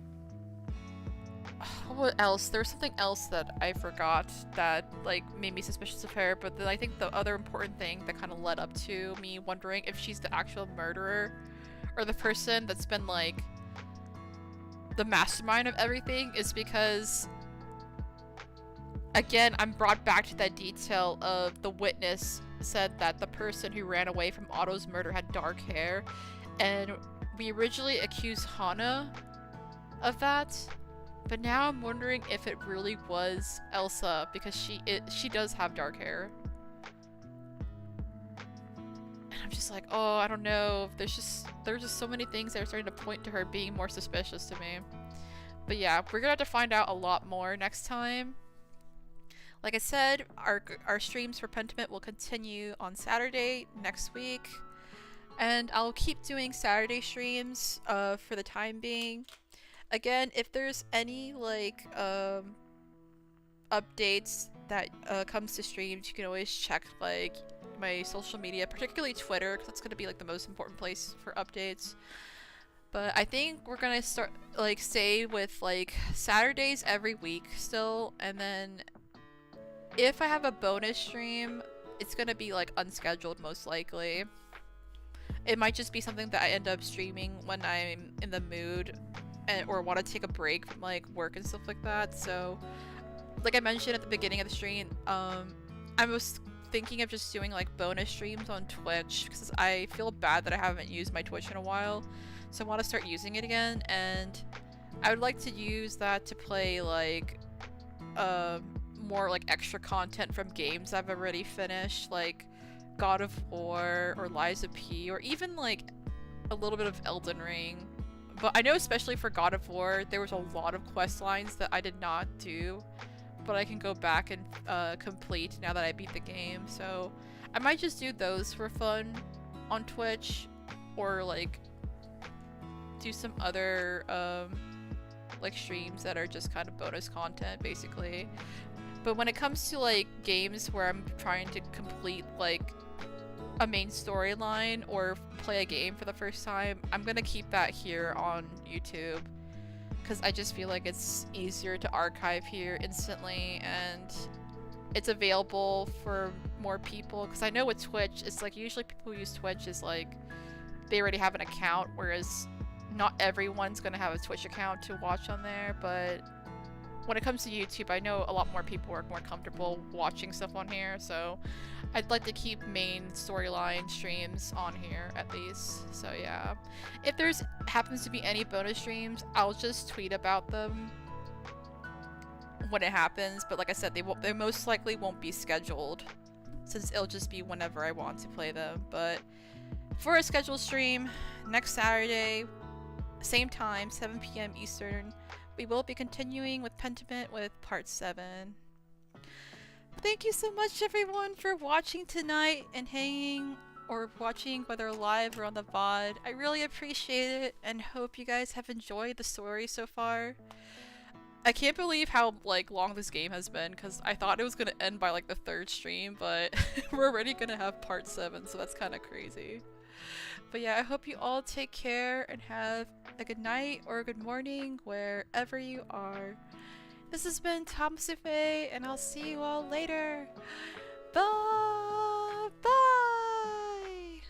what else? There was something else that I forgot that like made me suspicious of her, but then I think the other important thing that kind of led up to me wondering if she's the actual murderer or the person that's been like the mastermind of everything is because, again, I'm brought back to that detail of the witness said that the person who ran away from Otto's murder had dark hair, and we originally accused Hana of that, but now I'm wondering if it really was Elsa because she does have dark hair. And I'm just like, oh, I don't know. There's just so many things that are starting to point to her being more suspicious to me. But yeah, we're gonna have to find out a lot more next time. Like I said, our streams for Pentiment will continue on Saturday next week. And I'll keep doing Saturday streams for the time being. Again, if there's any like updates that comes to streams, you can always check like my social media, particularly Twitter, because that's gonna be like the most important place for updates. But I think we're gonna start like stay with like Saturdays every week still, and then if I have a bonus stream, it's gonna be like unscheduled most likely. It might just be something that I end up streaming when I'm in the mood or want to take a break from like work and stuff like that. So like I mentioned at the beginning of the stream, I was thinking of just doing like bonus streams on Twitch because I feel bad that I haven't used my Twitch in a while, so I want to start using it again, and I would like to use that to play like more like extra content from games I've already finished, like God of War or Lies of P, or even like a little bit of Elden Ring. But I know especially for God of War, there was a lot of quest lines that I did not do, but I can go back and complete now that I beat the game. So I might just do those for fun on Twitch, or like do some other like streams that are just kind of bonus content basically. But when it comes to like games where I'm trying to complete like a main storyline or play a game for the first time, I'm gonna keep that here on YouTube because I just feel like it's easier to archive here instantly, and it's available for more people. Because I know with Twitch, it's like usually people who use Twitch is like they already have an account, whereas not everyone's gonna have a Twitch account to watch on there. But when it comes to YouTube, I know a lot more people are more comfortable watching stuff on here, so I'd like to keep main storyline streams on here at least. So yeah, if there's happens to be any bonus streams, I'll just tweet about them when it happens. But like I said, they most likely won't be scheduled, since it'll just be whenever I want to play them. But for a scheduled stream next Saturday, same time, 7 p.m. Eastern, we will be continuing with Pentiment with part 7. Thank you so much everyone for watching tonight and hanging or watching whether live or on the VOD. I really appreciate it and hope you guys have enjoyed the story so far. I can't believe how like long this game has been, because I thought it was gonna end by like the 3rd stream, but we're already gonna have part 7, so that's kind of crazy. But yeah, I hope you all take care and have a good night or a good morning wherever you are. This has been Tamas Le Fey, and I'll see you all later. Bye! Bye!